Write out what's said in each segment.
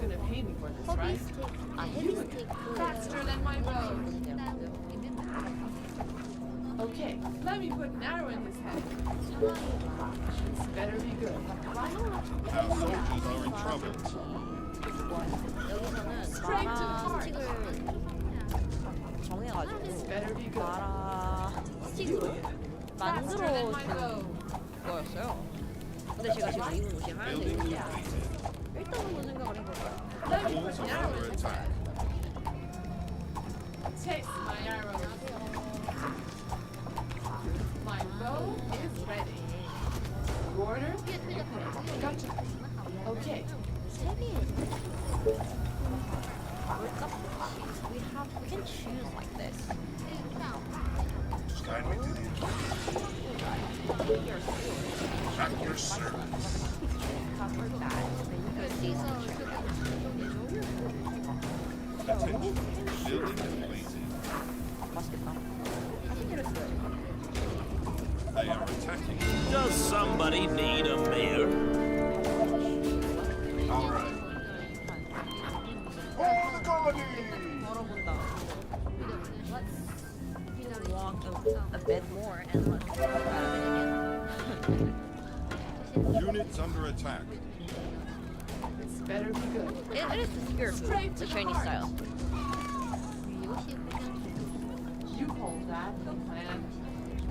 gonna pay me for this, 허비 right? 스테이크, 헤비 스테이크. Faster than my bow. Okay, let me put an arrow in his head. This better be good. Our soldiers are in trouble. 여기서는 Straight to the 마라 heart. 스틱을 정해가지고 Better be good. 마라 스틱으로 Faster than my 만들어준 bow. 거였어요. 근데 제가 지금 입은 옷이 Building 하얀색이니까 completed. 일단 한번 생각을 해볼까요? Let me put Walls an are arrow under in his attack. head. Taste my arrow. My bow is ready. You order? Gotcha. Okay. 세개 we can choose like this. Stand with the at your service. Cover that. Attention. Building completed. 맛있겠다. 사진 찍었어요. They are attacking. Does somebody need a mayor? All right. For the colony! 걸어본다. Let's walk a bit more and let's go out of it again. Units under attack. This better be good. It is the spirit food, Straight the to the Chinese heart. style. You hold that, man.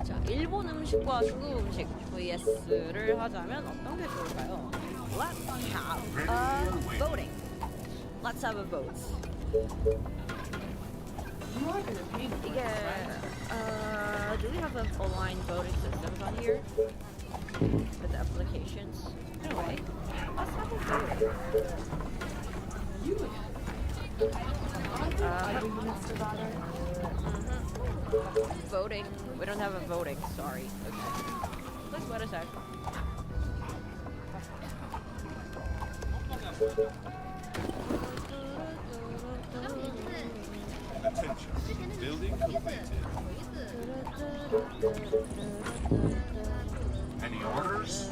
자, 일본 음식과 중국 음식 vs를 하자면 어떤 게 좋을까요? Let's have a voting. Let's have a vote. You are gonna pay me for 이게 this, right? do we have online voting systems on here with the applications? Anyway, let's have a voting. You again. Are you Mr. Butter? Voting. We don't have a voting. Sorry. Okay. Let's wait a sec. Attention. Building completed. Any orders?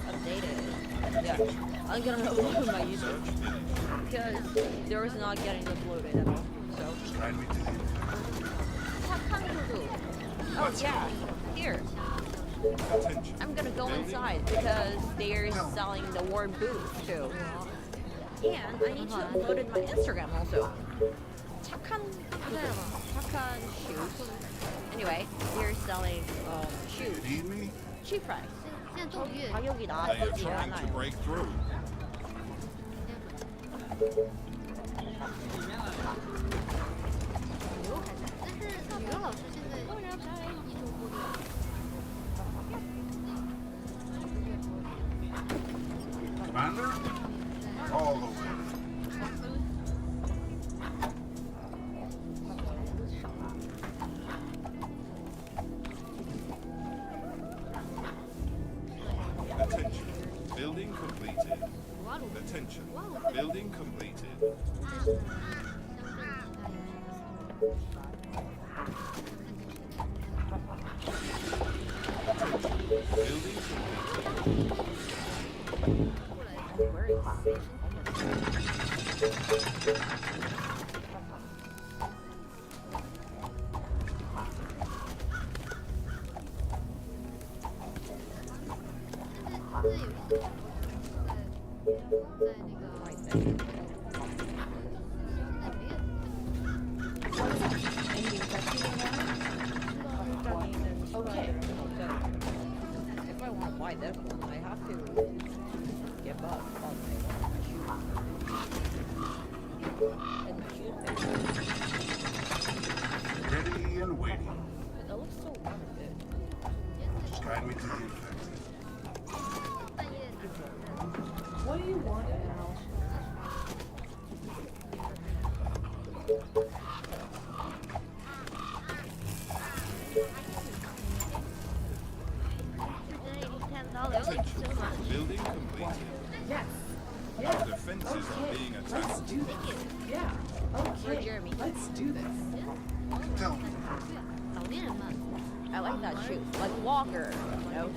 Updated. Yeah. I'm gonna upload my user Search finished. because there is not getting uploaded at all. So. Stand with the Oh yeah. Here. attention. I'm gonna go inside because they're selling the war booth too. And I need to upload in my Instagram also. 착한 shoes. Anyway, they're selling shoes. Need me? Cheap price. 现在终于 가격이 They are 나쁘지 trying to 않아요. break through. Commander? All the way. Attention. Building completed. Attention. Building completed. Attention. Building completed. Where is Okay. If I want to buy this one, I have to give up on my shoes. And my shoes there. Ready and waiting. That looks so out of it. Guide me to the infected. What do you want now? Attention. Building completed. Yes. Our Yes. defenses are being Let's attacked. do this. Yeah. For Okay. Jeremy. Let's do this. Tell me. 老年人嘛， I like that shoe. Like Walker, you know?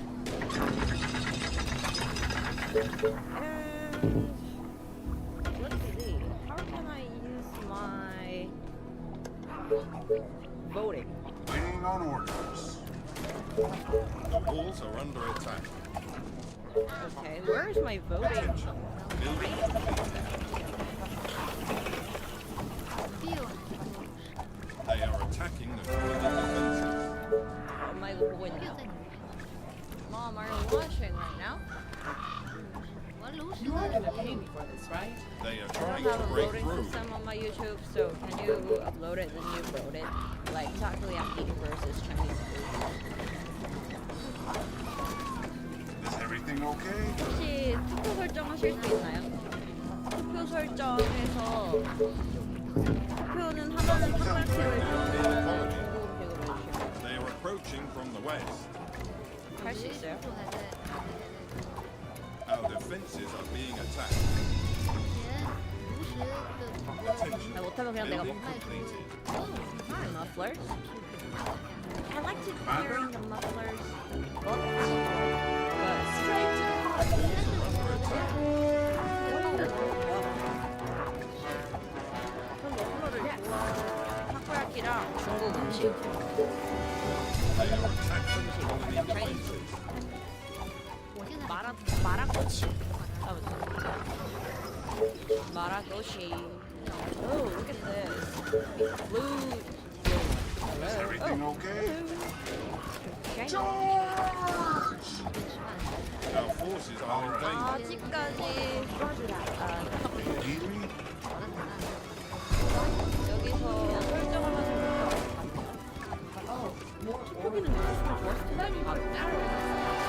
And let's see. How can I use my voting? Waiting on orders. The walls are under attack. Okay, where is my voting? Attention. Building complete. They are attacking the colony defenses. Am I going now? Mom, are you watching right now? You are gonna pay me for this, right? They are I trying don't to have a break voting through. system on my YouTube, so can you upload it and you vote it? Like takoyaki versus Chinese food. Is everything okay? 혹시 투표 설정하실 수 있나요? 투표 설정에서 투표는 하나는 타코야키로 해주시고 하나는 중국 음식으로 해주시고 They are approaching from the west. 할 수 있어요? Our defenses are being attacked. Attention. 나 못하면 그냥 내가 Building 먹 completed. mufflers. I like to hearing the mufflers. But Straight to the heart. Under attack. 타코야키랑 중국 음식. They are attacking the colony defenses. 마라꼬치. 마라꼬치. Oh, look at this. Blue. Is everything okay? Okay. Our forces are in danger. 아직까지 Need me? 여기서 설정을 하시면 Oh, more orders. Let me put an arrow in his head.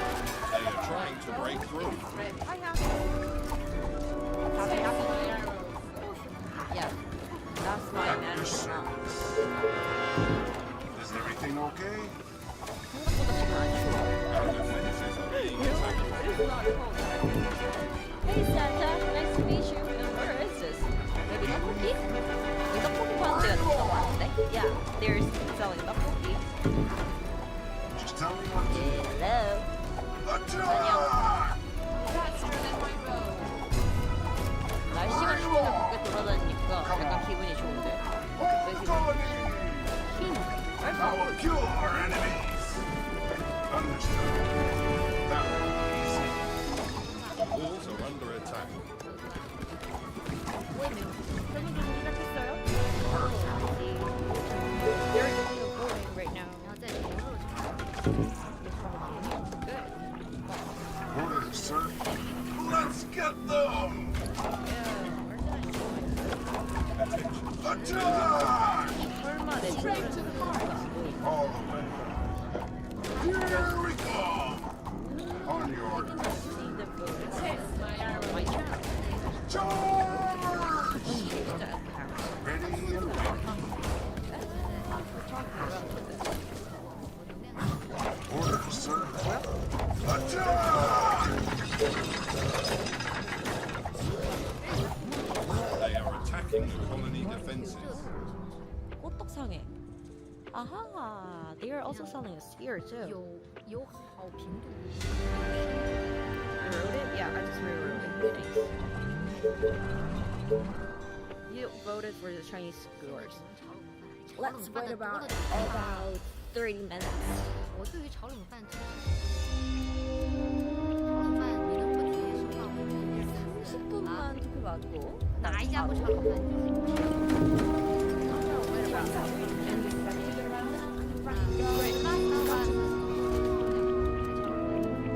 They are trying to break through. Ready. I have Take my arrows. Yeah, that's my At your magic now. service. Is everything okay? 생각보다 지금 안 추워. Our defenses are being attacked. It is not cold. Hey Santa, nice to meet you. And where is this? Maybe 떡볶이? 이 떡볶이 파는 데가 진짜 많은데? Yeah, there's selling 떡볶이. Just tell me what to do. Hello. Attack! Faster than my bow. 날씨가 추워서 밖에 돌아다니니까 약간 기분이 좋은데. I will kill our enemies. Understood. That will be easy. The walls are under attack. 세분 좀 시작했어요? They're voting right now. Orders, sir. Let's get them! Attention. Attack! 설마 내 Straight to the heart. All the way. Here we come! On your orders. see the voting. Take my arrow. My channel. Charge! 진짜 account. Ready and waiting. We're talking about this. Orders, sir. Attack! They are attacking the colony defenses. 꽃떡상해. Aha, they are also selling a sphere too. 有好评度。 You wrote it? Yeah, I just rewrote it. Thanks. You voted for the Chinese skewers. Let's wait about 30 minutes. 我对于炒冷饭特炒冷饭，你的问题是放回去10분만 투표 받고 哪一家不炒冷饭？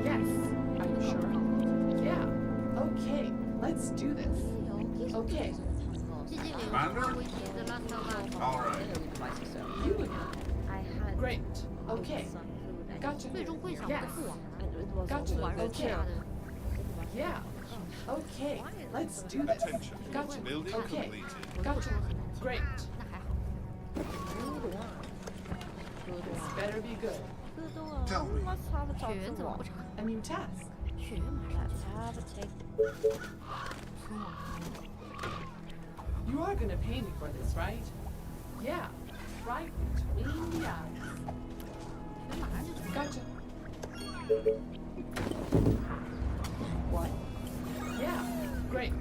Yes. Are you sure? Yeah. Okay. Let's do this. Okay. 毕竟有时候危机的拉萨拉。 All right. 여기도 맛있어요. You would know. I had Great. Okay. some food. and Gotcha. 最终会场不 Yes. 不玩， it was Gotcha. also 玩 good 其他 too. 的。 Yeah. Okay. Let's do this. Attention. Gotcha. Building Okay. completed. Gotcha. Great. 那还好。 This better be good. Tell me. Let's have a 血 talk 缘怎么 tomorrow. 不查？ A new task. 血缘马上 Let's have a take. You are gonna pay me for this, right? Yeah. Right between the eyes. 血缘马上就查。 Gotcha. What? Great.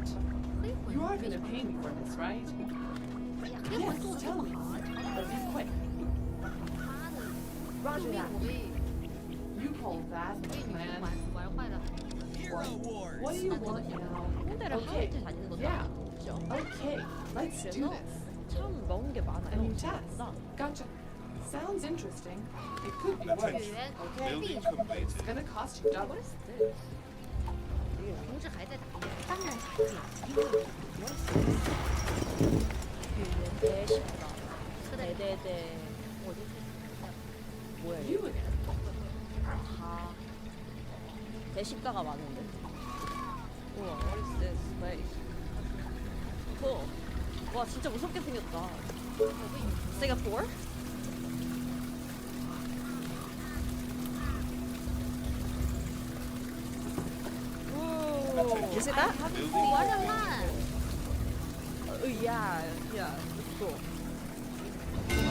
You are gonna pay me for this, right? Yes, tell me. But be quick. Roger that. You call that a 被你们 plan? 玩坏了。 What do you want now? 홍대를 Okay, 하루이틀 다니는 것도 yeah. 아니죠. Okay, let's do this. 참 먹은 게 A 많아요. new task. 생각보다. Gotcha. Sounds interesting. It could be 学 worse. 员 Okay. 必 Building 须 completed. It's gonna cost you double. 同志还在打猎，当然还可以机会有대십가 대대대 어디 뭐야 You 이거 again. 다 대십가가 많은데 우와 what is this place cool 와 진짜 무섭게 생겼다 Singapore? Whoa, is it that? 玩得慢。 Yeah, cool.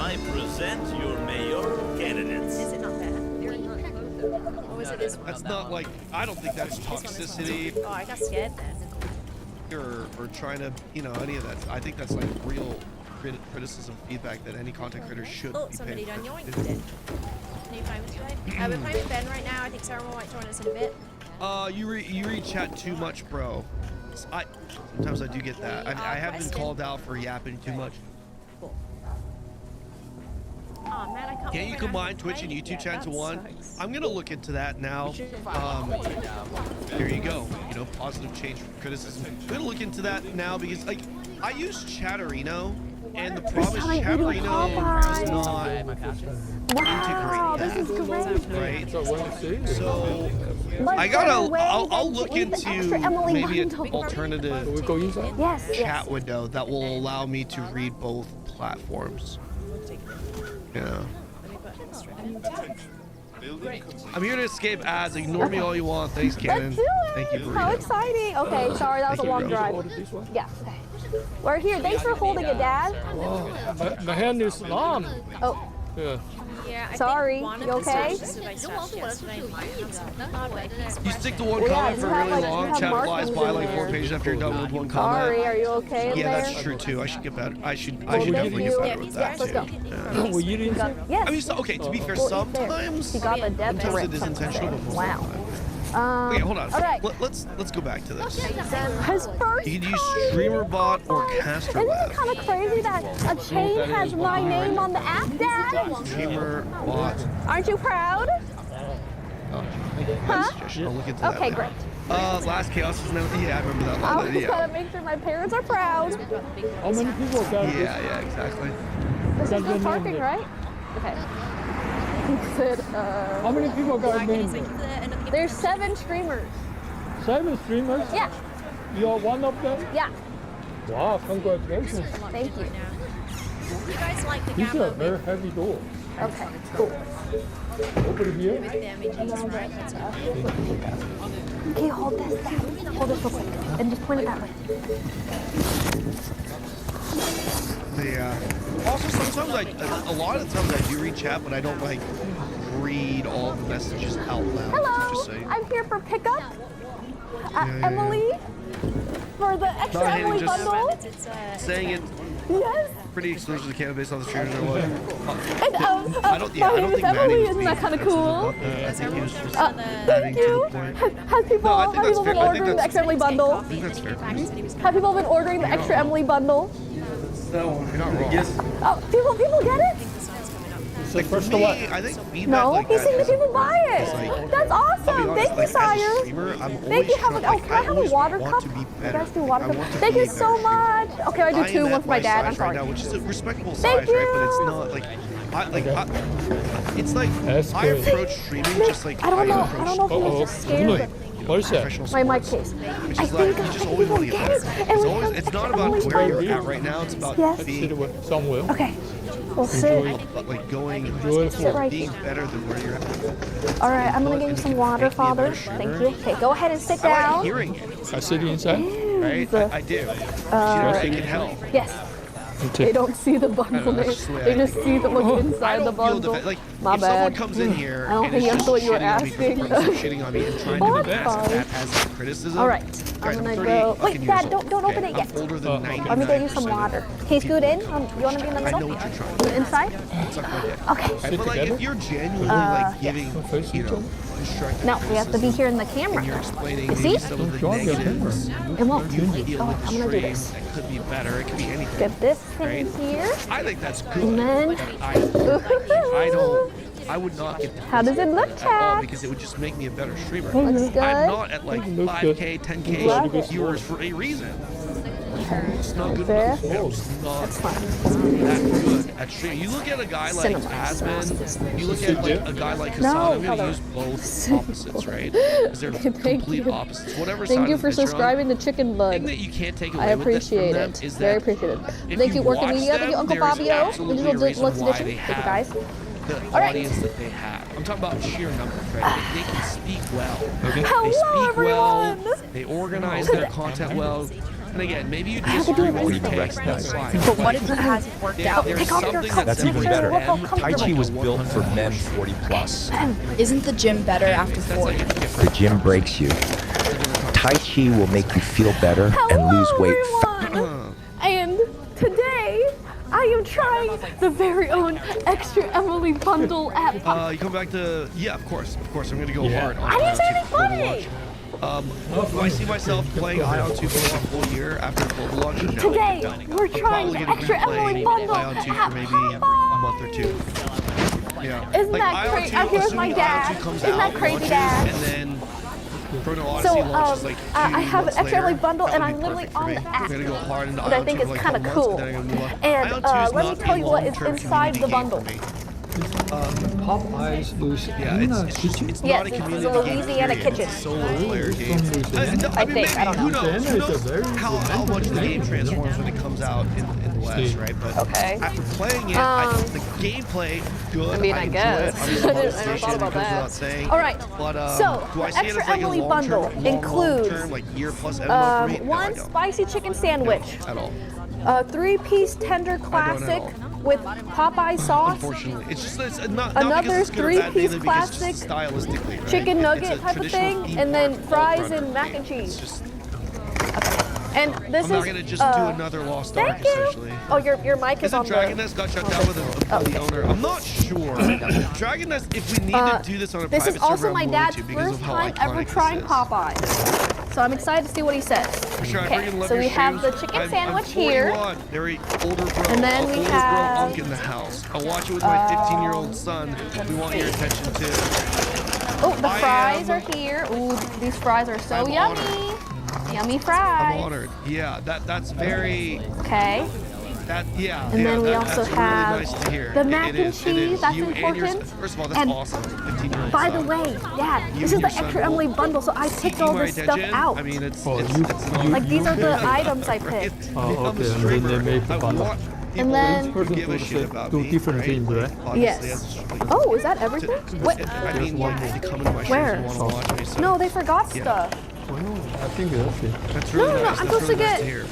I present your mayor candidates. Is it not bad? They're not close. Oh, is it this one? That's not like, I don't think that's toxicity Oh, I got scared then. or trying to, you know, any of that. I think that's like real criticism, feedback that any content creator should Oh, be somebody paying done attention yoinked it. Can you find this way? We're playing with Ben right now. I think Sarah might join us in a bit. You read chat too much, bro. Sometimes I do get that. I have been Preston. called out for yapping too much. Oh man, I can't. Can't you combine Twitch and YouTube chat to one? I'm gonna look into that now. There you go. You know, positive change from criticism. I'm gonna look into that now because like I use Chatterino, and the problem is Chatterino does not integrate that, right? So I gotta. I'll look into maybe an alternative Yes, chat window that will allow me to read both platforms. Yeah. Building complete. I'm here to escape ads. Ignore me all you want. Thanks, Cannon. Thank you, How Burrito. exciting. Okay, sorry, that was a long drive. Yeah, okay. We're here. Thanks for holding it, Dad. My hand is numb. Oh, Yeah. Yeah, I Sorry, think one of you the okay? searches that I searched yesterday might have something about it. You stick to one Well, yeah, comment you for have, really like, you long. have Chat flies markings by in like 4 there. pages after you're done with one sorry. comment. Are you okay in Yeah, there? that's true too. I should get better. I should thank definitely you. get Yeah, better with these that guys too. are Yeah. Were you eating some? Yes. I mean, okay. To be fair, Well, eat there. sometimes. He got the death Sometimes grip. it is intentional, but most Wow. of the time. Okay, hold on. All right. Let's go back to this. His first You can use time. StreamerBot or Isn't it CasterWeb. kind of crazy that a chain has my name on the app, Dad? StreamerBot. Aren't you proud? Huh? I'll look into that Okay, now. great. Last Chaos is now. Yeah, I remember that I one. was Yeah. trying to make sure my parents are proud. How many people got this? Yeah, exactly. This is Got good your parking, name right? Okay. He said, How many people got a name? there's 7 streamers. 7 streamers? Yeah, You're one of them? yeah. Wow, congratulations. Thank you. You guys like the These are gamma very heavy doors. Okay, cool. Over here. with the images, right? That's Okay, hold this, Dad. Hold this real quick. And just point it that way. Yeah. Also, sometimes a lot of times I do read chat, but I don't like read all the messages out loud. Hello, Just saying. I'm here for pickup. yeah. Emily, for the extra Not hating, Emily just- bundle. Saying it Yes. pretty exclusive to Canada based on the streamers or what? And I don't. Yeah, my I name don't is think Manny Emily. was Isn't being that kind of offensive cool? about that. I think he was just Thank adding to you. the point. Has people, No, I think have that's people fair. been I think ordering the that's- extra Emily bundle? I think that's fair. Have people been ordering the extra Emily bundle? You're not wrong. Oh, people get it? So first Me, of all, I think feedback No, like he's that saying that is- people buy is it. like- That's I'll be awesome. honest, Thank you, like, as a Sire. streamer, I'm Thank always you. Have trying- a, oh, like, can I have a always water want cup? to be You better. guys do water I cup. want to Thank be you a so better streamer. much. Okay, I do I 2. am One at for my dad. size I'm sorry. right now, which is a respectable Thank size, right? But it's you. not like it's like That's I good. approach streaming just like I don't know. I approach don't know if he was just scared. what is that? professional My mic sports, case. which I is like think you just always want to get better. yes, and It's we always have it's not extra about Emily where you're bundle. at right now. It's about Yes. Sit being with somewhere. Okay, we'll sit. like going Enjoy the Sit floor. right being here. better than where you're at. All right, I'm gonna get you some water, Father. Thank you. Okay, go ahead and sit I like down. hearing it, I sit inside. right? I do. You know, it can help. Yes. They don't see the bundle that's name. just the way They I just see the look I inside the don't feel bundle. like My if someone bad. comes in here I don't and think is that's just what you were shitting on me for asking. the purpose of shitting on me and trying Oh, to be that's best, fine. that has criticism. All right. Guys, I'm I'm gonna 38 go. fucking Wait, years Dad, old, don't open okay? it yet. I'm older than 99%. Let me go use some water. Can you scoot in? You want to be in the I middle? know what you're trying You inside? Suck my dick. Okay. Right, but like, together? if you're genuinely like giving, Face you each know, other? constructive No, we have to be here in the criticism, and you're camera. explaining You maybe see? some of the Don't jog your negatives. camera. It won't. You feel Oh, with I'm the gonna do stream this. that could be better. It could be anything. Get this thing Right? here. I think that's good. And then, I don't. I would not get how does it look, at all Chad? because it would just make me a better streamer. Looks good. I'm not at like Looks good. 5K, 10K Love it. viewers for a reason. It's not good There. enough. I'm just not That's fine. that good at streaming. You look at a guy like Cinema. Asman, you look at like a guy like Hassan, No, I'm gonna Heather. use both opposites, right? Because they're complete you. opposites. Whatever Thank side you of for the picture you're on, subscribing to Chicken the Bud. thing that you can't take away I with it from appreciate them it. is Very that appreciated. if Thank you, Orca watch Media. Thank you, them, Uncle there is Fabio. absolutely a Digital reason Deluxe why Edition. they Thank you, have guys. the right. audience that they have. I'm talking about sheer numbers, right? They can speak well. They Hello, speak well. everyone. They organize their content well. And again, maybe you have to disagree do with it your this way. takes. That's fine. But what if it hasn't worked out? There's Take off your something cup. that's That's even Make sure better. we're all Tai comfortable. Chi was built for men 40 plus. Isn't the gym better after That's 40? like a The different gym breaks you. Tai Chi will make you feel better and lose weight. everyone. And today, I am trying the very own Extra Emily bundle at you come back to of course I'm gonna go Yeah. hard on I didn't say Ion 2 anything funny. Do I see myself playing Ion 2 for a full year after global launch? No. Today, No. we're I'm trying probably the gonna Extra be Emily playing bundle Ion 2 at for maybe a Papa. month or two. Yeah. Isn't that Ion crazy? 2, I'm here with assuming my dad. Ion 2 comes Isn't that out, crazy, launches, Dad? And then Chrono Odyssey So, launches like 2 I have an months Extra Emily later. bundle, That and would I'm be literally perfect for on me. the app. I'm gonna go hard into But I Ion think 2 it's for like kinda a month, cool. and then I'm gonna move on. And, Ion 2 is let me not tell a you what is long-term inside the community game bundle. for me. Popeyes Louisiana Yeah, it's just it's Yes, not a it's community a game. Louisiana period. kitchen. It's a solo player game. I think, I don't Who know. knows? Who Louisiana is a knows very how much the romantic game name. transforms when it comes out in the West, right? But Okay. after playing it, I think the gameplay good. I mean, I enjoy guess. it. Obviously, I never thought monetization about goes that. without saying. All right. But So, do I the see it Extra as like Emily a long-term, bundle includes, long-term, like year plus MMO for me? No, I one don't. spicy chicken sandwich, At all. a 3-piece tender classic with Popeye sauce, Unfortunately, it's just it's not Another because it's good or bad, 3-piece mainly because just classic stylistically, right? chicken It's nugget a type of traditional thing, and then e-sport fries runner and mac game. and cheese. It's just, And this I'm not is. gonna just do another Lost Ark, Thank you. essentially. Oh, your mic is Isn't on Dragon the. Nest got shut down with the owner? I'm not sure. Dragon Nest, if we need to do this on a This private is also server, my I'm willing dad's to because first of how time ever iconic trying this is. Popeye. So I'm excited to see what he says. For sure, I Okay, freaking love so your we have the streams. chicken sandwich I'm here. 41, very older bro. And then we older have, bro Unk in the house. I'll watch it with my 15-year-old son. We want your attention too. Oh, the I fries am- are here. Ooh, these fries are so I'm yummy. Yummy I'm fries. honored. Yeah, that's very. Okay. Yeah. And yeah, then we that- also that's have really nice to hear. the It- mac it and is, it cheese, is. that's You and your- important. First of all, that's And awesome. 15-year-old By son. the way, Dad, You this is and the your son Extra will Emily bundle, so I picked seeking all my this stuff attention. out. I mean, it's Oh, it's you- not Like these are the items I right? picked. Oh, I'm a okay, and then streamer. they make the I bundle. want And people then- to Person give a to shit say about do me, different right? things, Like, right? obviously, Yes. like, Oh, is that everything? Wait. I mean, they come into my streams Where? and want to watch me. So No, they forgot Yeah. stuff. Well, I think that's it. that's really No, nice. I'm That's supposed to really nice get- hear.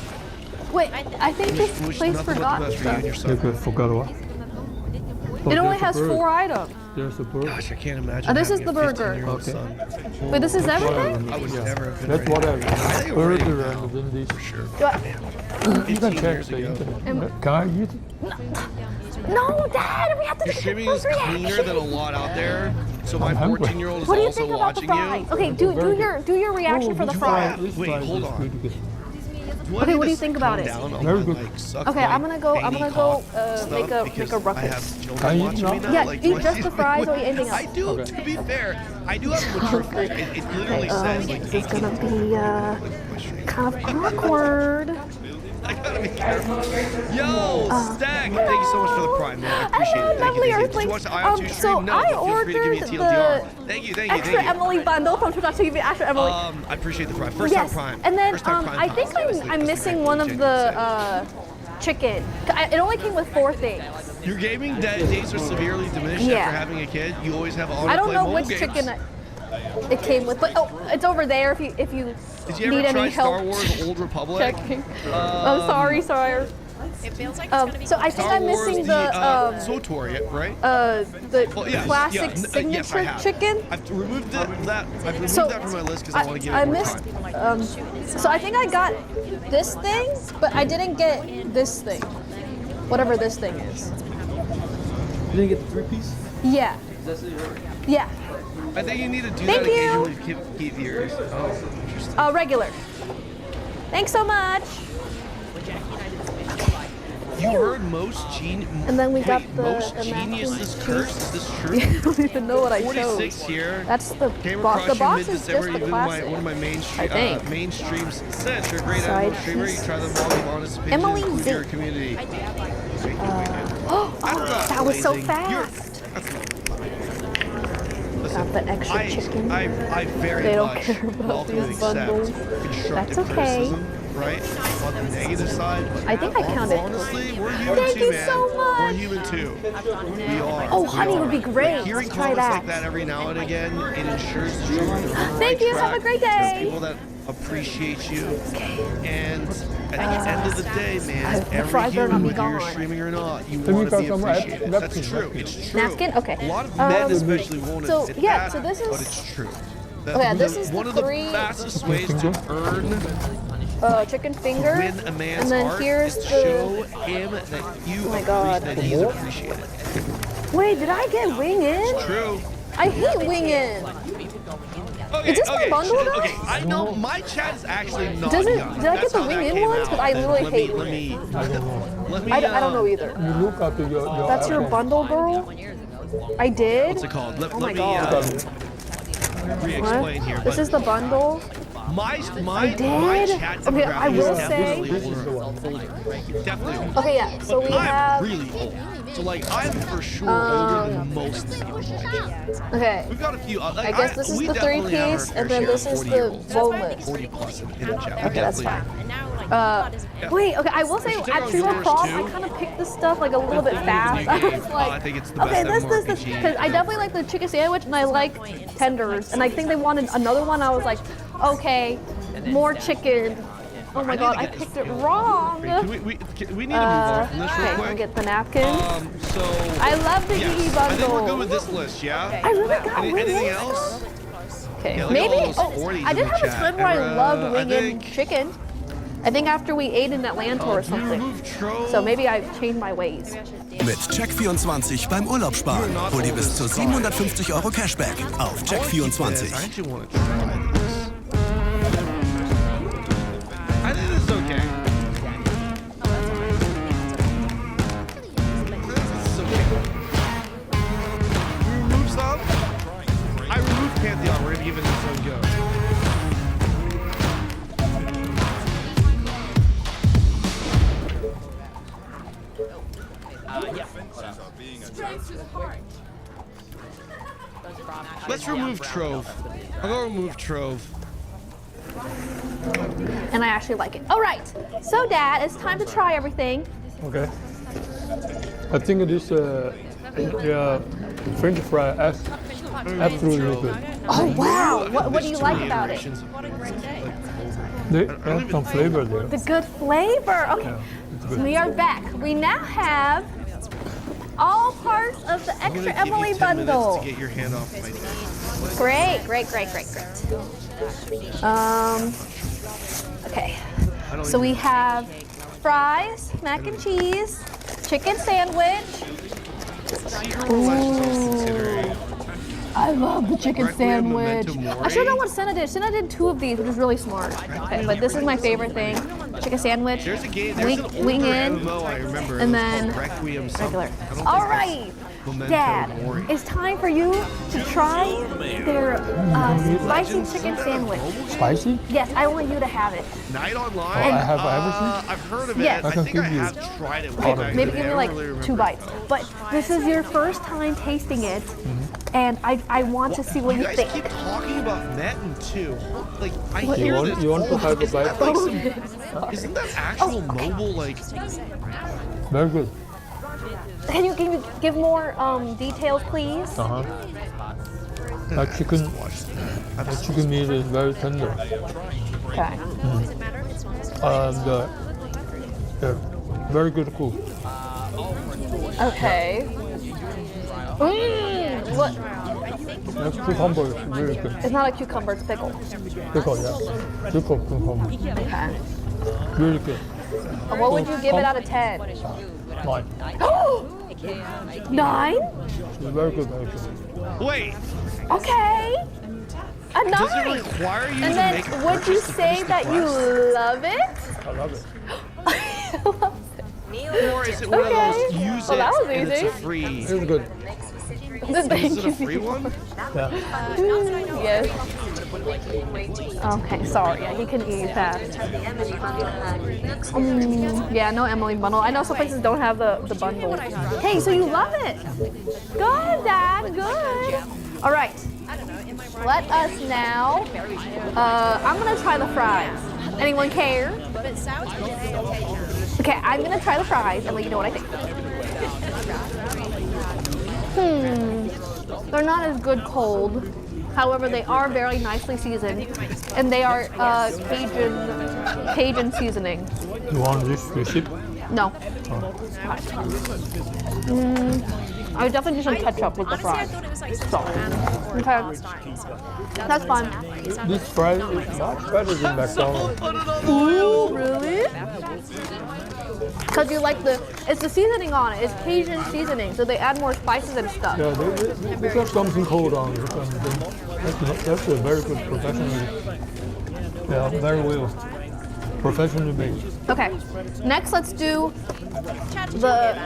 Wait, I think this Wish place nothing but the forgot best for you and stuff. your son. They forgot what? It only has 4 items. There's a bird. Gosh, I can't imagine. this is having the a burger. 15-year-old Okay. son. Wait, this is That's what I everything? remember. I would Yeah. never have been That's ready. what I I think we're ready burger now. and then this. For sure. Do I- You 15 can check years the ago. internet. Can I eat it? No, Dad, we have to Your get streaming the is burger cleaner reaction. than a lot out there, so my I'm hungry. 14-year-old is What do you also think about the watching fries? you. Okay, do your reaction for the fries. This Wait, fries hold is on. pretty good. Do I Okay, need what do to you think about calm it? down on Very my, good. like, suck Okay, my I'm gonna go veiny make stuff a because ruckus. I have Can children you watching me eat now. Yeah, like, eat do I just need the to- fries or eat anything I else. do. Okay. To be fair, I do have a mature food. It literally says like This is 18 gonna be my stream. kind of awkward. I gotta be careful. Yo, Stag, thank you so much for the prime, man. I appreciate it. Thank Lovely you. Did you Earthlings. watch the Ion 2 So stream? No, I but feel free to give me a ordered TLDR. the Thank you. Extra Emily bundle from Twitch.tv. Extra Emily. I appreciate the prime. First time Yes, prime. and then First time prime I time, think obviously, I'm just to missing make one it of genuine the chicken. It only came with 4 things. Your gaming days are severely diminished Yeah. after having a kid. You always have on I to don't play know mobile which games. chicken it came with, but it's over there if you Did you need ever try any Star help Wars Old Republic? checking. I'm sorry. It feels like it's gonna be. So I think I'm missing the Sotor, right? the Oh, yes, classic yeah, yes, I signature have. chicken. I've removed that. I've removed So, that from my list because I want to give I it more missed. time. So I think I got this thing, but I didn't get this thing. Whatever this thing is. You didn't get the 3-piece? Yeah. Yeah. I think you need to do Thank that you. occasionally to keep yours. Oh, interesting. Regular. Thanks so much. You heard most And then we got the most mac and genius is cheese. cursed. Is this true? I don't even know what I 46 chose. here. That's the Came box. across The you box is mid-December. just the You've been classic. one of my I think. mainstreams since. You're a great Side animal streamer. You piece. try them all. Give honest opinions. Emily Include Z. your community. Oh, that was so Amazing. fast. Listen, Got the extra chicken. I very They don't much care about welcome and these accept bundles. constructive That's okay. criticism, right? On the negative side. I think I counted. Honestly, we're human Thank too, you man. so much. We're human too. We are. Oh, We honey are. would be great. Like, hearing Let's try comments that. like that every now and again, it ensures that you're on the right Thank you. track. Have a great There's day. people that appreciate you, and at the end of the day, man, the every fries better not human, be whether you're gone. streaming or not, you Let me want to got be some appreciated. That's napkin, true. napkin. It's true. Napkin? Okay. A lot of men especially won't so, admit yeah, that, so this but is- it's true. Okay, this is one the of the three- fastest ways to earn chicken finger. win a man's And then heart here's is to the. show him that you Oh my God. that he's appreciated. Wait, did I get wing in? True. I hate wing in. Okay, Is this my bundle, shit, though? Okay, I know my chat is actually not Doesn't- young. did I get That's the how that wing in came ones? out. 'Cause I Then really let hate me, let wing me, I don't know. let me. I don't know either. You look at your That's your iPhone. bundle, girl? I did? What's it called? Let, Oh let my me God. re-explain here. This but is the bundle. my did? chat Okay, I demographic will is say- definitely older. Definitely older. Okay, yeah. So we I'm have. really old. So like I'm for sure older than most of the people. Okay. We've got a few. Like, I guess this is we the definitely have our 3-piece, fair and then share this of is the 40-year-olds. boneless. 40 plus in the chat. Okay, that's fine. And now like Wait, okay, I will say should take at on True yours, Cross, too. I kind of picked this stuff like a little bit fast. I was like, I think it's the okay, best this, MMORPG. because I definitely like the chicken sandwich and I like tenders, and I think they wanted another one. I was like, okay, more chicken. Oh my God, I picked it wrong. we need to move on from this real Okay, I'll quick. get the napkin. So I love the yes, Gigi I think we're bundle. good with this list, yeah? I really got wing Anything in. else? Okay, Yeah, look at maybe. all those Oh, 40s I in did the have a chat. time where I And, loved I wing in think- chicken. I think after we ate in Atlanta or something. So maybe I've changed my ways. Mit Check24 beim Urlaub sparen. Hol dir bis zu 750 € Cashback auf I Check24. actually want to try this. I think this is okay. This is okay. We remove some. I removed Pantheon. We're gonna give it this one go. Straight to the heart. Let's remove Trove. I'll go remove Trove. And I actually like it. All right, so Dad, it's time to try everything. Okay. I think this French fry is absolutely good. Oh wow, what do There's you too like many about it? iterations of what a great day. They have some flavor there. The good flavor. Okay, Yeah, it's so good. we are back. We now have all parts of the I'm gonna extra give Emily you 10 minutes bundle. to get your hand off my dick. Great. Okay, I don't so we even- have fries, mac and cheese, chicken sandwich. Considering. I love the chicken Requiem sandwich. Memento I should know what Senna did. Senna did 2 of these, which is really smart. Okay, but this is my favorite thing. Chicken sandwich. There's a game. There's an older wing in. MMO I remember. and it was then called Requiem something. regular. I don't think All it's right, Memento Dad, Mori. it's time for you to try their spicy chicken sandwich. Spicy? Yes, I want you to have it. Night Online. Oh, I have everything? I've heard of it. Yes. I I can think I give you have tried it. way part of back it. in Maybe the give day. me I like don't really 2 remember. bites. But this is your first time tasting it, and I want to see what You you guys think. keep talking about Metin too. Like I What hear is this. You want to all- have a isn't that bite? like some- Isn't that actual mobile like? Very good. Can you give more details, please? That chicken meat is very tender. Okay. Does it matter if it's not? The Very good cook. Okay. What? That's cucumber is really good. It's not a cucumber, it's pickle. Pickle, yeah. Pickle cucumber. Okay. Really good. What would you give it out of 10? 9. 9? Very good, very good. Wait, Okay. A 9. does it require you And to then make a would you purchase to say finish the that you quest? love it? I love it. Or is it one of those Okay. use Well, it that was and it's easy. a free? It's good. Is it a free one? Yeah. Yes. Okay, sorry. Yeah, he can eat that. Yeah, no Emily bundle. I know some places don't have the bundle. Hey, so you love it. Good, Dad. Good. All right. Let us now. I'm gonna try the fries. Anyone care? But sour's been A-okay now. Okay, I'm gonna try the fries and let you know what I think. They're not as good cold. However, they are very nicely seasoned, and they are Cajun seasoning. You want this receipt? No. I would definitely do some ketchup with the Honestly, I fries. thought it was like something random Okay. last time. So That's fine. This fry is much better than McDonald's. Ooh, really? Because you like it's the seasoning on it. It's Cajun seasoning, so they add more spices and stuff. Yeah, they got something cold on it. And that's a very good professional. Yeah, very well. Professionally made. Okay, next let's do the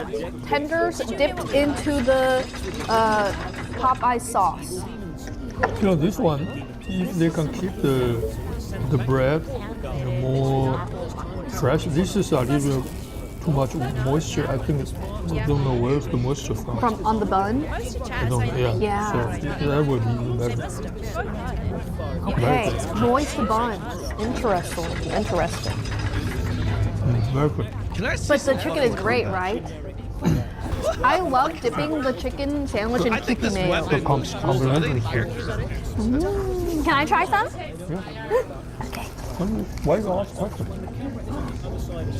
tenders dipped into the Popeye sauce. You know, this one, if they can keep the bread more fresh, this is a little too much moisture. I think I don't know where's the moisture from. From on the bun? I don't know. Yeah. Yeah. So that would be even better. Okay, moist buns. Interesting. Very good. Can I see But the some chicken is great, right? I love dipping the chicken sandwich in I think Kiki this mayo. weapon goes Complimentary. Can I try some? Why you ask questions?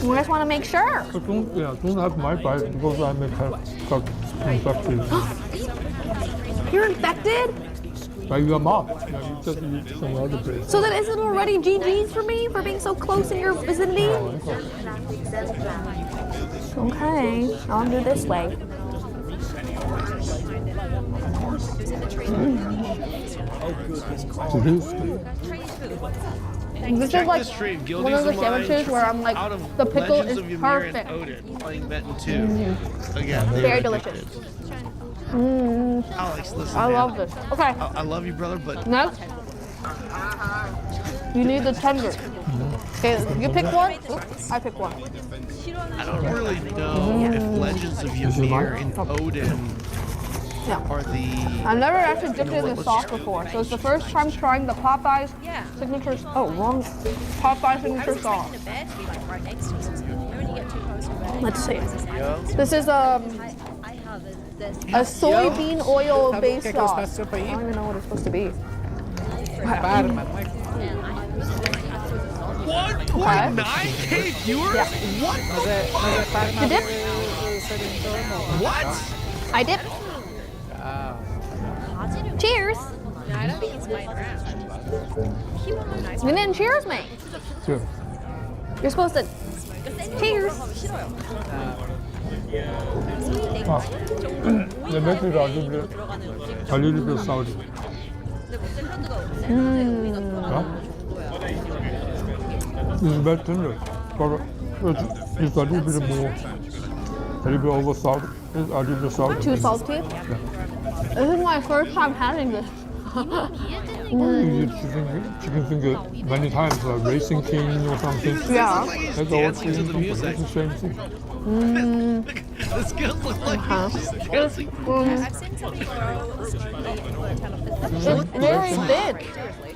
We just want to make sure. So don't have my bite because I may have got infected You're infected? by your mom. Yeah, you just eat some other place. So then is it already GG's for me for being so close in your vicinity? Okay, I'll do this way. This is like one of the sandwiches where I'm like, the pickle is perfect. Playing Benton 2. Again, Very delicious. Alex, listen, I man. love this. Okay, I love you, brother, but next. You need the tender. Okay, you pick one. Oops, I pick one. I don't really know if Legends of Ymir and Odin Yeah. are the... I've never actually dipped it in the sauce before, so it's the first time trying the Popeyes signature. Oh, wrong. Popeye signature sauce. The bed to be like right next to us. When you get too close to the bed. Let's see. This is a soybean oil based sauce. I don't even know what it's supposed to be. 1.9K viewers? Yeah. What? You dip? What? I dip. Cheers. No, I don't think he's playing around. He won't look nice. You didn't cheers me. Sure. You're supposed to cheers. They make it a little bit salty. Yeah? It's very tender, but it's a little bit more, a little bit over salt. It's a little bit salty. Too salty? Yeah. This is my first time having this. You eat chicken finger many times, like Racing King or something. Yeah. That's all dancing to the chicken music. finger. It's the same thing. This girl looks like she's just dancing. I've seen some people It's very big.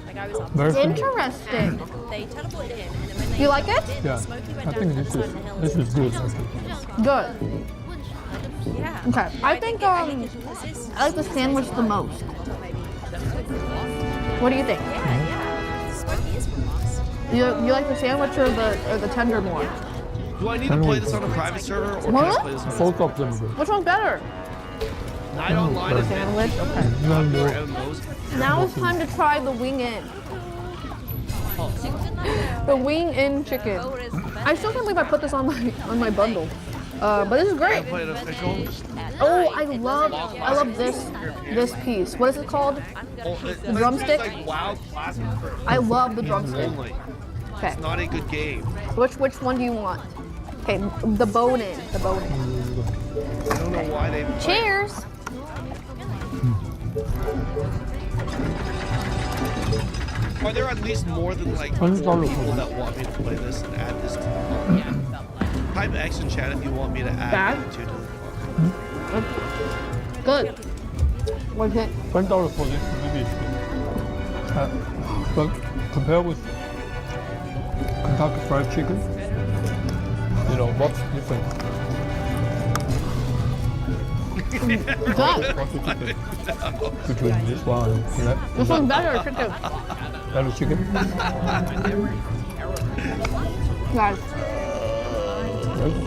like I was up. Very good. Interesting. They teleported him, and then when they You like it? Yeah, Smokey went I down think the this side is of the hill. this is good. I think. Good. Yeah. Okay. I think I like the sandwich the most. What do you think? Yeah. Smokey is from us. You like the sandwich or the tender more? Do I need to play this on a private server or can I play this on Both of them good. Which one's better? Night Online is Sandwich. Okay. Now it's time to try the wing in. The wing in chicken. I still can't believe I put this on my bundle. But this is great. Oh, I love this piece. What is it called? The drumstick. I love the drumstick. Okay. It's not a good game. Which one do you want? Okay, the bone in. The bone in. I don't know why they. Cheers. Are there at least more than like 4 people that want me to play this and add this to the Type X in chat if you want me to add it to the Good. What's it? $10 for this maybe it's good. But compared with Kentucky Fried Chicken, you know, what's different? Good. What's the difference between this one and that? This one's better chicken. Better chicken? Guys,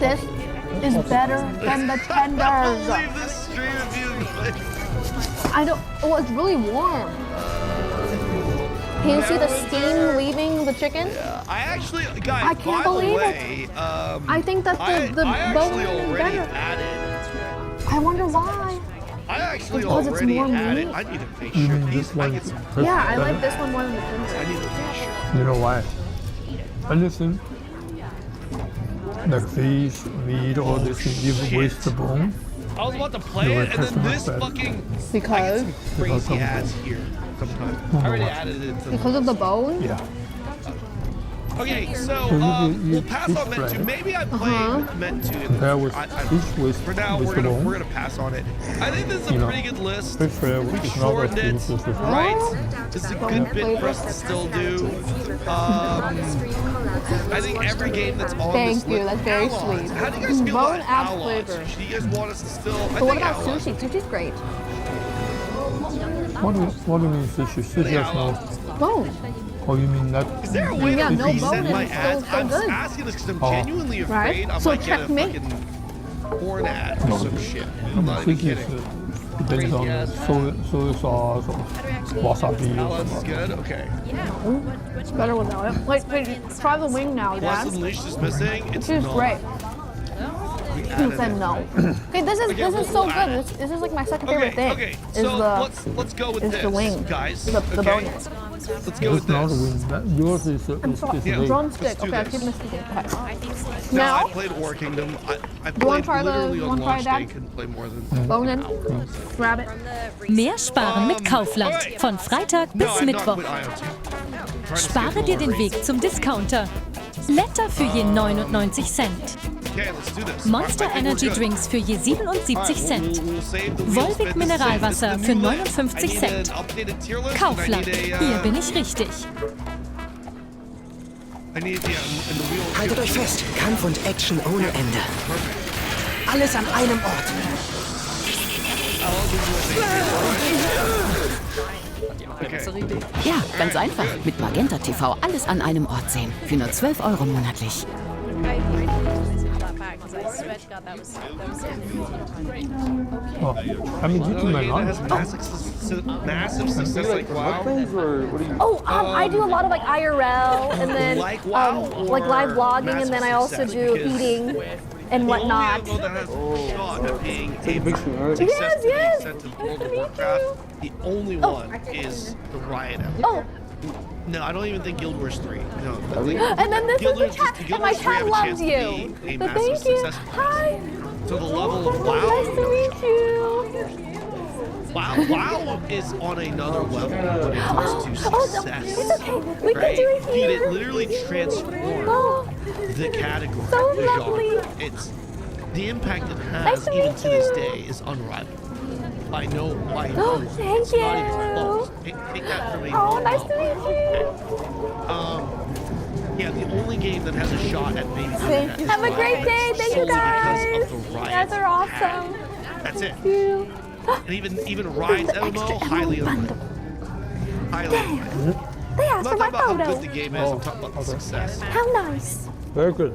this is better than the tenders. I don't. Oh, it's really warm. Can you see the steam leaving the chicken? Yeah, I actually, guys, I can't believe it. I think that the bone is better. I wonder why. I actually Because it's already more added. meat? I need to make sure these. I get some. Yeah, I like this one more than the tender. I need to make sure. You know why? Anything like fish, meat, all this thing, even with the bone. I was about to play it, and then this fucking. Because? I get some crazy ads here sometimes. I already added it to. Because of the bone? Yeah. Okay, so we'll pass on Ment 2. Maybe I played Ment 2. Compare with fish with For now, with we're the gonna bone. pass on it. I think this is a You know, pretty good list. Fish fry We is not shortened as it, delicious as right? This is a good bit for us to still do. I think every game that's on Thank this you, list. that's very Allies. sweet. How do you guys feel Bone about adds Allies? flavor. Do you guys want us to still? I But what think about Allies. sushi? Sushi's great. What do you mean fish? Fish has no. Bone. Oh, you mean that? Is there a way Yeah, to no reset bone my is ads? so I'm good. asking this because I'm Oh. genuinely Right? afraid I So might get a checkmate. fucking porn ad or some shit. I'm not even Fish is kidding. depends on the soy sauce or wasabi or Allies is something. good? Okay. It's better without it. Wait, try the wing now, Blessed Dad. Unleashed is missing. It's This is not. great. We He added said it. no. Okay, this is so we'll add good. This is like my second favorite thing. Okay, Is so the let's go with is this, the wing, guys. the okay? bonus. Let's go with It's not a this. wing. Yours is I'm sorry, leg. drumstick. Let's do Okay, I this. keep missing it. Okay. Now, I Now, played War Kingdom. I wanna played try the- literally you on wanna try launch that? day. Couldn't play more than bone in, grab it. Mehr sparen mit Kaufland. Von Freitag No, bis I'm Mittwoch. not with IoT. Trying to Spare skip dir the den race. Weg zum Discounter. Letter für je 99 Cent. Okay, let's do this. Monster I think we're Energy good. Drinks für je 77 Alright, Cent. we'll save the wheel Volvic spin. This is Mineralwasser the für new list. 59 I need Cent. an updated tier list, and Kaufland, I need a, hier bin ich richtig. I need, yeah, and the wheel. Haltet euch fest, Kampf und Action ohne Ende. Alles an einem Ort. Ja, ganz einfach. Mit Magenta TV alles an einem Ort sehen. Für nur 12 € monatlich. Oh, I mean, you can make Has massive success like WoW. Oh, I do a lot of like IRL and then Like WoW like live or vlogging, and then I also massive do success? eating and whatnot. The only MMO that has a shot at being able Yes, to yes. the extent of World of Warcraft, the only one is the Riot MMO. Oh, No, I don't even think Guild Wars 3. No. and then this Guild is the Wars- chat, Guild and my Wars 3 chat have a loves chance to you. be a So massive thank you. success. Hi. To the level of Nice WoW. to meet you. WoW is on another level when it comes to Oh, success. it's okay. We can right? do it Dude, here. it literally transformed Oh, the category. so the lovely. genre. It's the impact it Nice has to even meet to this you. day is unrivaled. By no, Oh, thank it's not even you. close. Take that from a Oh, nice to meet you. Yeah, the only game that has a shot at maybe doing that is Have a great Riot, day. Thank you solely guys. because of the You Riot guys are awesome. That's it. Thank you. And even Riot's MMO, highly unlikely. Highly unlikely. They I'm asked not for my talking about how photo. good the game is, I'm talking about the success. How nice. Very good.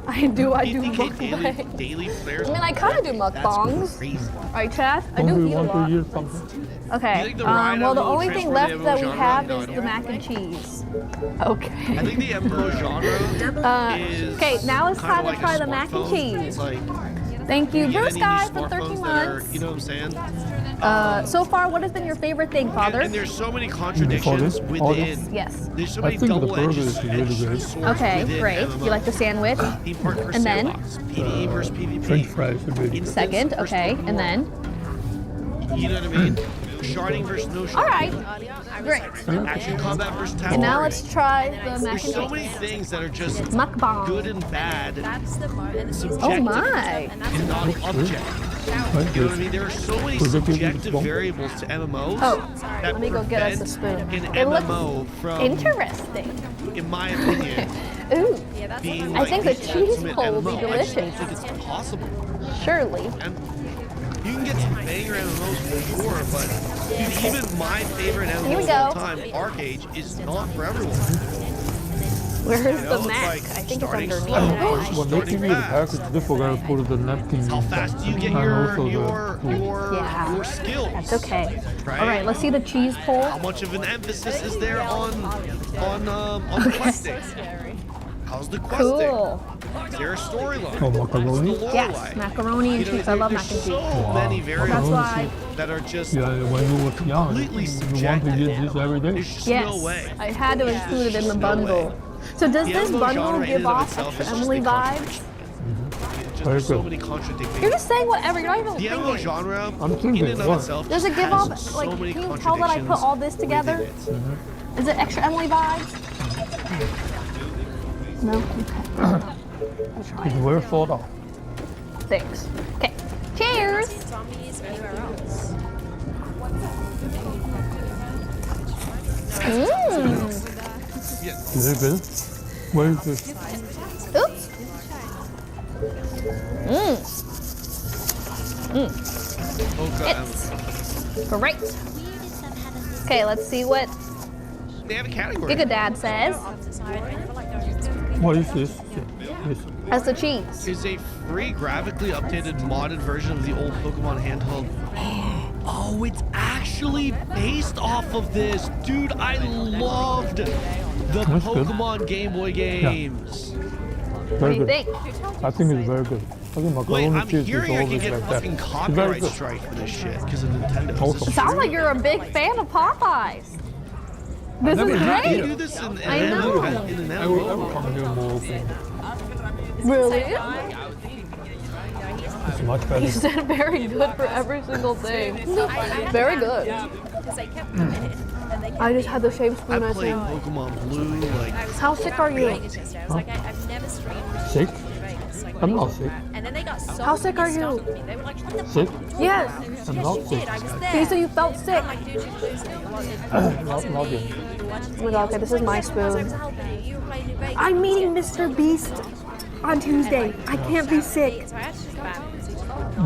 I do DK mukbang. daily players. I mean, I kind of do mukbangs. Crazy. Right, Chad? I do Only eat a want to lot. eat something. Okay. the ride Well, the will only thing transfer left the that we genre? have No, I is don't the think mac and cheese. Okay. I think the MMO genre is Okay, now it's kinda time like to try a the mac and smartphone. cheese. Like, Thank you, you get Bruce any Guy, new for 13 smartphones that are, months. you know what I'm saying? So far, what has been your favorite thing, Father? And there's so many contradictions within. Yes. There's so I many think the burger double-edged is really good. swords Okay, within great. MMO. You like the sandwich? Team partner versus And then? sandbox, PvE versus PvP. French fries are really good. Instance Second, versus okay, open and world. then? You know what I mean? Sharding versus no sharding. All right, great. Action combat versus tactical. And now let's try the mac and There's so cheese. many things that are just Mukbang. good and bad, subjective, Oh my. and not objective. You know what I mean? There are so many subjective variables to MMOs Oh, that let me go get us a prevent spoon. an It looks MMO from, interesting. in my opinion, Ooh, being I like think the the cheese ultimate pull will be MMO. I just don't delicious. think it's possible. Surely. And you can get some banger MMOs for sure, but dude, even my favorite Here MMO we of all go. time, Arcade, is not for everyone. Where's You know, the it's Mac? like I think it's starting underneath. slow, When they give you the package, they forgot to put the napkin How fast do you get and your also Yeah. your skills? That's okay. Right? All right, let's see the cheese pull. How much of an emphasis is there on the questing? How's the questing? Cool. Is there a storyline? Oh, macaroni? How's the lore Yes, like? macaroni and You know, cheese. I love mac and there's cheese. so many variables That's why. that are just Yeah, when you were young, completely you want to subjective. eat this every day. There's just Yes, no way. I had to include it in the No bundle. way. So does The this MMO bundle genre in give and of off itself extra is just Emily a vibes? Just Very there's so good. many contradicting. You're just saying whatever. You're not even The MMO thinking. genre, I'm in thinking, and of what? itself, Does it give has off so like? many Can you tell that I put all this together? within it. Is it extra Emily vibes? No. Okay. I'll try It's it. very thought out. Thanks. Okay. Cheers. Zombies anywhere else. Mmm. Is it good? Where is this? Oops. Mmm. It's great. Okay, let's see what They have a category. Giga Dad says. What is this? This. That's the cheese. Is a free graphically updated modded version of the old Pokemon handheld. Oh, it's actually based off of this. Dude, I loved the That's good. Pokemon Game Boy games. What do Very you good. think? I think it's very good. I think Wait, macaroni I'm cheese is hearing I can always get a like that. fucking It's very copyright good. strike for this shit because of Nintendo. Is Also. this Sounds true? like you're a big fan of Popeyes. This never is had How do you great. do this in I know. an I will MMO? come here more often. Really? It's much You better. said very good for every single thing. Very good. Because they kept coming in. And they kept I just had the same I spoon as played him. Pokemon Blue like How sick are you? I was like, I've never streamed Sick? Vegas. Like, I'm not sick. and then they got so How sick are you? stuck with me. They were like, what the Sick? Yes. I'm yes, not you sick. did. I was You there. said you felt sick. I'm like, dude, you're losing. Not yet. Oh my god, okay, this is my I was spoon. helping you. You were playing in Vegas. I'm meeting Mr. Beast on Tuesday. I can't be sick. So I actually got back.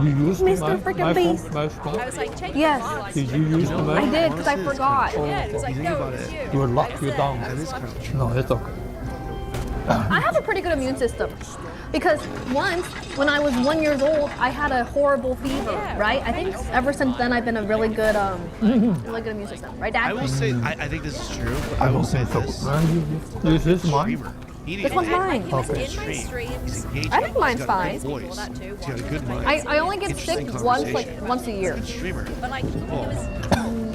You used Mr. my Freaking Beast. my I phone? was like, check Yes. Did you use the I mic? did because I forgot. Yeah, it was like, no, it was you. You were locked you down. that is kind of true. No, it's okay. I have a pretty good immune system. Because once, when I was 1 year old, I had a horrible fever, right? I think ever since then I've been a really good immune system, right, Dad? I will say I think this is true. But I will say this. This is mine. Streamer. This one's mine. Okay. In my streams, He's engaging. I think mine's He's got a fine. good voice. He's got a good mind. I only get sick Interesting once conversation. once a year. Good streamer. but like, it Well, was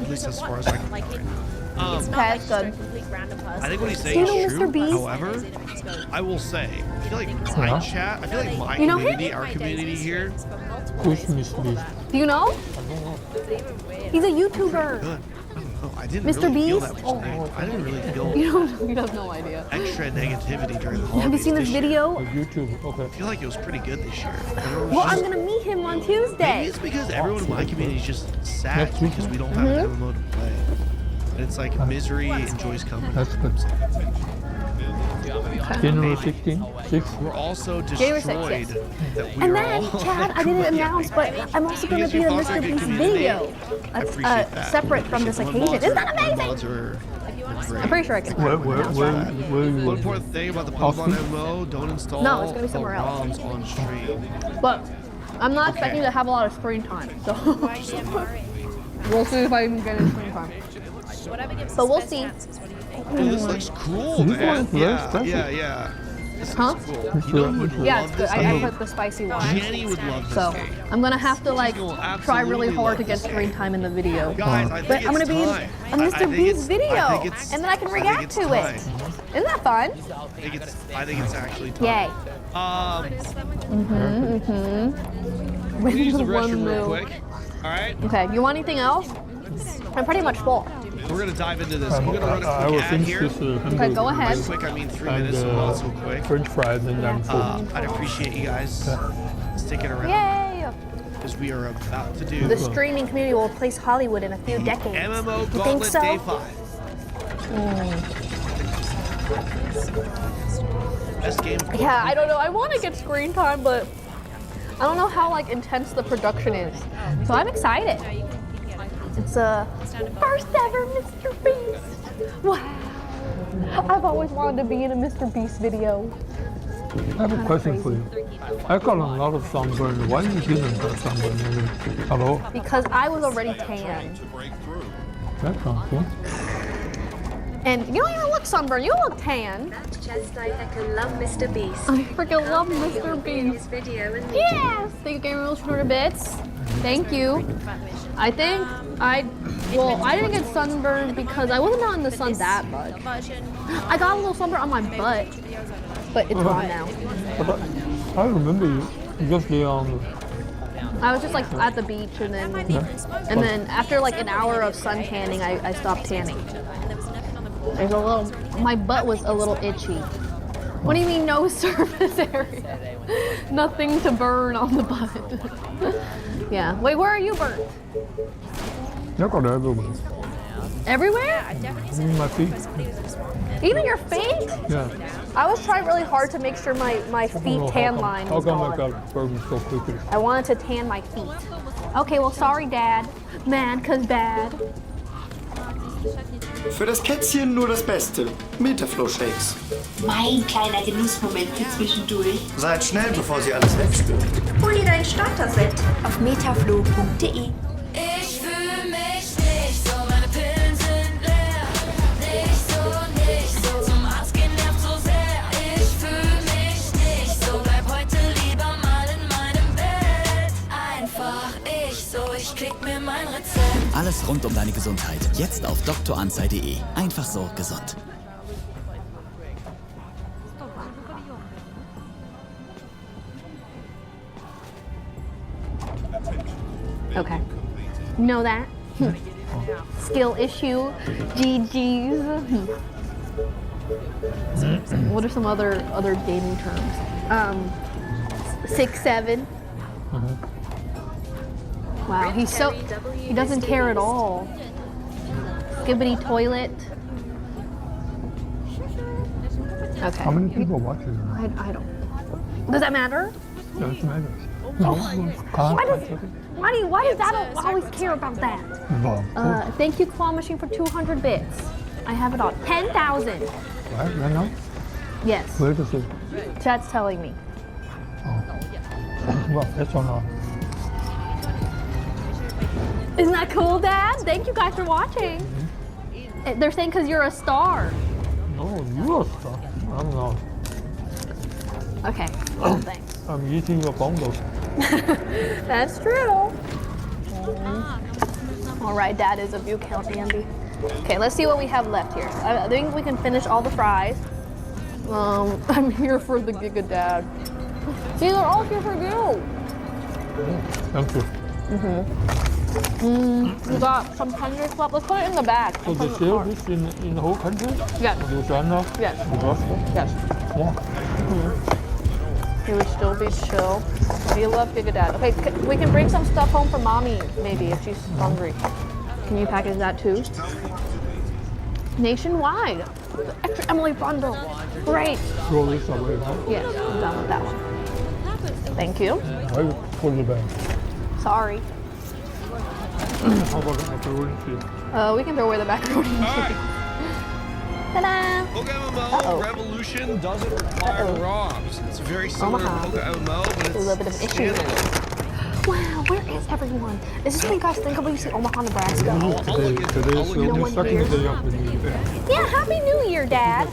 at least as far as I can like, tell. it's not Okay, like it's just a good. complete random person. I think what he's Do you saying know is Mr. true. Beast? However, I will say, I feel like my chat, I feel like my You know him? community, our community here, Who's Mr. Beast? Do you know? He's a YouTuber. good. I don't know. I didn't Mr. really feel Beast? that much. Oh. I didn't really feel You have no idea. extra negativity during the holidays. Have you seen this year. video? Oh, YouTube. Okay. I feel like it was pretty good this year. Everyone was Well, I'm just- gonna meet him on Maybe Tuesday. it's because everyone in my community is just sad Next week? because we don't have an MMO to play. And it's like misery enjoys company. That's good. January 16, 6. We're also January destroyed 6th, that we And are then, all Chad, I didn't announce, but I'm also gonna be in a Mr. Beast video. I appreciate that. Separate from this When occasion. mods Isn't are- that when amazing? mods are great. I'm pretty sure I can. Where One important thing about the Pokemon MMO, don't install No, it's gonna be somewhere else. ROMs on stream. But I'm not expecting to have a lot of screen time, so we'll see if I can get any screen time. But we'll see. This looks cool, man. Yeah. This looks cool. Yeah, it's good. I put the spicy one. Jenny would love this So game. I'm gonna have to like try really hard to get screen time in the video. Guys, I think But I'm gonna it's be in time. a Mr. Beast I video, think it's- and then I can react it's to it. time. Isn't that fun? I think it's actually time. Yay. We use the restroom One real move. quick. All right. Okay, you want anything else? I'm pretty much full. We're gonna dive into this. I'm gonna run a I quick will ad finish here. this Okay, go ahead. By quick, I mean 3 and minutes, so not so quick. French fries, and I'm full. I'd appreciate you guys sticking around Yay! because we are about to do The streaming community will replace Hollywood in a few decades. MMO You think Gauntlet so? Day 5. Best game. Yeah, I don't know. I want to get screen time, but I don't know how like intense the production is. So I'm excited. It's a first ever Mr. Beast. Wow. I've always wanted to be in a Mr. Beast video. I have a question for you. I got a lot of sunburn. Why you didn't get sunburn at all? Because I was already tan. That sounds cool. And you don't even look sunburned. You look tan. Just I heckin' love Mr. Beast. I freaking love Mr. Beast. Video and Yes! Thank you, Gamer Rules 200 bits. Thank you. I think I didn't get sunburned because I wasn't out in the sun that much. I got a little sunburn on my butt, but it's gone now. I remember you just be on. I was just like at the beach and then after like an hour of sun tanning, I stopped tanning. There's a little, my butt was a little itchy. What do you mean no surface area? Nothing to burn on the butt. Yeah. Wait, where are you burnt? I got everywhere. Everywhere? Even my feet. Even your feet? Yeah. I was trying really hard to make sure my feet tan line How was come I gone. got burned so quickly? I wanted to tan my feet. Okay, well sorry Dad. Mad 'cause bad. Für das Kätzchen nur das Beste. Metaflow-Shakes. Mein kleiner Genussmoment für zwischendurch. Seid schnell, bevor sie alles wegspült. Hol dir dein Starter-Set auf metaflow.de. Ich fühl mich nicht so, meine Pillen sind leer. Nicht so, zum Arzt gehen nervt so sehr. Ich fühl mich nicht so, bleib heute lieber mal in meinem Bett. Einfach ich krieg mir mein Rezept. Alles rund um deine Gesundheit. Jetzt auf doktoranzei.de. Einfach so gesund. Okay. Know that? Skill issue. GG's. What are some other gaming terms? 6'7". Wow, he doesn't care at all. Skibbity toilet. Okay. How many people watch it? I don't. Does that matter? Doesn't matter. Why does that always care about that? Thank you, Claw Machine, for 200 bits. I have it on 10,000. Right now? Yes. Where does it? Chat's telling me. Well, that's on our. Isn't that cool, Dad? Thank you guys for watching. They're saying because you're a star. No, you're a star. I don't know. Okay. Well, thanks. I'm eating your bongos. That's true. All right, Dad is a view count, Andy. Okay, let's see what we have left here. I think we can finish all the fries. I'm here for the Giga Dad. See, they're all here for you. Thank you. We got some tenders left. Let's put it in the bag. So they sell this in the whole country? Yes. Louisiana? Yes. Nebraska? Yes. Yeah. He would still be chill. We love Giga Dad. Okay, we can bring some stuff home for Mommy, maybe, if she's hungry. Can you package that too? Nationwide. The extra Emily bundle. Great. Throw this away, right? Yes, I'm done with that one. Thank you. Why you put it back? Sorry. How about the macaroni cheese? We can throw away the macaroni and cheese. Ta-da! Poke MMO Revolution doesn't require ROMs. It's very similar to Poke MMO, but it's a little bit of an issue. Wow, where is everyone? Is this what you guys think of when you see Omaha, Nebraska? Today is the second day of the new year. Yeah, Happy New Year, Dad.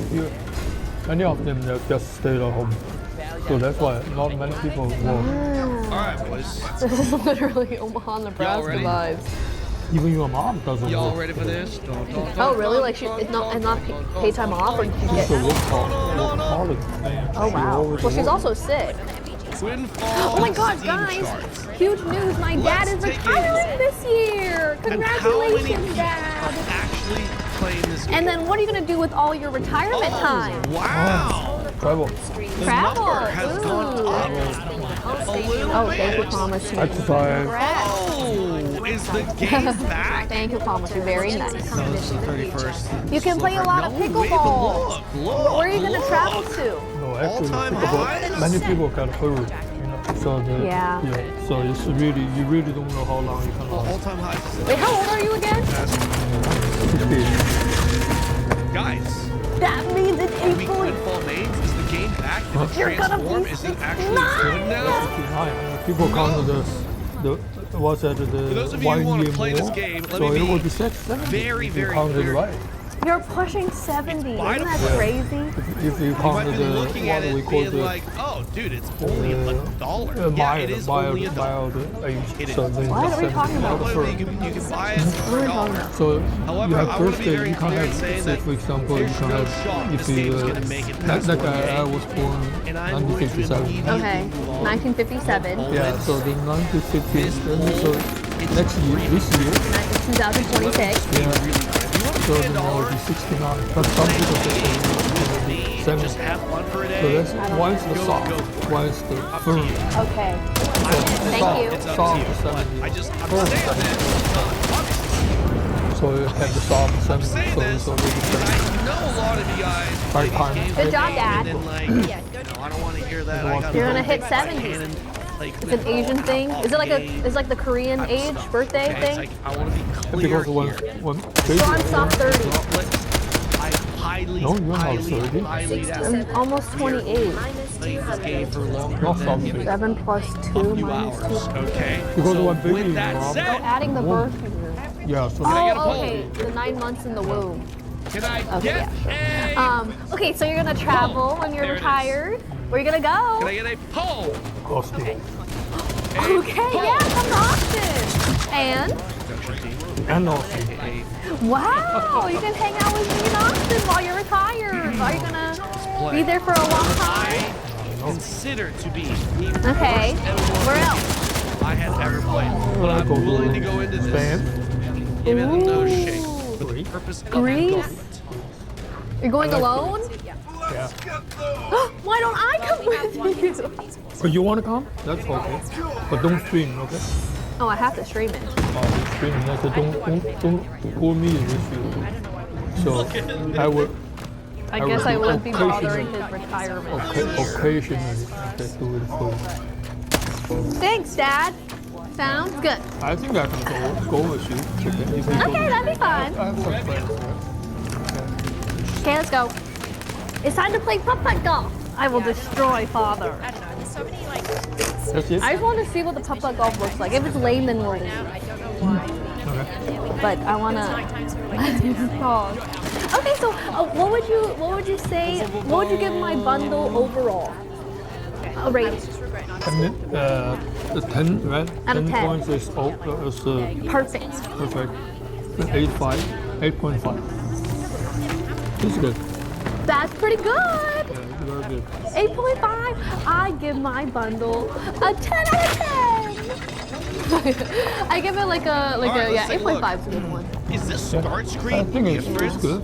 Many of them just stayed at home. So that's why not many people work. Alright, boys. This is literally Omaha, Nebraska vibes. Even your mom doesn't Y'all work. ready for this? Oh, really? Like, it's not paid time off, or did you get? Oh, wow. Well, she's also sick. Oh my God, guys! Huge news! My dad is retiring this year. Congratulations, Dad! Actually playing this game. And then what are you gonna do with all your retirement time? Wow! Travel. Travel. Has gone up a little bit. Thank you, Thomas. Exercise. Oh, is the game back? Thank you, Thomas. You're very nice. No, this is the 31st. You can play a lot of pickleball. Where are you gonna travel to? No, actually, many people got hurt. So so it's really you really don't know how long you can last. All-time high. Wait, how old are you again? 16. Guys. That means it's We quit fall mains. Is the game back? Did it transform? Is it actually good now? People count the what's that the For those of you 1 who want year to play more. this game, let So me it be will be 70. very, if you very count it clear. right. You're pushing 70. Isn't that Yeah. crazy? If you You count might be the looking at what we it call being the like, oh, dude, it's only $1. Yeah, it is only $1. mild age. It is. So then What the are we talking 70 about? However, you can buy it for $1. So However, you I have want to be birthday, very you can clear in have, saying say that for example, you there's can no have, shot if this you, game's gonna make it past like one I day. was born And I'm going to 1957. Okay, 1957. Yeah, so the 1950, so next year, this year, 2026. yeah, so then that will be 69. But some people say 70. Just have fun for a day. So that's one is the soft, one is the firm. Okay. Thank you. It's up Soft to you. is 70. I'm saying Firm that. 70. So you have the soft 70, so it's already 70. I know a lot of you guys. Hard time. Good job, Dad. And then, like, no, I don't want to hear that. I gotta You're gonna go hit big 70. cannon, like, It's an Asian thing. Is it like the Korean age birthday okay, it's thing? like, I want to be clear Because one, here. one So I'm soft 30. I highly, No, you're not highly, 30. highly doubt I'm almost 28. playing this game for longer Not than soft. 7 plus 2 few minus 2. hours. Okay. Because one baby With that mom. Oh, said, adding the birth year. Yeah, so Oh, okay. The 9 months in the womb. can I Okay, get yeah. Okay, so you're gonna travel when you're There it is. retired. Where are you gonna go? Can I get a pole? Austin. Okay, yeah, come to Austin. And Austin. Wow, you can hang out with me in Austin while you're retired. Are you gonna be there for a long time? Consider to be the Okay. first Where else? I had ever played. But I'm willing to go into this, give it a nose shake for the purpose of Greece? enjoyment. You're going alone? Yeah. Why don't I come with you? But you want to come? That's okay. But don't stream, okay? Oh, I have to stream it. Stream, like, don't pull me with you. So I will. I guess I wouldn't be bothering occasionally- his retirement. Occasionally, okay, do it for you. Thanks, Dad. Sounds good. I think I can go with you. Okay, you can go. Okay, that'd be fine. I have some friends, right? Okay, let's go. It's time to play putt-putt golf. I will destroy Father. I don't know. There's so many like. That's it? I just want to see what the putt-putt golf looks like. If it's lame, then we'll leave. I don't know why. But I want to. Okay, so what would you say? What would you give my bundle overall? A rating. The 10, right? Out of 10. 10 points is Perfect. perfect. 8.5. It's good. That's pretty good. Yeah, very good. 8.5. I give my bundle a 10 out of 10. I give it like a Alright, let's take a 8.5 is a good one. Is this start screen I think it's different? good.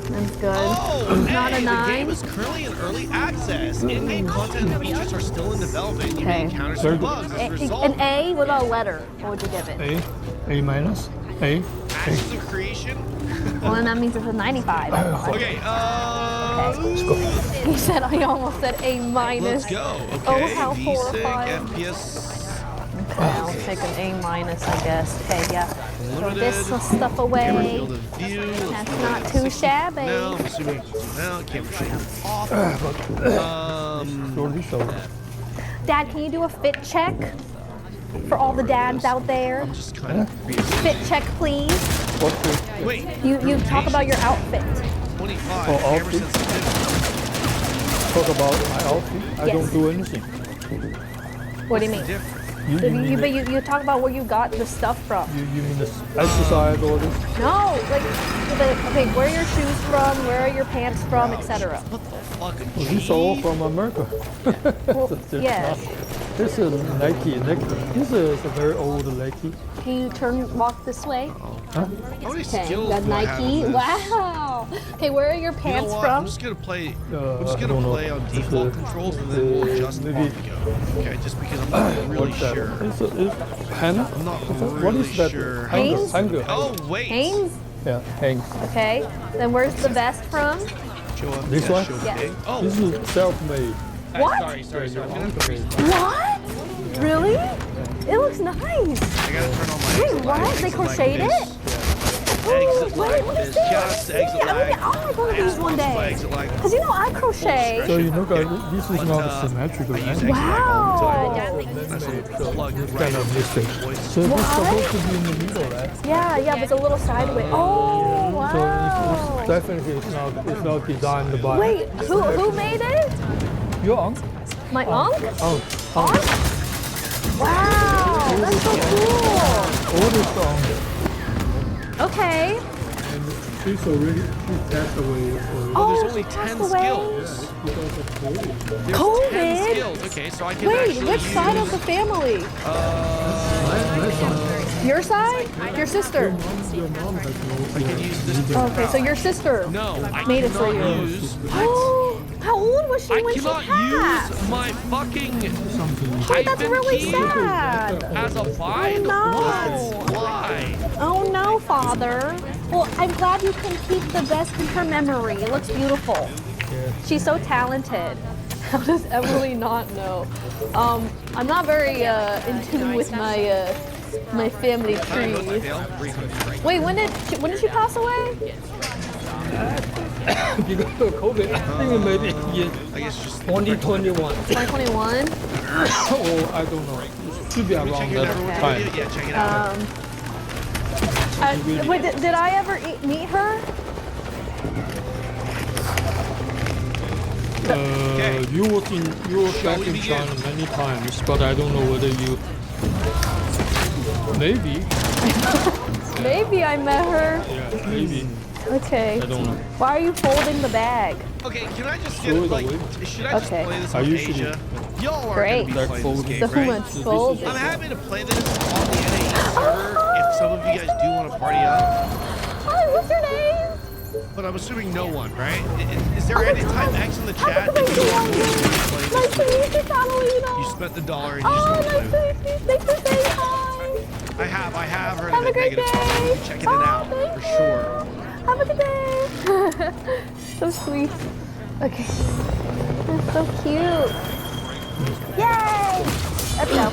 That's good. Oh, Not hey, a 9. The game is currently in early access. In-game content and features are still in development. You may Okay. encounter some bugs as a result. An A? What about a letter? What would you give it? A minus, A. Ashes of Creation. Well, then that means it's a 95. Okay, Let's go. He said, I almost said A minus. let's go. Okay, Oh, how V-Sig, horrifying. FPS. Okay, I'll take an A-, I guess. Okay, yeah. Throw this stuff away. That's not too shabby. No, I'm assuming. No, camera shade off. Dad, can you do a fit check for all the dads out there? I'm just kind of fit check, please. Wait. You talk about your outfit. 25. Oh, outfit? Talk about my outfit? I Yes. don't do anything. What do you mean? You talk about where you got the stuff from. You mean the exercise or this? No, like, okay, where are your shoes from? Where are your pants from, etc. Well, these are all from America. Yes. This is Nike. This is a very old Nike. Can you walk this way? Huh? Okay, got Nike. Wow. Okay, where are your pants from? I'm just gonna play. I'm just gonna play on default controls and then we'll adjust them on the go. Okay, just because I'm not really sure. It's Hannah? I'm not What is that? sure. Hanes? Hanger. Oh wait. Hanes? Yeah, Hanes. Okay. Then where's the vest from? This one? Yes. Oh. This is self-made. What? Sorry. I'm gonna have to read. What? Really? It looks nice. I gotta turn on my. Wait, what? They crocheted it? Exit Wait, like what is this. this? Just exit Yeah, like. I'll have one of these one day. Exit like. Because you know I crochet. So you know, guys, this is not symmetrical. I use Wow. That's a plug It's right kind of missing. So What? it's supposed to be in the middle, right? Yeah, but it's a little sideways. Oh, wow. So it's definitely it's not designed by. Wait, who made it? Your uncle. My uncle? Oh. Wow, that's so cool. Oldest uncle. Okay. And she's passed away. Oh, there's only she 10 passed away? skills. Because of COVID. There's COVID? 10 skills. Okay, so I can Wait, actually which side of the family? Your side? Your sister? I can use this. Okay, so your sister No, I made it for cannot you. use. Oh, how old was she I when she cannot passed? use my fucking Wait, that's hyphen really key sad. as a bind. no. What? Why? Oh no, Father. Well, I'm glad you can keep the best in her memory. It looks beautiful. She's so talented. How does Emily not know? I'm not very in tune with my my family tree. Wait, when did she pass away? Because of COVID, I think maybe I guess just 2021. 2021? Oh, I don't know. It should be around that time. Yeah, check it out. Wait, did I ever meet her? You were back in China many times, but I don't know whether you. Maybe. Maybe I met her. Yeah, maybe. Okay. I don't know. Why are you folding the bag? Okay, can I just get like? Should I just Okay. play this I on usually- Asia? Y'all are Great. gonna be playing this game, So who right? went folding? I'm happy to play this on the NA server if some of you guys do want to party up. Hi, what's your name? But I'm assuming no one, right? Is there any type X in the chat if you want to play Nice this? to meet you, Catalina. You spent the dollar and you Oh, just nice want to to. meet you. Thanks for saying hi. I have heard Have of a it. great Negative day. You're checking it out thank for you. sure. Have a good day. So sweet. Okay. That's so cute. Yay! Let's go.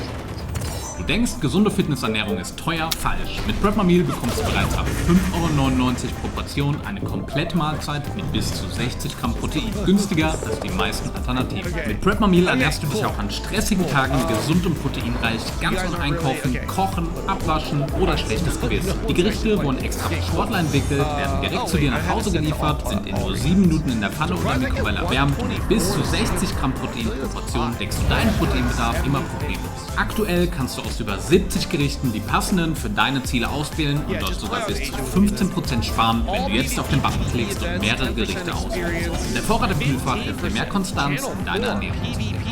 Du denkst, gesunde Fitnessernährung ist teuer? Falsch. Mit Prep My Meal bekommst du bereits ab 5,99 € pro Portion eine Komplettmahlzeit mit bis zu 60 Gramm Protein. Günstiger als die meisten Alternativen. Mit Prep My Meal ernährst du dich auch an stressigen Tagen gesund und proteinreich, ganz ohne Einkaufen, Kochen, Abwaschen oder schlechtes Gewissen. Die Gerichte wurden extra für Sportler entwickelt, werden direkt zu dir nach Hause geliefert, sind in nur 7 Minuten in der Pfanne oder Mikrowelle erwärmt und mit bis zu 60 Gramm Protein pro Portion deckst du deinen Proteinbedarf immer problemlos. Aktuell kannst du aus über 70 Gerichten die passenden für deine Ziele auswählen und dort sogar bis zu 15% sparen, wenn du jetzt auf den Button klickst und mehrere Gerichte auswählst. Der Vorrat im Kühlfach hilft dir mehr Konstanz in deiner Ernährung.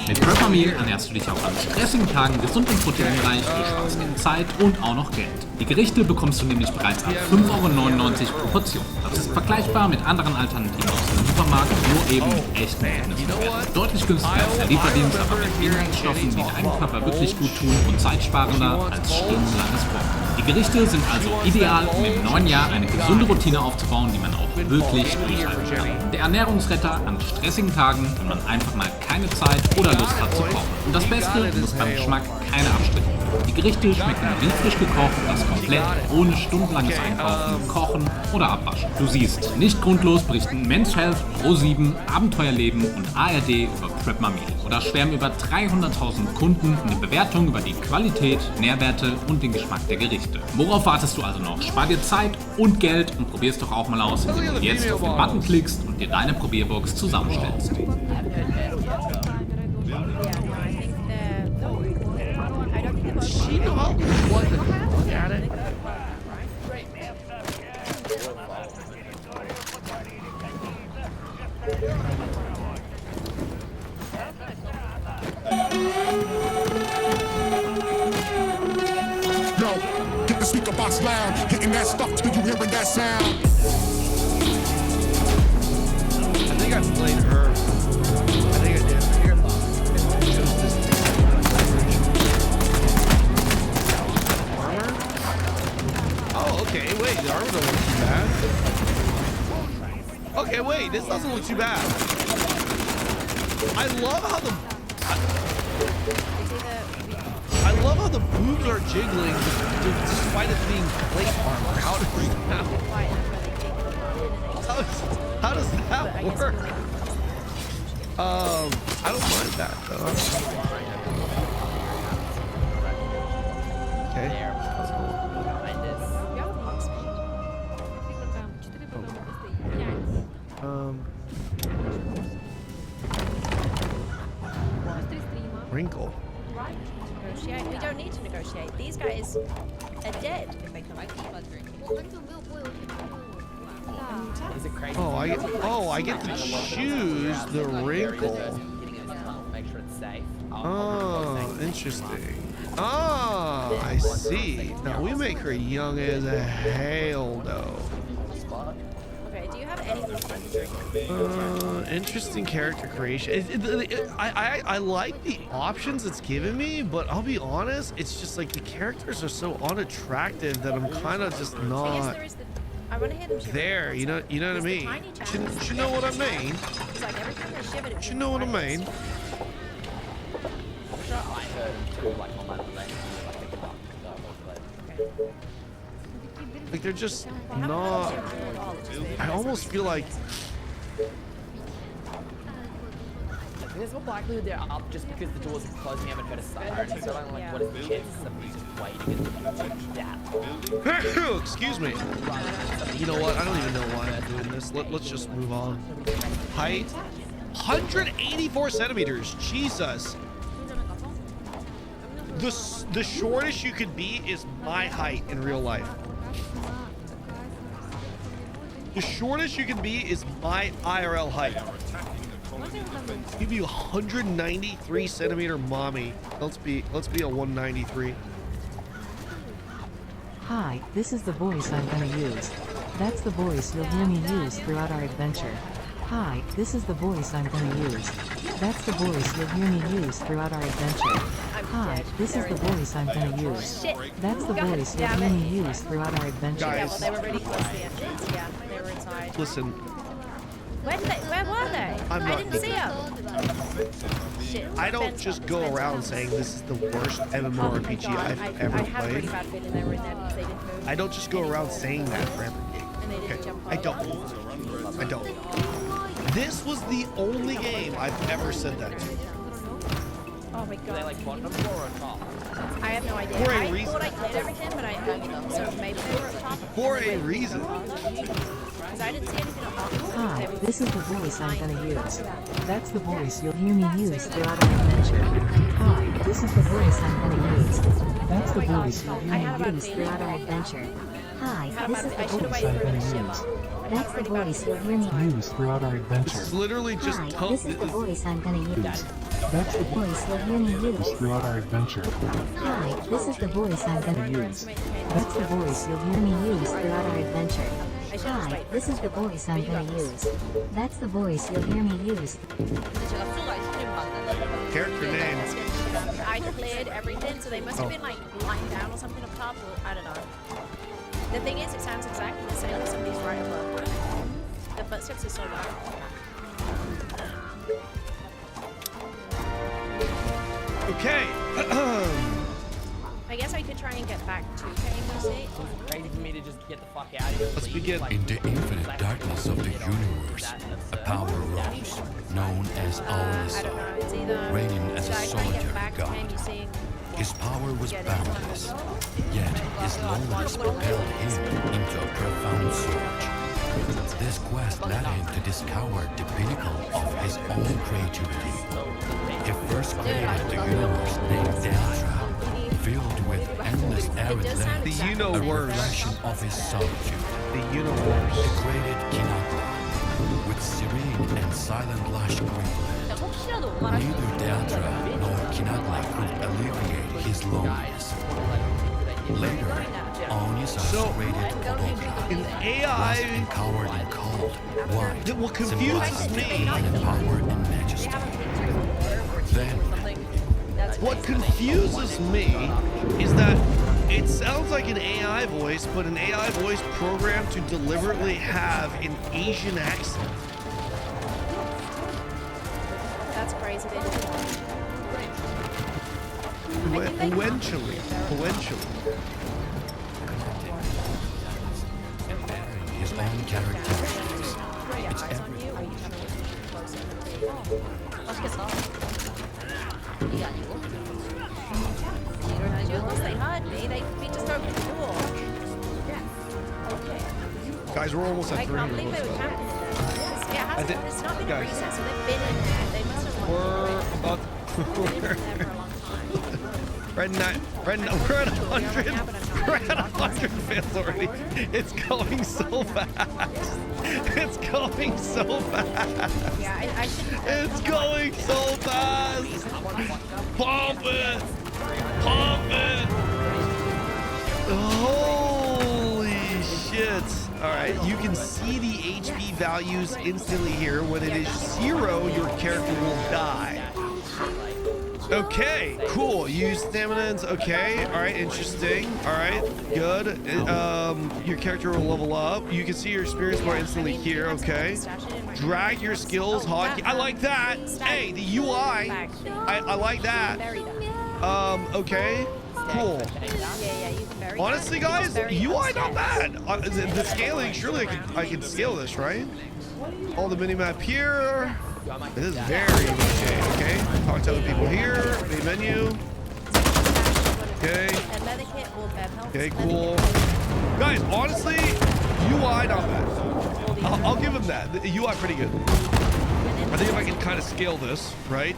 Mit Prep My Meal ernährst du dich auch an stressigen Tagen gesund und proteinreich, du sparst dir Zeit und auch noch Geld. Die Gerichte bekommst du nämlich bereits ab 5,99 € pro Portion. Das ist vergleichbar mit anderen Alternativen aus dem Supermarkt, nur eben mit echten Fitnesswerten. Deutlich günstiger als der Lieferdienst, aber mit Inhaltsstoffen, die deinem Körper wirklich gut tun und zeitsparender als stundenlanges Kochen. Die Gerichte sind also ideal, um im neuen Jahr eine gesunde Routine aufzubauen, die man auch wirklich durchhalten kann. Der Ernährungsretter an stressigen Tagen, wenn man einfach mal keine Zeit oder Lust hat zu kochen. Und das Beste, du musst beim Geschmack keine Abstriche machen. Die Gerichte schmecken wie frisch gekocht, das komplett ohne stundenlanges Einkaufen, Kochen oder Abwaschen. Du siehst, nicht grundlos berichten Men's Health, Pro7, Abenteuerleben und ARD über Prepma Meal oder schwärmen über 300.000 Kunden in den Bewertungen über die Qualität, Nährwerte und den Geschmack der Gerichte. Worauf wartest du also noch? Spar dir Zeit und Geld und probier's doch auch mal aus, indem du jetzt auf den Button klickst und dir deine Probierbox zusammenstellst. She know how what look at it. Yo, get the speaker box loud, hitting that stuff till you hearing that sound. I think I played her. I think I did. Chose this armor. Oh, okay. Wait, the armor doesn't look too bad. Okay, wait. This doesn't look too bad. I love how the boobs are jiggling despite it being plate armor. How does that work? I don't mind that though. Okay. Wrinkle. Negotiate. We don't need to negotiate. These guys are dead if they come back. I get to choose the wrinkle. Oh, interesting. Oh, I see. Now we make her young as a hell though. Okay, do you have anything to drink? Interesting character creation. I like the options it's given me, but I'll be honest, it's just like the characters are so unattractive that I'm kind of just not I want to hear them shiver. there. You know what I mean? You know what I mean? It's like every time they shiver, You know what I mean? I heard too, like on my left, Like they're just not. I almost feel like. There's more likelihood they're up just because the doors are closed and we haven't heard a siren. So I'm like, what is the chances of me just waiting at that? Excuse me. You know what? I don't even know why I'm doing this. Let's just move on. Height, 184 centimeters. Jesus. The shortest you could be is my height in real life. The shortest you can be is my IRL height. Give you 193 centimeter mommy. Let's be a 193. Hi, this is the voice I'm gonna use. That's the voice you'll hear me use throughout our adventure. Hi, this is the voice I'm gonna use. That's the voice you'll hear me use throughout our adventure. Hi, this is the voice I'm gonna use. That's the voice you'll hear me use throughout our adventure. Yeah, well, they were really close to the entrance. Yeah, they were inside. Listen. Where were they? I didn't see them. Shit. I don't just go around saying this is the worst MMORPG I've ever I have a played. really bad feeling they were in there because they didn't move. I don't just go around saying that for every game. And they didn't jump I don't. This was the only game I've ever said that to. Oh my god. Are they like bottom floor or top? I have no idea. For a I reason. thought I cleared everything, but I hadn't. So maybe they were up top. For a reason. Because I didn't see anything up top. Hi, this is the voice I'm gonna use. That's the voice you'll hear me use throughout our adventure. Hi, this is the voice I'm gonna use. That's the voice you'll hear me use throughout our adventure. Hi, this is the voice I'm gonna use. That's the voice you'll hear me use throughout our adventure. It's literally just Hi, this is the voice I'm gonna use. That's the voice you'll hear me use throughout our adventure. Hi, this is the voice I'm gonna use. That's the voice you'll hear me use throughout our adventure. Hi, this is the voice I'm gonna use. That's the voice you'll hear me use. Character name. I cleared everything, so they must have been like lying down or something up top, or I don't know. The thing is, it sounds exactly the same as somebody's right above. The footsteps are so loud. Okay. I guess I could try and get back to Rainbow State. Crazy for me to just get the fuck out of here. Let's begin. In the infinite darkness of the universe, a power rose, known as Aulus, I don't know. It's either. reigning as a Should I try and get solitary back to god. maybe seeing His power was boundless, yet his loneliness propelled him into a profound search. This quest led him to discover the pinnacle of his own creativity. He first created the universe named Delta, filled with endless arid lands, The a universe. reflection of his solitude. The universe. He created Kinagla, with serene and silent lush greenland. Neither Delta nor Kinagla could alleviate his loneliness. Later, Onisa created Podobia, An was AI. empowered in cold, white, What confuses me. and power and majesty. Then, What confuses me is that it sounds like an AI voice, but an AI voice programmed to deliberately have an Asian accent. that's crazy. They did Eventually. his own characteristics. It's eyes on you, or you have a closer They heard me. We just opened the door. Guys, we're almost at I can't 300. believe they were camping in there. Yeah, I think- it's not been guys. a recess, so they've been in there. They must have We're up. We're at 100. We're at 100 fails already. It's going so fast. It's going so fast. Yeah, I should. It's going so fast. Pump it. Pump it. Holy shit. All right, you can see the HP values instantly here. When it is 0, your character will die. Okay, cool. Use stamina. Okay, all right, interesting. All right, good. Your character will level up. You can see your experience bar instantly here. Okay. Drag your skills, hotkey. I like that. Hey, the UI. I like that. Okay, cool. Honestly, guys, UI not bad. The scaling, surely I can scale this, right? All the minimap here. This is very okay. Okay, talk to other people here. Main menu. Okay. Okay, cool. Guys, honestly, UI not bad. I'll give him that. The UI pretty good. I think if I can kind of scale this, right?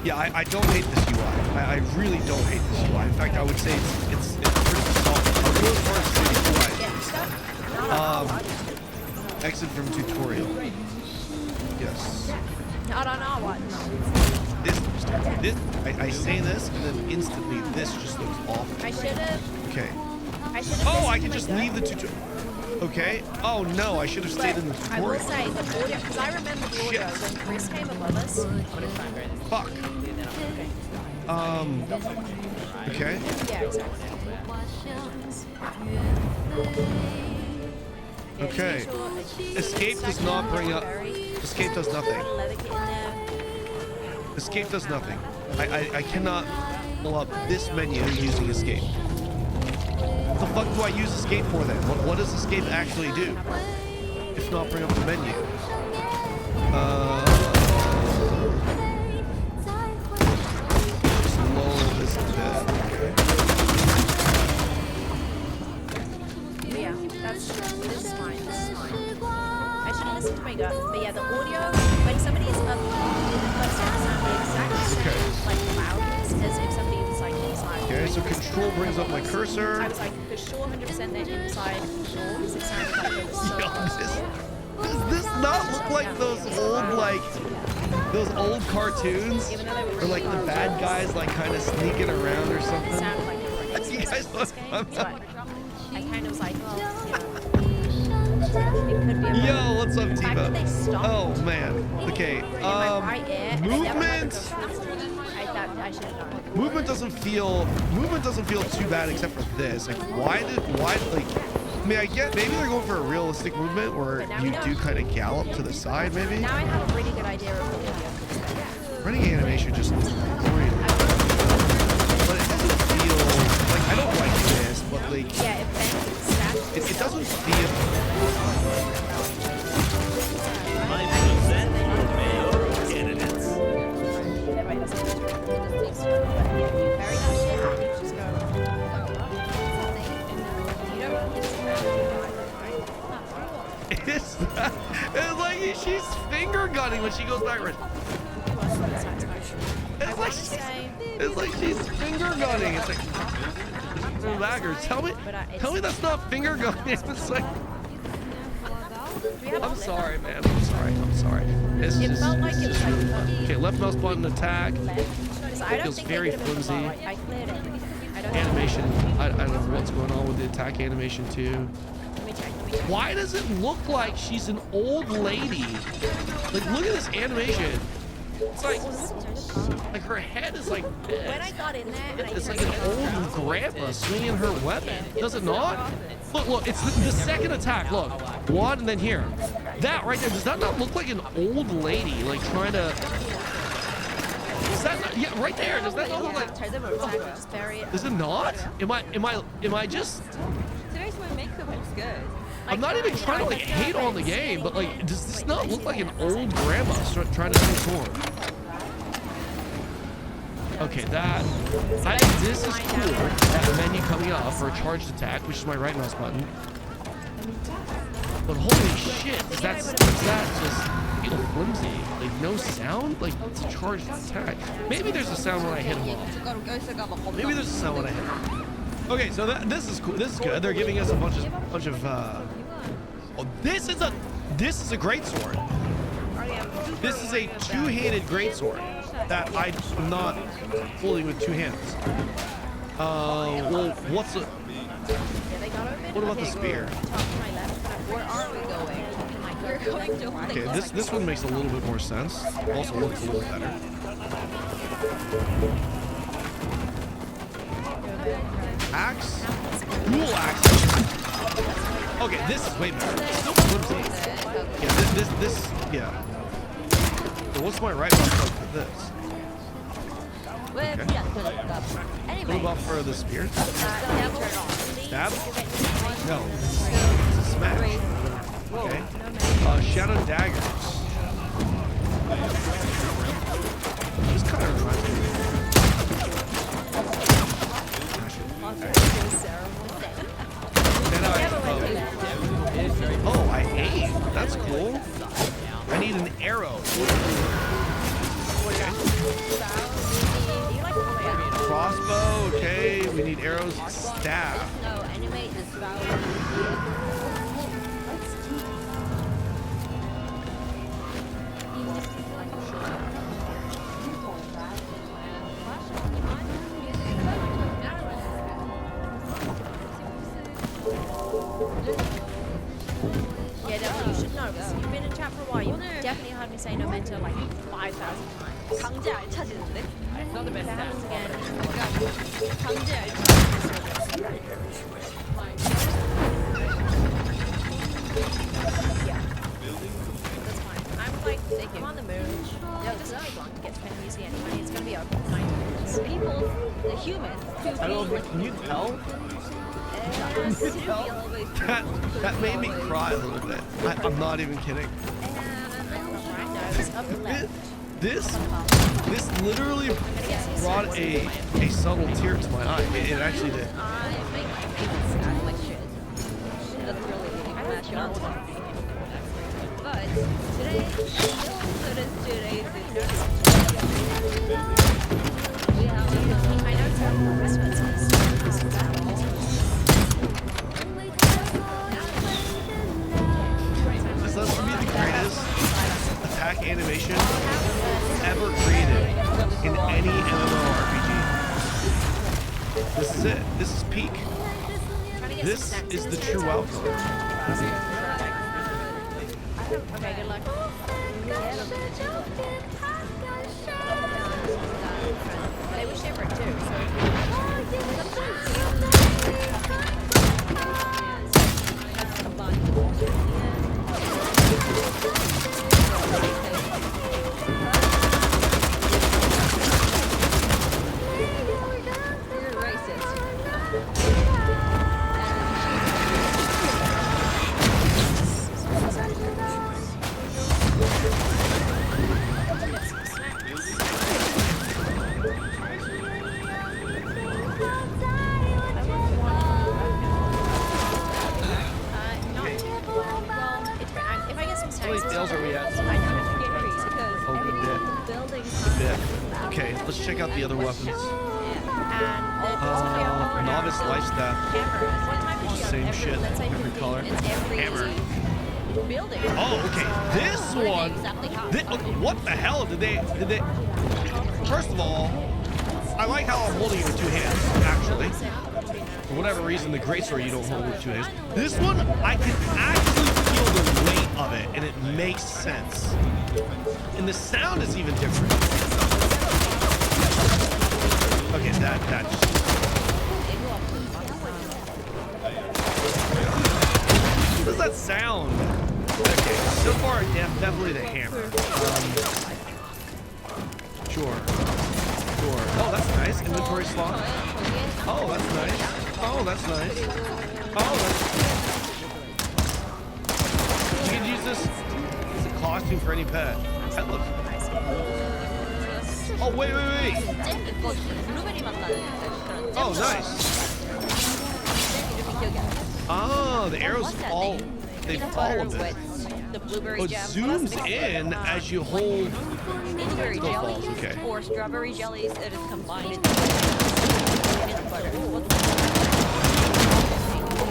Yeah, I don't hate this UI. I really don't hate this UI. In fact, I would say it's pretty solid. I'll go as far as the UI. Exit from tutorial. Yes. Not on our one. This, I say this, and then instantly this just looks awful. I should have. Okay. I should have. Oh, I can just leave the tutorial. Okay. Oh no, I should have stayed in the I will tutorial. say the audio, because I remember the audio when Chris came above us. Fuck. Okay. Yeah, exactly. Okay. Escape does not bring up. Escape does nothing. Escape does nothing. I cannot pull up this menu using escape. What the fuck do I use escape for then? What does escape actually do? If not bring up the menu. Just lower this to bed. Yeah, that's true. This is fine. This is fine. I should have listened to my gut. But yeah, the audio, when somebody is up in the first episode, the exact same like loudness as if somebody was like inside. Okay, so control brings up my cursor. I was like, for sure, 100% they're inside control because it sounded like it was so Does this not look like those old cartoons? Or like the bad guys like kind of sneaking around or something? You guys know what I'm talking about? I kind of was like, well, it could be a Yo, what's up, The fact that they Tifa? stopped Oh man. Okay. in my right ear, and then Movement. I should have done. Movement doesn't feel too bad except for this. Like why like I mean I get maybe they're going for a realistic movement where you do kind of gallop to the side maybe. Now I have a pretty good idea of the audio. Running animation just looks great. But it doesn't feel Yeah, it bends and smashes. it doesn't feel. It's like she's finger gunning when she goes backwards. It's like she's finger gunning. It's like backwards. Tell me that's not finger gunning. It's like. I'm sorry, man. I'm sorry. It's just. Okay, left mouse button attack. Feels very flimsy. Animation. I don't know what's going on with the attack animation too. Why does it look like she's an old lady? Like, look at this animation. It's like her head is like this. When I got in there, It's like an old grandpa swinging her weapon. Does it not? Look, it's the second attack. Look, one and then here. That right there, does that not look like an old lady, like trying to... Is that not, yeah, right there. Does that not look like... Does it not? Am I just... Today's my makeup looks good. I'm not even trying to like hate on the game, but like, does this not look like an old grandma trying to swing sword? Okay, this is cool. That menu coming up for a charged attack, which is my right mouse button. But holy shit, does that just feel flimsy? Like no sound? Like it's a charged attack. Maybe there's a sound when I hit him off. Maybe there's a sound when I hit him. Okay, so this is cool. This is good. They're giving us a bunch of. Oh, this is a great sword. This is a two-handed great sword that I'm not holding with two hands. Well, what about the spear? Where are we going? We're going to Okay, this one makes a little bit more sense. Also looks a little better. Axe? Cool axe. Okay, this is way better. Still flimsy. Yeah, this, yeah. So what's my right mouse button for this? Okay. What about for the spear? Stab? No. It's a smash. Okay. Shadow daggers. This kind of reminds me. Oh, I aim. That's cool. I need an arrow. Okay. Crossbow, okay. We need arrows. Staff. Yeah, definitely. You should know. Because you've been in chat for a while. You've definitely heard me say no mentor like 5,000 times. 강제 알차지는데? It's not the best stats again. 강제 알차지는데? Yeah. That's fine. I'm like, I'm on the moon. No, this is a big one. Get spent easy anyway. It's gonna be open for 9 minutes. People, the humans, I don't know, can you tell? That made me cry a little bit. I'm not even kidding. This literally brought a subtle tear to my eye. It actually did. But today, This has to be the greatest attack animation ever created in any MMORPG. This is it. This is peak. This is the true outcome. Okay, good luck. They were shivering too, so... check out the other weapons. And Novice lifestyle. Same shit, different color. Hammer. Building. Oh, okay. This one. What the hell did they? First of all, I like how I'm holding it with 2 hands. Actually, for whatever reason, the greatsword you don't hold with 2 hands. This one, I can actually feel the weight of it, and it makes sense. And the sound is even different. Okay, that just. What does that sound? Okay, so far, definitely the hammer. Sure. Oh, that's nice. Inventory slot. Oh, that's nice. Oh, that's nice. Oh, that's... You can use this as a costume for any pet. That looks... Oh, wait. Oh, nice. Oh, the arrows fall. They fall a bit. Oh, it zooms in as you hold. Blueberry jellies okay. or strawberry jellies that is combined with peanut butter.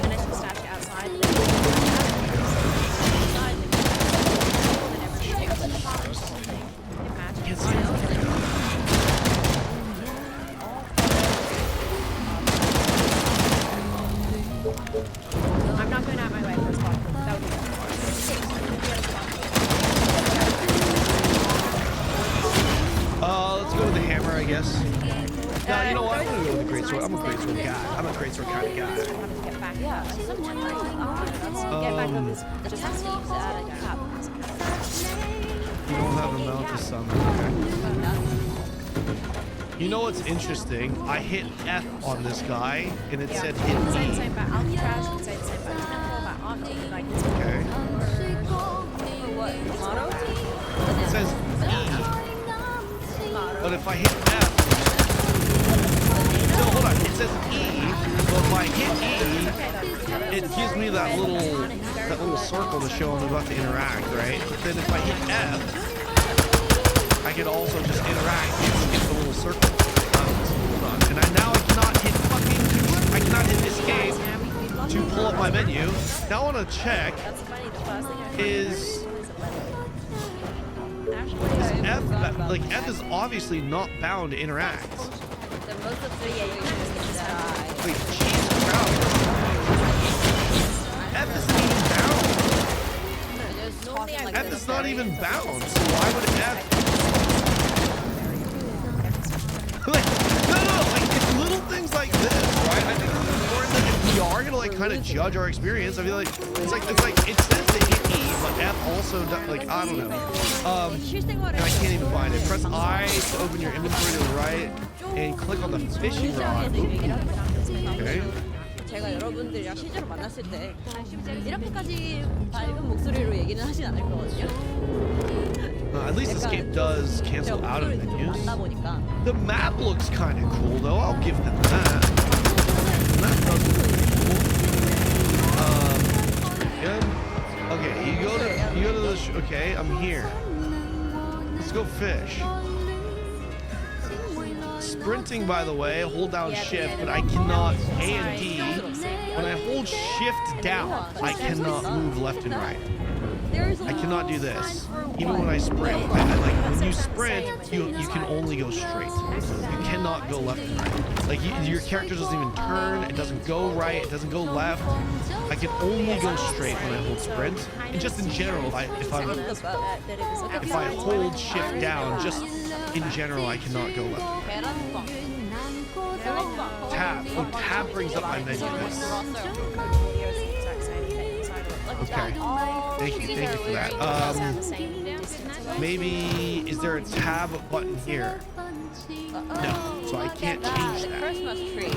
And it's stashed outside. I'm not going out my way for a spot. That would be let's go with the hammer, I guess. No, you know what? I'm gonna go with the greatsword. I'm a greatsword guy. I'm a greatsword kind of guy. Get back. Yeah, sometimes get back on this. Just has to use that cup. You don't have a mount to summon. Okay. You know what's interesting? I hit F on this guy, and it said hit E. Same about Alcatraz, and say the same about Temple, about Omni, like this. Okay. What? Motto? It says E. But if I hit F, no, hold on. It says E, but if I hit E, it gives me that little circle to show I'm about to interact, right? But then if I hit F, I can also just interact and get the little circle. Hold on. And now I cannot hit I cannot hit escape to pull up my menu. Now I want to check is F, like F is obviously not bound to interact. Wait, cheese crowd. F isn't even bound. F is not even bound, so why would F? Like, no, like it's little things like this, right? I think it's important that if we are gonna like kind of judge our experience, I feel like it's like it says to hit E, but F also like I don't know. And I can't even find it. Press I to open your inventory to the right, and click on the fishing rod. Okay. 제가 여러분들이랑 실제로 만났을 때 이렇게까지 밝은 목소리로 얘기는 하진 않을 거거든요. At least escape does cancel out of menus. The map looks kind of cool, though. I'll give them that. The map does look cool. Okay, you go to the. Okay, I'm here. Let's go fish. Sprinting, by the way, hold down shift, but I cannot A and D. When I hold shift down, I cannot move left and right. I cannot do this. Even when I sprint, like when you sprint, you can only go straight. You cannot go left and right. Like your character doesn't even turn. It doesn't go right. It doesn't go left. I can only go straight when I hold sprint. And just in general, if I hold shift down, just in general, I cannot go left. Tab. Oh, tab brings up my menu. Okay. Thank you for that. Maybe is there a tab button here? No, so I can't change that. Christmas tree.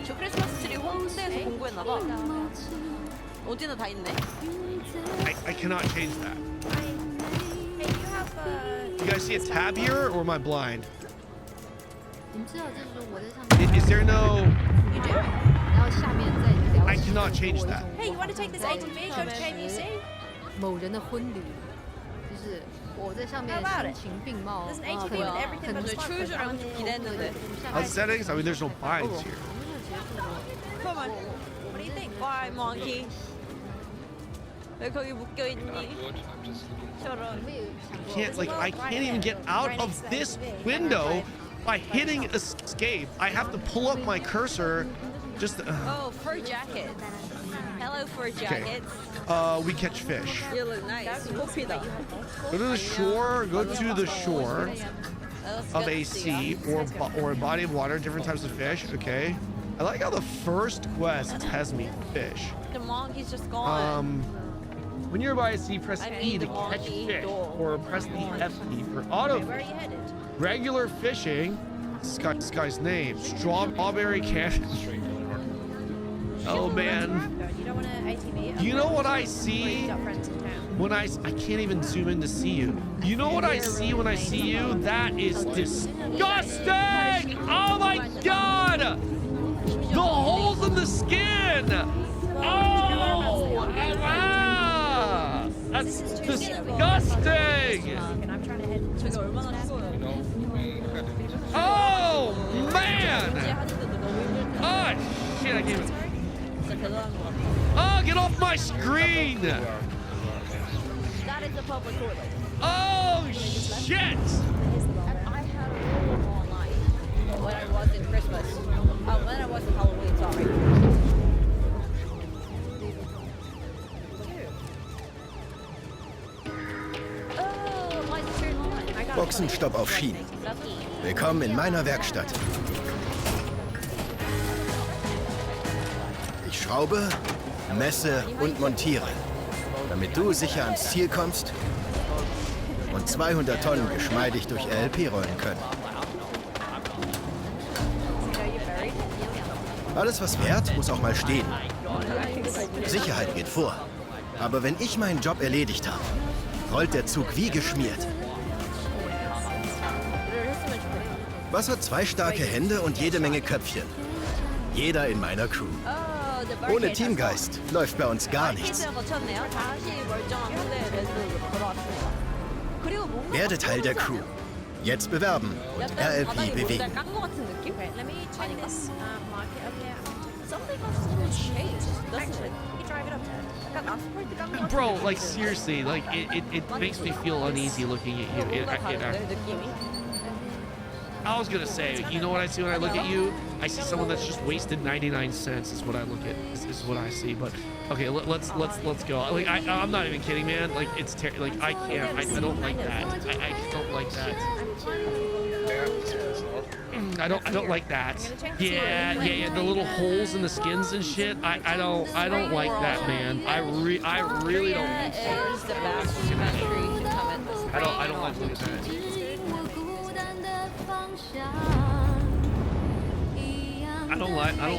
저 크리스마스 트리 홍대에서 공부했나 봐. 어디나 다 있네. I cannot change that. You guys see a tab here, or am I blind? Is there no? You do. I cannot change that. Hey, you want to take this ATV? Go to KBC. 某人的婚礼，就是就是我在上面 How about 声 it? 情并茂， There's an ATV with everything but a smartphone. On settings, I mean, there's no binds here. Come on. What do you think? Why, monkey? 왜 거기 묶여 있니? 저런. I can't even get out of this window by hitting escape. I have to pull up my cursor. Just. Oh, fur jacket. Hello, fur jacket. We catch fish. You look nice. 호피다. Go to the shore. Go to the shore of a sea or a body of water. Different types of fish. Okay. I like how the first quest has me fish. The monkey's just gone. When you're by a sea, press E to catch fish, or press the F key for auto Where are fish. you headed? Regular fishing. This guy's name. Strawberry Canyon. Oh man. You don't want an ATV? You know what I see You've got friends in town. when I can't even zoom in to see you. You know what I see when I see you? That is disgusting! Oh my god! The holes in the skin! Oh! That's disgusting! And I'm trying to head to Oh man! Oh shit! I can't. Oh, get off my screen! That is a public toilet. Oh shit! I had a rule online when I was in Christmas. When I was in Halloween, sorry. Boxenstopp auf Schienen. Willkommen in meiner Werkstatt. Ich schraube, messe und montiere, damit du sicher ans Ziel kommst und 200 Tonnen geschmeidig durch LLP rollen können. Alles, was wert, muss auch mal stehen. Sicherheit geht vor. Aber wenn ich meinen Job erledigt habe, rollt der Zug wie geschmiert. Wasser, 2 starke Hände und jede Menge Köpfchen. Jeder in meiner Crew. Ohne Teamgeist läuft bei uns gar nichts. Werde Teil der Crew. Jetzt bewerben und RLP bewegen. Let me check this market up here. Something else changed, doesn't it? You drive it up there. Bro, like seriously, like it makes me feel uneasy looking at you. I was gonna say, you know what I see when I look at you? I see someone that's just wasted 99 cents. Is what I look at. Is what I see. But okay, let's go. Like I'm not even kidding, man. Like it's like I can't. I don't like that. I don't like that. I don't like that. Yeah. The little holes in the skins and shit. I don't like that, man. I really don't. I don't like looking at that. I don't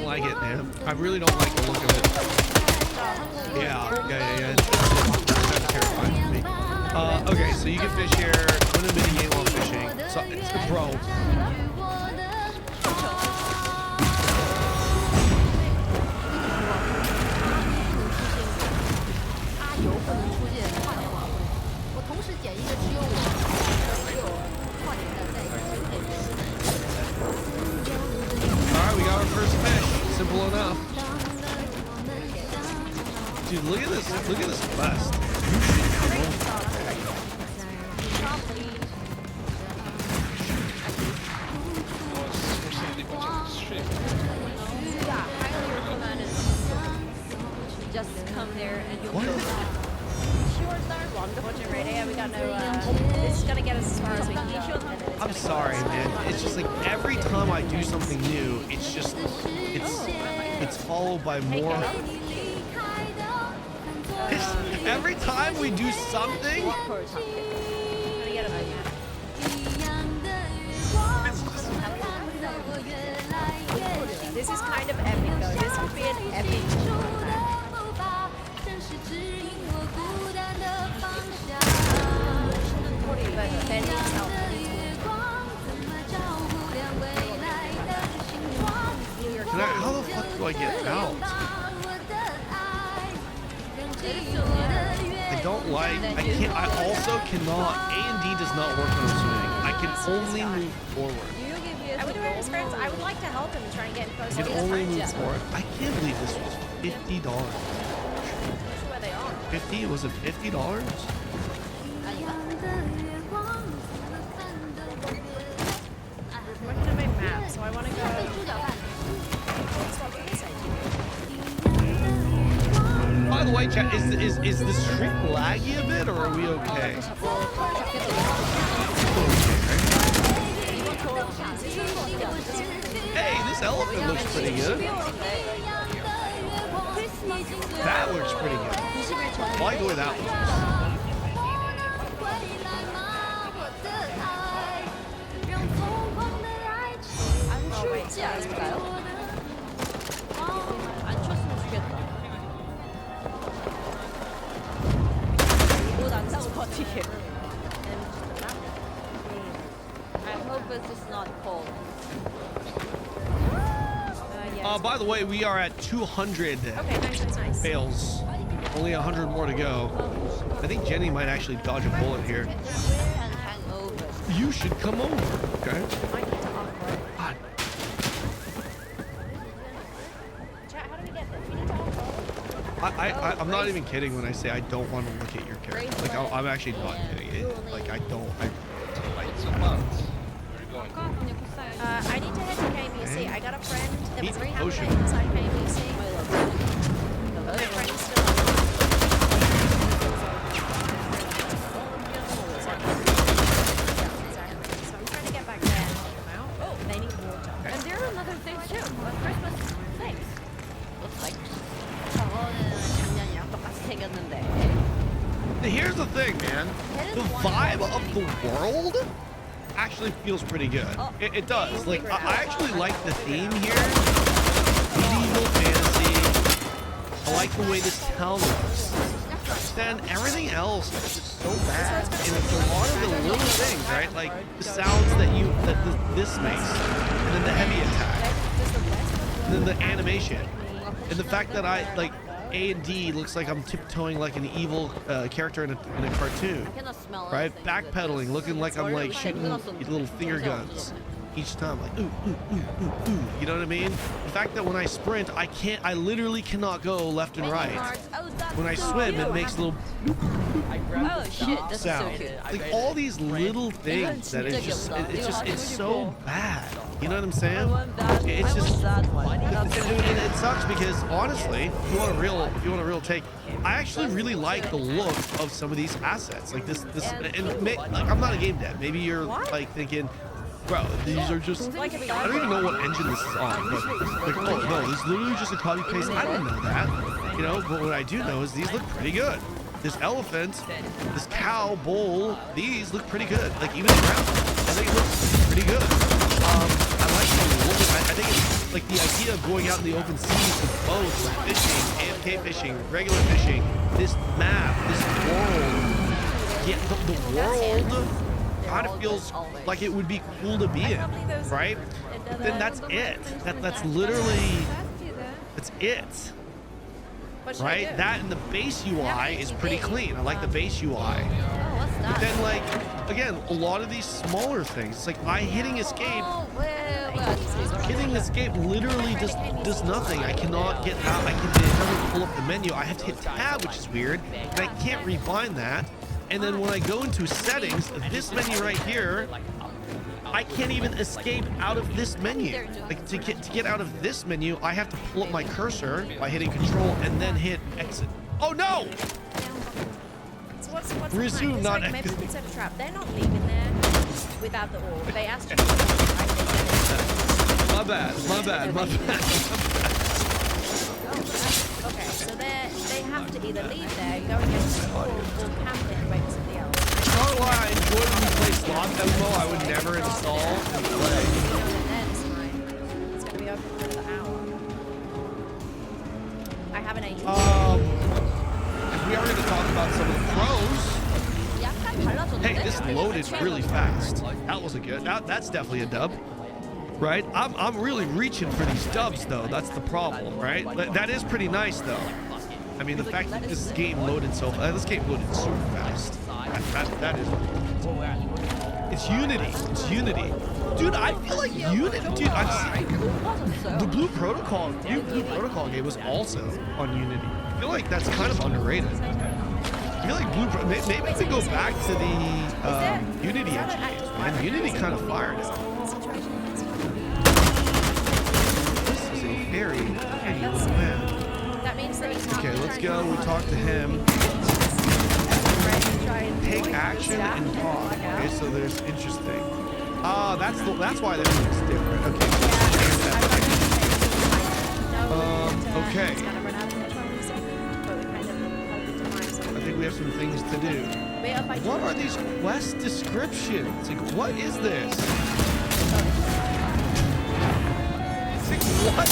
like it, man. I really don't like the look of it. Yeah. It's terrifying for me. Okay, so you can fish here. Win a mini game while fishing. So, bro. Alright, we got our first fish. Simple enough. Dude, look at this quest. Just come there and you'll What? We got no, this is gonna get us as far as we can go. I'm sorry, man. It's just like every time I do something new, it's followed by more. Every time we do something, this is kind of epic though. This would be an epic how the fuck do I get out? I don't don't like. I can't. I also cannot. A&D does not work when I'm swimming. I can only move forward. I would do it as friends. I would like to help him and try and get him close. I can only move forward. I can't believe this was $50. Where they are. 50? Was it $50? We're gonna make maps, so I want to go. By the way, chat, is the stream laggy a bit, or are we okay? Hey, this elephant looks pretty good. That looks pretty good. I like the way that looks. I hope it's just not cold. By the way, we are at 200 nice. fails. Only 100 more to go. I think Jenny might actually dodge a bullet here. You should come over, okay? God. I'm not even kidding when I say I don't want to look at your character. Like, I'm actually not kidding. Like, I don't. I need to head to KBC. I got a friend that was Ocean. rehabilitating inside KBC. My friend's still on. So I'm trying to get back there. Oh, they need water. And there are another things too. Christmas things. Looks like 저거는 작년이랑 똑같이 생겼는데. Here's the thing, man. The vibe of the world actually feels pretty good. It does. Like, I actually like the theme here. Medieval fantasy. I like the way this town looks. Then everything else is just so bad. And it's a lot of the little things, right? Like the sounds that this makes, and then the heavy attack, and then the animation, and the fact that I like A&D looks like I'm tiptoeing like an evil character in a cartoon, right? Backpedaling, looking like I'm like shooting little finger guns each time, like ooh, ooh, ooh, ooh, ooh. You know what I mean? The fact that when I sprint, I literally cannot go left and right. When I swim, it makes little Oh shit, this sound. is so cute. Like all these little things that it's so bad. You know what I'm saying? It's just it sucks because honestly, if you want a real take, I actually really like the look of some of these assets. Like this, like I'm not a game dev. Maybe you're like thinking, bro, these are just, I don't even know what engine this is on. But like, oh no, this is literally just a copy paste. I didn't know that. You know, but what I do know is these look pretty good. This elephant, this cow, bull, these look pretty good. Like even the ground, I think it looks pretty good. I like the look. I think it's like the idea of going out in the open seas with boats, like fishing, AFK fishing, regular fishing, this map, this world. Yeah, the world kind of feels like it would be cool to be in, right? Then that's it. That's literally, that's it. Right? That and the base UI is pretty clean. I like the base UI. But then, like, again, a lot of these smaller things. It's like hitting escape. Hitting escape literally does nothing. I cannot get out. It doesn't pull up the menu. I have to hit tab, which is weird. And I can't rebind that. And then when I go into settings, this menu right here, I can't even escape out of this menu. Like to get out of this menu, I have to pull up my cursor by hitting control and then hit exit. Oh no! So what's resume, not like, maybe we can set a trap. They're not leaving there without the orb. They asked you. My bad. Okay, so they have to either leave there, go against the orb, or camp it and wait for somebody else. It's not why I enjoy when you play slot demo. I would never install and play. It's gonna be open for another hour. I have an agent. If we are going to talk about some of the pros. Hey, this loaded really fast. That wasn't good. That's definitely a dub. Right? I'm really reaching for these dubs though. That's the problem, right? That is pretty nice though. I mean, the fact that this game loaded super fast. That is. It's Unity. It's Unity. Dude, I feel like Unity. Dude, I've seen the Blue Protocol game was also on Unity. I feel like that's kind of underrated. I feel like maybe we go back to the Unity engine games, man. Unity kind of fired it. This is a very tiny little man. That means that he's Okay, let's go. We talk to him. Take action and talk. Okay, so there's interesting. That's why that looks different. Okay. Okay. I think we have some things to do. What are these quest descriptions? Like, what is this? It's like, what?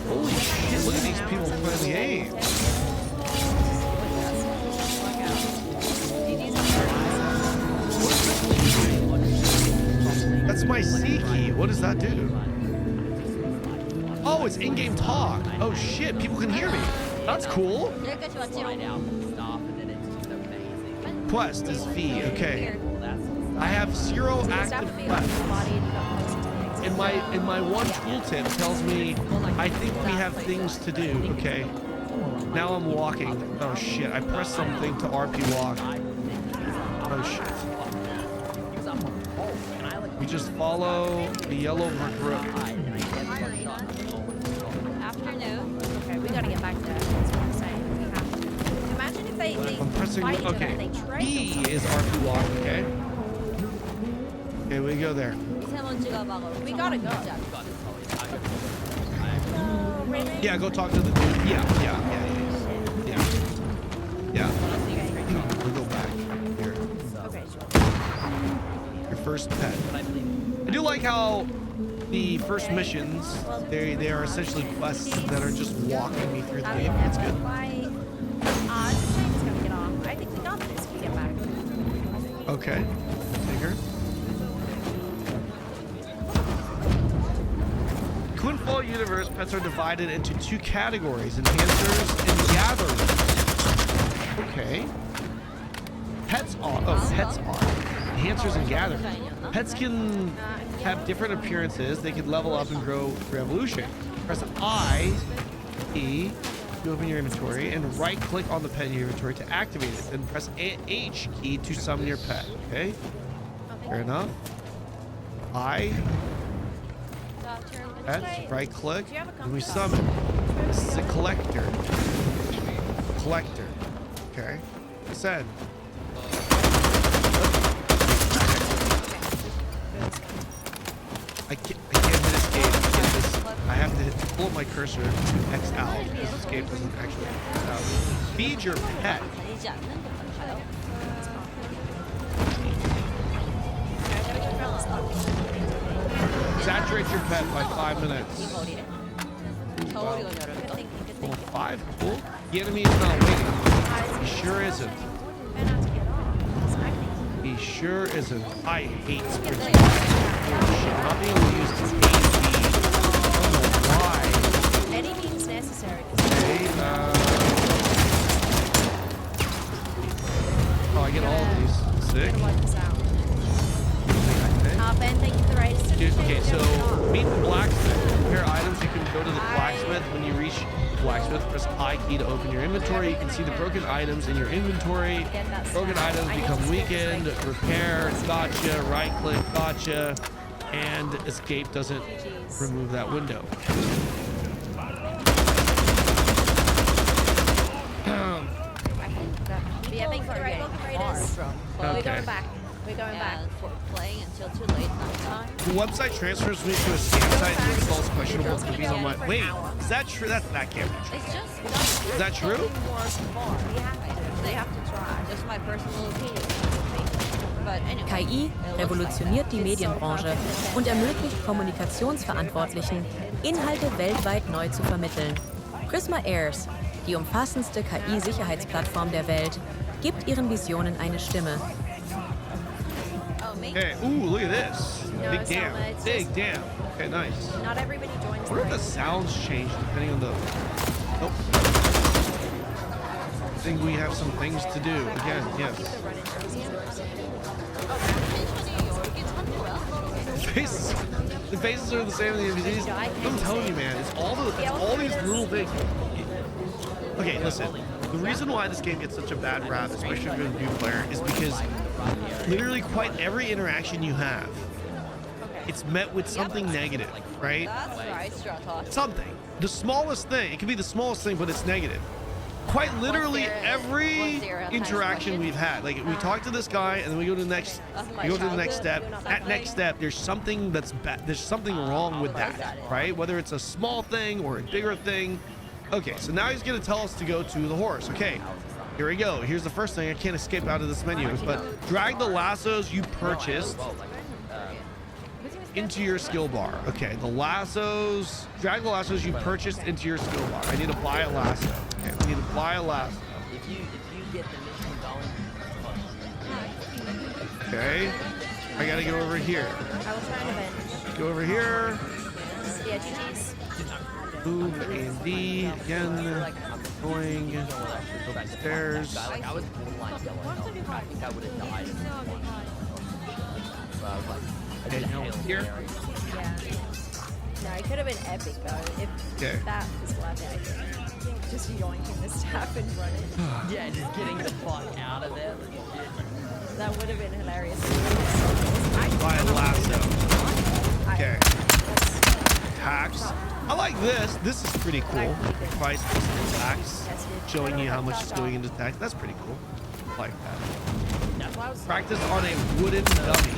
Holy shit, look at these people playing the game. That's my C key. What does that do? Oh, it's in-game talk. Oh shit, people can hear me. That's cool. Quest is V. Okay. I have 0 active quests. In my one tooltip tells me I think we have things to do. Okay. Now I'm walking. Oh shit! I pressed something to RP walk. Oh shit! We just follow the yellow brick road. Afternoon. Okay, we gotta get back there. That's what I'm saying. We have to. Imagine if they I'm pressing. Okay. B is RP walk. Okay. Okay, we go there. We gotta go. Yeah, go talk to the dude. Yeah. We'll go back here. Okay, sure. Your first pet. I do like how the first missions, they are essentially quests that are just walking me through the game. It's good. It's gonna get off. I think we got this. We get back. Okay. Take her. Quinfall universe, pets are divided into 2 categories: enhancers and gatherers. Okay. Pets are enhancers and gatherers. Pets can have different appearances. They can level up and grow through evolution. Press I, E, to open your inventory, and right-click on the pet in your inventory to activate it. Then press H key to summon your pet. Okay. Fair enough. I. Pets, right click, and we summon. This is a collector. Collector. Okay. Send. I can't hit escape. I have to pull up my cursor to X out because escape doesn't actually X out. Feed your pet. Saturate your pet by 5 minutes. Oh, 5? Cool. The enemy is not waiting. He sure isn't. He sure isn't. I hate sprinting. Not being able to use this AD. I don't know why. Any means necessary. Okay, oh, I get all of these. Sick. Ben, thank you for the right. Okay, so meet the blacksmith. Compare items. You can go to the blacksmith. When you reach the blacksmith, press I key to open your inventory. You can see the broken items in your inventory. Broken items become weakened. Repair, gotcha. Right click, gotcha. And escape doesn't remove that window. Yeah, thank you for the right. Okay. We're going back. We're going back. Playing until too late nighttime. The website transfers me to a scam site and installs questionable cookies on my. Wait, is that true? That can't be true. It's just. Is that true? They have to try. Just my personal opinion. KI revolutioniert die Medienbranche und ermöglicht Kommunikationsverantwortlichen, Inhalte weltweit neu zu vermitteln. Prisma Airs, die umfassendste KI-Sicherheitsplattform der Welt, gibt ihren Visionen eine Stimme. Okay, ooh, look at this. No, Big it's dam. not, it's Big just- dam. Okay, nice. Not everybody joins. I wonder if the the sounds change depending on the... Nope. I think we have some things to do. Again, yes. The faces are the same in the NPCs. I'm telling you, man, it's all these little things. Okay, listen. The reason why this game gets such a bad rap, especially if you're a new player, is because literally quite every interaction you have, it's met with something negative, right? Something. The smallest thing. It could be the smallest thing, but it's negative. Quite literally every interaction we've had. Like we talk to this guy, and then we go to the next. We go to the next step. At next step, there's something that's bad. There's something wrong with that, right? Whether it's a small thing or a bigger thing. Okay, so now he's gonna tell us to go to the horse. Okay, here we go. Here's the first thing. I can't escape out of this menu, but drag the lassos you purchased into your skill bar. Okay, the lassos. Drag the lassos you purchased into your skill bar. I need to buy a lasso. Okay, I need to buy a lasso. If you get the mission going. Okay, I gotta go over here. I will try an event. Go over here. Yeah, GG's. Move A and D again. Going upstairs. I was borderline yellow. I think I would have died. Okay, now here. Yeah. No, it could have been epic though. If Okay. that was left, I think. Just yoinking the staff and running. Yeah, just getting the fuck out of there. That would have been hilarious. Buy a lasso. Okay. Tax. I like this. This is pretty cool. Price plus tax. Showing you how much is going into tax. That's pretty cool. I like that. Practice on a wooden dummy.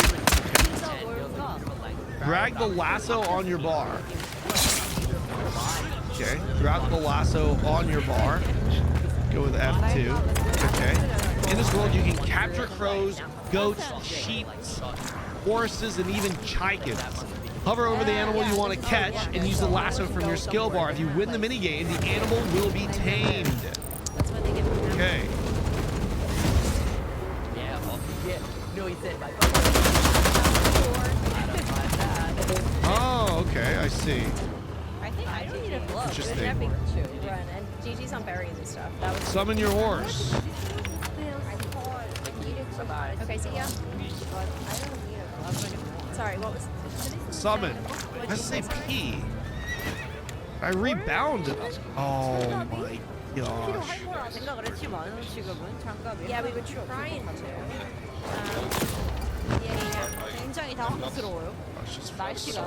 Drag the lasso on your bar. Okay. Drag the lasso on your bar. Go with F2. Okay. In this world, you can capture crows, goats, sheep, horses, and even chickens. Hover over the animal you want to catch and use the lasso from your skill bar. If you win the minigame, the animal will be tamed. Okay. Yeah, no, he said bye. Oh, okay, I see. I think I don't need a glove. Interesting. It's an epic run, and GG's on berries and stuff. That was Summon your horse. Okay, see ya. Sorry, what was? Summon. I say P. I rebounded. Oh my gosh. 생각을 했지만 지금은 장갑이. Yeah, we were trying to. 굉장히 당황스러워요. 날씨가.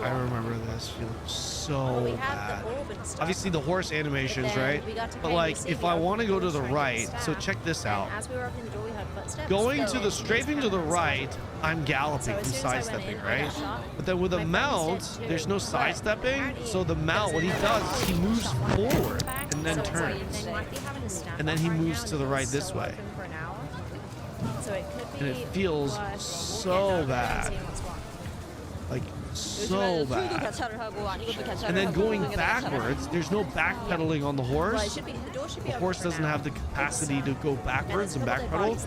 I remember this. Feels so bad. Obviously the horse animations, right? But like, if I want to go to the right, so check this out. As we were opening the door, we heard footsteps. Going to the strafing to the right, I'm galloping and sidestepping, right? But then with a mount, there's no sidestepping. So the mount, what he does is he moves forward and then turns. And then he moves to the right this way. And it feels so bad. Like, so bad. And then going backwards, there's no backpedaling on the horse. The horse doesn't have the capacity to go backwards and backpedal.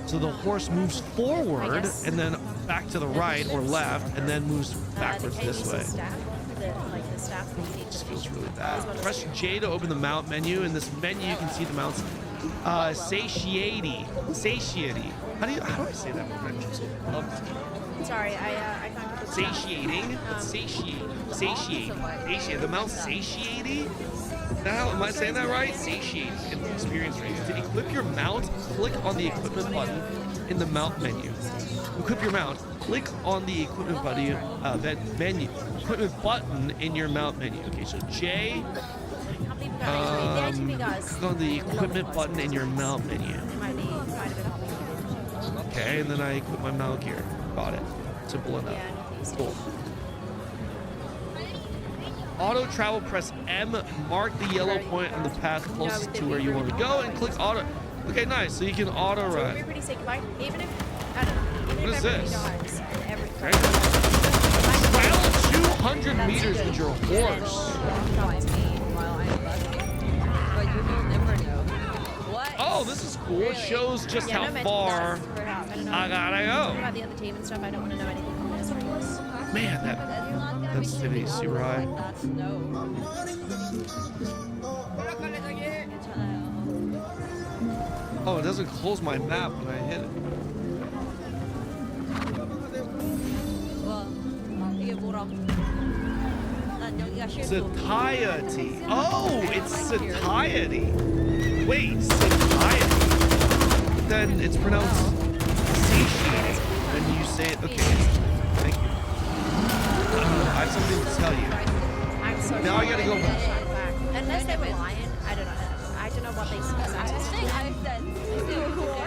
So the horse moves forward and then back to the right or left and then moves backwards this way. This feels really bad. Press J to open the mount menu. In this menu, you can see the mounts. Satiety. How do I say that one? Sorry, I can't. Satiating. Satiating. The mount satiating. Now, am I saying that right? Satiating. Experience range. To equip your mount, click on the equipment button in the mount menu. Equip your mount. Click on the equipment button. Equipment button in your mount menu. Okay, so J. Click on the equipment button in your mount menu. Okay, and then I equip my mount gear. Got it. Simple enough. Cool. Auto travel, press M, mark the yellow point on the path closest to where you want to go, and click auto. Okay, nice. So you can auto run. Pretty sick. Even if I don't know. Even What if is everybody this? dies and everything. Travel 200 meters with your horse. oh, this is cool. It shows just Yeah, how no magic far dice very hard. I don't know. I gotta What go. about the other team and stuff? I don't want to know anything from their screens. Man, that sensitivity is super high. Oh, it doesn't close my map when I hit it. Satiety. Oh, it's satiety. Wait, satiety. Then it's pronounced satiety when you say it. Okay, thank you. I have something to tell you. I'm so Now I gotta go. Unless they were lying, I don't know. I don't know what they said.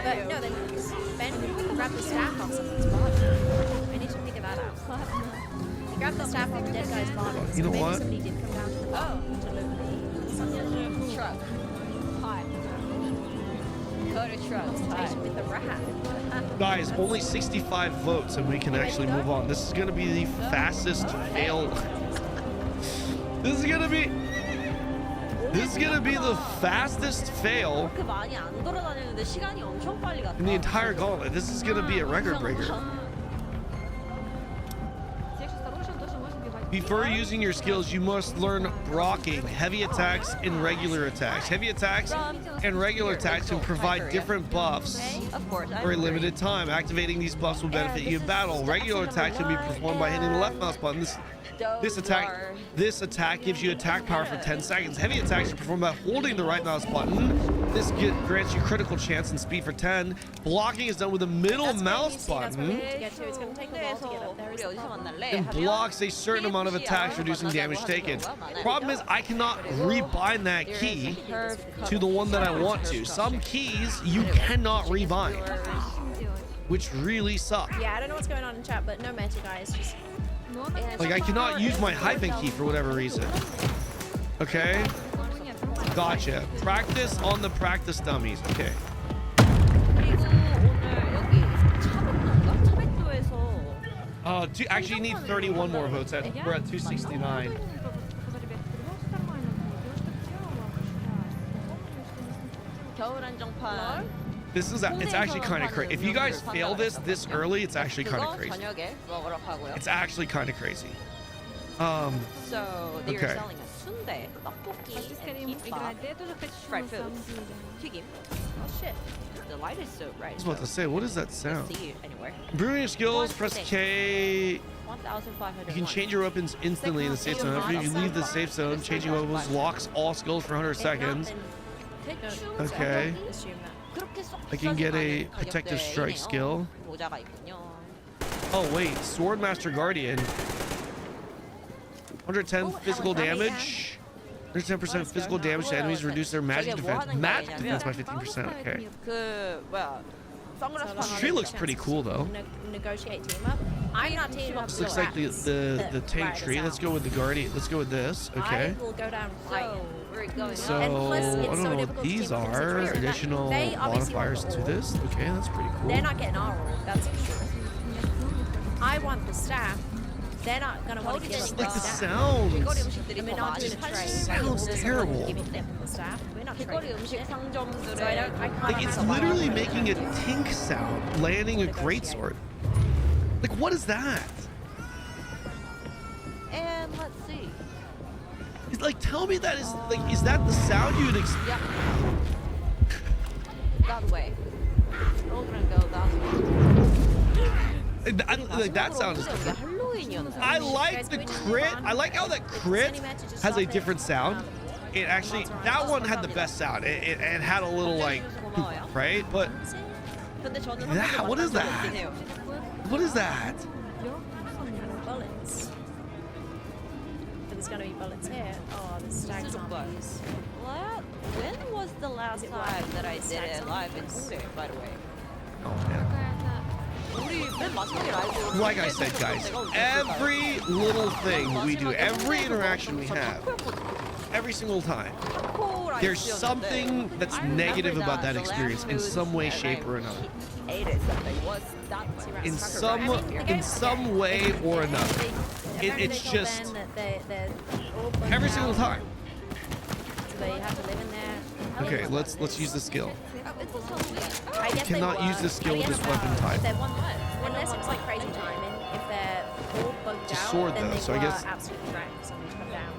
But no, then Ben grabbed the staff off someone's body. I need to figure that out. He grabbed the staff off the dead guy's body. You know Maybe what? somebody did come down to the bottom to loot the truck. Hi. Go to truck. With the rat. Guys, only 65 votes and we can actually move on. This is gonna be the fastest fail. This is gonna be the fastest fail in the entire gauntlet. This is gonna be a record breaker. Before using your skills, you must learn blocking, heavy attacks, and regular attacks. Heavy attacks and regular attacks can provide different buffs for a limited time. Activating these buffs will benefit you in battle. Regular attacks can be performed by hitting the left mouse button. This attack gives you attack power for 10 seconds. Heavy attacks are performed by holding the right mouse button. This grants you critical chance and speed for 10. Blocking is done with the middle mouse button. And blocks a certain amount of attacks, reducing damage taken. Problem is, I cannot rebind that key to the one that I want to. Some keys you cannot rebind, which really sucks. Yeah, I don't know what's going on in chat, but no matter, guys. Just like, I cannot use my hyphen key for whatever reason. Okay? Gotcha. Practice on the practice dummies. Okay. Actually, you need 31 more votes. We're at 269. It's actually kind of crazy. If you guys fail this early, it's actually kind of crazy. It's actually kind of crazy. So you're Okay. selling a sundae, 떡볶이, and kimbap, fried foods, 튀김. Oh shit, the light is so bright. I was about to say, what is that sound? See it anywhere. Brewing skills, press K. 1,500. You can change your weapons instantly in the safe zone. After you leave the safe zone, changing weapons locks all skills for 100 seconds. Okay. I can get a protective strike skill. Oh wait, Swordmaster Guardian. 110 physical damage. 110% physical damage to enemies, reduce their magic defense. Magic defense by 15%. Okay. This tree looks pretty cool though. Negotiate team up. I'm not teaming up. This looks like the tank tree. Let's go with the guardian. Let's go with this. Okay. I will go down right. So I don't know what these are. Additional modifiers to this. Okay, that's pretty cool. They're not getting our roll, that's for sure. I want the staff. They're not gonna want to give us Like the sounds. I mean, not doing a trade. Sounds terrible. Giving them the staff. We're not trading shit. So I can't Like it's literally making a tink sound, landing a greatsword. Like what is that? And let's see. It's like tell me that is like is that the sound you'd expect? Yep. That way. We're all gonna go that way. Like that sound is. I like the crit. I like how that crit has a different sound. It actually, that one had the best sound. It had a little like, right? But that, what is that? What is that? Bullets. But there's gonna be bullets here. Oh, the stags on these. When was the last time that I did it live in Hongdae, by the way? Oh man. Like I said, guys, every little thing we do, every interaction we have, every single time, there's something that's negative about that experience in some way, shape, or another. In some way or another. It's just every single time. So they have to live in there. Okay, let's use the skill. I guess Cannot use the skill with this weapon type. Unless it's like crazy time, and if they're all bugged It's a out, sword, then though, they so I were guess- absolutely right for somebody to come down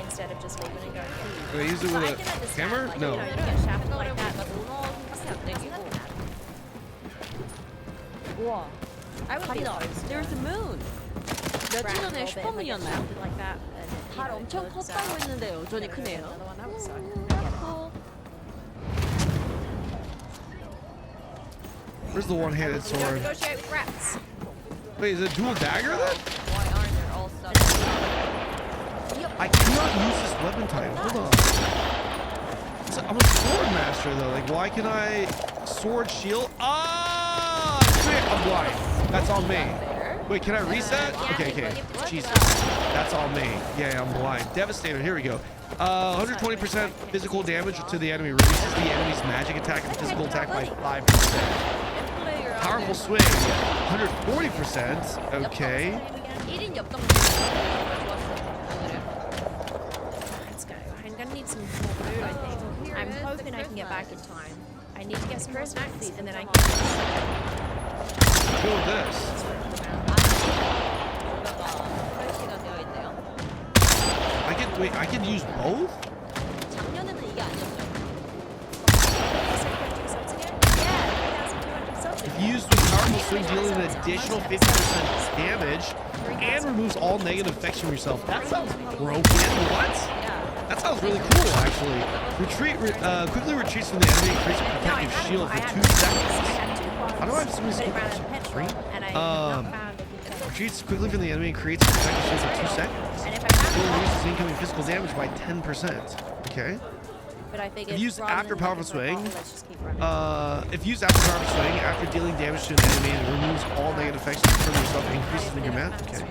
instead of just leaving and going. Do I use it with a hammer? Like, No. you know, you get shafted like that, but 우와. I would be opposed. There's the moon. 며칠 전에 슈퍼문이었나요? Like that, and 발 엄청 컸다고 했는데 여전히 크네요. another one up, so. Where's the one-handed Don't sword? negotiate with rats. Wait, is it a dual dagger then? Why aren't there all stuff? I cannot use this weapon type. Hold on. I'm a sword master though. Like, why can I sword shield? Ah, shit, I'm blind. That's on me. Wait, can I reset? Okay. Jesus, that's all me. Yeah, I'm blind. Devastator. Here we go. 120% physical damage to the enemy. Reduces the enemy's magic attack and physical attack by 5%. Powerful swing. 140%. Okay. 1인 엽떡. Let's go. I'm gonna need some more food, I think. I'm hoping I can get back in time. I need to get some more snacks, and then I can. Go with this. I can use both? 작년에는 이게 아니었죠. If used with powerful swing, dealing an additional 50% damage and removes all negative effects from yourself. That sounds broken. What? That sounds really cool, actually. Quickly retreats from the enemy, creates a protective shield for 2 seconds. How do I have so many skills? Retreats quickly from the enemy and creates a protective shield for 2 seconds. Reduces incoming physical damage by 10%. Okay. But I figured If used rather after than powerful looking for a swing, bottle, let's just keep running. if used after powerful swing, after dealing damage to an enemy and removes all negative effects from yourself, and increases in your math. Okay.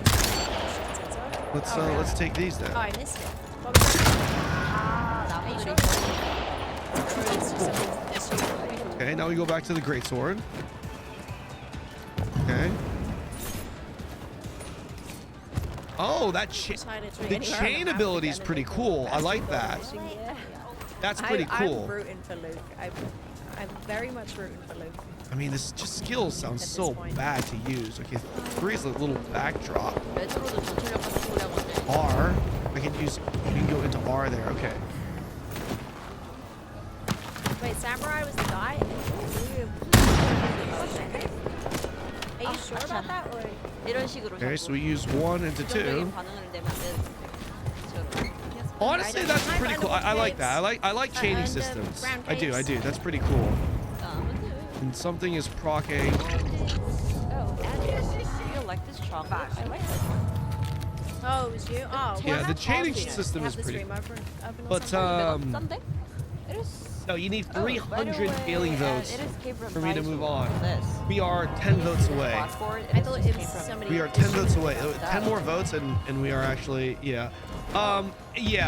Let's take these then. Oh, I missed it. Are you sure? Okay, now we go back to the great sword. Okay. Oh, the chain ability is pretty cool. I like that. That's pretty cool. I'm rooting for Luke. I'm very much rooting for Luke. I mean, this just skills sounds so bad to use. Okay, 3 is a little backdrop. R. I can use. You can go into R there. Okay. Wait, Samurai was the guy? Are you sure about that? Or? 이런 식으로. Okay, so we use 1 into 2. 반응을 내면 안 되는. Honestly, that's pretty cool. I like that. I like chaining systems. I do. That's pretty cool. And something is procking. Oh, you like this chocolate? I like this one. Oh, it was you? Oh, Yeah, the chaining system is pretty cool. But no, you need 300 failing votes for me to move on. We are 10 votes away. I thought it was somebody. We are 10 votes away. 10 more votes, and we are actually yeah.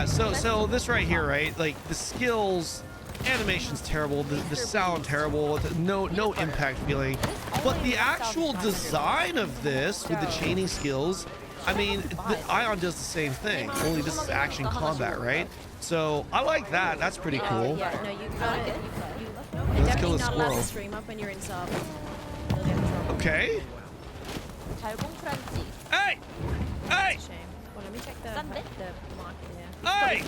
So this right here, right? Like the skills, animation's terrible. The sound terrible. No impact feeling. But the actual design of this with the chaining skills, I mean, the Ion does the same thing. Only this is action combat, right? So I like that. That's pretty cool. Yeah, no, you got it. Let's kill the not allowed to squirrel. stream up when you're in sub. You'll get in trouble. Okay. Hey! Hey! Shame. Well, let me check the market here. Hey!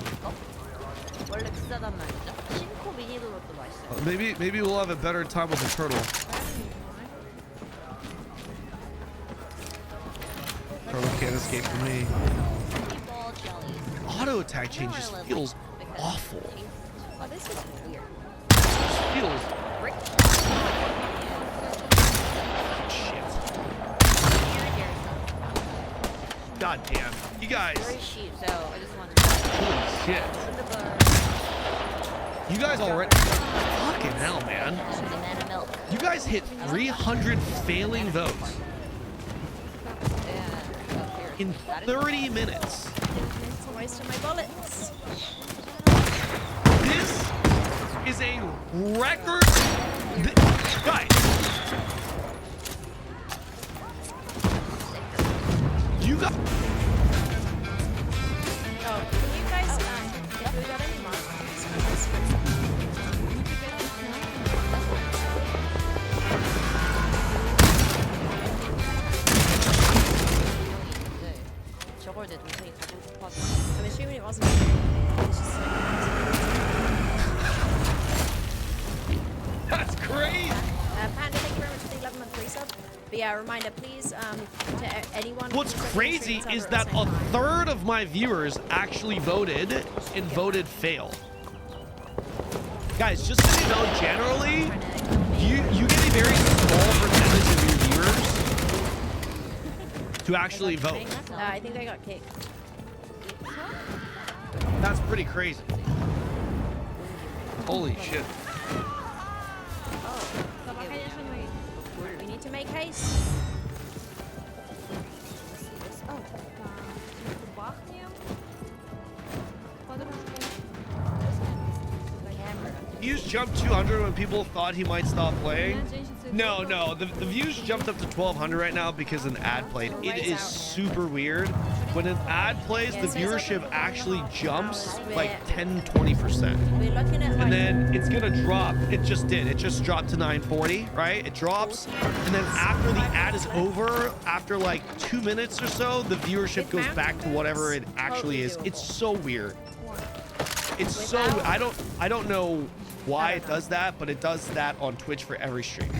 원래 비싸단 말이죠. 신코 미니로도 맛있어요. Maybe we'll have a better time with the turtle. Turtle can't escape from me. Auto attack change just feels awful. Oh, this is weird. Feels. Shit. God damn. You guys. Very cheap, so I just wanted Holy shit. You guys already. Fucking hell, man. You guys hit 300 failing votes in 30 minutes. It's a waste of my bullets. This is a record. Guys, you got. Oh, can you guys, if we got any marks? yeah, a reminder, please, to anyone. What's crazy is that a third of my viewers actually voted and voted fail. Guys, just so you know, generally, you get a very small percentage of your viewers to actually vote. I think they got kicked. That's pretty crazy. Holy shit. We need to make haste. Views jumped 200 when people thought he might stop playing. No, the views jumped up to 1,200 right now because an ad played. It is super weird. When an ad plays, the viewership actually jumps like 10-20%. And then it's gonna drop. It just did. It just dropped to 940, right? It drops. And then after the ad is over, after like 2 minutes or so, the viewership goes back to whatever it actually is. It's so weird. It's so, I don't know why it does that, but it does that on Twitch for every stream.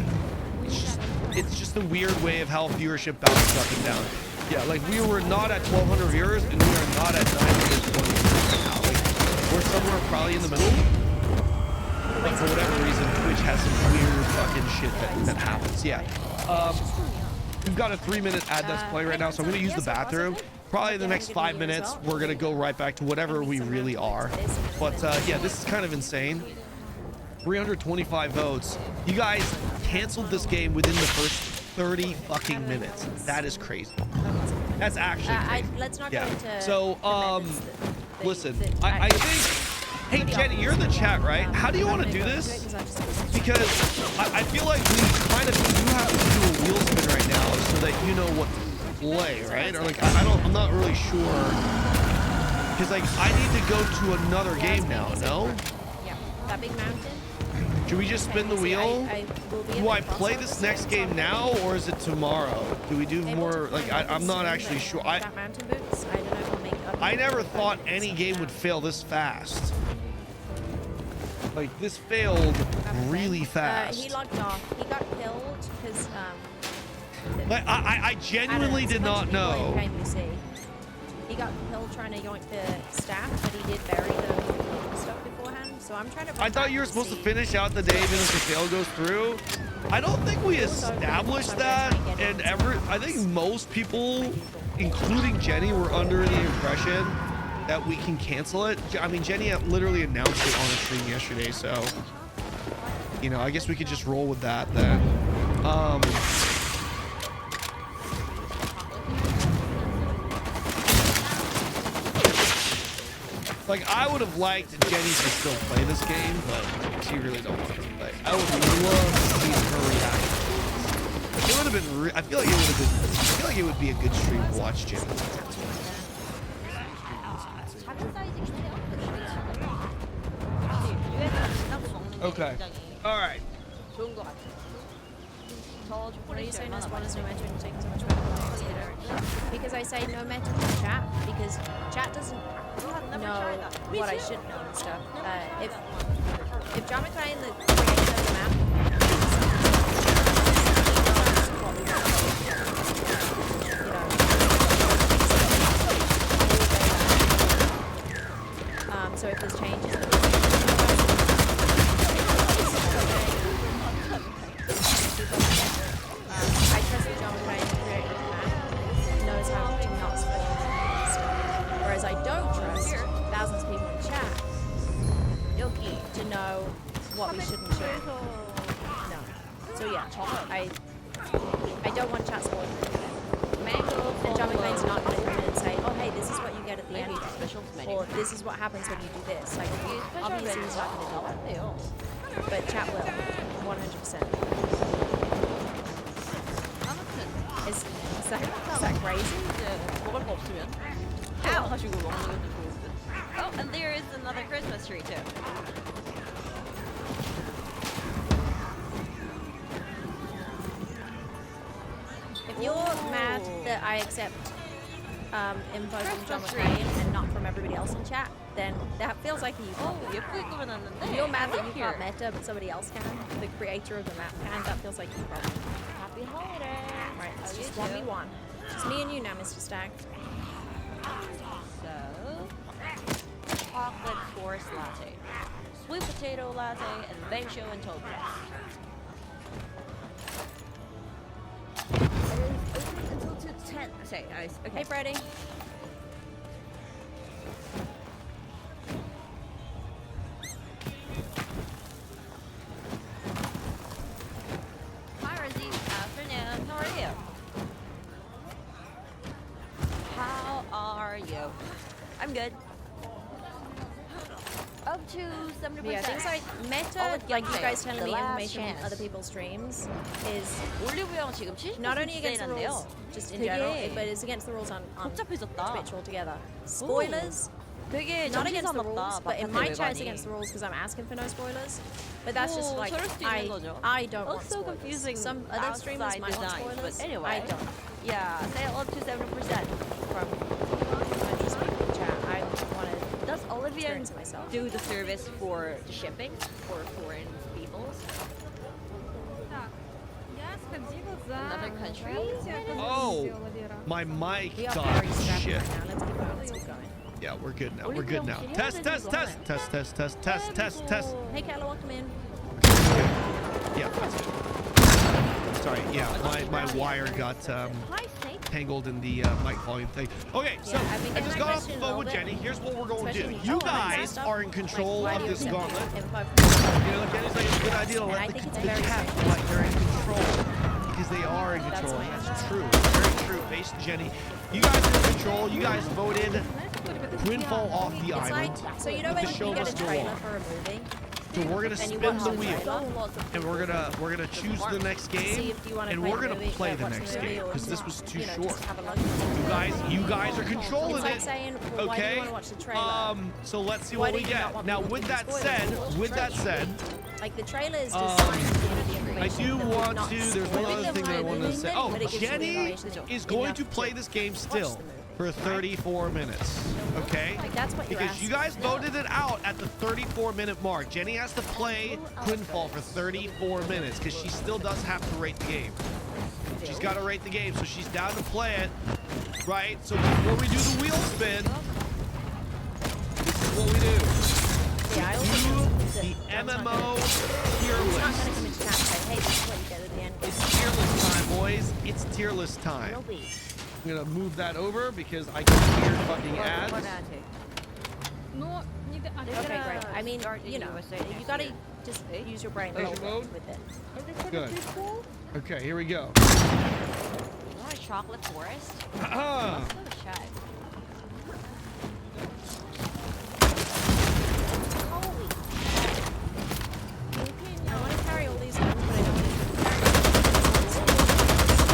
It's just a weird way of how viewership bounces up and down. Yeah, like we were not at 1,200 viewers and we are not at 920 right now. Like we're somewhere probably in the middle. But for whatever reason, Twitch has some weird fucking shit that happens. Yeah. We've got a 3-minute ad that's playing right now, so I'm gonna use the bathroom. Probably in the next 5 minutes, we're gonna go right back to whatever we really are. But yeah, this is kind of insane. 325 votes. You guys canceled this game within the first 30 fucking minutes. That is crazy. That's actually crazy. Let's not go into so, listen, I think, hey Jenny, you're in the chat, right? How do you want to do this? Because I feel like we kind of do have to do a wheel spin right now so that you know what to play, right? Or like, I'm not really sure. Because like, I need to go to another game now, no? Yeah, that big mountain. Should we just spin the wheel? Do I play this next game now or is it tomorrow? Do we do more? Like, I'm not actually sure. I never thought any game would fail this fast. Like, this failed really fast. He logged off. He got killed because like, I genuinely did not know. He got killed trying to yoink the staff, but he did bury the stuff beforehand. So I'm trying to. I thought you were supposed to finish out the day even if the fail goes through. I don't think we established that, and I think most people, including Jenny, were under the impression that we can cancel it. I mean, Jenny literally announced it on a stream yesterday, so you know, I guess we could just roll with that then. Like, I would have liked Jenny to still play this game, but she really don't want to play. I would love to see her reaction. It would have been. I feel like it would have been. I feel like it would be a good stream to watch Jenny. Okay. All right. What are you saying? This one is no meta and taking so much better. Because I say no meta to chat because chat doesn't know what I should know and stuff. If John McClane, the creator of the map, so if there's changes. I trust that John McClane, the creator of the map, knows how to not spoil stuff. Whereas I don't trust thousands of people in chat to know what we should and shouldn't. No. So yeah, I don't want chat spoiled. And John McClane's not going to come in and say, oh hey, this is what you get at the end, or this is what happens when you do this. Like, obviously he's not going to do that. But chat will, 100%. Is that crazy? Ow. Oh, and there is another Christmas tree too. If you're mad that I accept info from John McClane and not from everybody else in chat, then that feels like you. If you're mad that you can't meta, but somebody else can, the creator of the map can, that feels like you problem. Happy holiday. Right, it's just 1v1. Just me and you now, Mr. Stag. So, chocolate forest latte, sweet potato latte, adventure and toad until 10. Okay, guys. Okay. Hey, Freddie. Hi, Rosie. Afternoon. How are you? How are you? I'm good. Up to 70%. Yeah, things like meta, like you guys telling me information from other people's streams, is 올리브영 지금 70% not only against the 세일한대요. rules, just in general, but it's against the rules on Twitch altogether. Spoilers. 되게 Not against the 정신사납다, rules, but in my chat it's 바깥에 against the rules because I'm asking for no spoilers. But that's just 오, like 저럴 수도 있는 거죠. I don't want Also spoilers. confusing Some other streamers outside might want designs, spoilers. but anyway. I don't. Yeah, sale up to 70% from just people in chat. I want to. Does Olivia experience it myself. do the service for the shipping for foreign peoples? Another country? Oh, my mic got shit. Yeah, we're good now. We're good now. Test, test, test, test, test, test, test, test, test. Hey, Kayla, welcome in. Yeah, that's good. Sorry, yeah, my wire got tangled in the mic volume thing. Okay, so I just got off the phone with Jenny. Here's what we're going to do. You guys are in control of this gauntlet. You know, Jenny's like, it's a good idea to let the chat feel like they're in control. Because they are in control. That's true. Very true. Based Jenny. You guys are in control. You guys voted Quinfall off the island. So you know when you get a trailer for a movie? So we're gonna spin the wheel, and we're gonna choose the next game, and we're gonna play the next game because this was too short. You guys are controlling it. Okay. So let's see what we get. Now, with that said, like the trailer is just I do want to. There's one other thing that I wanted to say. Oh, Jenny is going to play this game still for 34 minutes. Okay? Because you guys voted it out at the 34-minute mark. Jenny has to play Quinfall for 34 minutes because she still does have to rate the game. She's got to rate the game, so she's down to play it. Right? So before we do the wheel spin, this is what we do. The MMO tier list. It's tier list time, boys. It's tier list time. I'm gonna move that over because I can hear fucking ads. Okay, great. I mean, you know, you gotta just use your brain a little bit with it. Good. Okay, here we go. You want a chocolate forest? Ah. Let's go check. I want to carry all these guns, but I don't.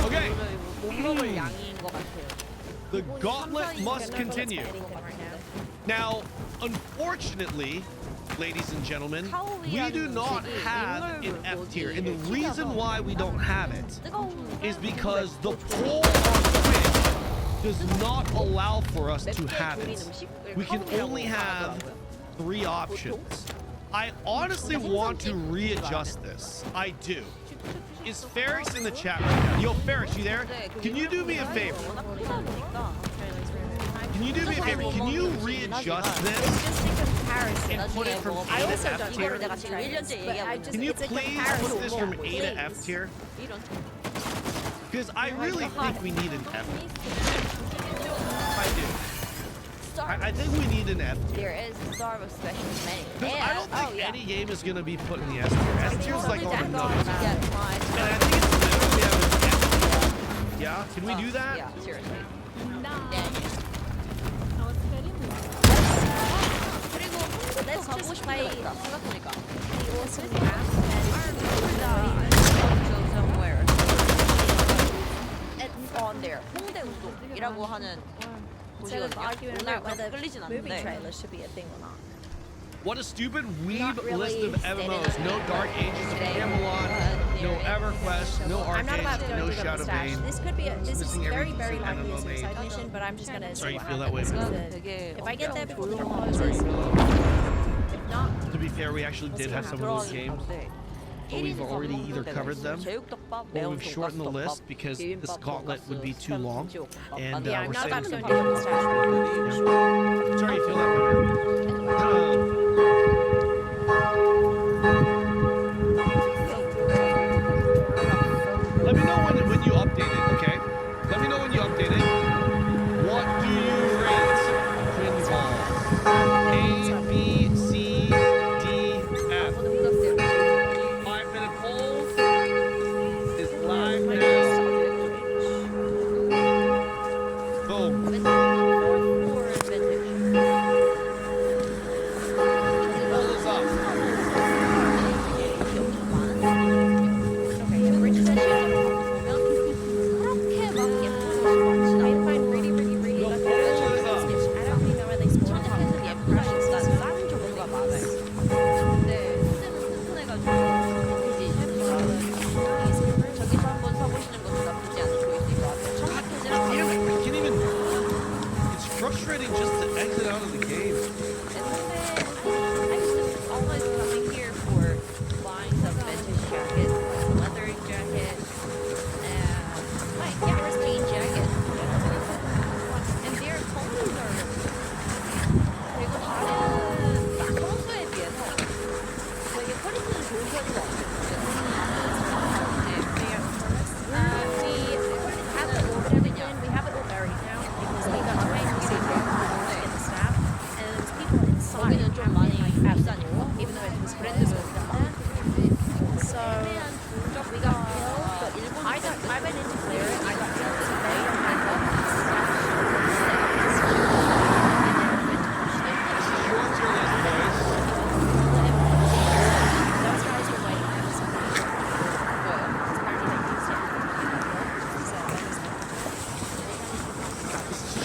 Okay. The gauntlet must continue. Now, unfortunately, ladies and gentlemen, we do not have an F tier. And the reason why we don't have it is because the poll on Twitch does not allow for us to have it. We can only have 3 options. I honestly want to readjust this. I do. Is Ferrex in the chat right now? Yo, Ferrex, you there? Can you do me a favor? Can you do me a favor? Can you readjust this and put it from A to F tier? Can you please put this from A to F tier? Because I really think we need an F tier. I do. I think we need an F tier. There is a Star of Special many. Because I don't think any game is going to be put in the S tier. S tier is like all the numbers. And I think it's better we have an F tier. Yeah? Can we do that? Yeah, seriously. Let's just play 생각해보니까 the awesome map somewhere on there. 홍대 우동이라고 하는 instead of arguing 오늘 about whether 끌리진 movie 않는데. trailers should be a thing or not. What a stupid weeb Not really list of MMOs. No Dark Ages of Camelot, no EverQuest, no I'm not about to Arcade, go no dig up the Shadow stash. Bane. This could be this is Missing very, every very decent likely a MMO suicide made. mission, but I'm just gonna see Sorry, you what feel that way, happens. man? If I get there before the door closes, if not, To be fair, we actually did have some of those games. but we've already either covered them or we've shortened the list because this gauntlet would be too long. And Yeah, I'm we're not saving going to some go into the stash. Sorry you feel that way. Let me know when you update it, okay? Let me know when you update it. What do you rate Quinball? A, B, C, D, F. 5-minute poll is live now. Boom. Poll is up. I can't even. It's frustrating just to exit out of the game. I used to always coming here for buying some vintage jackets, leathering jackets, and like Gareth jean jacket. And their clothes are 그리고 다른 평소에 비해서 되게 퀄리티는 좋은 편인 것 같아요. We have it all buried now because we got to make it get the staff, and there's people inside even though it was branded so we got killed, but I went in to clear it, I got killed today, and I got those guys were waiting for something.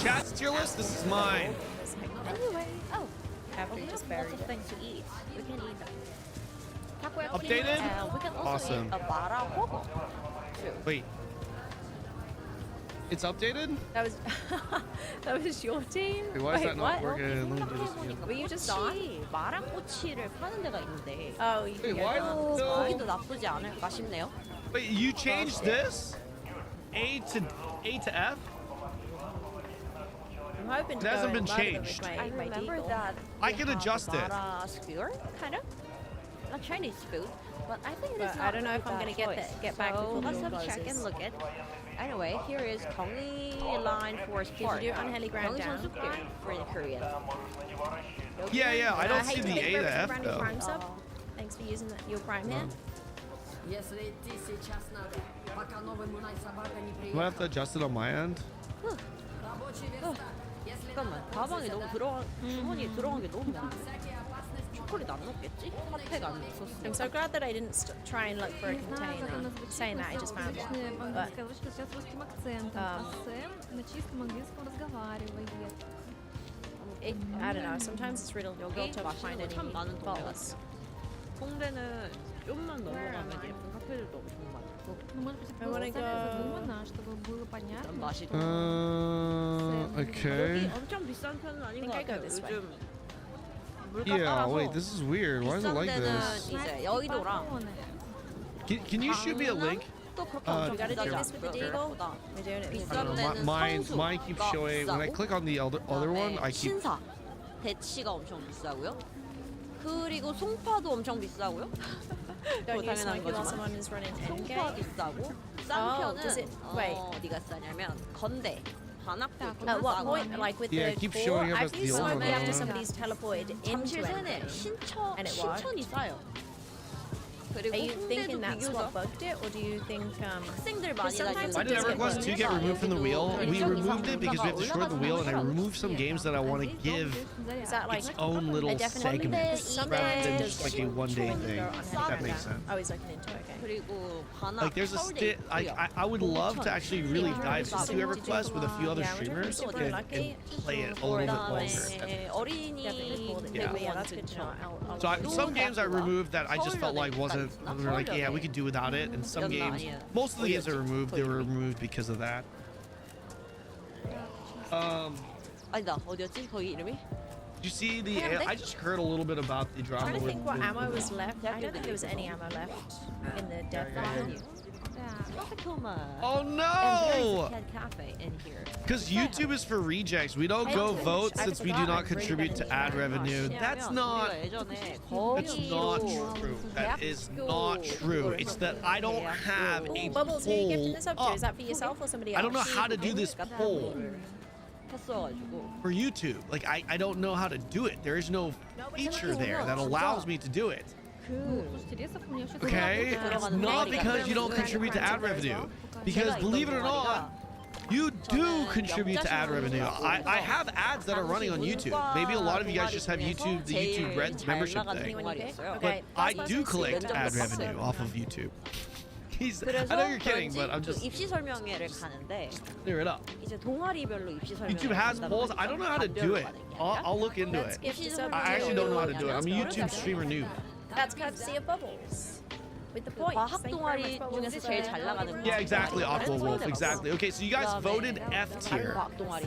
Chat's tier list. This is mine. Anyway, we just buried lots of things to eat. We can eat them. Updated? We can also Awesome. eat a bara hogo. Wait. It's updated? That was that was your team. Wait, why is that not what? working? Let me do this again. Were you just on? 마라꼬치를 파는 데가 있는데. Oh, you Wait, why go. no? 거기도 나쁘지 않을까 싶네요. Wait, you changed this? A to F? I'm hoping to It hasn't go been and load it with changed. my I remember deagle. that I they can have adjust it. bara skewer, kind of. Not Chinese food, but I think it is But not I don't know if I'm going gonna to get back So before the let's door have a check and closes. look at. Anyway, here is Gyeonggi Line Forest Park. Did you do it on Heligram Gyeonggi down? Sonsuke for in Korean. Yeah, I don't see hate to the take A to Reverend F Brandy though. Prime sub. Thanks for using your Prime here. Если идти сейчас надо, пока новый мунай собака не Do I have to приехал. adjust it on my end? Рабочие места. Если 잠깐만, 가방에 너무 주머니에 들어간 게 너무 많아. 초콜릿 안 넣겠지? 핫팩 안 썼어. I'm so glad that I didn't try and look for a container. Saying that, I just found one. But, сейчас русским акцентом, а Сэм на чистом английском разговаривает. I don't know. Sometimes it's real tough to find any faultless. 홍대는 좀만 넘어가면 예쁜 카페들도 엄청 많고. Ну, может быть, I это было wanna задумано, чтобы было понятно. Okay. 여기 엄청 비싼 편은 아닌 것 I think I go 같아요. this way. 요즘 물가 Yeah, 따라서 wait, this is weird. Why is it 비싼 like 데는 this? 이제 여의도랑 Can you shoot me a link? 또 그렇게 엄청 We gotta do 비싸지 this with the 않고요. deagle. We're doing it with I the don't know, deagle. mine keeps showing. When I click on the other one, I keep. 신사 대치가 엄청 비싸고요. 그리고 송파도 엄청 비싸고요. Don't 뭐 use 당연한 Smoky while 거지만 someone is running 송파 10k. 비싸고 싼 Oh, does it? 편은 Wait. 어디가 싸냐면 건대, 관악도 At what point, like with Yeah, the it keeps core, showing up as I've the used old Smoky one. after somebody's teleported into 잠실세네 NK. 신천 And it worked. 신천이 싸요. 그리고 Are you thinking 홍대도 that's 비교적 what bugged it, or do you think 학생들 because 많이 sometimes Why it did does get EverQuest 2 get removed from the wheel? We removed it because we have to shorten the wheel, and I removed some games that I want to give Is that like its own little a definite segment some rather than days just like a one-day thing. If that makes sense. Oh, he's looking into it. Okay. 그리고 관악 Like there's a I would love to actually really dive into EverQuest with a few other streamers and play it a little bit longer. 그다음에 어린이 Yeah, that's good to know. So some games I removed that I just felt like wasn't. We were like, yeah, we could do without it. And some games, most of the games I removed, they were removed because of that. 아니다 어디였지 거기 이름이? You see the? I just heard a little bit about the drama. I'm trying to think what with- ammo was left. I don't think there was any ammo left in the death round. Oh no! Cafe in here. Because YouTube is for rejects. We don't go vote since we do not contribute to ad revenue. That's not. That's not true. That is not true. It's that I don't have a Bubbles, who are you gifting poll this up to? up. Is that for yourself or somebody else? I don't know how to do this poll for YouTube. Like I don't know how to do it. There is no feature there that allows me to do it. Okay, it's not because you don't contribute to ad revenue. Because believe it or not, you do contribute to ad revenue. I have ads that are running on YouTube. Maybe a lot of you guys just have YouTube, the YouTube Red membership thing. But I do collect ad revenue off of YouTube. I know you're kidding, but I'm just 입시 설명회를 가는데 clear it up. 이제 동아리별로 입시 설명. YouTube has polls. I don't know how to do it. I'll look into it. I actually don't know how to do it. I'm a YouTube streamer noob. That's courtesy of Bubbles. With the points. 과학 동아리 중에서 제일 잘 나가는. Yeah, exactly, Aqua Wolf. Exactly. Okay, so you guys voted F tier.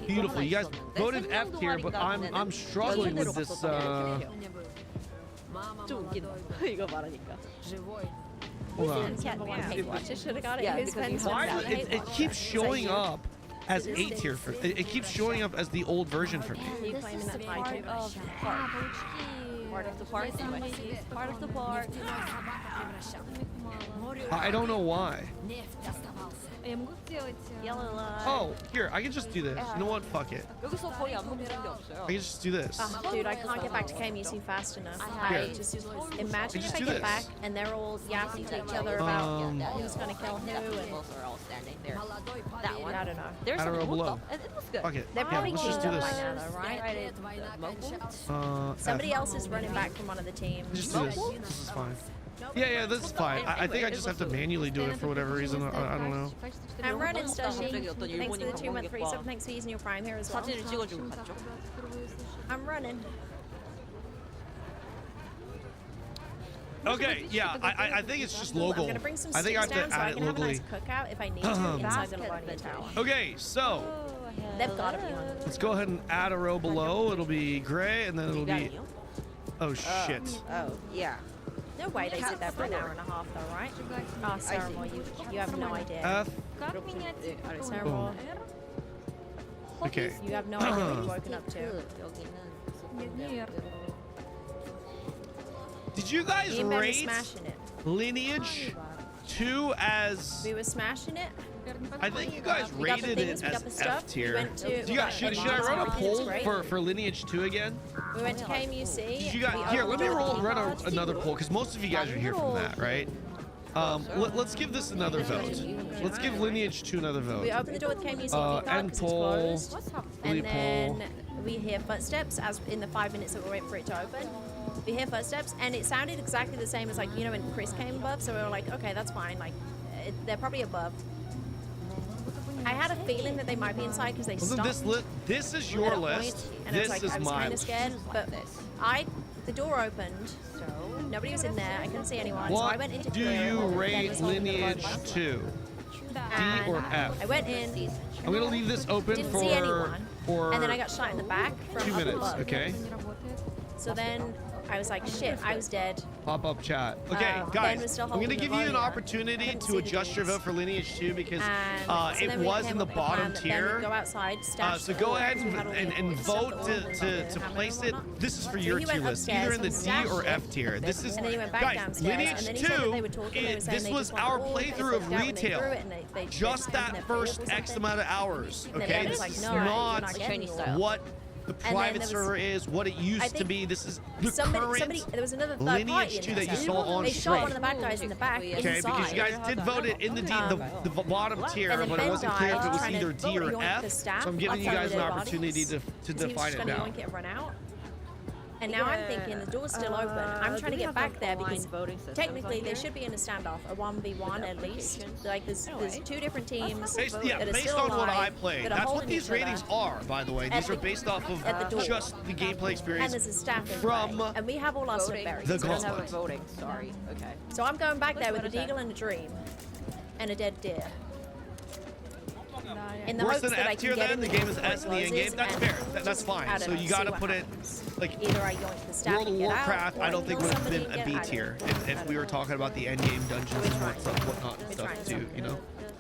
Beautiful. You guys voted F tier, but I'm struggling with this. 좀 웃긴다. 이거 말하니까. Hold on. Should have got it. Yeah, Who's because Why does it keeps showing up as A tier for it keeps showing up as the old version for me. You claiming that high too? Part of the park. Part of the park. I don't know why. Yellow line. Oh, here, I can just do this. You know what? Fuck it. 여기서 거의 안 먹는 게 없어요. I can just do this. Dude, I can't get back to KMUC fast enough. Here. I just imagine Just if I do get this. back and they're all yapping to each other about who's gonna kill who and are all standing there. That one. I don't know. There's Add a row some below. and it was good. Fuck it. They're Yeah, probably let's just queued do up by this. now though, right? Somebody F. else is running back from one of the teams. Just do this. This is fine. Yeah, this is fine. I think I just have to manually do it for whatever reason. I don't know. I'm running Stashi. Thanks for the 2 month free sub. Thanks for using your Prime here as well. 사진을 찍어주고 갔죠. I'm running. Okay, yeah, I think it's just local. I'm gonna bring some I think I have sticks to down so I add it can have a locally. nice cookout if I need to inside the Livonia Tower. Okay, so They've got to be on. let's go ahead and add a row below. It'll be gray, and then it'll be. Oh shit. Oh, yeah. No way they sit there for an hour and a half though, right? Oh, Sarah Moore, you have no idea. F. Sarah Boom. Moore, Okay. you have no idea what you've woken up to. Did you guys Me and Ben were rate smashing it. Lineage 2 as? We were smashing it. I think you guys We got the rated things, it we got as the stuff. F tier. We went to- Do you guys, should I run a It was poll great. for Lineage 2 again? We went to KMUC. Did you guys, here, let me run another poll because most of you guys are here from that, right? Let's give this another vote. Let's give Lineage 2 another vote. We opened the door with KMUC End because it's poll. closed. And Delete poll. then we hear footsteps as in the 5 minutes that we wait for it to open. We hear footsteps and it sounded exactly the same as like, you know, when Chris came above. So we were like, okay, that's fine. Like, they're probably above. I had a feeling that they might be inside because they Wasn't stopped. this is your at a point, list. and I was This like, I is was my kind of list. scared, but the door opened, nobody was in there. I couldn't see anyone, so I What went into do clear, you Ben rate was holding the Lineage phone. 2? D And or F? I went in. I'm gonna leave this open Didn't for see anyone. And then I for got shot in the back from 2 up minutes. above. Okay. So then I was like, shit, I was dead. Pop up chat. Okay, Ben guys, was still I'm gonna holding give the you an volume. opportunity Couldn't to see the adjust your dudes. vote for Lineage 2 because And so it then we was came in the up with a plan bottom that Ben would tier. go outside, stash So the go ore, ahead we had all and the vote stuff to place it. This is for So your he tier went list, either in the upstairs D and or stashed F tier. This is And then he went back guys, downstairs, Lineage and then he said that they were 2. talking, they were saying This they was just want our all, they playthrough of flipped out and they retail. threw it and they Just had that their first balls or X something. amount of hours. And then Okay, Ben this was like, is no, you're not not getting it. what the then private there was- server is, what it I used to think be. This is the somebody, current there was another third Lineage party in 2 there. that you saw on They shot stream. one of the bad guys in the back, Okay, inside. because you guys did vote it in the D, the bottom tier, And then but it Ben wasn't clear if it died was trying to either D or yoink F. the staff So I'm giving you outside guys of an their opportunity bodies. to He was define just it gonna now. yoink it and run out. And now I'm thinking the door's still open. I'm trying to get back there because technically they should be in a standoff, a 1v1 at least. Like there's 2 different teams Based that are based still on what I alive, played. that are That's what holding these each other. ratings are, by the way. These are based off of at the door. just the gameplay And experience there's a staff in from play. And we have all our stuff buried. the so we don't have Gauntlet. a voting. Sorry. Okay. So I'm going back there with a deagle and a dream. And a dead deer. In the Worse hopes than that I F can tier get then? in The game is S in the end game? closes That's and fair. That's just, I fine. don't So know, you see gotta what put it happens. like either I go into the stack World of and get Warcraft, out, or I don't think kill would have somebody been and a get B out. tier if we were talking about the end game dungeons and whatnot and stuff too. You know.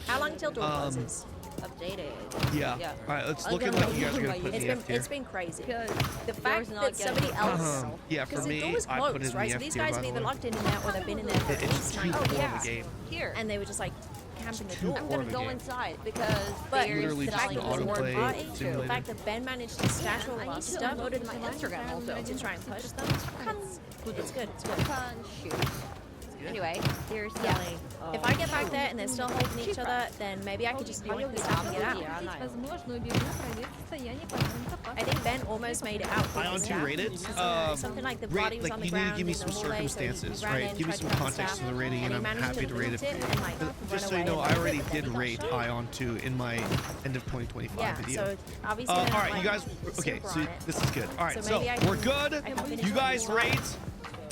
How long till Door closes? Updated. Yeah. All right, let's look at what you guys are gonna put in the F tier. It's been crazy. The fact that somebody else, Yeah, for because me, the door was I put it closed, in right? the So F these tier, guys by have the either way. locked in and out or they've been in there for at It's least too 9 core of years. the game. Here. And they were just like camping the door. I'm gonna go inside because But there's literally the just fact an that it was a autoplay third party, the simulator. fact that Ben managed to stash all of our stuff loaded my Instagram also to try and push them, it's good. It's good. Shoot. Anyway, here's Yeah. If I get back there and they're still holding each other, then maybe I could just go into the staff and get out. Возможную бегу проверить состояние пациента. I think Ben almost made it out. with Ion the 2 staff. rated. Something like the Rate, body was like on the you need ground to give me in some the hallway, so he circumstances, ran right? in, Give me tried some to grab the context staff, to the rating, and I'm managed happy to rate it. loot and, like, But just run so you away know, and I then already got did shot. rate Ion 2 in my end of 2025 Yeah, video. so obviously all they're right, not, you guys. like, Okay, super so on it. this is good. All right, So so maybe I we're can- good. I can finish You guys what you want. rate.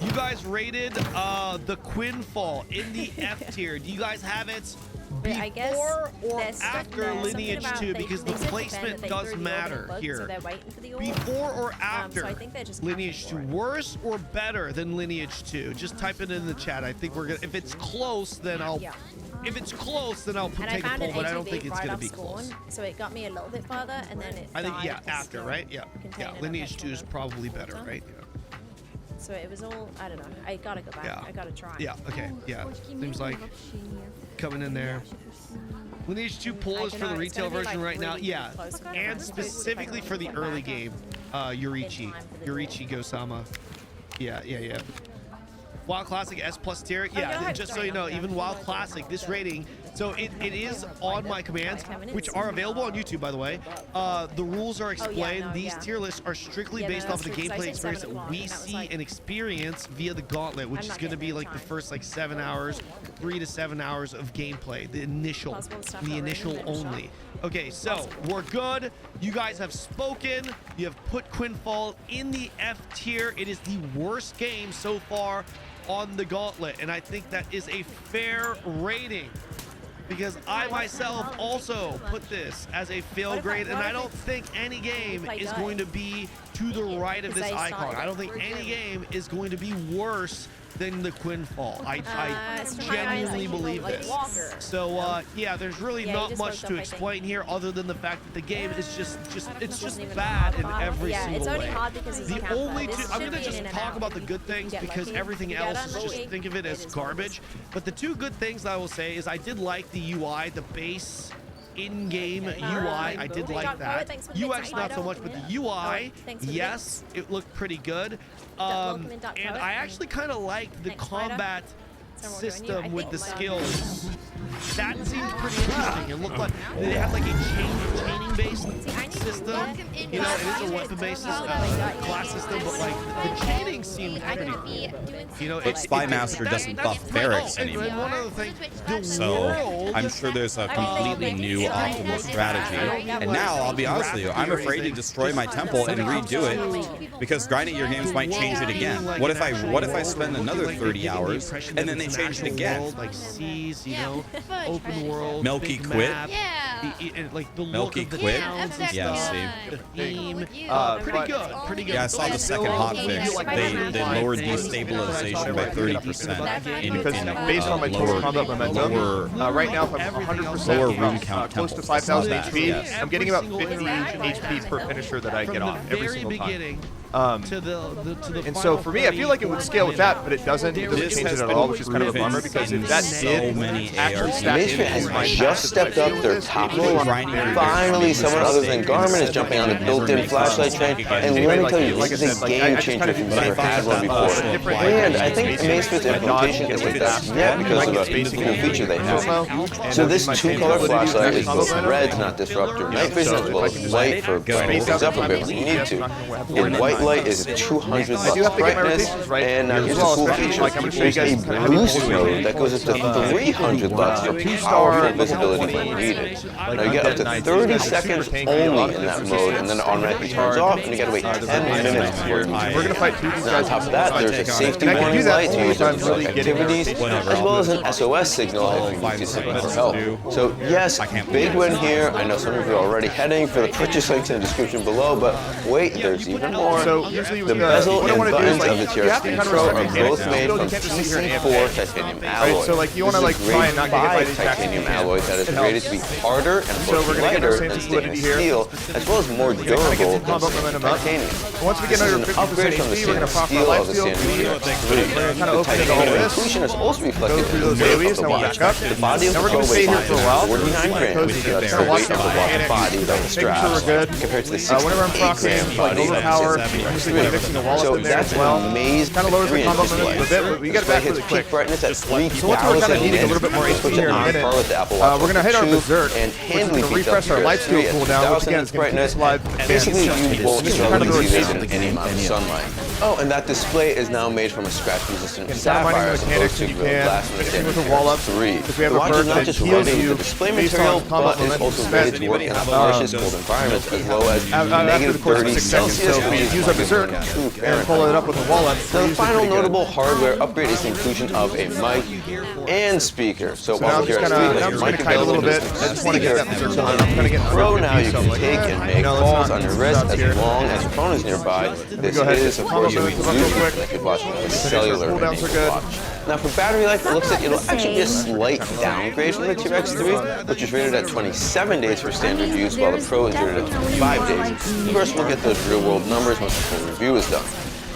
You guys rated the Quinfall in the F tier. Do you guys have it I guess before or there's after something Lineage about 2? they- Because they the said to Ben placement that they does threw the orb in matter a bug, here. So they're waiting for the orb. Before or after So I think they're just Lineage 2, worse or better than Lineage 2? Just type it in the chat. I think we're gonna. If it's close, then I'll. Yeah. If it's close, then I'll And I take a found poll. an But I don't ATV think it's right gonna off be spawn, close. so it got me a little bit further, and then it I think died yeah, because after, the right? Yeah, container yeah. of Lineage petrol 2 is probably better, right? So it was all, I don't know. I gotta go back. Yeah. I gotta try. Yeah. Okay. Yeah. Seems like coming in there. Lineage 2 pull I is don't for the know, it's retail gonna be, version like, right now. really Yeah, close to and the specifically for the early game, Yurichi Gosama. Yeah. WoW Classic S plus tier. Yeah, no, just so sorry, you know, no, even WoW Classic, this rating, so it is on my commands, which are available on YouTube, by the way. The rules are explained. These tier lists are strictly Yeah, no, based that's off of the true, 'cause I gameplay said experience 7 that o'clock, we and that was see like- and experience via the Gauntlet, which I'm is not going to getting be there like the time. first like 7 hours, 3 to 7 hours of gameplay, the initial only. Okay, so we're good. You guys have spoken. You have put Quinfall in the F tier. It is the worst game so far on the Gauntlet, and I think that is a fair rating because I myself also put this as a fail grade, and I don't think any game is going to be to the right of this icon. I don't think any game is going to be worse than the Quinfall. I genuinely believe this. So yeah, there's really not much to explain here other than the fact that the game is just bad in every single it's only way. hard because he's a The camper. only This two, I'm should gonna be just in and talk out. about the good things get because lucky. everything You else get is lucky. just think of it as garbage. But the two good things that I will say is I did like the UI, the base in-game UI. I did like that. UX not so much, but the UI, yes, it looked pretty good. And I actually kind of liked the combat system with the skills. That seemed pretty interesting. It looked like they had like a chaining-based system. You know, it is a weapon-based class system, but like the chaining seemed pretty cool. You know, But Spymaster doesn't buff barracks and anymore. one other thing, the So world. I'm sure there's a completely new optimal strategy. And now, I'll be honest with you, I'm afraid to destroy my temple and redo it because grinding your games might change it again. What if I spend another 30 hours and then they change it again? Like seas, you know, open world, Milky big quit? map, like the look Milky of the quit? towns and Yeah, stuff, see. the theme, pretty good. Yeah, I saw the second hotfix. They lowered destabilization by 30% in based on my total combat momentum, right now if I'm 100% room count close to temples. 5,000 That's HP, yes. I'm getting about 50 HP per finisher that I get off every single time. And so for me, I feel like it would scale with that, but it doesn't change it at all, which is kind of a bummer because if that did actually stack Misfit has in my just stepped up their top role. Finally, someone other than Garmin is jumping on the built-in flashlight train, and let me tell you, this is a game changer if you've never had one before. And I think Misfit's implementation isn't best yet because of a new feature they have. So this two-color flashlight is both red to not disrupt your night vision as well as white for brightening things up a bit when you need to. And white light is 200 lux brightness, and here's a cool feature. There's a boost mode that goes up to 300 lux for powerful visibility when you need it. Now you get up to 30 seconds only in that mode, and then it automatically turns off, and you gotta wait 10 minutes before it We're gonna fight two of these guys. on top of that, there's a safety warning light to use during select activities, as well as an SOS signal if you need to signal for help. So yes, big win here. I know some of you are already heading for the purchase links in the description below, but wait, there's even more. So usually The bezel what I and want to do is buttons like of the you have to TRX kind of Pro respect are mechanics. both made You from can't just sit here and TC4 amp titanium Right, alloy. so like you want to like This is try and not get hit by grade these 5 jacks. titanium alloy that is It rated to be helps. harder and So we're gonna get our lighter sense than of fluidity stainless here. steel, as well as more durable than momentum up. titanium. Once we get This is under an 50% upgrade from the HP, we're gonna stainless pop our steel life of the steal. Standard TRX3. Kind of The open it all titanium this. inclusion is also Go reflected through in those the build AoEs, of the now we'll watch. back up. The body of Now the we're Pro gonna stay weighs here for a while. 49 grams, Cozy. because that's Kinda the watch weight the of the watch mechanics. body of the Making straps, sure we're good. compared to the Whenever I'm 68 proxying, gram like body of the overpowered, TRX3. usually mixing a wall So up in there that's as well. an amazing Kind of lowers the 3-inch combo display. momentum a bit, but we get it back really Display hits quick. peak brightness at 3,000 So once we're kind of needing a little bit more HP here in a minute, we're going to hit our Berserk, and which is handily going to beats up refresh our life steal TRX3 at cooldown, which 2,000 again is going to keep us brightness. alive. Basically, you won't struggle to see this in rotation. any amount of sunlight. Oh, and that display is now made from a scratch-resistant Mining sapphire the as mechanics opposed to if you real can, glass from the finishing with Standard a wall up, TRX3. because we have The a watch is burst not that just heals ready you with the display based material, on combat but is momentum also spent. ready to work in harshest cold environments as low as After the course of 6 seconds, so if we use our Berserk and pull it up with a wall up, Now, the final notable hardware upgrade is the inclusion of a mic and speaker. So now while I'm the just TRX3 gonna has kite a little bit. I just want to get that Berserk on. I'm gonna get Pro now you can take and make calls on your wrist as here. long as your phone is nearby. This go ahead is, and of course, combo a move real quick. connected watch with a cellular Cooldowns are good. watch. Now for battery life, it looks like it'll actually be a slight downgrade from the TRX3, which is rated at 27 days for standard use, while the Pro is rated at 25 days. Of course, we'll get those real-world numbers once the full review is done.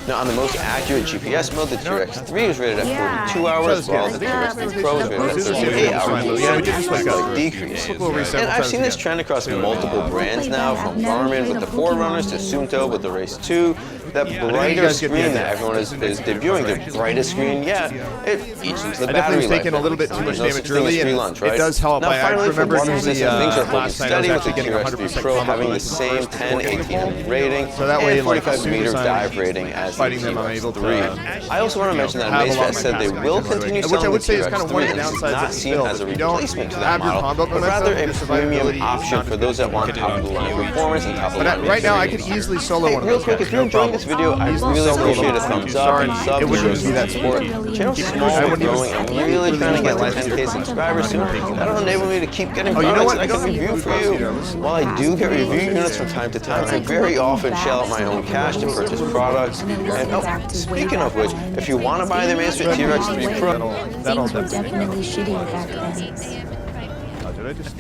Now, on the most accurate GPS mode, the TRX3 is rated at 42 hours, while the TRX3 Pro is rated at 38 hours. So a slight decrease. And I've seen this trend across multiple brands now, from Garmin with the Forerunners to Suunto with the Race 2. That brighter screen that everyone is debuting, the brightest screen yet, it eats into the battery life. I definitely was taking a little bit too much damage early, and it does help. Now, finally, for remember water usually resistant, things are holding last night I was steady with the actually getting TRX3 100% Pro combo having the with same 10 ATM rating So that way, and like, 45 as soon meter as I'm dive rating as the fighting them, I'm able to, TRX3. I also want to mention that have a lot Amazfit of said my they passive will actions continue going. Which I selling would the say is kind of one TRX3, of the and it's downsides not of seen build. as a If you don't replacement to have that your model, combo but rather a momentum, your premium survivability option for those that want top-of-the-line performance and top-of-the-line But right now, I could easily solo Hey, one of real those quick, guys, if you're no enjoying problem. this video, I Easily really solo appreciate a them. thumbs up and sub It to wouldn't show be that support. The channel's small and growing. I'm really trying to get to 10K subscribers soon. That'll enable me to keep getting products that I can review for you. While I do get review units from time to time, I very often shell out my own cash to purchase products. And oh, speaking of which, if you want to buy the Amazfit TRX3 Pro, Things were definitely shitty back then.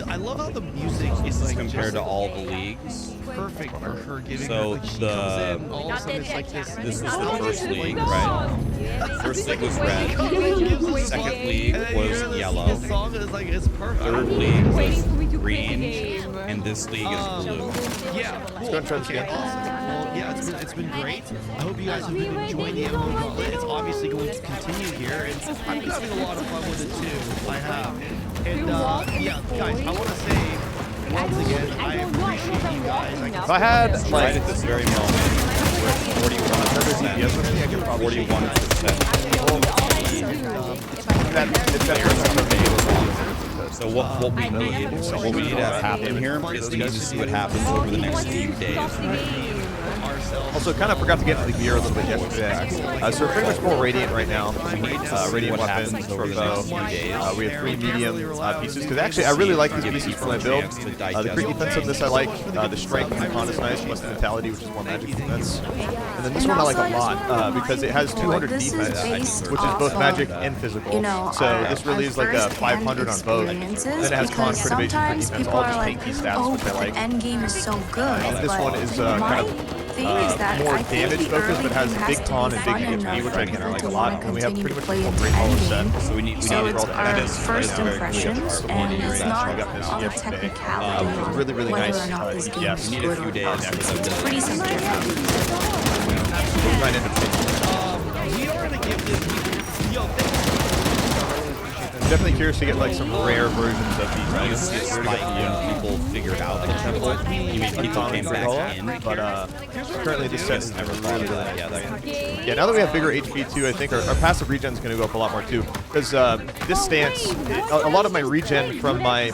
I love how the music is like compared to all the leagues. Perfect for her giving So her, like, she the comes in, all of a sudden it's like this. this is the first league, right? First league was red. Second league was yellow. Song is like it's perfect. Third league was green, and this league is blue. Yeah, cool. Okay, awesome. Well, yeah, it's been great. I hope you guys have been enjoying the MMO Gauntlet. It's obviously going to continue here, and I'm just having a lot of fun with it too. I have. And yeah, guys, I want to say once again, I appreciate you guys. If I had Right like at this very moment, we're at 41%. So what we need to have happen here is we need to see what happens over the next few days. Also, kind of forgot to get into the gear a little bit yesterday. So we're pretty much more Radiant right now. Radiant what weapons happens for over the bow. next few days. We have 3 medium pieces, because actually I really like these pieces for my build. The crit defensiveness I like, the strength and the con is nice, plus the mentality, which is more magic defense. And then this one I like a lot, because it has 200 defense, which is both magic and physical. So this really is like a 500 on both. Then it has con, crit evasion, crit defense, all just tanky stats, which I like. End game is so good. This one is kind of more damage focused, but has big con and big HP, which I kind of like a lot. And we have pretty much a full Great Hollow set. So we need So it's to our first impressions, and it's not all the It's technicality, really, really whether nice. or not this game Yes, is need a good few or days not. for them It's pretty subjective. right into We are gonna give this. Yo, definitely curious to get like some rare versions of these. You see a spike when people figured out the temple. You mean people came back in? But currently this set is never thought of that. Yeah, yeah, now that we have bigger HP too, I think our passive regen is going to go up a lot more too. Because this stance, a lot of my regen from my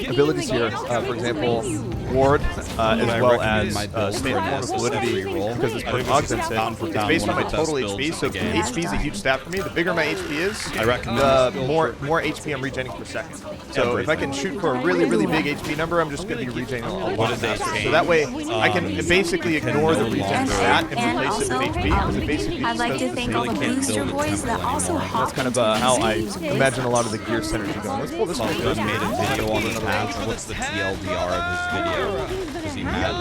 abilities here, for example, ward, as well as stand form of fluidity, because this perk augments it. It's based on my total HP, so HP is a huge stat for me. The bigger my HP is, the more more HP I'm regenerating per second. So if I can shoot for a really, really big HP number, I'm just going to be regenerating a lot faster. So that way, I can basically ignore the regen for that and replace it with HP. Because it basically I'd like to thank all the booster boys that also That's kind of how I imagine a lot of the gear synergy going. Let's pull this one. He made a video on the past. What's the TLDR of his video? Is he mad?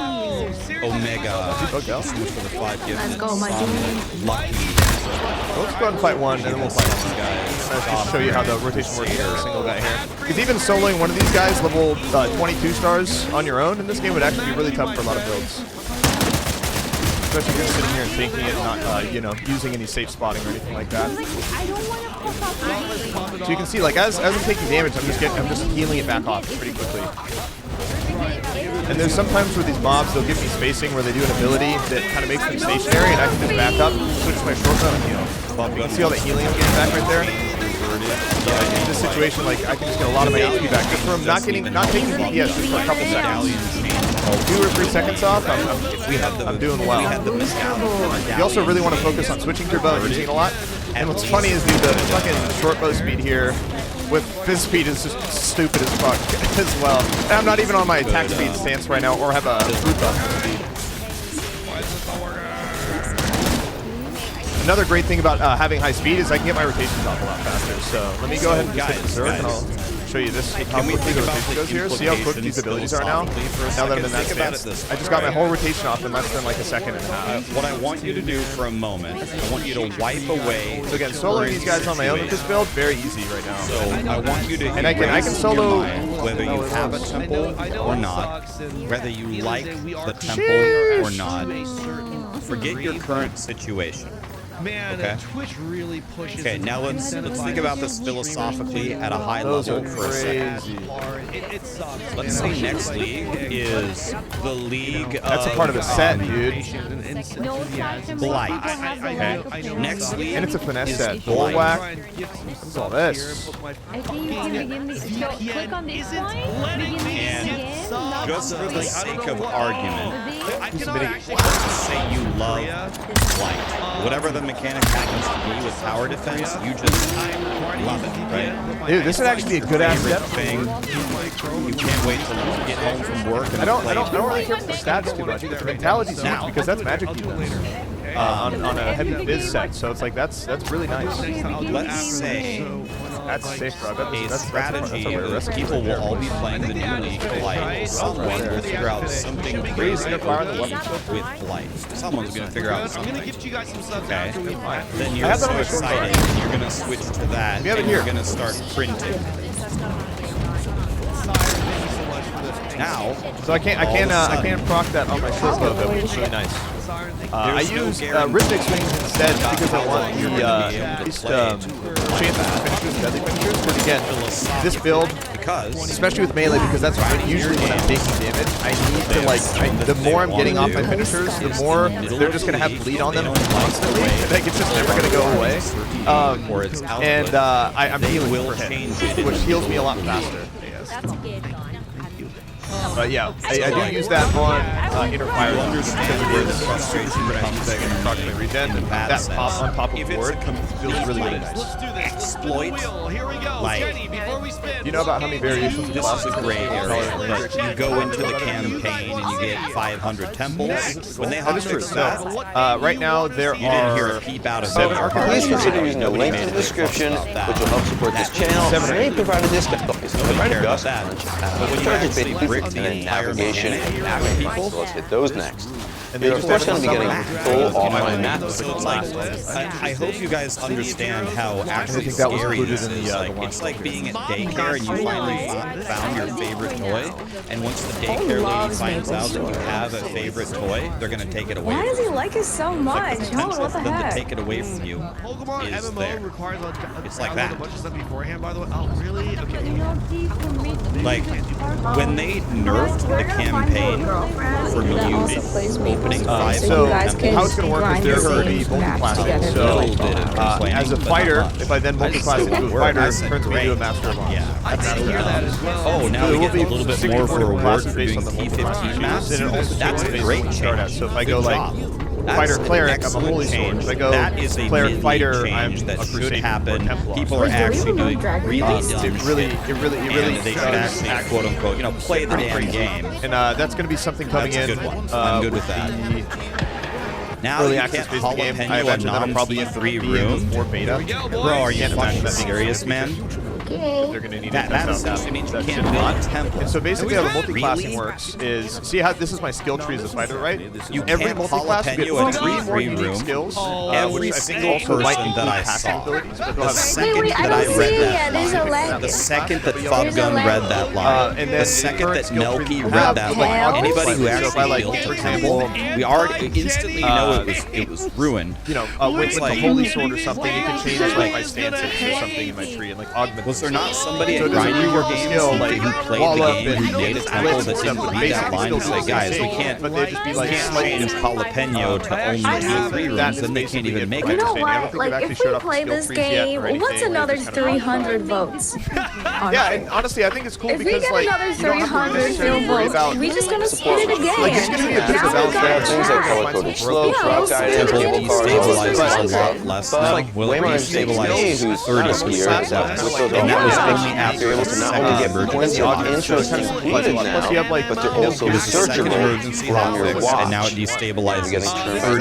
Omega. So much for the 5 gifts. Let's go, my dude. Lucky. Let's go ahead and fight one, and then we'll fight this guy. Let's just show you how the rotation works for a single guy here. Because even soloing one of these guys, level 22 stars on your own in this game would actually be really tough for a lot of builds. Especially if you're sitting here and thinking it, not you know, using any safe spotting or anything like that. So you can see, like, as I'm taking damage, I'm just healing it back off pretty quickly. And there's sometimes where these mobs, they'll give me spacing where they do an ability that kind of makes them stationary, and I can just back up, switch my shortcut and heal. You can see all the healing I'm getting back right there. In this situation, like, I can just get a lot of my HP back just from not taking DPS just for a couple seconds. 2 or 3 seconds off, I'm doing well. You also really want to focus on switching your bow and using it a lot. And what's funny is, dude, the fucking short bow speed here with fizz speed is just stupid as fuck as well. And I'm not even on my attack speed stance right now or have a fruit buff speed. Another great thing about having high speed is I can get my rotations off a lot faster. So let me go ahead and just hit the Zerg and I'll show you this, how quickly the rotation goes here. See how quick these abilities are now? Now that I'm in that stance. I just got my whole rotation off in less than like a second and a half. What I want you to do for a moment, I want you to wipe away. So again, soloing these guys on my own with this build, very easy right now. So I want you to and I can solo whether you have a temple or not, whether you like the temple or not. Forget your current situation. Man, okay. Twitch really pushes. Okay, now let's think about this philosophically at a high level for a second. It sucks. Let's say next league is the league of... That's a part of a set, dude. Blight. Okay. Next league and it's a finesse set. Bullwhack. What's all this? I think you can begin the... click on this line, begin the and just for the sake of argument, let's say you love Blight. Whatever the mechanic happens to be with tower defense, you just love it, right? Dude, this would actually be a good ass step thing. You can't wait to get home from work. And I don't really care for the stats too much. The mentality's huge because that's magic defense on a heavy biz set. So it's like that's really nice. Let's say that's safe, bro. That's strategy. People will all be playing the new league Blight. Someone will figure out something crazy with Blight. Someone's gonna figure out something. Okay. Then you're so excited, and you're gonna switch to that, and you're gonna start printing. Now, so I can't proc that on my short bow, which is really nice. I use Rhythmic Swings instead because I want the least chances to finish with deadly finishers. But again, this build, especially with melee, because that's usually when I'm taking damage, I need to like, the more I'm getting off my finishers, the more they're just gonna have bleed on them constantly. Like it's just never gonna go away. And I'm healing for him, which heals me a lot faster. But yeah, I do use that on Inner Fire because it is frustration comes and approximate regen, and that pop on top of the board feels really, really nice. Exploit, like, you know about how many variations of this is a gray area, but you go into the campaign and you get 500 temples. When they hot fix that, right now there you didn't hear are a peep out of 7 it. Please consider using the link in the description, which will help support this channel, and may provide a discount. Nobody cares about that. But when you actually brick the entire navigation and navigation. So let's hit those next. And you're of course going to be getting full offline maps. So it's like, I hope you guys understand how actually scary this is. Like, it's like being at daycare and you finally found your favorite toy, and once the daycare lady finds out that you have a favorite toy, they're going to take it away. Why does he like us so much? The What the potential for them heck? to take it away from you is there. It's like that. A bunch of stuff beforehand, by the way. Oh, really? Okay. Like, when they nerfed the campaign from you opening 5 so how it's going to work is there's going to be multi-classing. So as a fighter, if I then multi-class into a fighter, it turns me into a master of arms. Yeah, I hear that as well. Oh, now we get a little bit more for reward for doing P15 maps. That's a great change. So if I go like fighter cleric, I'm a holy sword. If I go that is a cleric fighter, I'm change that a should crusader happen. or Templar. People are actually doing really dumb It really and they should actually, quote unquote, you know, play the damn game. And that's going to be something coming That's a in. good one. I'm good with that. Now Early you access can't phase of the game. I jalapeno a imagine that'll probably non-T3 be room. before beta. Bro, are you Can't imagine fucking that being serious, man? They're going to need That to essentially means you that can't shit build not. a temple. And so basically how the multi-classing Really? works is, see how this is my skill tree as a fighter, right? You Every can't multi-class you jalapeno get a 3 more T3 unique room. skills, Every which I think single also might person include that I passing saw. abilities, but they'll The have second wait, I that don't I see read it that yet. There's a line, lag. the second that There's a Fubgun lag. read that line, and the then second current that skill trees Nelky you read have, that like, line, augment anybody who slightly. So if I, actually like, built for a example, temple, we already instantly know it was ruined. You know, with It's like like- the holy sword or something, you can change like my stances or something in my tree and like augment. Was there not somebody so at it doesn't Grinding rework the Games skill, like who played wall the up game, who made a temple that didn't read that line and say, guys, we can't, but they just be like change jalapeno to only T3 rooms, then they can't even make You it. know what? Like, if we play this game, what's another 300 votes? Yeah, and honestly, I think it's cool If we because get like another you don't have to 300 necessarily field worry votes, about we just gonna split it again. like it's gonna be a bit of a Now we balance. got There are it. things like color-coded slopes, rock guidance, Temple cable cars, destabilized a lot less but now. like Will way it more destabilize who's 30 speed, speed? And that was only after You're able the to not only second get emergency plenty of fix. interest included Plus you have like but they're also It was the second searchable emergency from your fix, watch. and now it You're destabilizes getting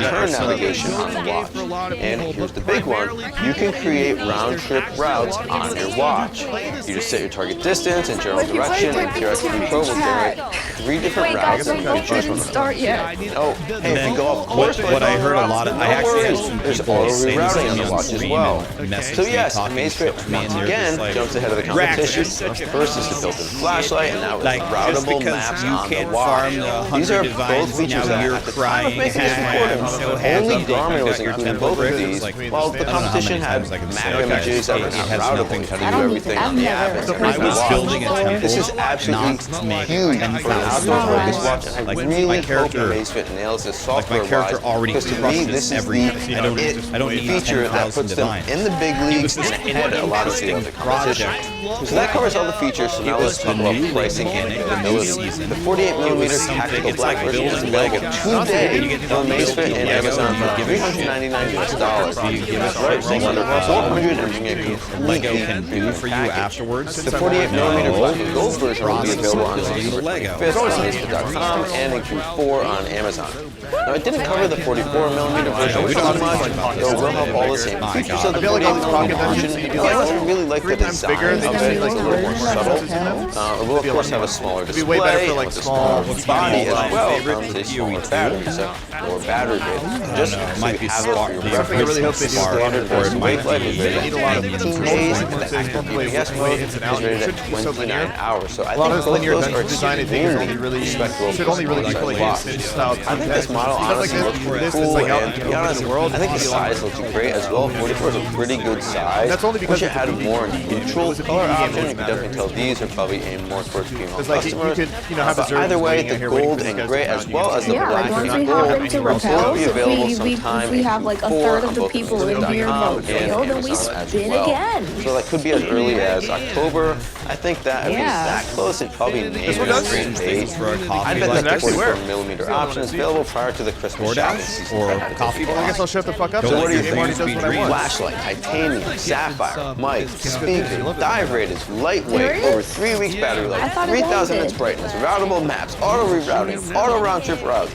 turn navigation on the watch. And here's the big one. You can create round-trip routes on your watch. You just set your target distance and general direction, and TRXP Pro will generate 3 different routes and you choose from them. yet. Oh, hey, if you go up course, what I heard a lot of, I actually had some there's people auto say this to rerouting on me the on watch as stream well. and message So me, yes, talking Amazfit to me, and once they're again just like, jumps ahead of the Rex, competition. you're such a First is the built-in flashlight, and now it's like, just routable because maps you on the can't watch. farm the These 100 are divines, both features now that you're at the time crying, of making this "Hey, recording, I'm so only happy Garmin you was got your including temple both of bricks." these, Like, while I the don't know how competition many had times I can say map it, guys. images that were It not has routable. nothing to You do had to do with everything it. on the app. and I was watch. building a temple This is absolutely not to make huge for an outdoor focused watch, and I Like, really my hope character, Amazfit nails this like my software-wise, character already because to me, crushes this is every. the I don't need feature that 10,000 puts them divines. in the big It was leagues just and ahead of a lot of the other competition. So that covers all the features. So now let's talk about pricing and availability. The 48mm tactical black version is available today on Amazfit and Amazon for $399. Right, so under $400 and bring it Lego can do for you afterwards. The 48mm black and gold version will be available on December Lego. 25th on Amazfit.com and in Q4 on Amazon. Now, I didn't cover the 44mm version we so don't much, have to talk though about we'll have all the same features of the 48mm version. I don't really like the design of it. It's a little more subtle. It will, of course, have a smaller display way better for, like, with a small smaller body as well. Comes a smaller battery, so or battery rated. Just so might be you have it for your Spark. reference. I really hope they do Standard or it might weight life be- is rated need a lot of at 15 days, and the active GPS mode is rated at 29 hours. So I A lot think of both linear those are adventure design, I think, is only really respectable. should only really be for like watch. vintage style. I think this model honestly looks pretty cool, and to be honest, I think the size looks great as well. 44 is a pretty good size. That's only because wish it had a more neutral was a color PvP game, option. You it could doesn't definitely tell these are probably aimed more towards female Because like you customers. could, have a But either way, the gold and gray as well as the Yeah, black like once and we gold hop into will both be repels, available if sometime we in have like a Q4 third on of the both people in Amazon.com here vote and field, then we Amazon as spin well. again. So that could be as early as October. I think that if it's Yeah. that close, it probably may be one a does great date. for a coffee I bet like that the this. 44mm option is available prior to the Christmas shopping DoorDash season. or coffee Well, I guess I'll shut the fuck up. Don't then. let your Game already dreams does be what I want. Flashlight, titanium, sapphire, mic, speaker, dive rated, lightweight, over 3 weeks battery life, 3,000 nits brightness, routable maps, auto rerouting, auto round trip route,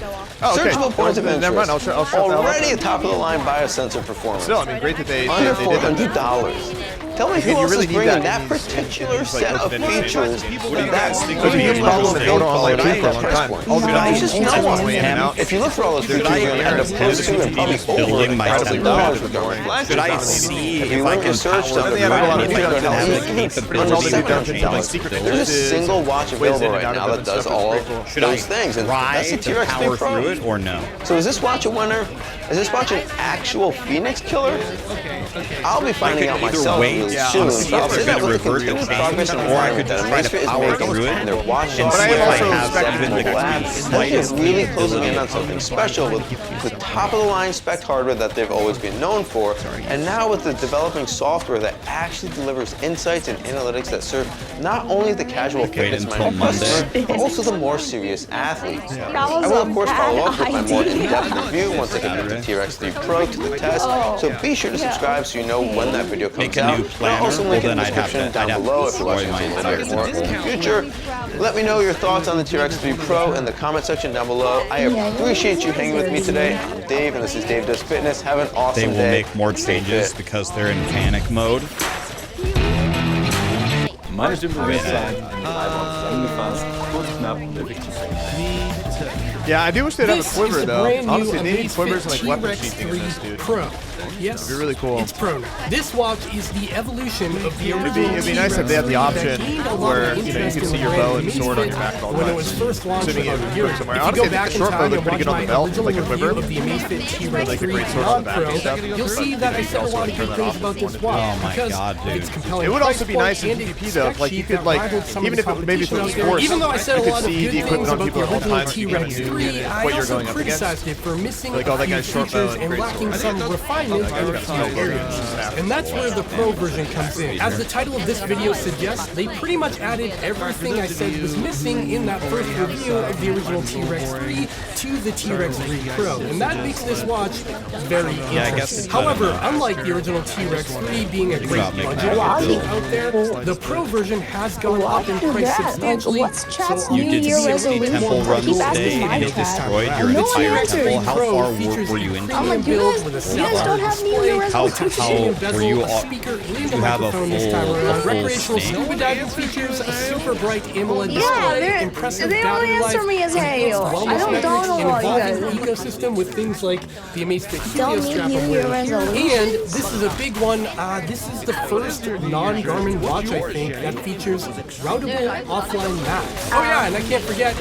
Oh, okay. searchable points of Never interest, mind, I'll shut that off already then. a top of the line biosensor performance. Still, I mean, great that they Under did that. $400. Tell me who You else really is need bringing that that in these particular like, set of open features ended. that's There's a huge problem with Dota Online too for a long time. All the There's guys just just no one. way in and out. If you look for all those features, I you're going to end up close to and probably building my over temple? $1,000 with Garmin Flash. Should I see If if you I want to can research power them, Then they have a lot of if you stuff want to to help do. you keep the There's all these ability to dungeons, change like the secret build. there's a quizzes, single watch ways in available and right out now of that them and does stuff. all It's very cool. Should those I things, and try that's the to TRX power Pro. through it or no? So is this watch a winner? Is this watch an actual Phoenix killer? I'll be finding out myself really soon. So I'll sit down with the computer, progress and or I could just try to power through it and their watch and see if I have even the They're really closing in on something special with the top-of-the-line spec hardware that they've always been known for, and now with the developing software that actually delivers insights and analytics that serve not only the casual fitness-minded customer, but also the more serious athletes. I will, of course, follow up with my more in-depth review once I can put the T-Rex 3 Pro to the test, so be sure to subscribe so you know when that video comes out. I'll also link in the description down below if you're watching this a little bit more in the future. Let me know your thoughts on the T-Rex 3 Pro in the comment section down below. I appreciate you hanging with me today. I'm Dave, and this is Dave Does Fitness. Have an awesome day. They will make more changes because they're in panic mode. Meine Stimme wird sein, angefasst, kurz knapp, der wichtigste. Yeah, I do wish they'd have a This quiver is a though. brand new Honestly, they need Amazfit quivers and like weapon T-Rex sheathing in this, 3 dude. Pro. Yes, It'd be really cool. It's Pro. This watch is the evolution of the original. It'd be nice if they had the option where you could see your bow and sword on your back at all when times. it was first launched Assuming about it a year works ago. somewhere. If you Honestly, go back the in short bow time looked and pretty watch good on my the belt, original like a review quiver. of the Amazfit T-Rex Like a 3 great sword on the back and non-Pro, stuff. you'll see that I said a lot of good things about this watch. Oh my because god, of dude. its compelling It would also price be nice point in and PvP its though, spec like you sheet could that like, rivaled some even of if the it maybe if it was competition out there. forced, Even though I said you a could lot of see good the equipment things on about people the at all original times. T-Rex 3, I what you're also going up against. criticized it for missing Like, a oh, that few guy's short bow features and and great lacking sword. some refinement in a few areas. And that's where the Pro version comes in. As the title of this video suggests, they pretty much added everything I said was missing in that first review of the original T-Rex 3 to the T-Rex 3 Pro. And that makes this watch very interesting. However, unlike the original T-Rex 3 being a great budget option out there, the Pro version has gone up in price substantially. You did 60 temple runs today and it destroyed your entire temple. How far were you into it? You guys don't have New Year's How resolution. were you all? You have a full recreational scuba diving features, a super bright AMOLED Yeah, display, impressive they don't battery life, answer me as Hale. I wellness don't metrics, know and about you evolving guys. ecosystem with things like the Amazfit Don't Helio need strap New I'm Year wearing here. resolutions. And this is a big one. This is the first non-Garmin watch, I think, that features routable offline maps. Oh yeah, and I can't forget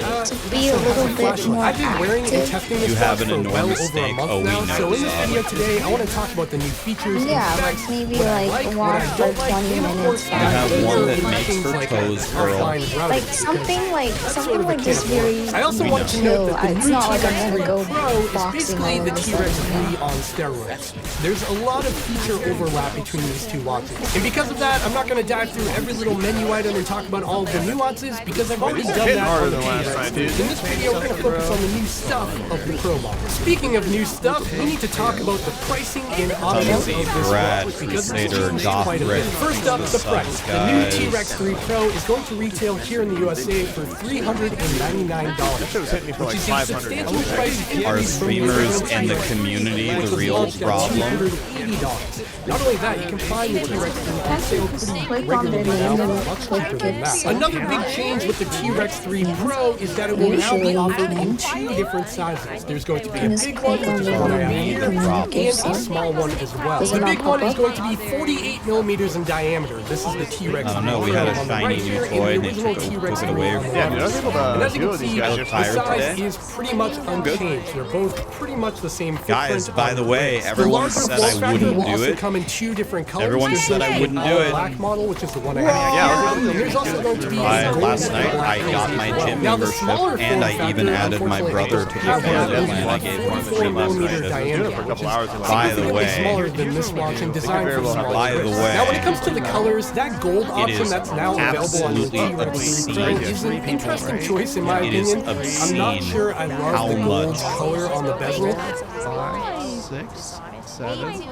Be a little bit more I've been wearing and active. testing this You have watch an for well enormous over a stake. month Oh, we now. know So in this that. video today, I want to talk about the new features. Yeah, and like specs, maybe what I like what walk I for don't like, 20 and of minutes. course, I have one that things makes her like toes curl. offline routing. Like something like just very I also want to note that the It's new not like I'm T-Rex gonna go Pro is boxing basically all the of a T-Rex sudden. 3 on steroids. There's a lot of feature overlap between these two watches. And because of that, I'm not going to dive through every little menu item and talk about all of the nuances because I've already done that harder on the than last T-Rex. time, dude. In this video, we're going to focus on the new stuff of the Pro model. Speaking of new stuff, we need to talk about the pricing and options of this Brad, watch because it's Crusader, changed Goth quite a bit. Rick. First up, the What's up, price. The new guys? T-Rex 3 Pro is going to retail here in the USA for $399. That shit was hitting me for like Which is a 500. substantial price Are increase from the streamers original and the T-Rex, community which the was real launched at problem? $280. Not only that, you can find the T-Rex 3 on sale pretty Click on the regularly name now, and much click cheaper than that. accept. Another big change with the T-Rex 3 Pro is that it will now be offered in two different sizes. There's going to be a Just big one, click on which is the the one I name have here, and then and give a some. small one as well. Does it The not big pop one is up? going to be 48 millimeters in diameter. This is the T-Rex 3 I don't know, Pro we had a on the shiny right new here, and toy the and they original took T-Rex it 3 away on the from Yeah, left. dude, I was able to And as you do can with these see, guys the tired size today. is pretty much unchanged. They're both pretty much the same footprint. Guys, by the way, The everyone larger said form I factor wouldn't will do also it. come in two different colors. Everyone There's said I going to be wouldn't an do it. all-black model, which is the one I have. Yeah, And there's also going to be a gold Last and night black I version got my as well. gym Now, the membership smaller and form I even factor, added my unfortunately, brother to the has one family that and I is gave him a 44 free millimeter membership. diameter, for a couple hours. By the significantly way, smaller than this watch and designed for smaller by the wrists. way, Now, when it comes to the colors, that gold option is that's now available on the absolutely T-Rex 3 Pro obscene. is an interesting choice in my It is opinion. I'm not obscene sure I love how the gold much. color on the bezel. 5, 6, 7,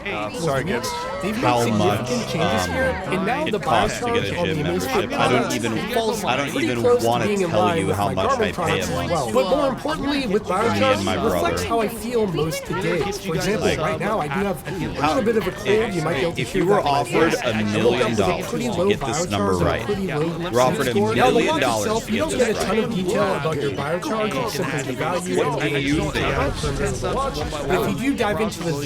8. Sorry, Gibbs. They've How made much significant changes here, and now it the costs to get a biocharge on gym the membership. Amazfit I don't products even falls pretty close want to being in tell line you with how my much Garmin I pay products a as month. well. But more importantly, with Me and biocharge, my it reflects brother. how I feel most days. For example, right now I do have a little bit of a cold. You might be able to If hear you were that in my offered voice. $1 million to get this number right, you're offered $1 Now, the million watch to itself, you get don't get a this ton of right. detail about your biocharge, it's simply the value What and do you think? the watch. But if you do dive into the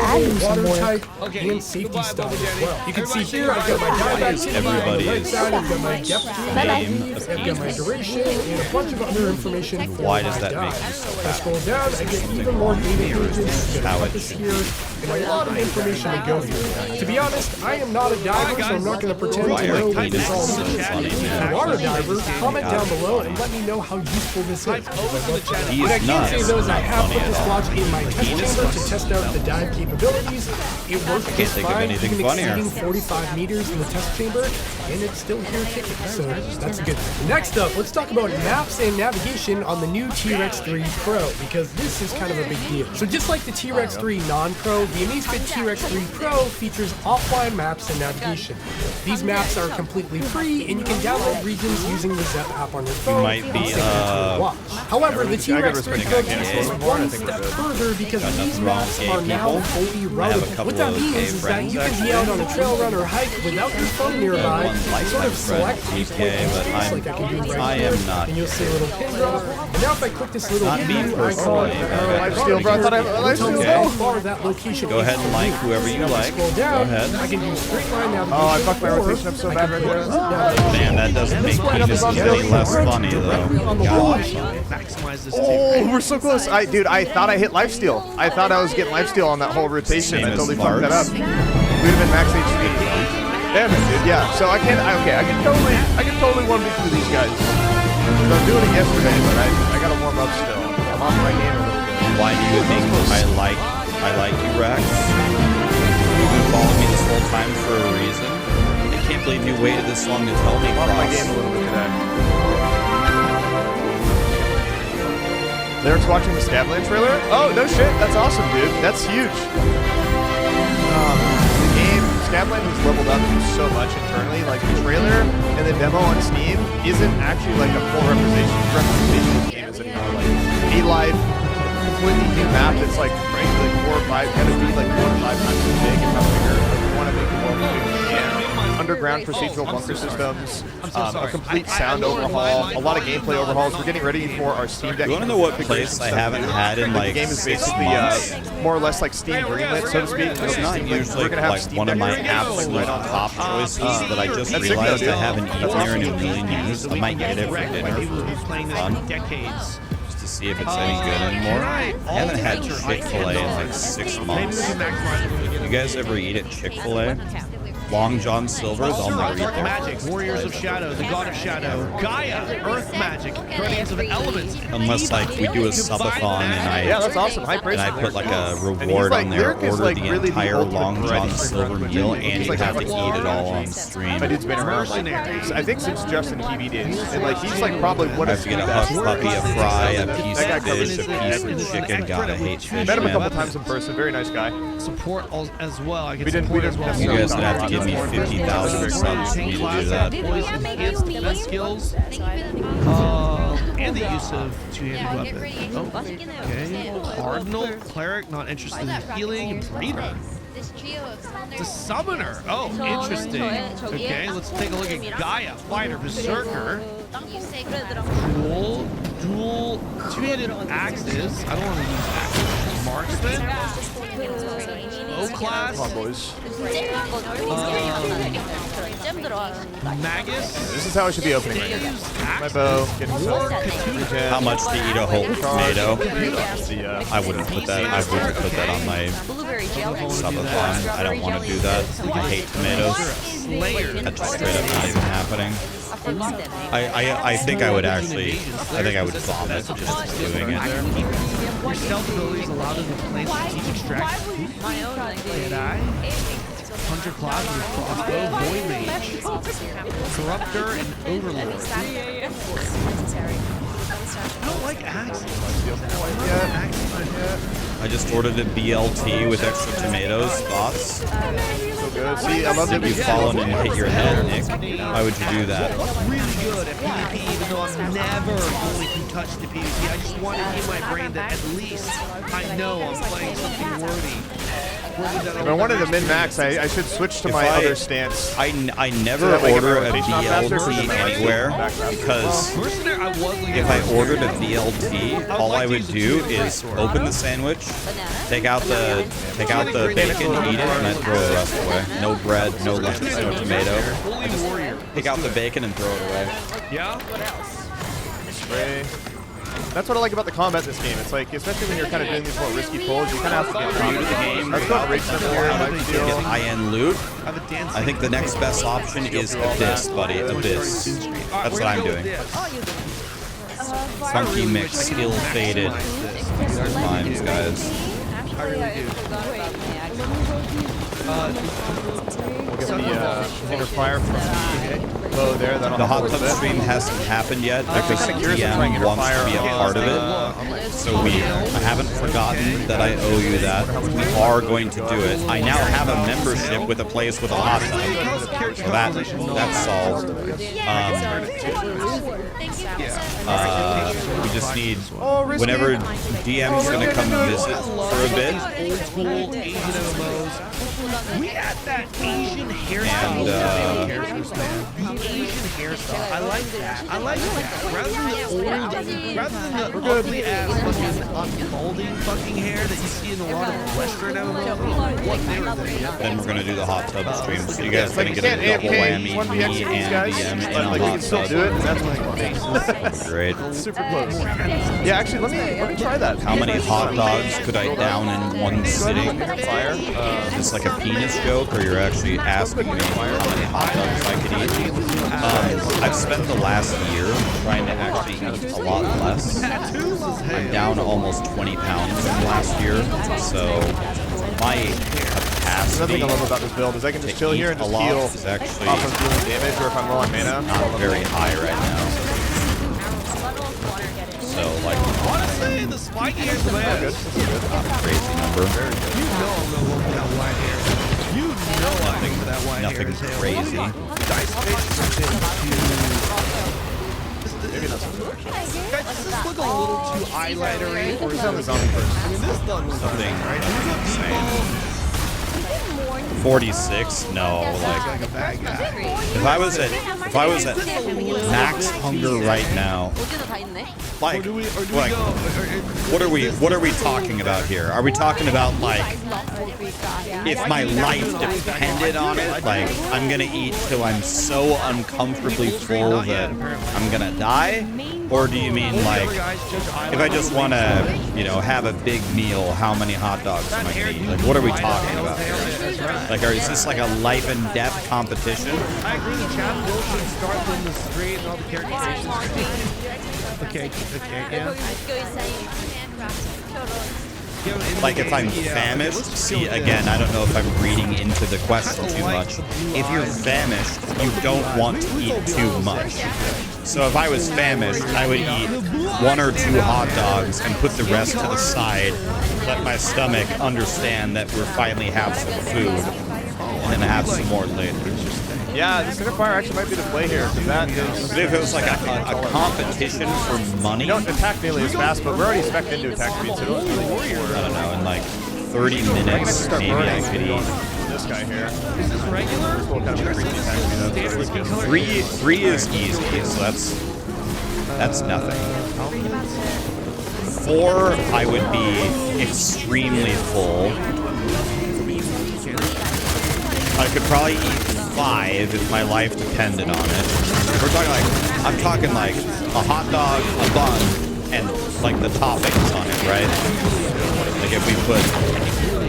add you some water more. type, and safety stuff as well. You can see here I've got my dive. Everybody is I've got my depth name appears at my duration, and a bunch of other information. Why does that make you so I scroll down, I get even more data pages, get a compass here, and a lot of information to go through. To be honest, I am not a diver, so I'm not going to pretend to know what this all means. If you are a diver, comment down below and let me know how useful this is. What I can say though is I have put this watch in my test chamber to test out the dive capabilities. It works just fine, even exceeding 45 meters in the test chamber, and it's still here kicking, so that's a good thing. Next up, let's talk about maps and navigation on the new T-Rex 3 Pro, because this is kind of a big deal. So just like the T-Rex 3 Non-Pro, the Amazfit T-Rex 3 Pro features offline maps and navigation. These maps are completely free, and you can download regions using the Zep app on your phone. Might be, However, the T-Rex 3 Pro takes this one step further because these maps are now fully routable. What that means is that you can be out on a trail run or hike without your phone nearby, sort of select each point like I can do right here, and you'll see a little pin drop. And now if I click this little view icon, Lifesteal, bro. I thought I lifesteal. How far that location Go ahead and like whoever you like. Go ahead. I can use straight line navigation. Oh, I fucked my rotation up so bad right there. Man, that doesn't make Penis any less funny though. Gosh. Oh, we're so close. Dude, I thought I hit lifesteal. I thought I was getting lifesteal on that whole rotation. I totally fucked that up. We'd have been max HP. Damn it, dude. Yeah. So I can totally 1v through these guys. So I'm doing it yesterday, but I gotta warm up still. I'm off my game a little bit. Why do you think I like you, Rex? You've been following me this whole time for a reason. I can't believe you waited this long to tell me. I'm off my game a little bit today. Derek's watching the Scabland trailer? Oh, no shit. That's awesome, dude. That's huge. The game, Scabland has leveled up so much internally. Like, the trailer and the demo on Steam isn't actually like a full representation of the game is anymore. Like, A-Life, completely new map that's like, frankly, like 4 or 5, gotta be like 4 or 5 times as big, if not bigger. Like, you want to make it more underground procedural bunker systems, a complete sound overhaul, a lot of gameplay overhauls. We're getting ready for our Steam Deck. You want to know what place I haven't had in like the game is basically more or less like Steam greenlit, so to speak. It's not usually like one of my absolute top choices, but I just realized I haven't eaten there in a million years. I might get it for dinner for fun. Just to see if it's any good anymore. I haven't had Chick-fil-A in like 6 months. You guys ever eat at Chick-fil-A? Long John Silver's, I'll never eat there. Magic, Warriors of Shadow, the God of Shadow, Gaia, Earth Magic, Guardians of Elements. Unless like we do a subathon and that's awesome. High praise. And I put like a reward on there, order the entire Long John Silver meal, and you have to eat it all on stream. My dude's been around like, I think since Justin TV days, and like he's like probably one of the best. I have to get a hush puppy, a fry, a piece of fish, a piece of chicken. God, I hate fish. Met him a couple times in person. Very nice guy. Support as well. I we didn't. You guys would have to give me 50,000 subs for me to do that. Enhanced defense skills, and the use of two-handed weapons. Oh, okay. Cardinal, Cleric, not interested in healing, and Breeder. The Summoner. Oh, interesting. Okay, let's take a look at Gaia, Fighter, Berserker. Dual, two-handed axes. I don't want to use axes. Marksman. O-class. Come on, boys. Magus. This is how I should be opening right now. My bow. How much to eat a whole tomato? I wouldn't put that. I wouldn't put that on my subathon. I don't want to do that. I hate tomatoes. That's just straight up not even happening. I think I would actually. I think I would vomit just doing it. Your stealth abilities allow them to play strategic strategy. Hunter Cloud with Crossbow, Void Mage, Corruptor, and Overlord. I don't like axes. I just ordered a BLT with extra tomatoes. Thoughts? So good. See, I love that you've fallen and hit your head, Nick. Why would you do that? Really good at PvP, even though I'm never going to touch the PvP. I just want it in my brain that at least I know I'm playing something worthy. If I wanted to min-max, I should switch to my other stance. I never order a BLT anywhere because if I ordered a BLT, all I would do is open the sandwich, take out the bacon, eat it, and I throw the rest away. No bread, no lettuce, no tomato. Pick out the bacon and throw it away. Yeah. What else? Spray. That's what I like about the combat in this game. It's like, especially when you're kind of doing these more risky pulls, you kind of have to get through the game. That's what breaks them more. Get high-end loot. I think the next best option is Abyss, buddy. Abyss. That's what I'm doing. Funky mix, skill faded. Times, guys. We'll get the finger fire from the bow there. The hot tub stream hasn't happened yet because DM wants to be a part of it. So I haven't forgotten that I owe you that. We are going to do it. I now have a membership with a place with a hot tub. So that's solved. We just need, whenever DM's going to come visit for a bit. Old school Asian MMOs. We had that Asian hairstyle. The Asian hairstyle. I like that. I like that. Rather than the ugly ass fucking unfolding fucking hair that you see in a lot of Western MMOs. Then we're gonna do the hot tub stream. So you guys are gonna get a double whammy, me and DM in a hot tub. Do it, and that's what Great. Super close. Yeah, actually, let me try that. How many hot dogs could I down in one sitting? Fire. Is this like a penis joke, or you're actually asking me how many hot dogs I could eat? I've spent the last year trying to actually eat a lot less. I'm down almost 20 pounds from last year, so my capacity. Another thing I love about this build is I can just chill here and just heal is actually off of dealing damage, or if I'm low on mana. Not very high right now. So like, honestly, the spiky hair's the man. Not a crazy number. You know I'm gonna work with that white hair. You know I'm thinking for that white hair. Nothing crazy. Dice faces are maybe not so much. Guys, does this look a little too highlightery? Or is that a zombie first? I mean, this doesn't something right? 46? No, like if I was at max hunger right now, like what are we talking about here? Are we talking about like if my life depended on it, like I'm gonna eat till I'm so uncomfortably full that I'm gonna die? Or do you mean like if I just want to, you know, have a big meal, how many hot dogs am I gonna eat? Like what are we talking about here? Like, is this like a life and death competition? I agree with Chad. Will should start in the street and all the characterizations. Okay, yeah. Like if I'm famished, see again, I don't know if I'm reading into the question too much. If you're famished, you don't want to eat too much. So if I was famished, I would eat 1 or 2 hot dogs and put the rest to the side, let my stomach understand that we're finally have some food, and then have some more later. Yeah, the center fire actually might be the play here. That is, but if it was like a competition for money, you don't attack nearly as fast, but we're already spec'd into attack speed, so don't really worry. I don't know, in like 30 minutes, maybe I could eat. This guy here. Is this regular? Well, kind of increase the attack speed. 3 is easy, so that's nothing. 4, I would be extremely full. I could probably eat 5 if my life depended on it. We're talking like, I'm talking like a hot dog, a bun, and like the toppings on it, right? Like if we put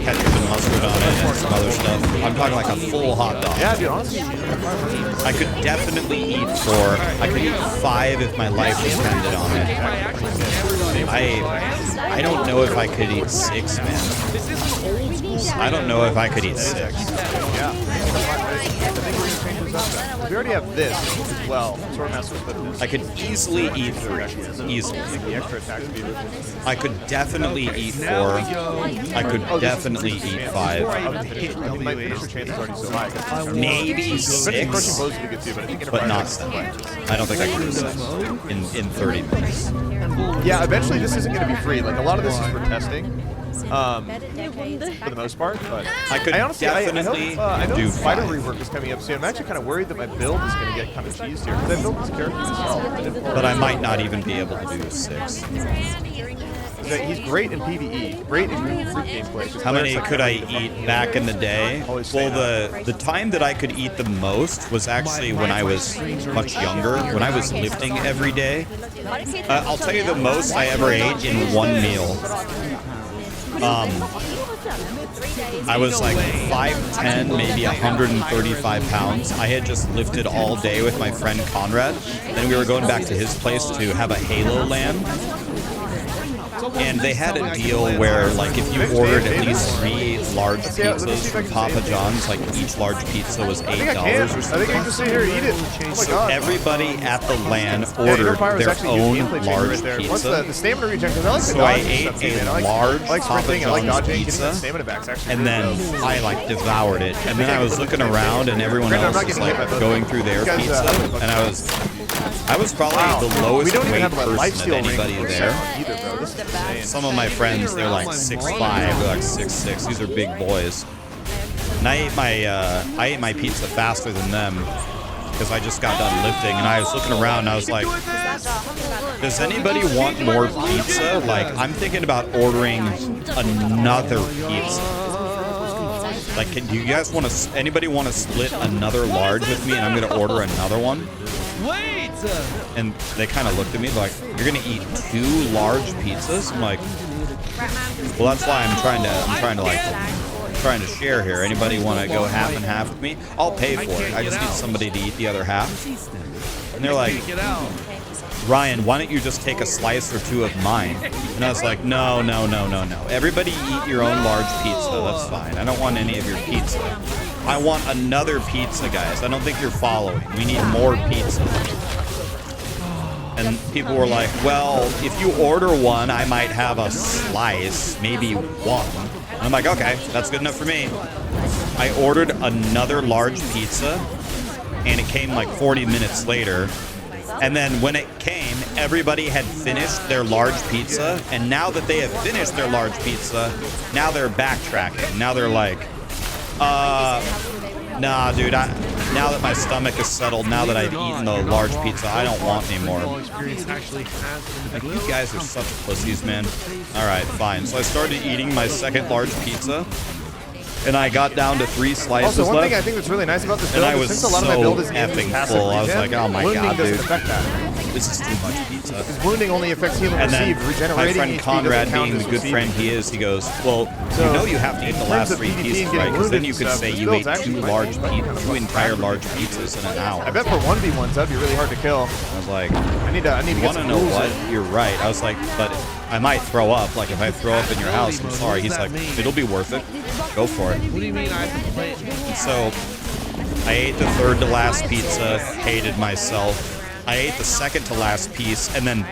ketchup and mustard on it and some other stuff. I'm talking like a full hot dog. Yeah, dude, honestly. I could definitely eat 4. I could eat 5 if my life depended on it. I don't know if I could eat 6, man. I don't know if I could eat 6. Yeah. We already have this as well. Swordmaster's Fitness. I could easily eat 3. Easily. I could definitely eat 4. I could definitely eat 5. Maybe 6. But not 7. I don't think I can do 6 in 30 minutes. Yeah, eventually this isn't going to be free. Like a lot of this is for testing. For the most part, but I could definitely I know do fighter 5. rework is coming up soon. I'm actually kind of worried that my build is going to get kind of cheesed here because I built this character myself. But I might not even be able to do 6. that he's great in PvE, great in group gameplay. How many could I eat back in the day? Well, the time that I could eat the most was actually when I was much younger, when I was lifting every day. I'll tell you the most I ever ate in one meal. I was like 5'10", maybe 135 pounds. I had just lifted all day with my friend Conrad. Then we were going back to his place to have a Halo LAN. And they had a deal where, like, if you ordered at least 3 large pizzas from Papa John's, like each large pizza was $8 or something. I think I can sit here and eat it. So everybody at the LAN ordered their own large What's pizza. the stamina regen? So I ate a large Papa John's pizza, and then I like devoured it. And then I was looking around, and everyone else was like going through their pizza, and I was probably the lowest weight person of anybody there. Some of my friends, they're like 6'5", they're like 6'6". These are big boys. And I ate my pizza faster than them because I just got done lifting, and I was looking around and I was like, does anybody want more pizza? Like, I'm thinking about ordering another pizza. Like, do you guys want to, anybody want to split another large with me, and I'm going to order another one? Wait! And they kind of looked at me like, you're going to eat 2 large pizzas? I'm like, well, that's why I'm trying to share here. Anybody want to go half and half with me? I'll pay for it. I just need somebody to eat the other half. And they're like, Ryan, why don't you just take a slice or 2 of mine? And I was like, no. Everybody eat your own large pizza. That's fine. I don't want any of your pizza. I want another pizza, guys. I don't think you're following. We need more pizza. And people were like, well, if you order one, I might have a slice, maybe 1. And I'm like, okay, that's good enough for me. I ordered another large pizza, and it came like 40 minutes later. And then when it came, everybody had finished their large pizza. And now that they have finished their large pizza, now they're backtracking. Now they're like, nah, dude, now that my stomach is settled, now that I've eaten the large pizza, I don't want any more. Like, you guys are such pussies, man. All right, fine. So I started eating my second large pizza, and I got down to 3 slices Also, one left. thing I think that's really nice about this build And I was is since a lot of my build is effing passive full. I was regen, like, oh my wounding god, doesn't dude. affect that. This is too much pizza. Because wounding only affects healing And then received. Regenerating my friend HP Conrad, doesn't count being as the good friend receiving. he is, he goes, well, So, you know you have to eat the in last terms of 3 PvP pieces, and right? getting Because then wounded you could and say stuff, you this ate build's actually 2 entire large pizzas in an hour. I bet for 1v1s that'd be really hard to kill. I was like, I need to get want to some know rules what? in. You're right. I was like, but I might throw up. Like, if I throw up in your house, I'm sorry. He's like, it'll be worth it. Go for it. What do you mean I have to play? So I ate the 3rd to last pizza, hated myself. I ate the 2nd to last piece, and then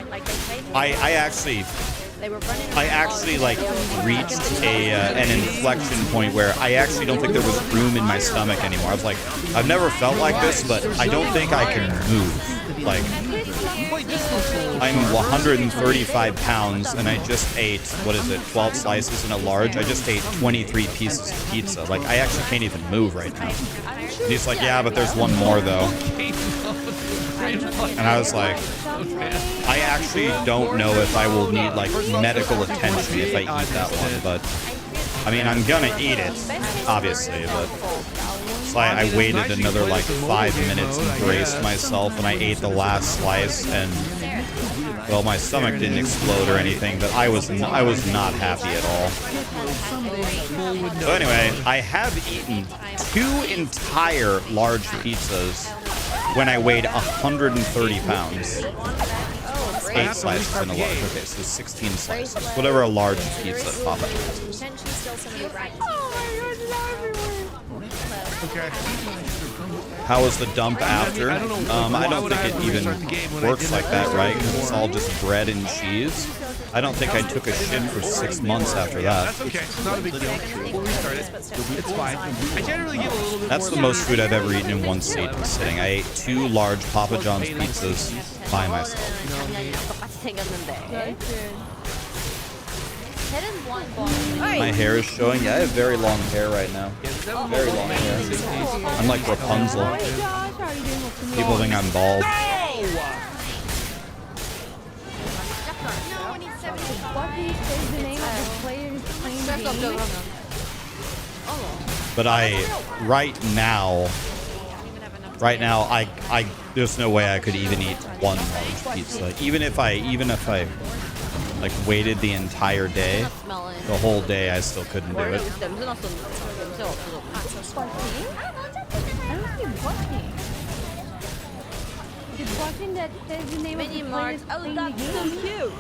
I actually like reached an inflection point where I actually don't think there was room in my stomach anymore. I was like, I've never felt like this, but I don't think I can move. Like, I'm 135 pounds, and I just ate, 12 slices in a large? I just ate 23 pieces of pizza. Like, I actually can't even move right now. And he's like, yeah, but there's one more, though. And I was like, I actually don't know if I will need, like, medical attention if I eat that one, but, I mean, I'm gonna eat it, obviously, but... So I waited another, like, 5 minutes and braced myself, and I ate the last slice, and, well, my stomach didn't explode or anything, but I was not happy at all. So anyway, I have eaten 2 entire large pizzas when I weighed 130 pounds. 8 slices in a large. Okay, so 16 slices. Whatever a large pizza at Papa John's is. Okay. How was the dump after? I don't think it even works like that, right? Because it's all just bread and cheese. I don't think I took a shit for 6 months after that. That's okay. It's not a big deal. We'll restart it. It's fine. I generally give a little bit That's the most food I've ever eaten in one sitting. I ate 2 large Papa John's pizzas by myself. My hair is showing. Yeah, I have very long hair right now. Very long hair. I'm like Rapunzel. People think I'm bald. Bobby says the name of the player who's playing the game. But right now, there's no way I could even eat one large pizza. Even if I like waited the entire day, the whole day, I still couldn't do it. It's watching that says the name of the player who's playing the game. So cute.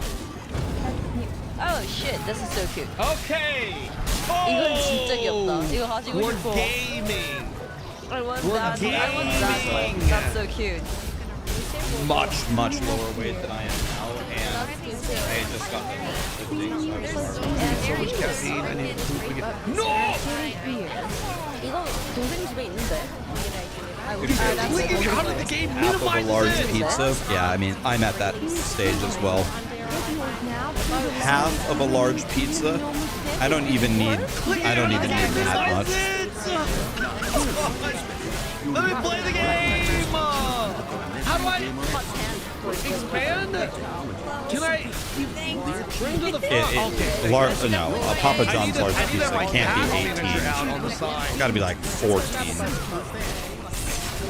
Oh shit, this is so cute. Okay. 이건 진짜 귀엽다. 이거 가지고 We're 싶어. gaming. I want We're that. I want that one. That's so cute. Much lower weight than I am now, and I just got the No! 이거 동생 집에 있는데. How did the game half of a minimize large this? pizza. Yeah, I mean, I'm at that stage as well. Half of a large pizza. I don't even need that much. Let me play the game! How do I expand? Can I bring to the front? No, a Papa John's large pizza can't be 18. It's got to be like 14.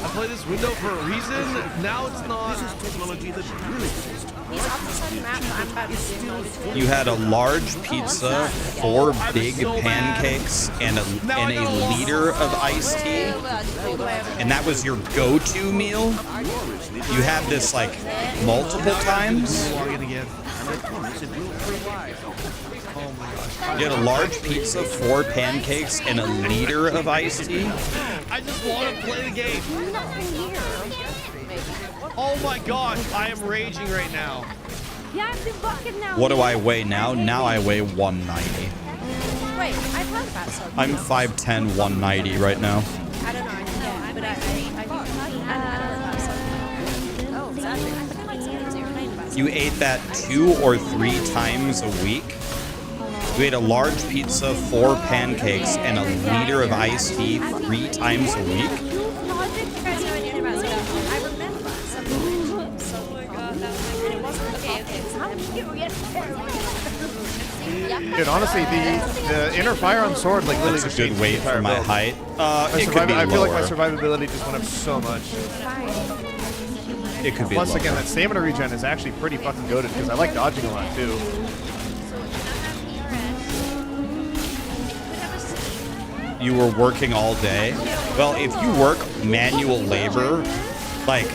I play this window for a reason. Now it's not. He's off the side map, but I'm about to do. You had a large pizza, 4 big pancakes, and a liter of iced tea, and that was your go-to meal. You had this like multiple times. You had a large pizza, 4 pancakes, and a liter of iced tea. I just want to play the game. Oh my gosh, I am raging right now. Yeah, the bucket now. What do I weigh now? Now I weigh 190. Wait, I've heard about something. I'm 5'10", 190 right now. I don't know, but I heard about something. Oh, exactly. I think I might see about You ate that 2 or 3 times a week. You ate a large pizza, 4 pancakes, and a liter of iced tea 3 times a week. Dude, honestly, the inner fire on sword like literally That's a good weight for my height. It could be I feel like my lower. survivability just went up so much. It could be Plus, lower. again, that stamina regen is actually pretty fucking goated because I like dodging a lot too. You were working all day. Well, if you work manual labor, like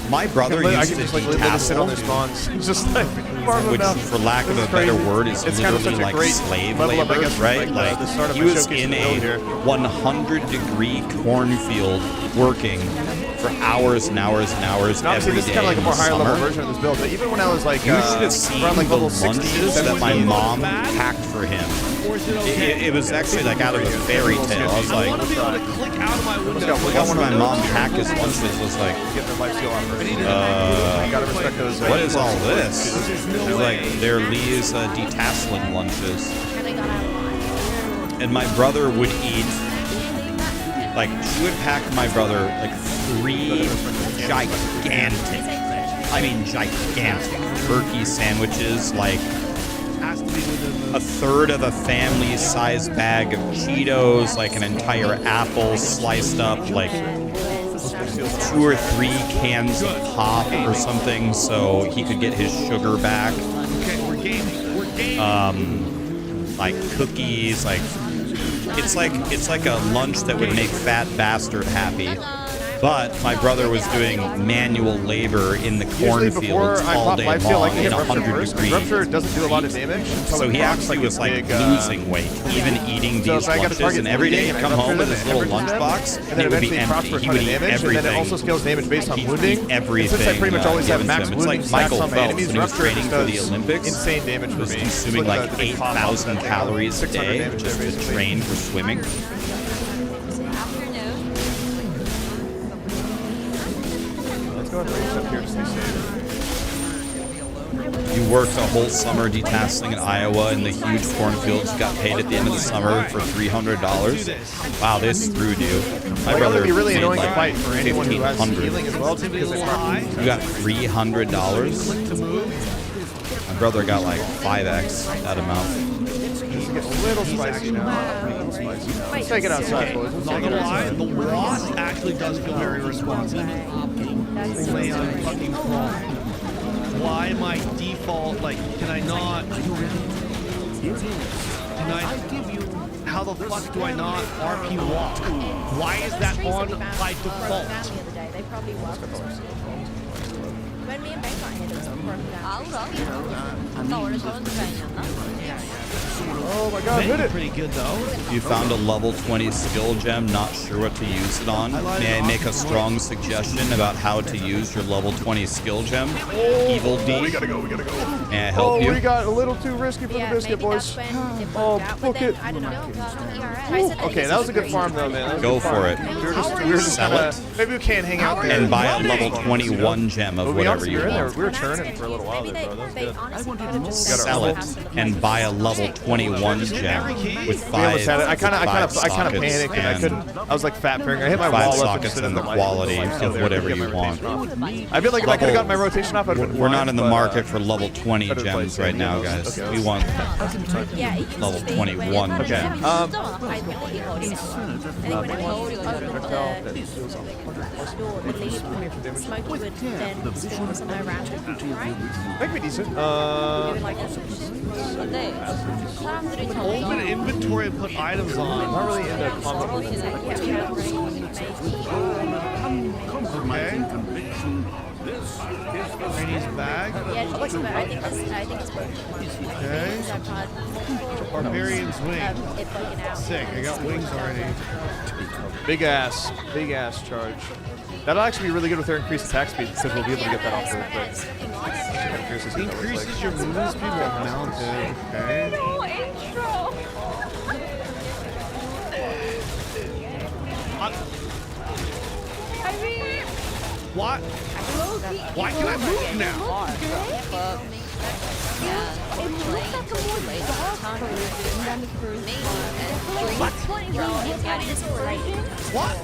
my brother I used can to just like literally sit on their detassel, spawns, just like farm them which, down. for lack of This a is better crazy. word, is It's kind of literally such a like great slave level up, I labor, guess, from, right? like, the start of He my was showcase in build a here. 100-degree cornfield working for hours and hours and hours And obviously, every this is day kind of like a in more the higher level summer. version of this build. But even when I was like, You should have seen around like the level 16, lunches that 17, my mom packed for him. It was actually like out of a fairy tale. I was like, Click out of my window. watching my mom pack his lunches was like, gotta respect those. what is all this? It was like, they're Lee's detasseling lunches. And my brother would eat, like, she would pack my brother like 3 gigantic turkey sandwiches, like a third of a family-sized bag of Cheetos, like an entire apple sliced up, like 2 or 3 cans of pop or something, so he could get his sugar back. Like cookies, like it's like a lunch that would make Fat Bastard happy. But my brother was doing manual labor in the cornfields all day long in 100 degrees. Rupture doesn't do a lot of damage. So he actually was like losing weight, even eating these lunches. And every day he'd come home with his little lunchbox, and it would be empty. He would eat everything. And then it also scales damage based on wounding. Everything. And since I pretty much always have max It's wounding like Michael stats on my Phelps enemies, when he was Rupture training for the does Olympics. insane damage for Was me. consuming like 8,000 calories a day just to train for swimming. Let's go ahead and raise up here to stay safe. You worked a whole summer detasseling in Iowa in the huge cornfields. You got paid at the end of the summer for $300. Wow, this threw you. My Like, brother it would be really made annoying to like fight for anyone who has $1,500. healing as well, too, because they probably You got $300. brother got like 5x that amount. It's getting a little spicy now. Let's take it outside, boys. Let's take it outside. The wasp actually does feel very responsive. Play on fucking crawl. Why my default, like, can I not... How the fuck do I not RP walk? Why is that on by default? They probably walked. When me and Ben got here, there was a Oh my god, hit it! Pretty good though. You found a level 20 skill gem, not sure what to use it on. May I make a strong suggestion about how to use your level 20 skill gem? Evil D. We gotta go. May I help you? We got a little too risky for the biscuit, boys. Oh, book it. I don't know. Okay, that was a good farm though, man. Go for it. We were just Sell kinda, it. maybe we can't hang out there. And buy a level 21 gem of whatever you want. We were churning for a little while there, bro. That was good. Sell it and buy a level 21 gem with 5 I kind of sockets panicked and I couldn't. I was like fat fingering. I hit my 5 wall up sockets and the quality of whatever you want. I feel like if I could have gotten my rotation off, I'd have been We're fine, not in the but, market for level 20 gems right now, guys. We want level 21 gems. Might be decent. Open inventory and put items on. I'm not really into combat. Okay. Rainey's bag. Yeah, I think it's Okay. Barbarian's wing. Sick. I got wings already. Big ass charge. That'll actually be really good with their increased attack speed because we'll be able to get that off really quick. Increases your movement speed while mounted. Okay. What? Why can I move now? What?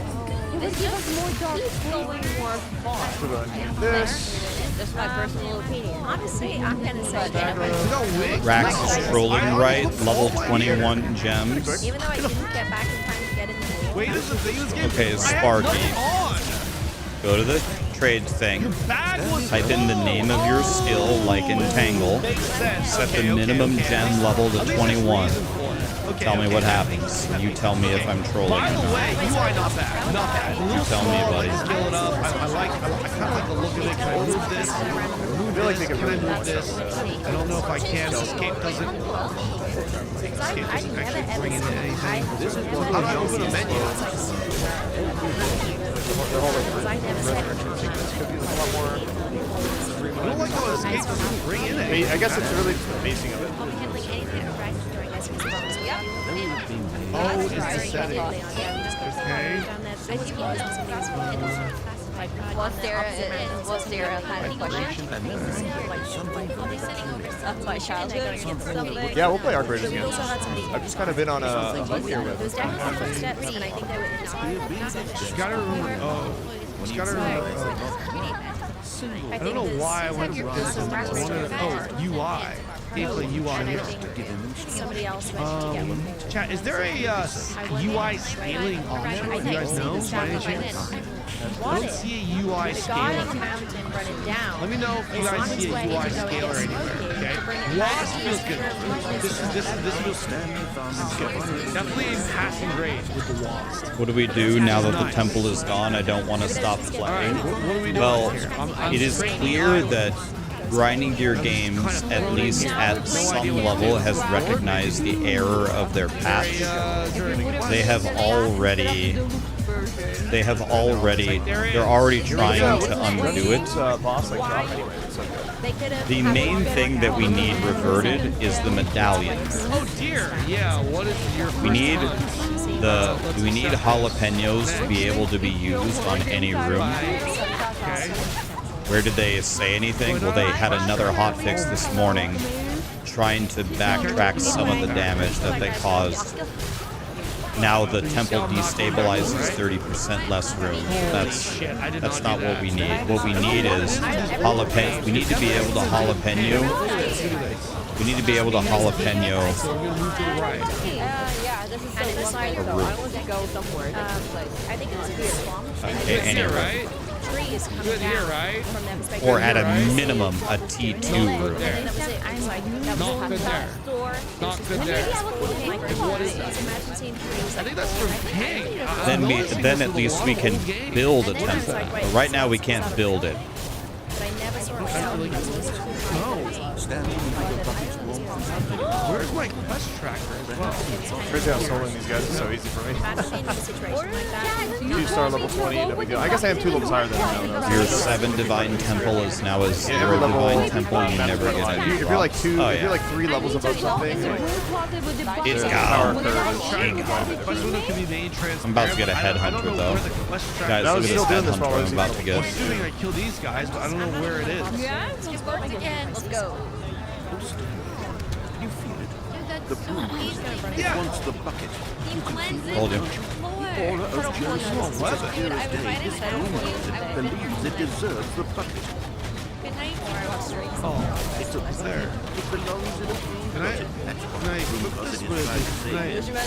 This gives us more dark flowing, more far. This. That's my personal opinion. Honestly, I'm gonna say Rax is trolling right, level 21 gems. Even though I didn't get back in time to get in the game. Wait, this is the game. Okay, Sparky. Go to the trade thing. Type in the name of your skill, like Entangle. Set the minimum gem level to 21. Tell me what happens. You tell me if I'm trolling or By the not. way, UI not bad. Not bad. You tell me, buddy. Scale it up. I kind of like the look of it. Can I move this? I feel like they can Can I move this? I don't know if I can. Escape doesn't. Escape doesn't actually bring in anything. How do I open a menu? I don't like how escape doesn't bring in it. I guess it's really just the basing of it. Oh, it's the setting. Okay. Was there a kind of question? That's my childhood. Yeah, we'll play Arc Raiders again. I've just kind of been on a hug here with it. Just gotta remember. Just gotta remember. I don't know why I went with this. UI. Gameplay UI here. Somebody else went to get one. Chat, is there a UI scaling option? You guys know? By any chance? I don't see a UI scaler. Let me know if you guys see a UI scaler anywhere. Okay. Wasp feels good. This feels good. Definitely a passing grade with the Wasp. What do we do now that the temple is gone? I don't want to stop playing. What do we do Well, here? it is clear that Grinding Gear Games, at least at some level, has recognized the error of their patch. They're already trying to undo it. The main thing that we need reverted is the medallions. Oh dear, yeah. What is your? We need jalapenos to be able to be used on any room. Where did they say anything? Well, they had another hotfix this morning, trying to backtrack some of the damage that they caused. now the temple destabilizes 30% less room. That's not what we need. What we need is jalapeno. We need to be able to jalapeno. We need to be able to jalapeno. Yeah, this is so this side though. I want to go somewhere. I think it's here. Any room. Trees coming down from that perspective. Or at a minimum, a T2 room. That was it. I'm like, that was Not good there. Not good there. What is that? I think that's from Ping. Then at least we can build a temple. But right now we can't build it. But I never saw it. Where's my quest tracker as well? Crazy how soloing these guys is so easy for me. 2-star level 20, no big deal. I guess I am 2 levels higher than him. Your 7 divine temple is now a 0 divine temple. You never get any If you're like 2, if you're like 3 levels above something, like, it's power gone. curve. I'm about to get a headhunter though. Guys, look at this headhunter I'm about to get. I'm assuming I kill these guys, but I don't know where it is. Yeah, let's go again. Let's go. The broom wants the bucket. Told you. Believes it deserves the bucket. Oh, it's up there. It belongs in a broom. Can I flip this with?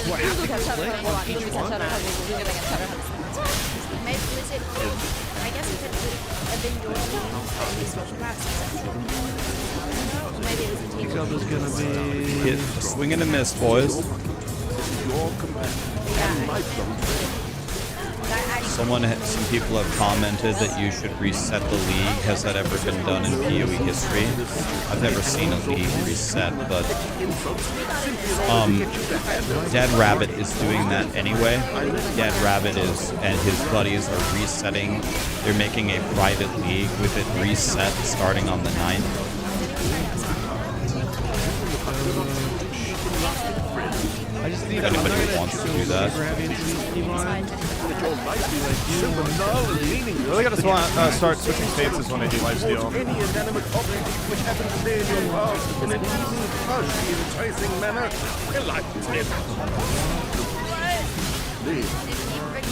What happens? Click on each one? I guess it could have been your maybe it was a team. Zelda's gonna be Hit, swing and a miss, boys. Some people have commented that you should reset the league. Has that ever been done in PoE history? I've never seen a league reset, but Dead Rabbit is doing that anyway. Dead Rabbit and his buddies are resetting. They're making a private league with it reset starting on the 9th. I just need if anybody wants to do that. You really gotta start switching states when they do lifesteal. Any inanimate object which happens to lay in your path in an easy, harshly enticing manner. Well, I live.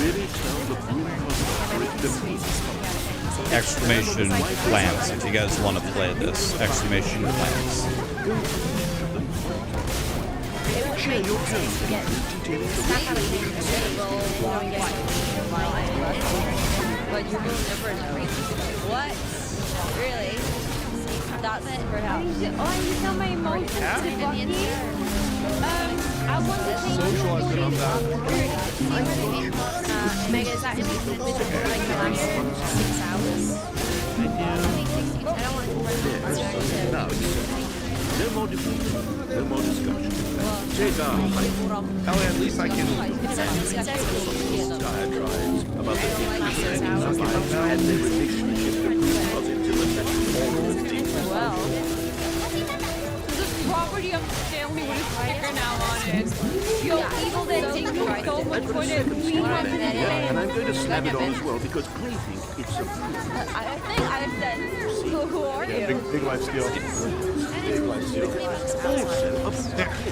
Really tell the broom Exclamation plants. If you guys want to play this, exclamation plants. Share your turn. But you will never agree. What? Really? That's it for now. Oh, you tell my emotions to Bucky? I want to change Socializing on that. Mega, is that in like the last 6 hours? I don't want to no more debate, no more discussion. At least I can. Diatribes about the and their relationship to positive well. This property of tell me what is sticker now on it. Yo, evil that takes so much for the queen of the day. And I'm going to slam it on as well because I think it's a I think I said, who are you? Big life steal.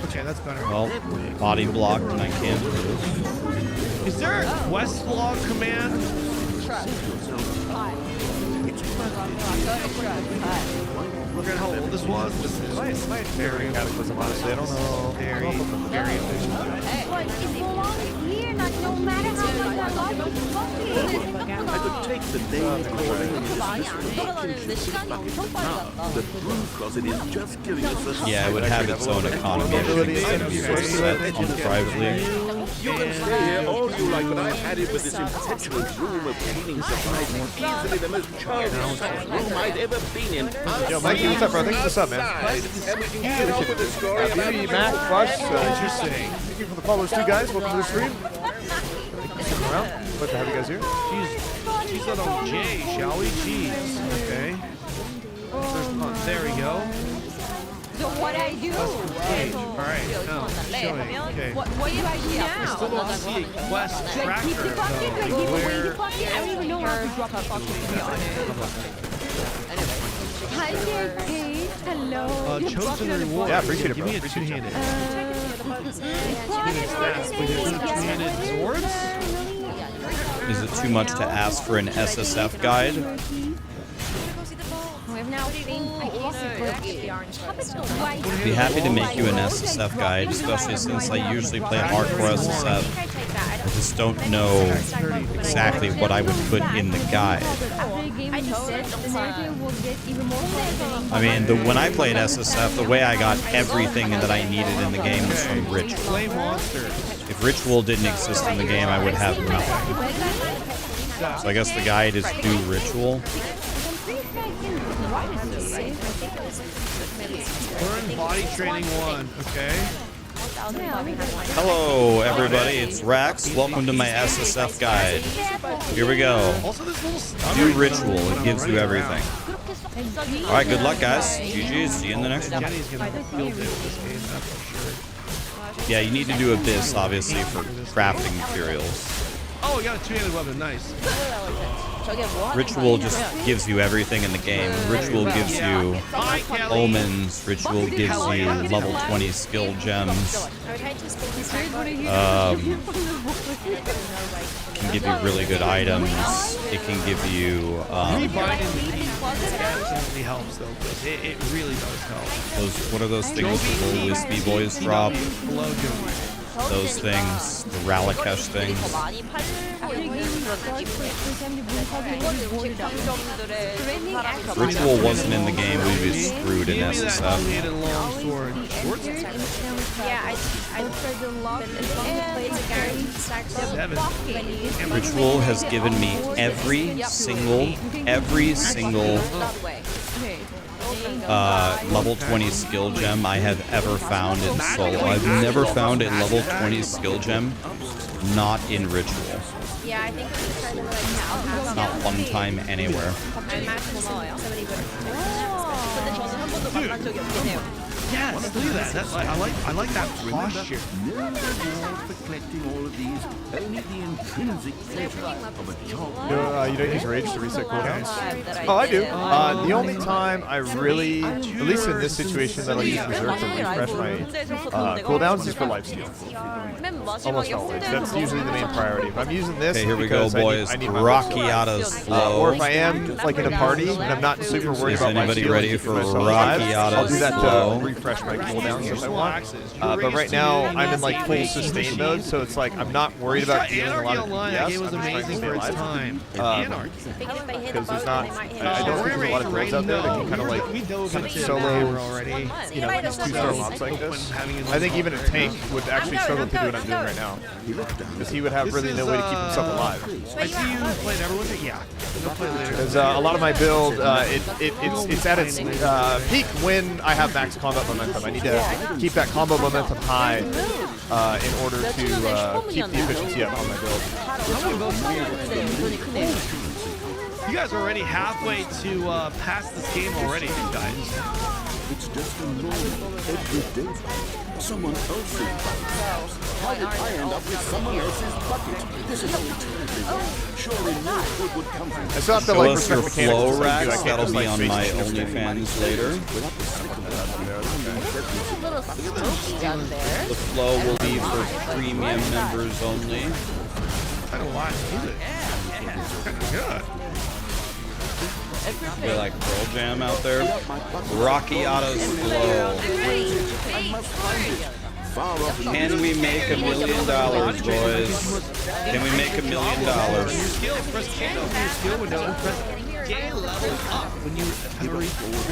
Okay, that's better. Well, body blocked and I can't move. Is there a quest log command? We're gonna hold this one. This is Very cataclysm, honestly. I don't know. very efficient. But it belongs here, not no matter how much I love it. I could take the name calling the broom closet is just giving us a Yeah, it would have its own economy. Everything's going to be reset on the private league. You can stay here all you like, but I've had it with this impetuous room of cleaning supplies. Easily the most charming room I've ever been in. Yo, Mikey, what's up, bro? Thanks for the sub, man. And we can get on with the story. Beauty, Mac, Flush, interesting. Thank you for the followers, too, guys. Welcome to the stream. Sticking around. Glad to have you guys here. She's not on J, shall we? Jeez. Okay. There we go. So what I do? Page. All right. Now, showing. Okay. What do I do now? I still don't see a quest tracker. Keep the bucket, though. give away Where? the bucket. I don't even know how to drop a bucket, to be honest. Hi there, Kate. Hello. Chosen reward. Yeah, appreciate it, Give bro. me a two-handed. Is it too much to ask for an SSF guide? We've now been I'd be happy to make you an SSF guide, especially since I usually play hardcore SSF. I just don't know exactly what I would put in the guide. I mean, when I played SSF, the way I got everything that I needed in the game was from Ritual. If Ritual didn't exist in the game, I would have nothing. So I guess the guide is do Ritual. Learn body training 1, okay? Hello, everybody. It's Rax. Welcome to my SSF guide. Here we go. Do Ritual. It gives you everything. All right, good luck, guys. GG. See you in the next one. Yeah, you need to do Abyss, obviously, for crafting materials. Oh, we got a two-handed weapon. Nice. Ritual just gives you everything in the game. Ritual gives you omens. Ritual gives you level 20 skill gems. Can give you really good items. It can give you. Definitely helps though. It really does help. What are those things the little wispy boys drop? Those things, the Ralakesh things. Ritual wasn't in the game, we'd be screwed in SSF. Ritual has given me every single level 20 skill gem I have ever found in solo. I've never found a level 20 skill gem not in Ritual. Yeah, I think Not one time anywhere. Yes, look at that. That's, I like that posture. You don't use rage to reset cooldowns? Oh, I do. The only time I really, at least in this situation, that I use Berserk to refresh my cooldowns is for lifesteal. Almost always. That's usually the main priority. If I'm using this, okay, here we go, boys. Rockiata's flow. Or if I am like in a party and I'm not super worried about my anybody ready for Rockiata's I'll do that flow? to refresh my cooldowns if I want. But right now, I'm in like full sustain mode, so it's like I'm not worried about dealing a lot of DPS. It was amazing for its time. Because there's not, I don't think there's a lot of builds out there that can kind of like solo, you know, 2-star mobs like this. I think even a tank would actually struggle to do what I'm doing right now, because he would have really no way to keep himself alive. I see you played everyone. Yeah. Because a lot of my build, it's at its peak when I have max combat momentum. I need to keep that combo momentum high in order to keep the efficiency up on my build. You guys are already halfway to pass this game already, you guys. It's just a normal, everyday someone else's bucket. How did I end up with someone else's bucket? This is terrible. Surely no good would come from I still have to Show like us your respect mechanics. flow racks. I can't That'll just, be like, on face my change OnlyFans later. The flow will be for premium members only. I don't watch music. Good. We like Pearl Jam out there. Rockiata's flow. Can we make $1 million, boys? Can we make $1 million?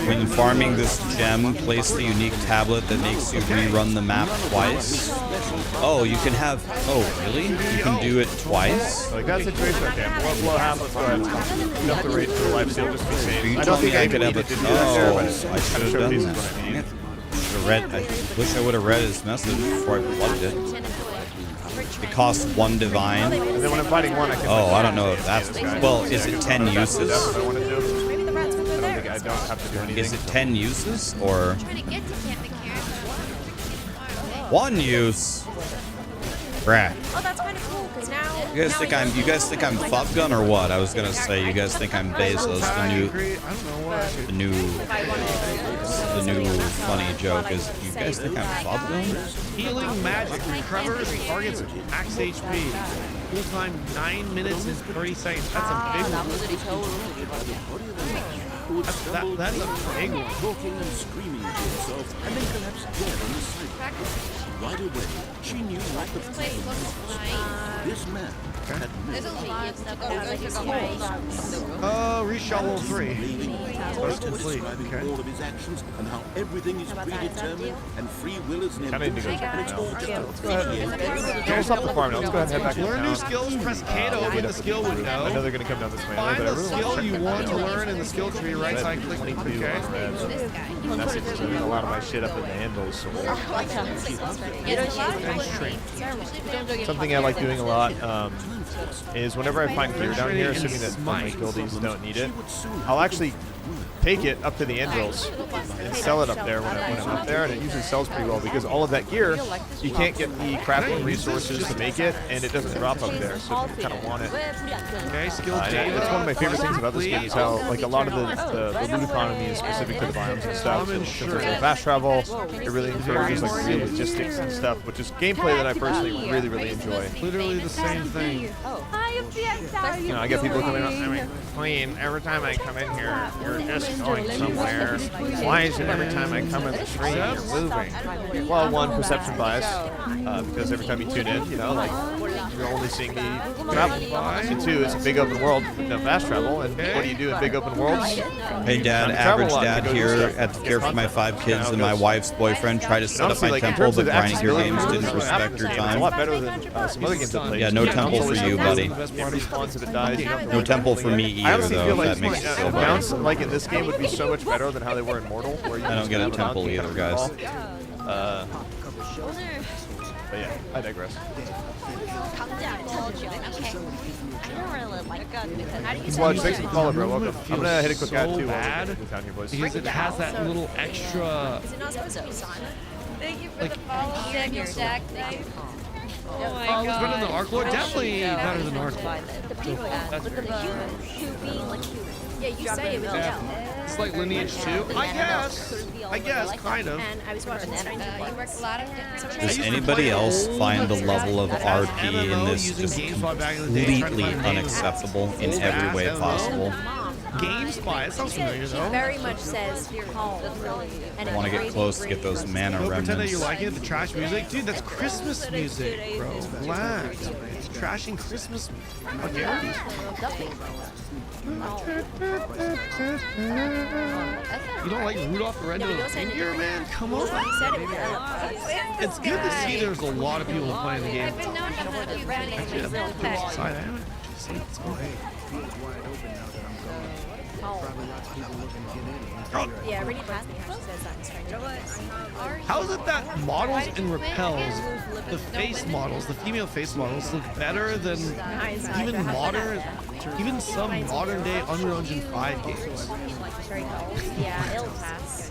When farming this gem, place the unique tablet that makes you rerun the map twice. Oh, you can have. Oh, really? You can do it twice? Like that situation, okay. Blow half, let's go ahead. Enough to rate for lifesteal just to be safe. You I don't told me think I could have a. Oh, I should have done that. Dang it. I wish I would have read his message before I plugged it. It costs 1 divine. And then when I'm fighting one, I can. Oh, I don't know if that's. Well, is it 10 uses? I don't have to do anything. Is it 10 uses or 1 use? Bruh. Oh, that's kind of cool because now. You guys think I'm Fuck Gun or what? I was gonna say you guys think I'm Bezos. The new funny joke is you guys think I'm Fuck Gun? Healing magic recovers targets max HP. Full time 9 minutes and 30 seconds. That's a big one. That's a big one. Talking and screaming to herself, and then collapsed dead on the sidewalk. Right away, she knew what the problem was. This man had There's a lot of stuff Reshovel 3. First describing all of his actions and how everything is predetermined and free will is never. Kind of need to go check And it's it all out. just a Let's go ahead. Don't stop the farm now. Let's go ahead and head back. Learn new skills, press K to open the skill window. I know they're going to come down this way. Find but I the really skill want you to check want to that out. learn in the skill tree, right side click. Okay. Messages. I think a lot of my shit up in the handles. So something I like doing a lot is whenever I find gear down here, assuming that my guildies don't need it, I'll actually take it up to the anvils and sell it up there when I'm up there, and it usually sells pretty well because all of that gear, you can't get the crafting resources to make it, and it doesn't drop up there, so you kind of want it. Okay, skill That's one of my favorite things about this game is how, like, a lot of the loot economy is specific to the biomes and stuff. So in terms of fast travel, it really encourages like real logistics and stuff, which is gameplay that I personally really enjoy. Literally the same thing. You know, I get people coming up. I mean, Queen, every time I come in here, you're just going somewhere. Why is it every time I come in the stream, you're moving? Well, one, perception bias, because every time you tune in, you know, like, you're only seeing me travel. And two, it's a big open world with no fast travel, and what do you do in big open worlds? Hey Dad, average dad here at the care for my 5 kids and my wife's boyfriend tried to set up my temple, but Grinding Gear Games didn't respect your time. A lot better than some other games I played. Yeah, no temple for you, buddy. No temple for me I either, honestly though, feel if like that makes you feel bounce better. like in this game would be so much better than how they were in Mortal, where you I don't get a temple either, guys. But yeah, I digress. Well, thanks for the follow, bro. Welcome. I'm gonna hit a quick ad too while we're down here, boys. Because it has that little extra. Is it not supposed to be Simon? Thank you for Like- the follow. Your stack knife. Oh, it's better than the Arc Lord. Definitely better than Arc Lord. The people That's with the human. Who being like human. Yeah, you say it with It's like Lineage 2. I guess, kind of. And I was watching Stranger Things. You work a lot of different. Does anybody else find the level of RP in this just completely unacceptable in every way possible? GameSpy, it sounds familiar She though. very much says home. And I want to get close to get those mana Don't pretend that you remnants. like it, the trash music. Dude, that's Christmas music, bro. Relax. It's trashing Christmas music. How dare you? You don't like Rudolph the Red-Nosed Reindeer, man? Come on. It's good to see there's a lot of people playing the game. Actually, I'm sorry, I haven't seen it. Yeah, Rennie passed me how she says that in Stranger Things. How is it that models and repels, the face models, the female face models, look better than even modern, even some modern day Unreal Engine 5 games? Yeah, it'll pass.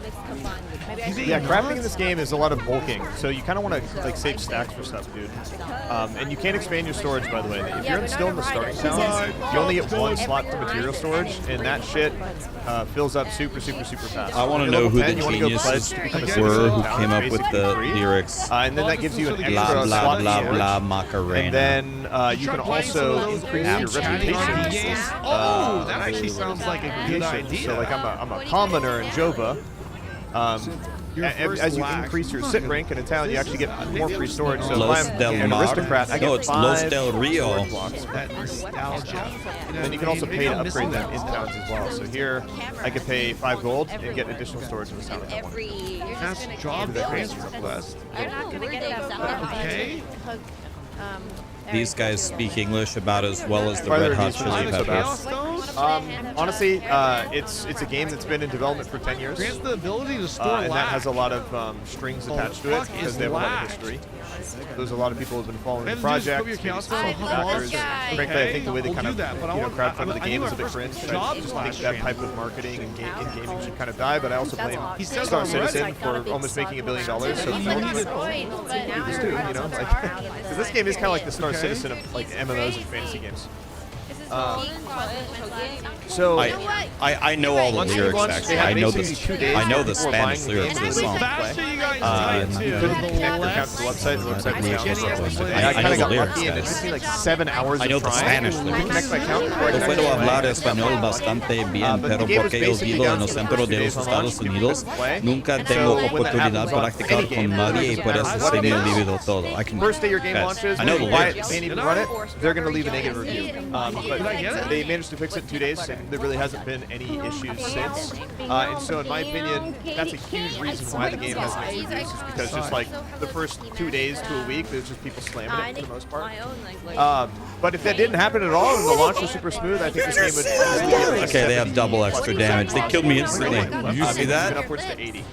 Yeah, crafting in this game is a lot of bulking, so you kind of want to like save stacks for stuff, dude. And you can't expand your storage, by the way. If you're still in the starting town, you only get 1 slot for material storage, and that shit fills up super fast. I want to know who the geniuses were who came up with the lyrics. And then that gives you an extra blah blah slot blah storage. blah Macarena. And then you can also increase your reputation. Oh, that actually sounds like a good idea. So like I'm a commoner in Jova. As you increase your sit rank in a town, you actually get more free storage. So Los if I'm del an Mar? aristocrat, I get No, it's Los 5 del Rio. storage blocks. That nostalgia. And then you can also pay to upgrade them in towns as well. So here, I could pay 5 gold and get additional storage in this town. That's job transfer request. Okay. These guys speak English about as well as the Red Hot Chili Peppers. Honestly, it's a game that's been in development for 10 years. Grants the ability to store and that lag. has a lot of strings attached to it fuck because is they have a lot lag? of history. There's a lot of people who've been following the Have you just project. put your chaos some stone? backers. Frankly, I think the way they We'll kind do of that, but I want- crowdfunded the I game need is a my bit first cringe. job I just flash think that channel. type of marketing and gaming should kind of die. But I also blame He says Star on Citizen Reddit. for almost making $1 billion. So You need it. just do it, you know, like, 'cause this game is kind of like the Star Citizen of like MMOs and fantasy games. So I know all the lyrics actually. I know the Spanish lyrics to the song. Couldn't connect your account to the website. The website was down. I kind of got lucky, and it took me like 7 hours. I know the Spanish lyrics. Connect my account before I No puedo hablar español bastante bien, pero porque yo vivo en el centro de los Estados Unidos, nunca tengo oportunidad de practicar con nadie y por eso se me olvidó todo. I can. First day your game launches, I know the why lyrics. they didn't even run it, they're going to leave a negative review. But they managed to fix it in 2 days, and there really hasn't been any issues since. And so, in my opinion, that's a huge reason why the game hasn't been released, is because just like the first 2 days to a week, there's just people slamming it for the most part. But if that didn't happen at all, and the launch was super smooth, I think this game would easily get Okay, they have double extra damage. They killed me instantly. Did you see that? Upwards to 80.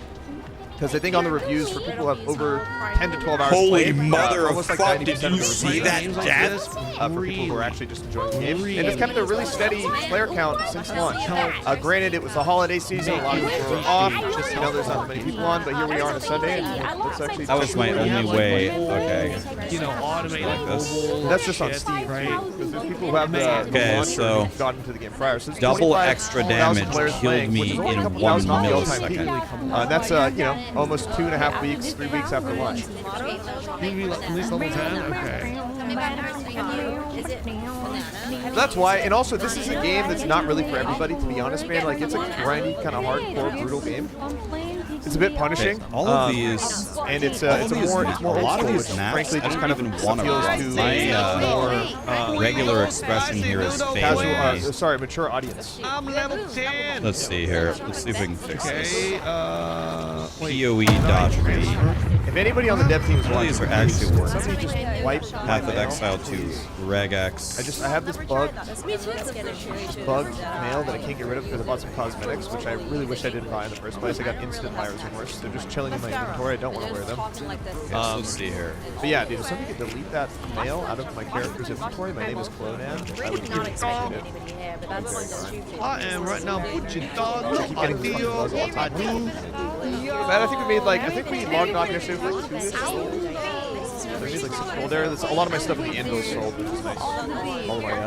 Because I think on the reviews for people who have over 10 to 12 hours Holy played, mother of almost like fuck, 90% did you of the see reviews that, Dad? for people who are actually just enjoying the game. And it's kept a really steady player count since launch. Granted, it was the holiday season, a lot of people were off, just, you know, there's not many people on, but here we are on a Sunday, and it's actually... That was my only way, okay. You know, automate like this. That's just on Steam, right? Because there's people who have the launcher who've gotten into the game prior. So double extra damage killed me in 1 millisecond. That's, you know, almost 2.5 weeks, 3 weeks after launch. At least level 10? Okay. That's why, and also this is a game that's not really for everybody, to be honest, man. Like, it's a grindy, kind of hardcore, brutal game. It's a bit punishing. All of these, and it's more a lot of these maps, frankly, just kind of want appeals to. to My regular expression here is failing me. Sorry, mature audience. I'm level 10. Let's see here. Let's see if we can fix this. PoE.re. If anybody on the dev team is watching, these are actually working. somebody just wiped Path of Exile to Regex. I have this bug mail that I can't get rid of because I bought some cosmetics, which I really wish I didn't buy in the first place. I got instant buyer's remorse. They're just chilling in my inventory. I don't want to wear them. Let's see here. But yeah, dude, if somebody could delete that mail out of my character's inventory, my name is Clonan. I would really appreciate it. I am right now Pucci dog. I feel I do. Man, I think we logged on yesterday for like 2 weeks. I made like 6 gold there. A lot of my stuff in the end was sold, which is nice. All my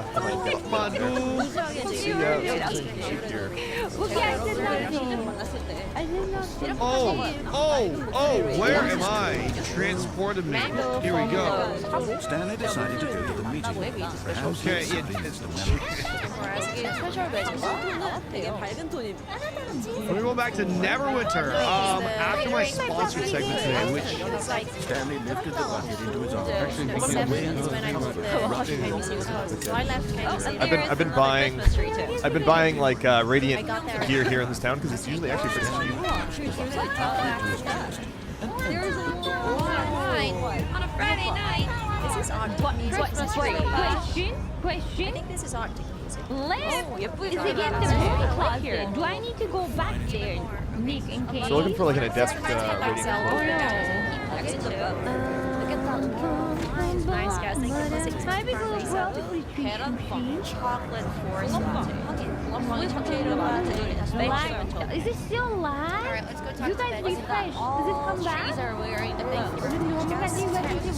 where am I? Transported me. Here we go. Stanley decided to go to the meeting. Okay, Let me go back to Neverwinter. After my sponsored segment today, which Stanley lifted the bucket into his arms. I've been buying like Radiant gear here in this town because it's usually actually pretty cheap. There's a line on a Friday night. This is Arctic music. Question? I think this is Arctic music. Is it getting the closet? Do I need to go back there, Nick, in case? So looking for like an adept Radiant. Nice guys, thank you. It's maybe chocolate forest latte. Is it still live? Alright, let's go talk you to guys Ben. refresh. Does it come back? Trees are wearing the big This This is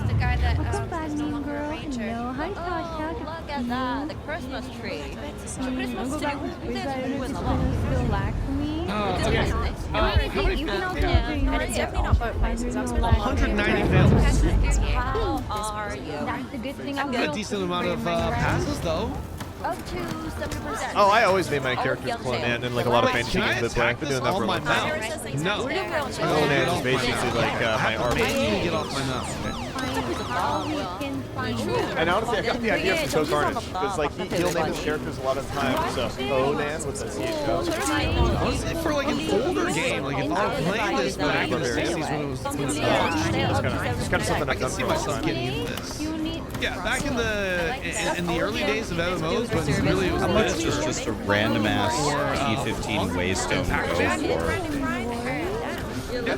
the guy that is no longer a ranger. Look at that, the Christmas tree. The Christmas tree. And it's definitely not boat places. I was 190 fails. How are you? That's the good thing. I've got a decent amount of passes though. Up to 70%. Oh, I always name my characters Clonan in like a lot of fantasy games that play. I've been doing that for a long time. No. Clonan is basically like my armor. Get off my mouth. And honestly, I got the idea from Toe Carnage because like he'll name his characters a lot of times. So Clonan with a CHO. Honestly, for like an older game, like if I were playing this back in the 60s when it was launched, it's kind of something I can see myself getting into this. Yeah, back in the early days of MMOs, when really was how much does just a random ass T15 Waystone go for? Yeah,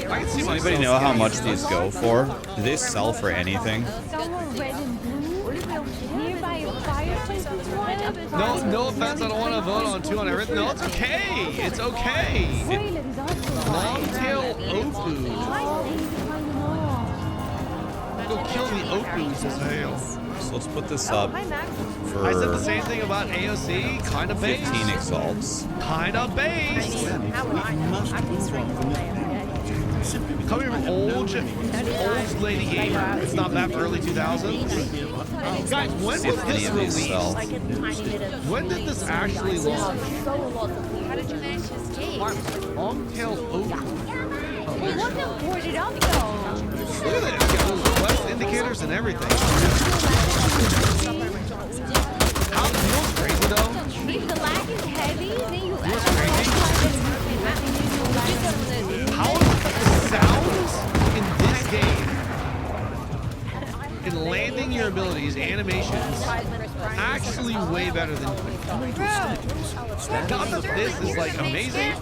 I can see Does anybody know how much these go for? Do they sell for anything? No offense, I don't want to vote on 2 on everything. No, it's okay. It's okay. Long tail Ofu. go kill the Okus as hell. So let's put this up for. I said the same thing about AOC. Kind of base. 15 exalts. Kind of base. Coming from old lady gamer. It's not that early 2000s. Guys, when was this released? When did this actually launch? How did you manage to escape? Long-tailed Oku. We want them boarded up though. Look at this. Got little quest indicators and everything. How feels crazy though? If the lag is heavy, then you How are the sounds in this game in landing your abilities, animations, actually way better than not that this is like amazing,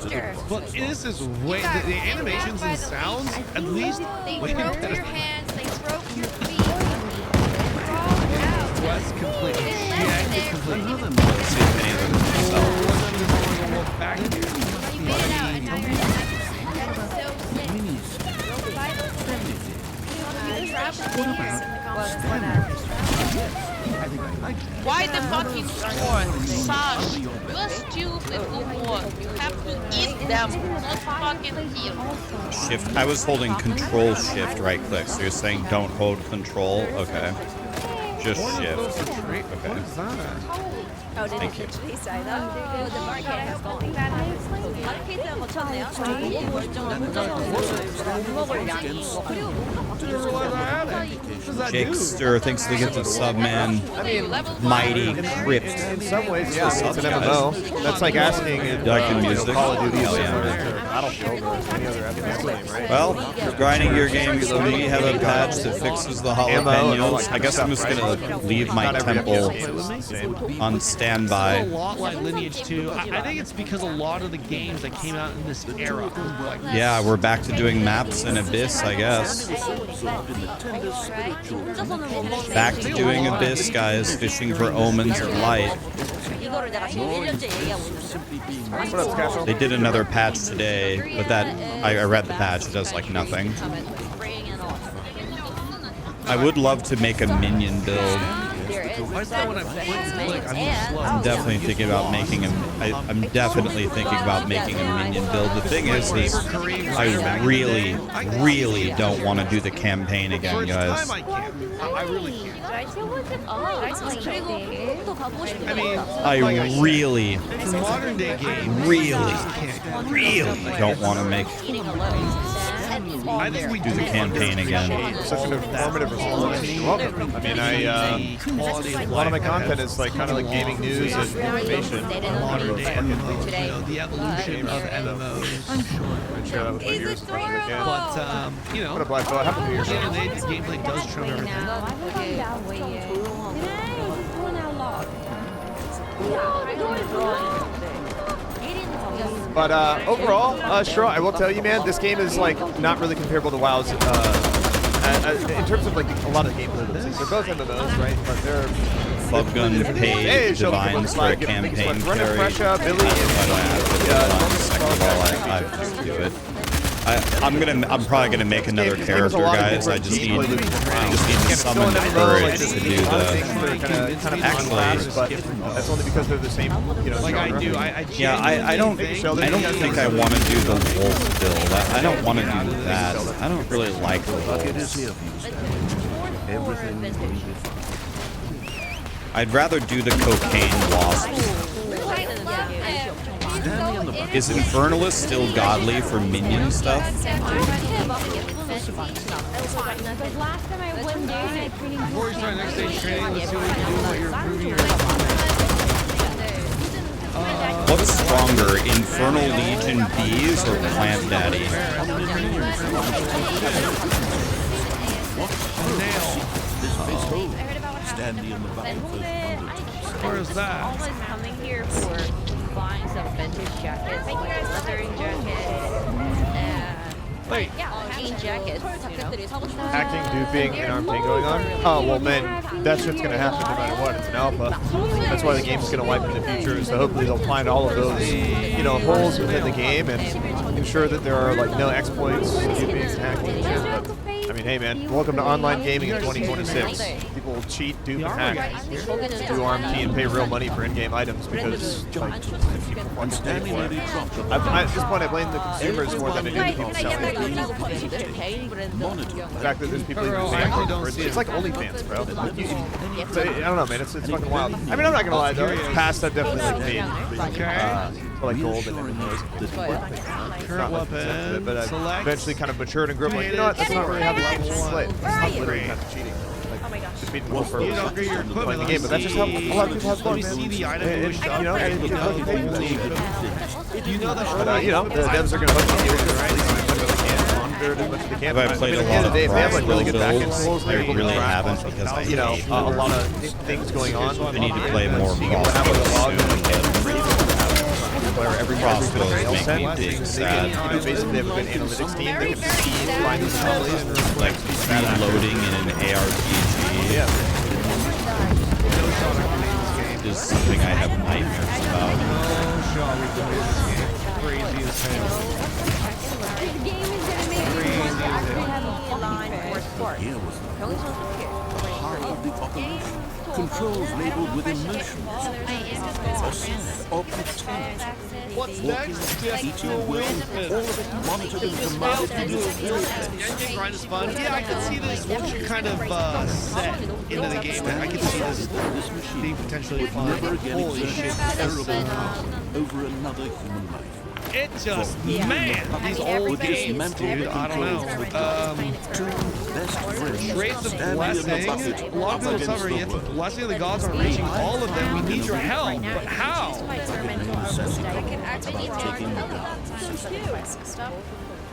but this is way the animations and sounds at least way broke better. your hands, they broke your feet. Quest completely. Yeah, completely. Let's see if any of them themselves. Back here. You made it out, and now you're Why the fucking sword? Sash, you're stupid before. You have to eat them, not fucking kill. Shift. I was holding Control Shift right click. So you're saying don't hold Control? Okay. Just Shift. Okay. Oh, did Thank it you. literally say that? The barricade has gone. barricade Jakester, thanks for the gift of sub, man. Mighty Crypt. In some ways, yeah, it's an MMO. That's like asking if Call of Duty or Battlefield or any other FPS game, right? Well, grinding your games, do we have a patch that fixes the jalapenos? I guess I'm just gonna leave my temple on standby. A lot like Lineage 2. I think it's because a lot of the games that came out in this era. Like, Yeah, we're back to doing maps in Abyss, I guess. Back to doing Abyss, guys, fishing for omens of light. They did another patch today, but that I read the patch. It does like nothing. I would love to make a minion build. I'm definitely thinking about making I'm definitely thinking about making a minion build. The thing is I really, really don't want to do the campaign again, guys. I really can't. I really, For modern day games, really don't want to make I think we do the campaign again. Such an informative response. You're welcome. I mean, a lot of my content is like kind of like gaming news and information. Modern day MMOs, the evolution of MMOs. I'm sure that was my years again. But you know, what a black belt. Happy New Year. the gameplay does trump everything. But overall, sure, I will tell you, man, this game is like not really comparable to WoW's. In terms of like a lot of the gameplay, they're both MMOs, right? But they're Flubgun paid Divines for a campaign carry. I just do it. I'm probably gonna make another character, guys. I just need to summon the courage to do the. Actually, that's only because they're the same, you know. Like I do, yeah, I don't think I want to do the wolf build. I don't want to do that. I don't really like the wolves. I'd rather do the cocaine wasps. Is Infernalist still godly for minion stuff? Before we start next stage training, let's see what we can do while you're improving your What's stronger, Infernal Legion bees or Plant Daddy? Where is that? Always coming here for buying some vintage jackets, like leathering jackets, and jean jackets, you know. Hacking, duping, and arm thing going on. Oh, well, man, that's what's going to happen no matter what. It's an alpha. That's why the game's going to wipe in the future. So hopefully they'll find all of those, you know, holes within the game and ensure that there are, like, no exploits, duping, hacking, and shit. But, I mean, hey man, welcome to online gaming in 2026. People will cheat, dupe, and hack. Do arm key and pay real money for in-game items because like, people want to pay for it. At this point, I blame the consumers more than I do the people selling it. The fact that there's people even paying for it. It's like OnlyFans, bro. Like, I don't know, man. It's fucking wild. I mean, I'm not gonna lie though. In the past, I've definitely like paid for like gold and everything. Current weapon. But I've eventually kind of matured and grew up like, you know what? That's not really how the game is played. It's not literally kind of cheating. Just beating the whole purpose of playing the game, but that's just how a lot of people have fun, man. You know, and you know, the devs are gonna hook you with right? As much as they can. Have I played a lot of really good backend tools? I really haven't because I you know a lot of things going on. I need to play more Where every crossbow is making me big sad. You know, basically they have a good analytics team that can see, find these anomalies, like speed loading in an ARPG. Yeah. Is something I have nightmares about. Crazy as hell. Controls labeled with emotions. Or pretend. What's next? Each will all of it monitored and commanded to do Engine grind is fun. Yeah, I can see this once you're kind of set into the game. I can see this being potentially fun. Holy shit. Over another human life. It just, man, these old games, dude, I don't know. Trades of Blessing. A lot of people suffer, yet the Blessing of the Gods aren't reaching all of them. We need your help, but how?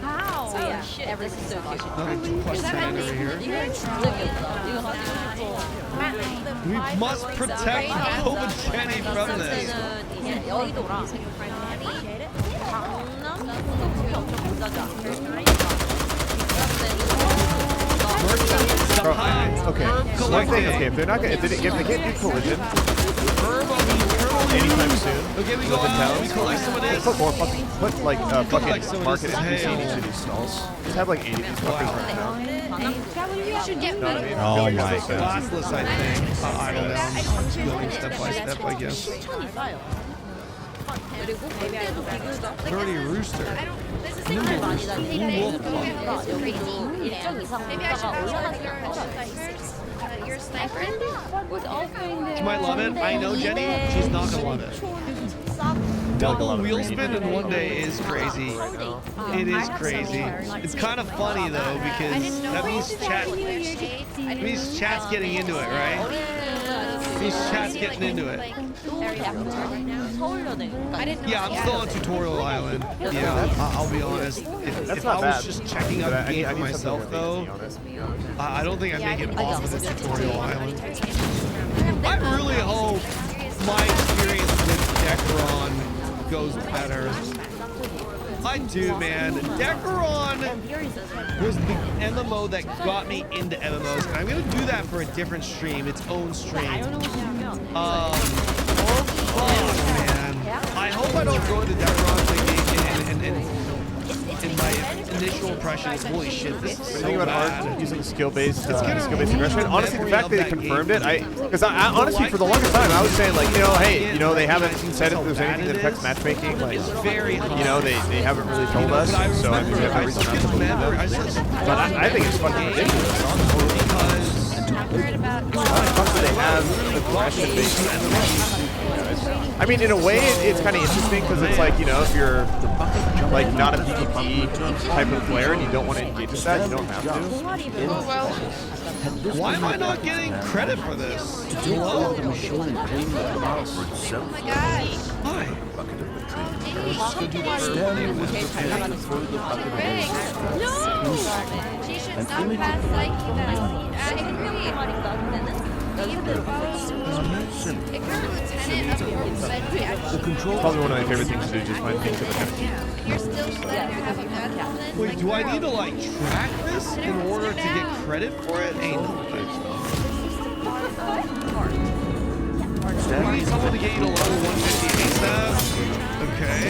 How? So yeah, everything's so cute. We must protect Hope and Jenny from this. Okay. One thing, okay, if they're not gonna, if they can't do collision anytime soon, okay, we go we collect some of this. Put more fucking, put like fucking market NPC in each of these stalls. Just have like 80 of these fuckers right now. Oh my god. Classless, I think. I don't know. I'm just going step by step, I guess. Dirty Rooster. You're a sniper? She might love it. I know Jenny. She's not gonna love it. Double wheel spin in one day is crazy. It is crazy. It's kind of funny though because that means chat's getting into it, right? Means chat's getting into it. Yeah, I'm still on Tutorial Island. Yeah, I'll be honest. If I was just checking out the game for myself though, I don't think I'd make it off of the Tutorial Island. I really hope my experience with Decaron goes better. I do, man. Decaron was the MMO that got me into MMOs, and I'm gonna do that for a different stream, its own stream. Oh fuck, man. I hope I don't go into Decaron thinking and my initial impression is, holy shit, this is so about bad. art using skill-based aggression. Honestly, the fact that they confirmed it, because I honestly, for the longest time, I was saying like, you know, hey, you know, they haven't said if there's anything that affects matchmaking, like, you know, they haven't really told us, so I think we have no reason not to believe them. But I think it's fucking ridiculous, honestly. How the fuck do they have aggression-based? I mean, in a way, it's kind of interesting because it's like, you know, if you're like not a PvP type of player and you don't want to engage with that, you don't have to. Why am I not getting credit for this? Hello? Oh my gosh. Why? No! She should not pass like that. I agree. Probably one of my favorite things to do, just find things that are kind of cute. You're still stuck. Have you done something? Wait, do I need to like track this in order to get credit for it? Ain't no way. We need someone to get you to level 150 ASAP. Okay.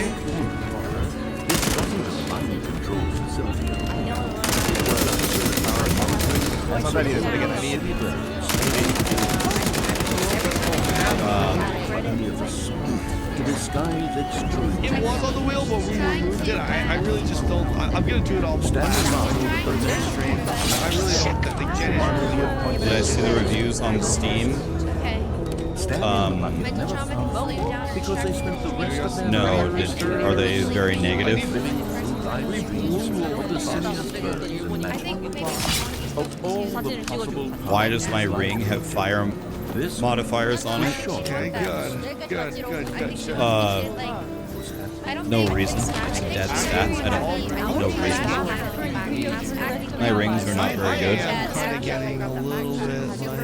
That's not bad either, but again, I need... It was on the wheel, but we removed it. I really just don't. I'm gonna do it all the time. I really hope that they get it. Did I see the reviews on Steam? No. Are they very negative? Why does my ring have fire modifiers on it? Okay, good. No reason. It's a dead stat. No reason. My rings are not very good. I'm kind of getting a little bit like...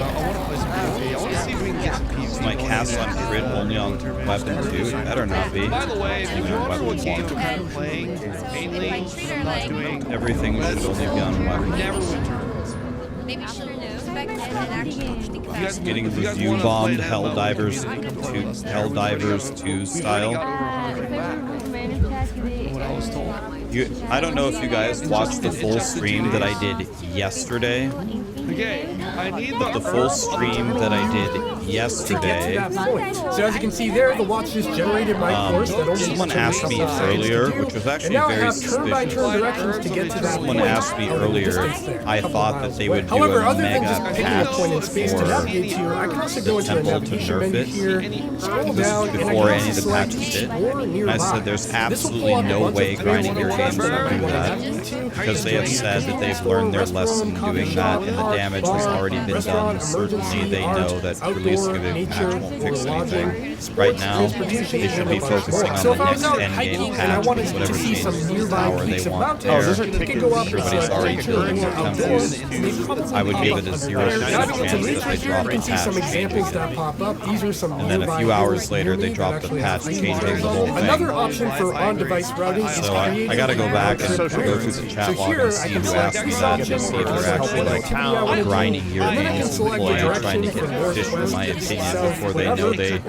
I want to play some PvP. I want to see if we can get some PvP. Is my cast on grid only on weapon 2? It better not be. By the way, if Even you're on wondering what weapon games 1. I'm playing, mainly, I'm not doing... Everything should only be on weapon 2. Never winter. Maybe she'll expect it and actually think about it. Getting review bombed Helldivers 2 style. I don't know if you guys watched the full stream that I did yesterday. Okay, I need But the full stream that I did yesterday. So as you can see there, the watch just generated my course. That only Someone asked me earlier, which was actually very suspicious. directions to get to that Someone asked me earlier, I thought that they would do However, a other than mega just picking a patch point in space to for navigate to, I can also go the into the temple to navigation nerf menu it. here, scroll This down, is and I before can any of the select patches did. Explore And I Nearby. said there's This will absolutely pull up a no bunch way of grinding your available games will options do that, because they have said that they've learned their lesson doing that, and the damage has already been done. Certainly they know that releasing a big patch won't fix anything. Right now, they should be focusing on So the if I was next out end game hiking and I patch wanted with to whatever see some changes nearby power they peaks of want mountains, there. you can go up Everybody's already building their temples. I would give it a 0% chance that they drop you a can see some patch. examples that pop up. These are some And then a nearby few hours areas later, near they me drop that the actually patch have changing the whole thing. Another option for on-device routing is So I gotta go back and go through the chat log and see who asked me that, just see if they're actually like grinding your games employee trying to get petition my opinion before they know they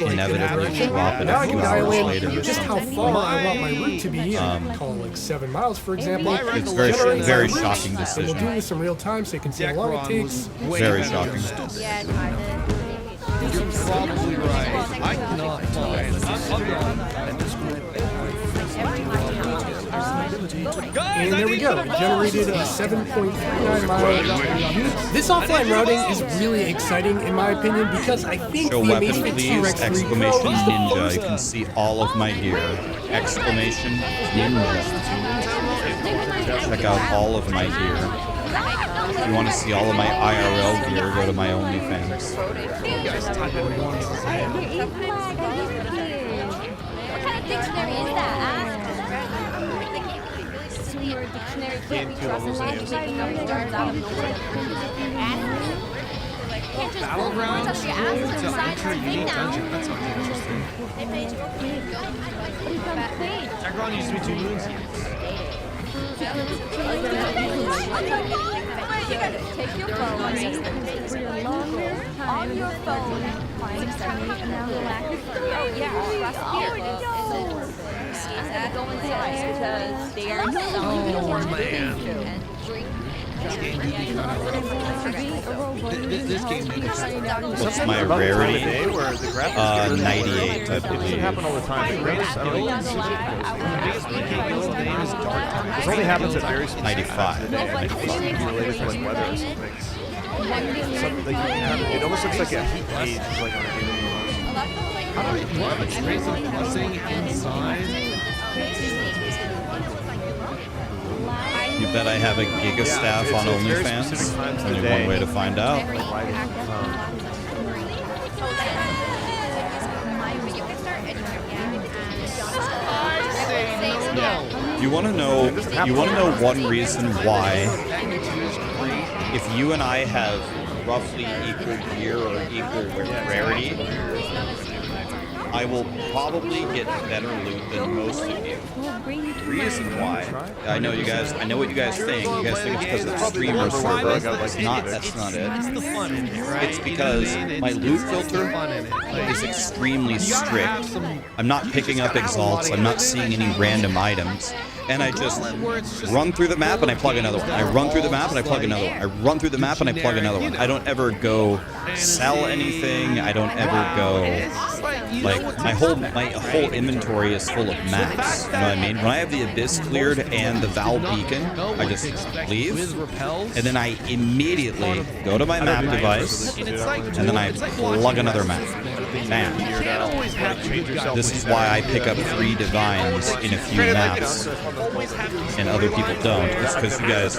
inevitably drop it a few hours later or just how something. far I want my route to be. Call it like 7 miles, for example. It's very shocking We'll decision. do this in real time so you can see how long it takes. Very shocking. You're probably right. I cannot find. And there we go. It generated a 7.39 mile. This offline routing is really exciting in my opinion because I think Show the weapon Amazfit please, T-Rex 3 exclamation Pro is the ninja. most You can see all of my gear. Exclamation ninja. Check out all of my gear. If you want to see all of my IRL gear, go to my OnlyFans. What kind of dictionary is that? Your dictionary can't be trusted. Making up words out of nowhere. Can't just Battlegrounds? touch your ass to decide to think now. That sounds interesting. Agron used to be 2 moons. Take your phone on your phone. Find something and now relax. Oh yeah, press here. Go inside because they are so man. This game What's my rarity? 98, I Doesn't believe. happen all the time. This only happens at very specific 95. related to like weather or something. It almost looks like a heat gauge like on a daily basis. Trace of buzzing inside. You bet I have a gigastaff on OnlyFans? Only one way to find out. You want to know? You want to know one reason why? If you and I have roughly equal gear or equal rarity, I will probably get better loot than most of you. Reason why? I know you guys. I know what you guys think. You guys think it's because of the streamer server. It's not. That's not it. It's because my loot filter is extremely strict. I'm not picking up exalts. I'm not seeing any random items. and I just run through the map and I plug another one. I run through the map and I plug another one. I run through the map and I plug another one. I don't ever go sell anything. I don't ever go like my whole inventory is full of maps. You know what I mean? When I have the Abyss cleared and the Val Beacon, I just leave, and then I immediately go to my map device, and then I plug another map. Bam. This is why I pick up 3 divines in a few maps, and other people don't. It's because you guys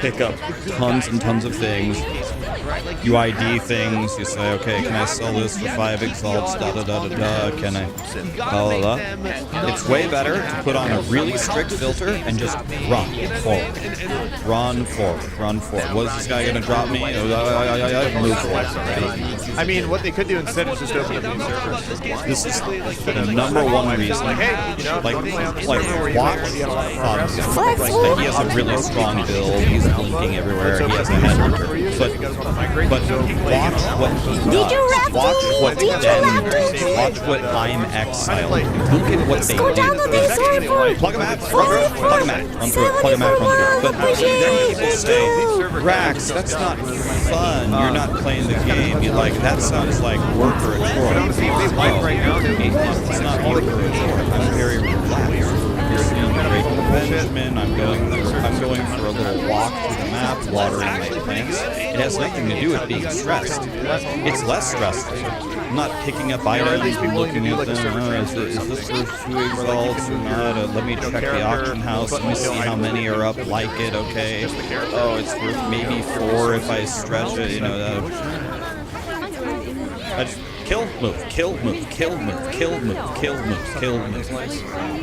pick up tons and tons of things. You ID things. You say, okay, can I sell this for 5 exalts? Da da da da da. Can I? Blah blah blah. It's way better to put on a really strict filter and just run forward. Run forward. Run forward. Was this guy gonna drop me? Move forward. I mean, what they could do instead is just open up new servers. This is the number one reason. Like, hey, you know, like watch. He has a really strong build. He's blinking everywhere. He has a headhunter. But watch what he does. Watch what watch what I'm exiled. Look at what they do. Plug him out. Plug him out. Run through it. Plug him out. Run through it. But then people say, Rax, that's not fun. You're not playing the game. You're like, that sounds like work or a chore. It's not work or a chore. I'm very relaxed. Benjamin, I'm going for a little walk through the map, watering my plants. It has nothing to do with being stressed. It's less stressful. I'm not picking up items and looking at them. Is this worth 2 exalts or not? Let me check the auction house. Let me see how many are up like it. Okay. Oh, it's worth maybe 4 if I stretch it. You know. I just kill, move, kill, move, kill, move, kill, move, kill, move, kill, move.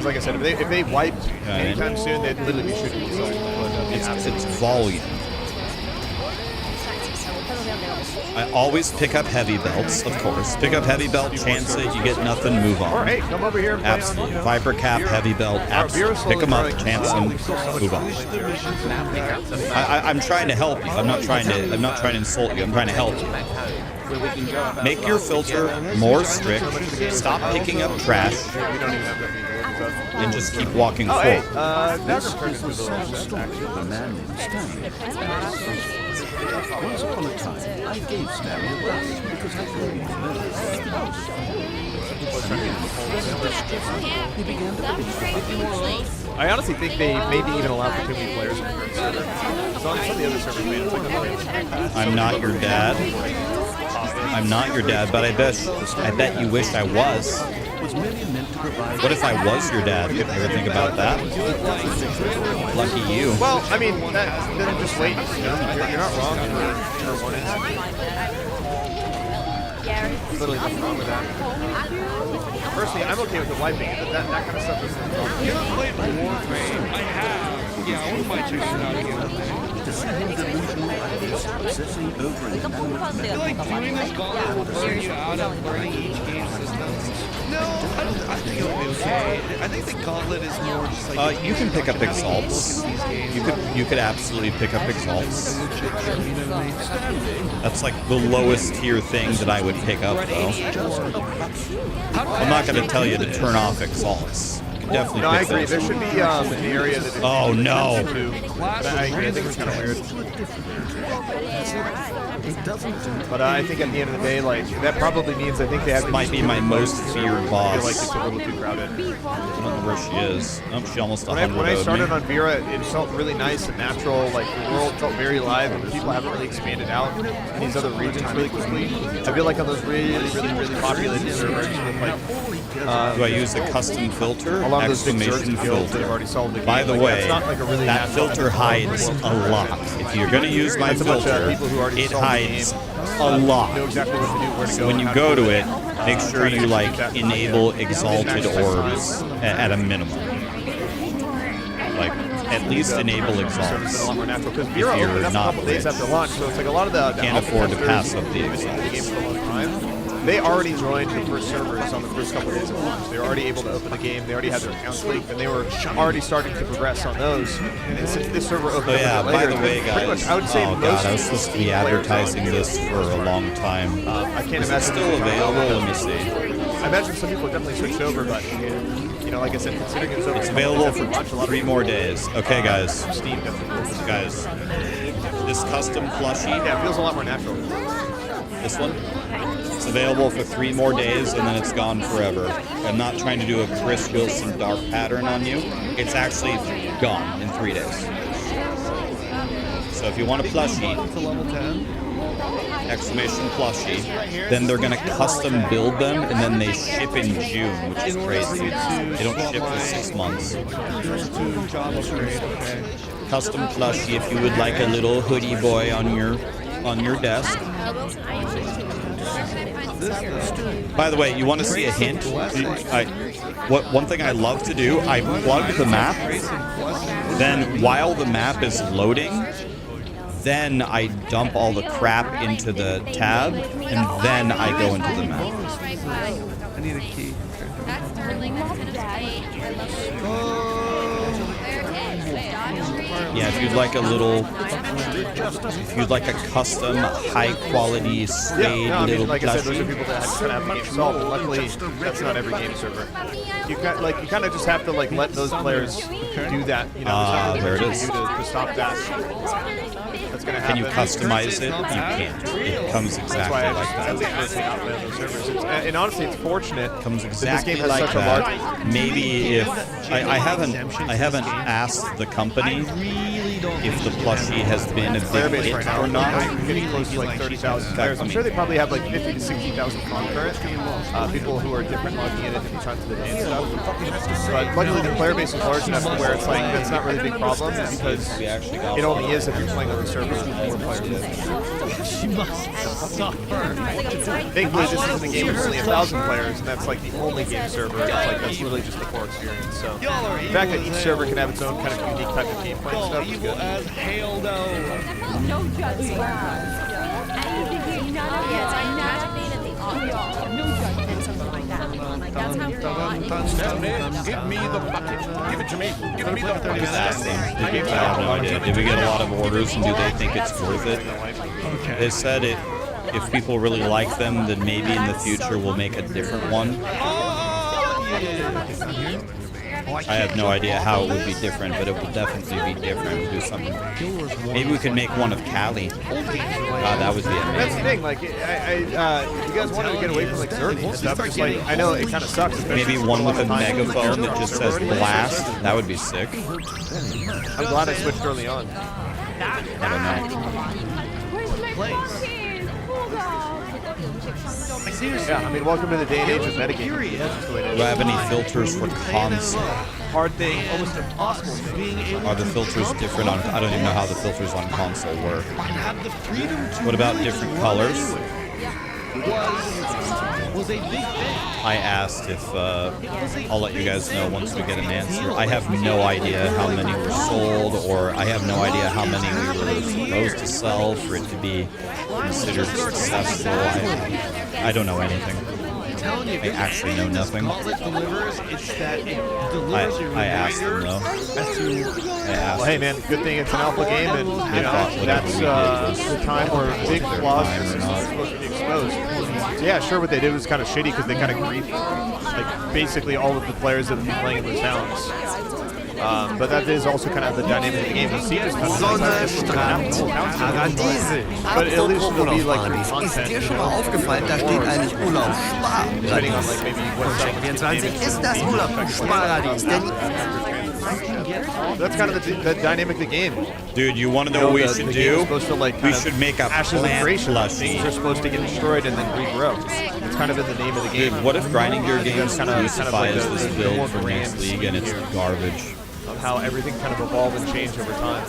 Like I said, if they wiped anytime soon, they'd literally be shooting themselves. It's volume. I always pick up heavy belts, of course. Pick up heavy belt, chance it, you get nothing, move on. Or hey, come over here. Absolutely. Viper cap, heavy belt, absolutely. Pick them up, chance them, move on. I'm trying to help you. I'm not trying to insult you. I'm trying to help you. Make your filter more strict. Stop picking up trash. And just keep walking forward. This is the story of a man named Stanley. Once upon a time, I gave Stanley a brush because I thought he was He began to I honestly think they maybe even allow for too many players on the current server. As long as some of the other servers made it like I'm not your dad. I'm not your dad, but I bet you wish I was. What if I was your dad? Did you ever think about that? Lucky you. Well, I mean, then just wait. You're not wrong for one instance. There's literally nothing wrong with that. Personally, I'm okay with the wiping. That kind of stuff is. You haven't played Warframe? I have. Yeah, I wouldn't mind checking it out again. To see him delusional ideas obsessing over inanimate I feel like doing this gauntlet will burn you out of learning each game system. No, I think it'll be okay. I think the gauntlet is more just like you can pick up exalts. You could absolutely pick up exalts. That's like the lowest tier thing that I would pick up, though. I'm not going to tell you to turn off exalts. Definitely. No, I agree. There should be an area that. Oh no! I agree. I think it's kind of weird. But I think at the end of the day, like that probably means I think they have. This might be my most feared boss. I feel like it's a little too crowded. I don't know where she is. Oh, she almost when I started on Vera, it felt really nice and natural. Like the world felt very alive, and people haven't really expanded out in these other regions really quickly. I feel like on those really populated servers with like. Do I use a custom filter? Exclamation filter. By the way, that filter hides a lot. If you're going to use my filter, it hides a lot. So when you go to it, make sure you like enable exalted orbs at a minimum. Like at least enable exalts. If you're not rich, can't afford to pass up the exalts. They already joined the first servers on the first couple of days of launch. They were already able to open the game. They already had their accounts linked, and they were already starting to progress on those. And since this server opened up by the way, guys, I was supposed to be advertising this for a long time. I can't imagine it's still available. Let me see. I imagine some people definitely switched over, but you know, like I said, considering it's over. It's available for 3 more days. Okay, guys. Steam definitely. Guys, this custom plushie. Yeah, it feels a lot more natural. This one. It's available for 3 more days, and then it's gone forever. I'm not trying to do a Chris Wilson dark pattern on you. It's actually gone in 3 days. So if you want a plushie, exclamation plushie, then they're gonna custom build them, and then they ship in June, which is crazy. They don't ship for 6 months. Custom plushie if you would like a little hoodie boy on your desk. By the way, you want to see a hint? One thing I love to do, I plug the map, then while the map is loading, then I dump all the crap into the tab, and then I go into the map. I need a key. That's Sterling. That's gonna stay. Yeah, if you'd like a little, if you'd like a custom, high-quality, suede little like I said, those are plushie. people that kind of have the game solved. And luckily, that's not every game server. You kind of just have to like let those players do that. You know, there it is. To stop that. That's gonna happen. Can you customize it? You can't. It comes exactly like that. And honestly, it's fortunate. Comes that exactly this game has like such a that. large. Maybe if I haven't asked the company if the plushie has been a Player big base hit right now, or not. we're getting close to like 30,000 players. I'm sure they probably have like 50 to 60,000 concurrent people who are different logging in at different times of the day and stuff. But luckily, the player base is large enough to where it's like that's not really a big problem because it only is if you're playing on the servers with more players. She must suffer. Thankfully, this is a game with only 1,000 players, and that's like the only game server. It's like that's really just the core experience. So the fact that each server can have its own kind of unique type of gameplay and stuff is good. As hail No judgment. Yeah, it's like imagine being at the auction. No judgment, something like that. Like that's how Give me the bucket. Give it to me. Give me the bucket. I have no idea. Did we get a lot of orders, and do they think it's worth it? They said it. If people really like them, then maybe in the future we'll make a different one. I have no idea how it would be different, but it will definitely be different. We'll do something. Maybe we could make one of Cali. That would be amazing. That's the thing. Like, you guys wanted to get away from like Zergy and stuff. Just like, I know it kind of sucks. Maybe one with a megaphone that just says blast. That would be sick. I'm glad I switched early on. I don't know. Yeah, I mean, welcome to the day and age of metagame. Do I have any filters for console? Hard thing, almost impossible thing. Are the filters different on? I don't even know how the filters on console work. What about different colors? Was a big thing. I asked if I'll let you guys know once we get an answer. I have no idea how many were sold, or I have no idea how many we were supposed to sell for it to be considered successful. I don't know anything. I actually know nothing. I asked them though. Well, hey man, good thing it's an alpha game, and you know that's the time where big flaws are supposed to be exposed. So yeah, sure. What they did was kind of shitty because they kind of griefed like basically all of the players that have been playing in those towns. But that is also kind of the dynamic of the game. The siege is kind of but at least it'll be like content. Ist dir schon mal aufgefallen, da steht eigentlich Urlaub-Sparparadies. Ist das Urlaub-Sparparadies? That's kind of the dynamic of the game. Dude, you want to know what we should do? We should make a Ashes of plant Creation. plushie. Things are supposed to get destroyed and then regrow. It's kind of in the name of the game. Dude, what if Grinding Gear Games kind of crucifies like this build for next league and it's garbage? Of how everything kind of evolved and changed over time.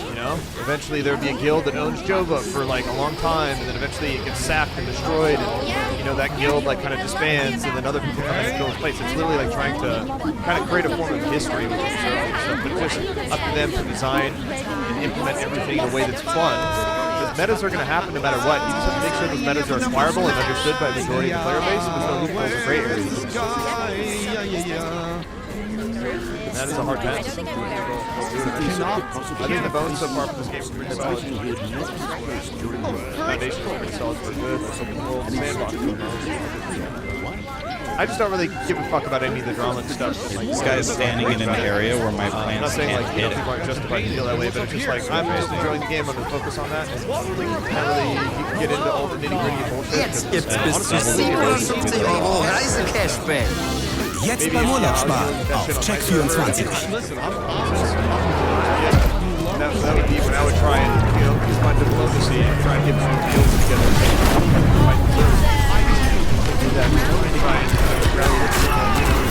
You know, eventually there'd be a guild that owns Jova for like a long time, and then eventually it gets sacked and destroyed, and you know that guild like kind of disbands, and then other people come in and fill its place. It's literally like trying to kind of create a form of history with the server and stuff, but it's just up to them to design and implement everything in a way that's fun. Because metas are going to happen no matter what. You just have to make sure those metas are acquirable and understood by the majority of the player base, and there's no loopholes or gray areas. That is a hard pass. I think the bones so far from this game are pretty solid. Foundation is pretty solid for good. There's some little sandbox going on. I just don't really give a fuck about any of the drama and stuff. Like, this guy is standing in an area where my plants I'm not saying can't like hit people aren't justified to feel that way, but it's just like I'm just enjoying the game. I'm gonna focus on that. And like, you can get into all the nitty gritty bullshit. Jetzt gibt's bis zu 750 € Reise-Cashback. Jetzt beim Urlaub sparen auf Check24. That would be when I would try and use my diplomacy and try and get some deals together.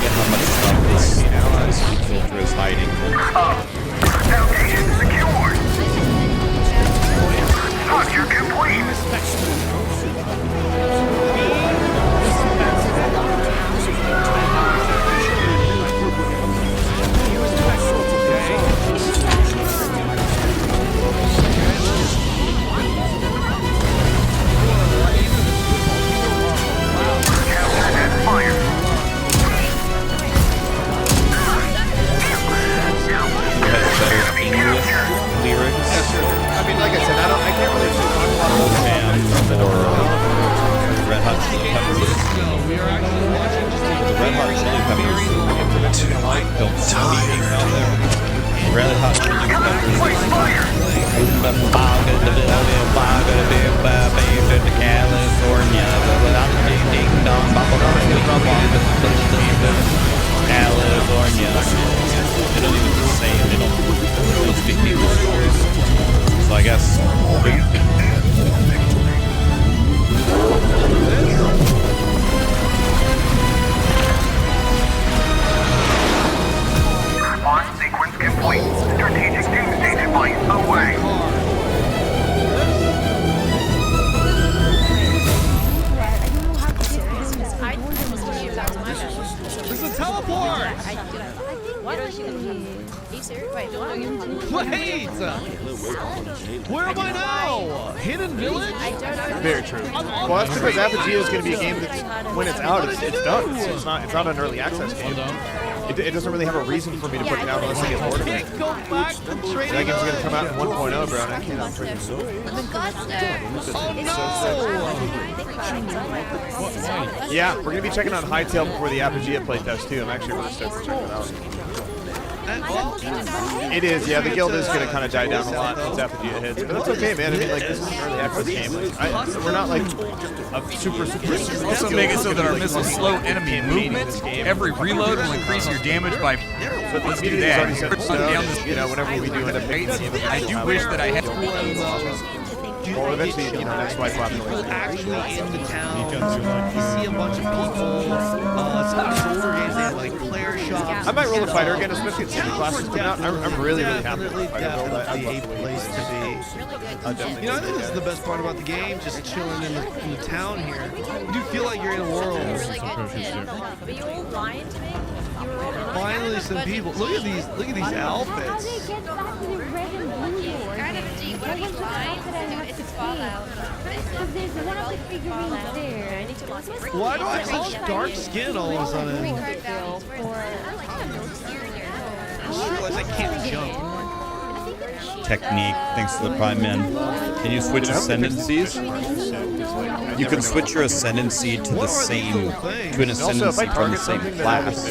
Get how much stuff this filter is hiding. Foundation secured. Structure complete. Like I said, I can't really talk about Wolfman or Red Hot Chili Peppers. The Red Hot Chili Peppers don't speak out there. Red Hot Chili Peppers. California. They don't even say it. They don't speak English. So I guess. Spawn sequence complete. Strategic doomsday device away. This is a teleport! What? Are you serious? Wait, Wait! Where am I now? Hidden Village? I don't know. Very true. Well, that's because Apogee is going to be a game that's, when it's out, it's done. So it's not an early access game. It doesn't really have a reason for me to put it out unless I get bored of it. Can't go back to trading. That game's going to come out in 1.0, bro, and I can't freaking do it. Yeah, we're going to be checking out Hytale before the Apogea playtest, too. I'm actually really stoked to check it out. It is, yeah. The guild is going to kind of die down a lot once Apogea hits, but that's okay, man. I mean, like, this is an early access game. Like, we're not like a super. Also make it so that our missiles slow enemy movement. Every reload will increase your damage by. But the community is already set in stone. You know, whenever we do end up making I do wish that I had. Well, eventually, you know, next wipe will actually in the town. You see a bunch of people. Some of these older games, they have like player shops. I might roll a fighter again, especially if the classes come out. I'm really happy with the fighter build. Definitely a place to be. You know, I think this is the best part about the game, just chilling in the town here. You do feel like you're in a world. But you all lying to me? Finally, some people. Look at these outfits. What are you buying? It's Fallout. There's one of the figurines there. I need to lock it. Why do I have such dark skin all of a sudden? I realize I can't jump. Technique, thanks to the Prime Man. Can you switch ascendancies? You can switch your ascendancy to the same, to an ascendancy from the same class.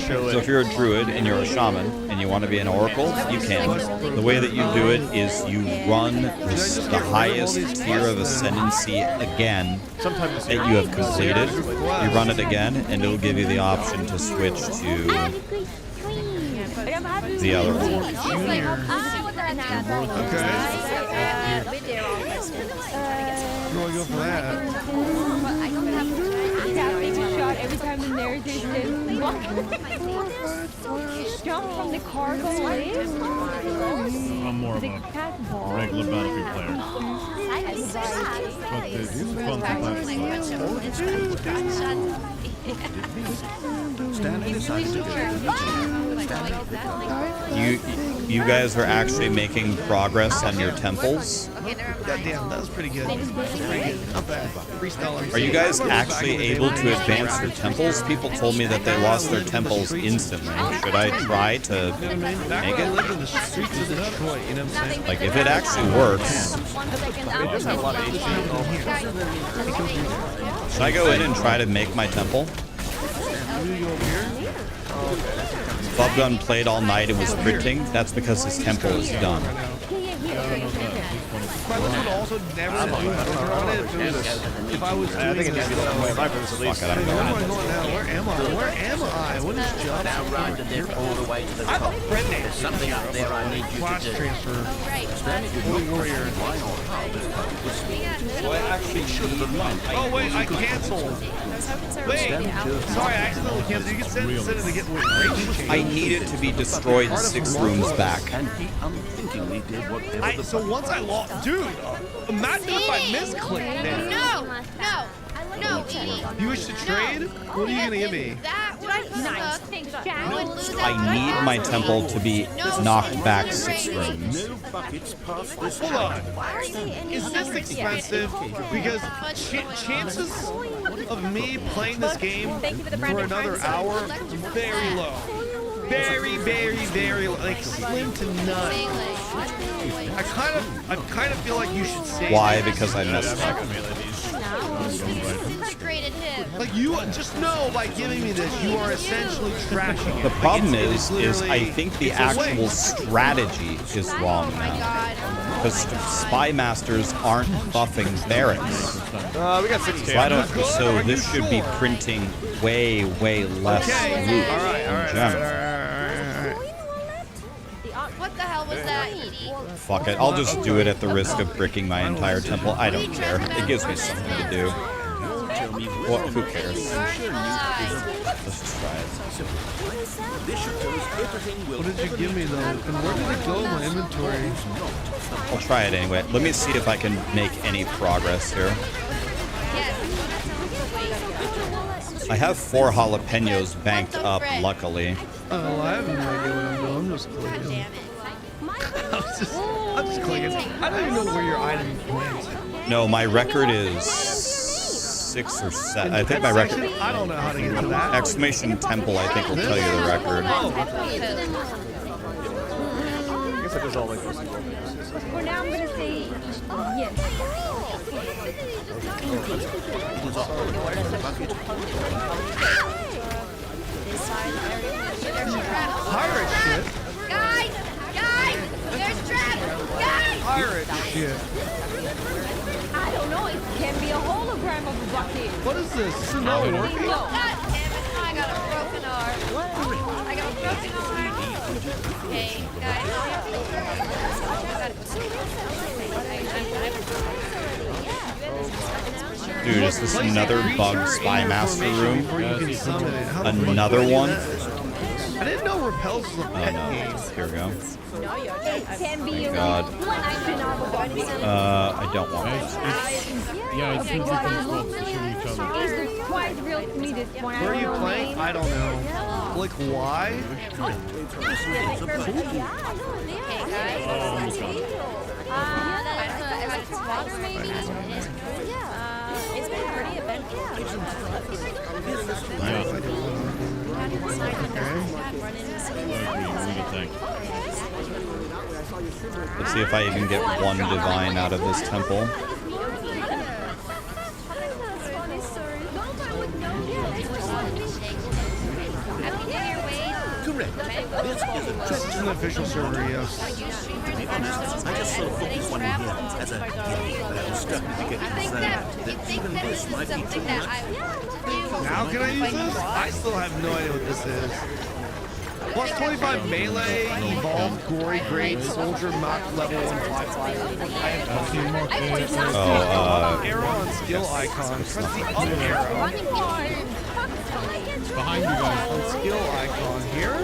So if you're a druid and you're a shaman and you want to be an oracle, you can. The way that you do it is you run the highest tier of ascendancy again that you have completed. You run it again and it'll give you the option to switch to the other one. Where do I go for that? shot every time the narrator says jump from the cargo lift. I'm more of a regular Battlefield player. But these are fun You you guys are actually making progress on your temples? God damn, that was pretty good. Pretty good. Not bad. Freestyle. Are you guys actually able to advance your temples? People told me that they lost their temples instantly. Should I try to make it? Live in the streets of Detroit, you know what I'm saying? Like, if it actually works, should I go in and try to make my temple? Bubgun played all night and was printing. That's because his temple is done. I would also never do if I was doing I think it needs to be level 25 at least. Fuck it, I'm going in. Where am I? Where am I? What is job? Now ride the dip all the way to the top. There's something up there I need you Class to do. transfer. Warrior. Oh wait, I canceled. Wait, sorry, I accidentally canceled. You can send it to get rage. I need it to be destroyed 6 rooms back. So once I lost, dude, imagine if I misclicked it. No, Edie. You wish to trade? What are you gonna give me? That would suck. I would lose I need my temple to be knocked back 6 rooms. Hold on. Is this expensive? Because chances of me playing this game for another hour, very low. Very, very, very, like slim to none. I kind of feel like you should say. Why? Because I messed up. Like you just know by giving me this, you are essentially trashing it. The problem is I think the actual strategy is wrong now. Because Spy Masters aren't buffing barracks. We got 6K. So this should be printing way, way less loot in general. What the hell was that, Edie? Fuck it, I'll just do it at the risk of bricking my entire temple. I don't care. It gives me something to do. What? Who cares? Let's just try it. What did you give me though? And where did it go in my inventory? I'll try it anyway. Let me see if I can make any progress here. I have 4 jalapenos banked up, luckily. Oh, I have no idea what I'm doing. I'm just clicking. I'm just clicking. I don't even know where your item went. No, my record is 6 or 7. I think my record. I don't know how to get to that. Exclamation Temple, I think, will tell you the record. I guess I just all like this. For now, I'm gonna say yes. Pirate shit. Guys, there's traps. Guys. Pirate shit. I don't know. It can be a hologram of a bucket. What is this? This is not working. God damn it! I got a broken arm. I got a broken arm. Okay, guys. Dude, is this another bug Spy Master room? Another one? I didn't know Repels was a pet game. Here we go. It can be a God. I I don't want it. Yeah, it's two different scopes to shoot each other. Is quite real to me this one. Where are you playing? I don't know. Like, why? That's water maybe? It's been pretty eventful. Let's see if I even get 1 divine out of this temple. This is an official server, yes. To be honest, I just sort of put this one in here as a hint, but I was struck to get that even this might be too much. How can I use this? I still have no idea what this is. Plus 25 melee, evolved, gory, great, soldier, mock, level 155. Arrow on skill icon. Press the up arrow. Behind you guys. On skill icon here.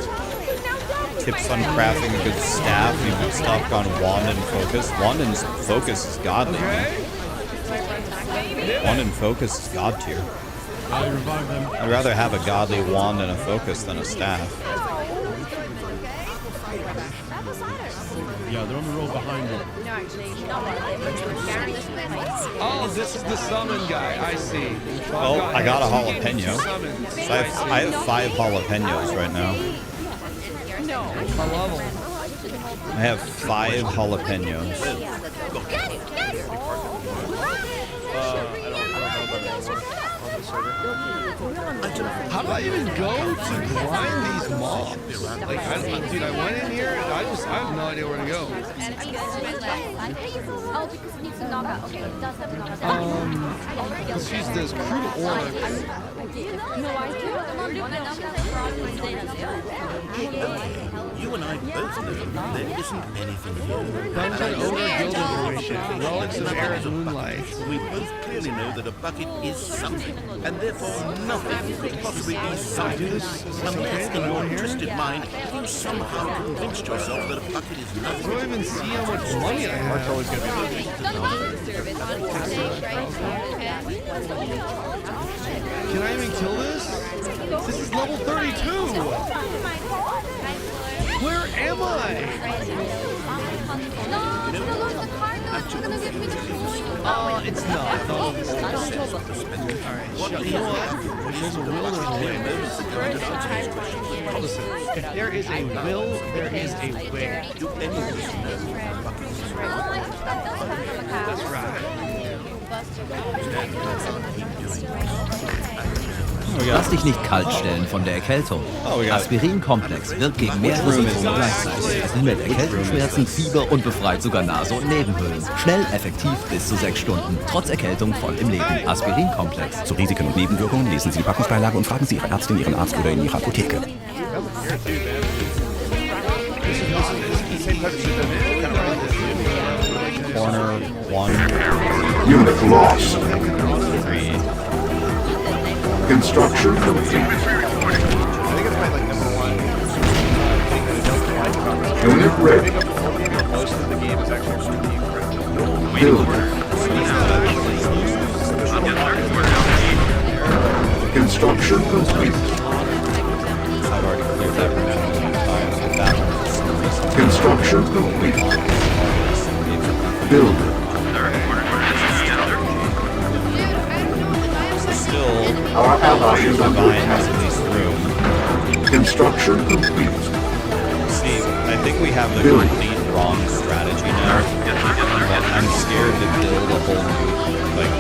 Tips on crafting a good staff. Even stuff on Wand and Focus. Wand and Focus is godly. Wand and Focus is god tier. I revived them. I'd rather have a godly wand and a focus than a staff. Yeah, they're on the road behind you. No, actually, not one of them. Gary this way. Oh, this is the summon guy. I see. Oh, I got a jalapeno. Summons. So I have 5 jalapenos right now. No. I love them. I have 5 jalapenos. How do I even go to grind these mobs? Like, dude, I went in here and I have no idea where to go. Let's use this crude oil. You and I both know there isn't anything here. Dungeon Ogre Guild information. Relics of Arid Moonlight. We both clearly know that a bucket is something, and therefore nothing could possibly be something. Unless in your twisted mind, you somehow convinced yourself that a bucket is nothing. I don't even see how much money I have. Mark's always going to be Can I even kill this? This is level 32! Where am I? It's not. Alright, you know what? There's a will, there's a way. Listen, if there is a will, there is a way. That's right. Lass dich nicht kalt stellen von der Erkältung. Aspirin-Komplex wirkt gegen mehrere Symptome gleichzeitig. Es lindert Erkältungsschmerzen, Fieber und befreit sogar Nase- und Nebenhöhlen. Schnell, effektiv, bis zu 6 Stunden. Trotz Erkältung voll im Leben. Aspirin-Komplex. Zu Risiken und Nebenwirkungen lesen Sie die Packungsbeilage und fragen Sie Ihre Ärztin, Ihren Arzt oder in Ihrer Apotheke. Corner 1. Unit lost. 3. Construction complete. Unit ready. Build. Construction complete. I've already cleared that room times with that one. Construction complete. Build. Still, Our ally is under vines in this room. Construction complete. See, I think we have the complete wrong strategy now. But I'm scared to build a whole new, like,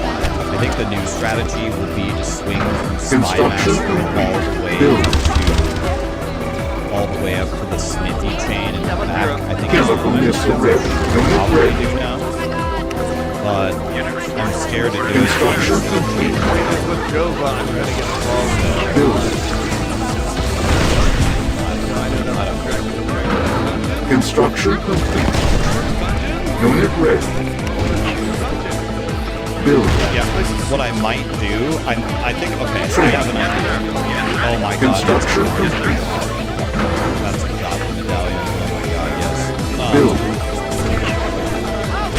I think the new strategy will be to swing from Spy Master all the way up to the Smithy chain and back. I think that's what I'm probably do now. But I'm scared to do it. with Joe, but I'm going to get involved. Construction complete. Unit ready. Build. Yeah, what I might do, I think, okay, so we have an idea. Oh my god, that's complete. That's the Goblin Medallion. Oh my god, yes. Build.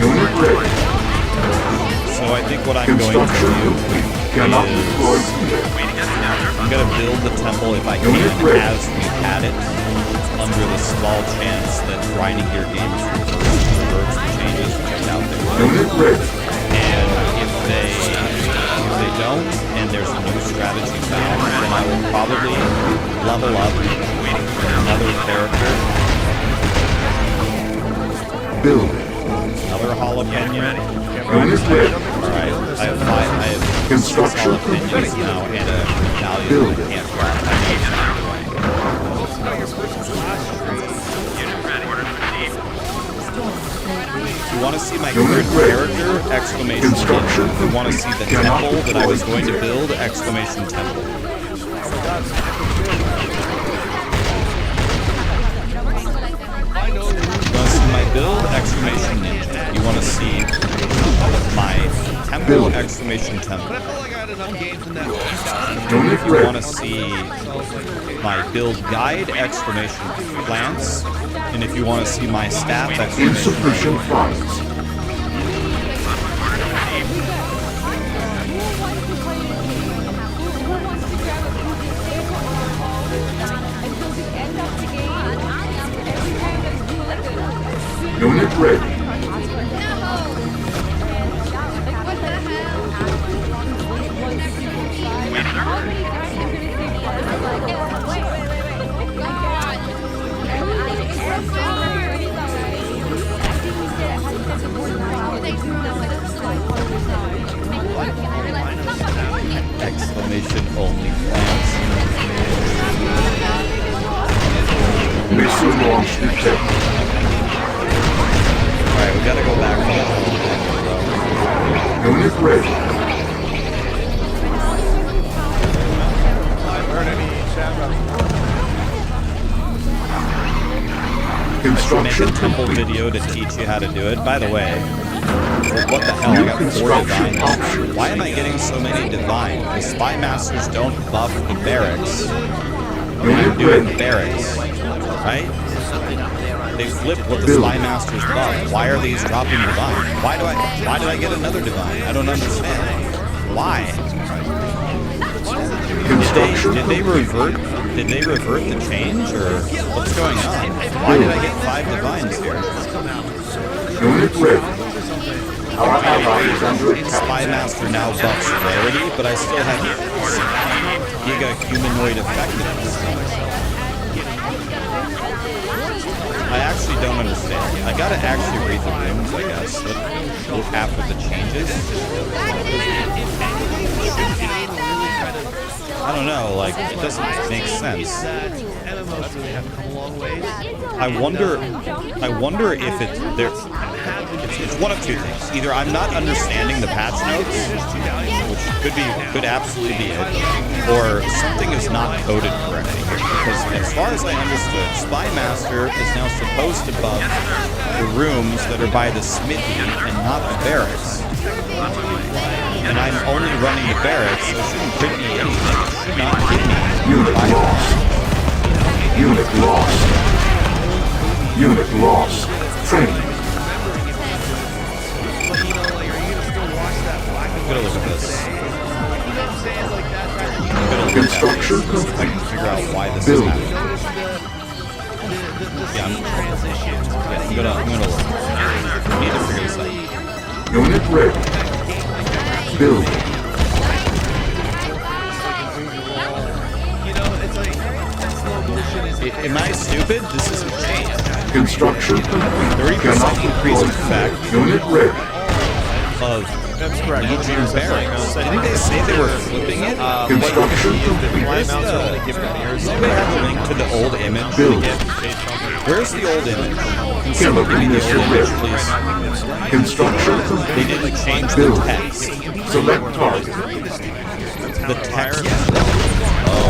Unit ready. So I think what I'm going to do is I'm going to build the temple if I can as we had it, under the small chance that grinding gear games reverse the changes, which I doubt they will. And if they don't, and there's a new strategy found, then I will probably level up another character. Build. Another jalapeno. Unit ready. Alright, I have 6 jalapenos now and a medallion that I can't grab. If you want to see my current character, exclamation hint. If you want to see the temple that I was going to build, exclamation temple. You want to see my build, exclamation ninja. You want to see my temple, exclamation temple. If you want to see my build guide, exclamation plants. And if you want to see my staff, exclamation insufficient funds. ready. Exclamation only plants. Missile launch detected. Alright, we gotta go back to Unit ready. Make a temple video to teach you how to do it. By the way, what the hell? I got 4 divines. Why am I getting so many divine? The spy masters don't buff the barracks. I'm doing barracks, right? They flip what the spy masters buff. Why are these dropping divine? Why did I get another divine? I don't understand. Why? Did they revert the change, or what's going on? Why did I get 5 divines here? Unit ready. Our ally is under attack. Spy Master now buffs rarity, but I still have Giga humanoid effectiveness. I actually don't understand. I gotta actually read the rooms, I guess, after the changes. I don't know, like, it doesn't make sense. I wonder if it's one of 2 things. Either I'm not understanding the patch notes, which could absolutely be it, or something is not coded correctly here. Because as far as I understood, Spy Master is now supposed to buff the rooms that are by the smithy and not the barracks. And I'm only running the barracks, so it shouldn't crit me anything. It should not give me Unit lost. Unit lost. Unit lost. Training. I'm gonna look at this. Construction complete. Figure out why this is happening. Yeah, I'm gonna look. I need to figure this out. Unit ready. Building. Am I stupid? This isn't changed. Construction complete. 30% increase in fact Unit ready. of Legion barracks. Didn't they say they were flipping it? Construction complete. Does anybody have a link to the old image? Where's the old image? Can someone give me the old image, please? Construction complete. They didn't change the text. Select target. The text?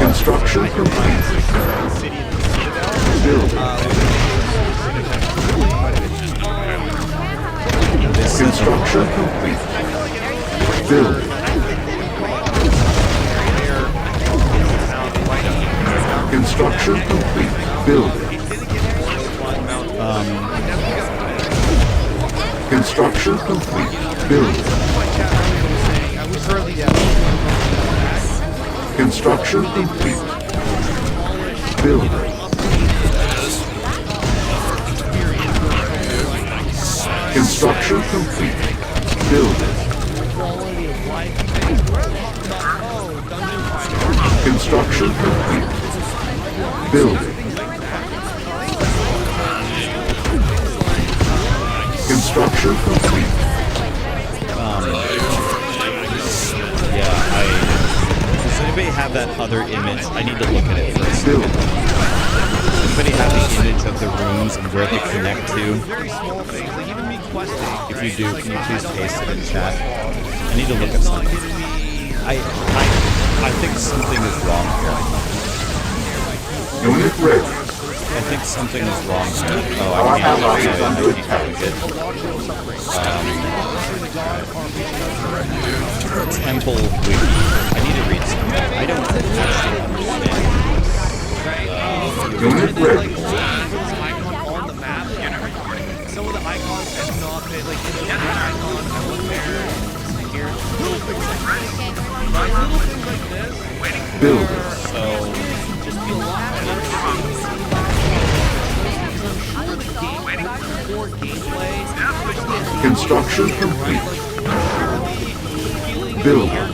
Construction complete. Building. Construction complete. Building. Construction complete. Building. Construction complete. Building. Construction complete. Building. Construction complete. Building. Construction complete. Building. Construction complete. Does anybody have that other image? I need to look at it first. Building. Does anybody have the image of the rooms and where they connect to? If you do, can you please paste it in chat? I need to look at something. I think something is wrong here. Unit ready. I think something is wrong here. Oh, I can't look at it. Temple Wiki. I need to read something. I don't actually understand. Unit ready. On the map, some of the icons have not been like icon, I look there, here. Little things like this. Building. So Just feel a lot better. More gameplay. Construction complete. Building.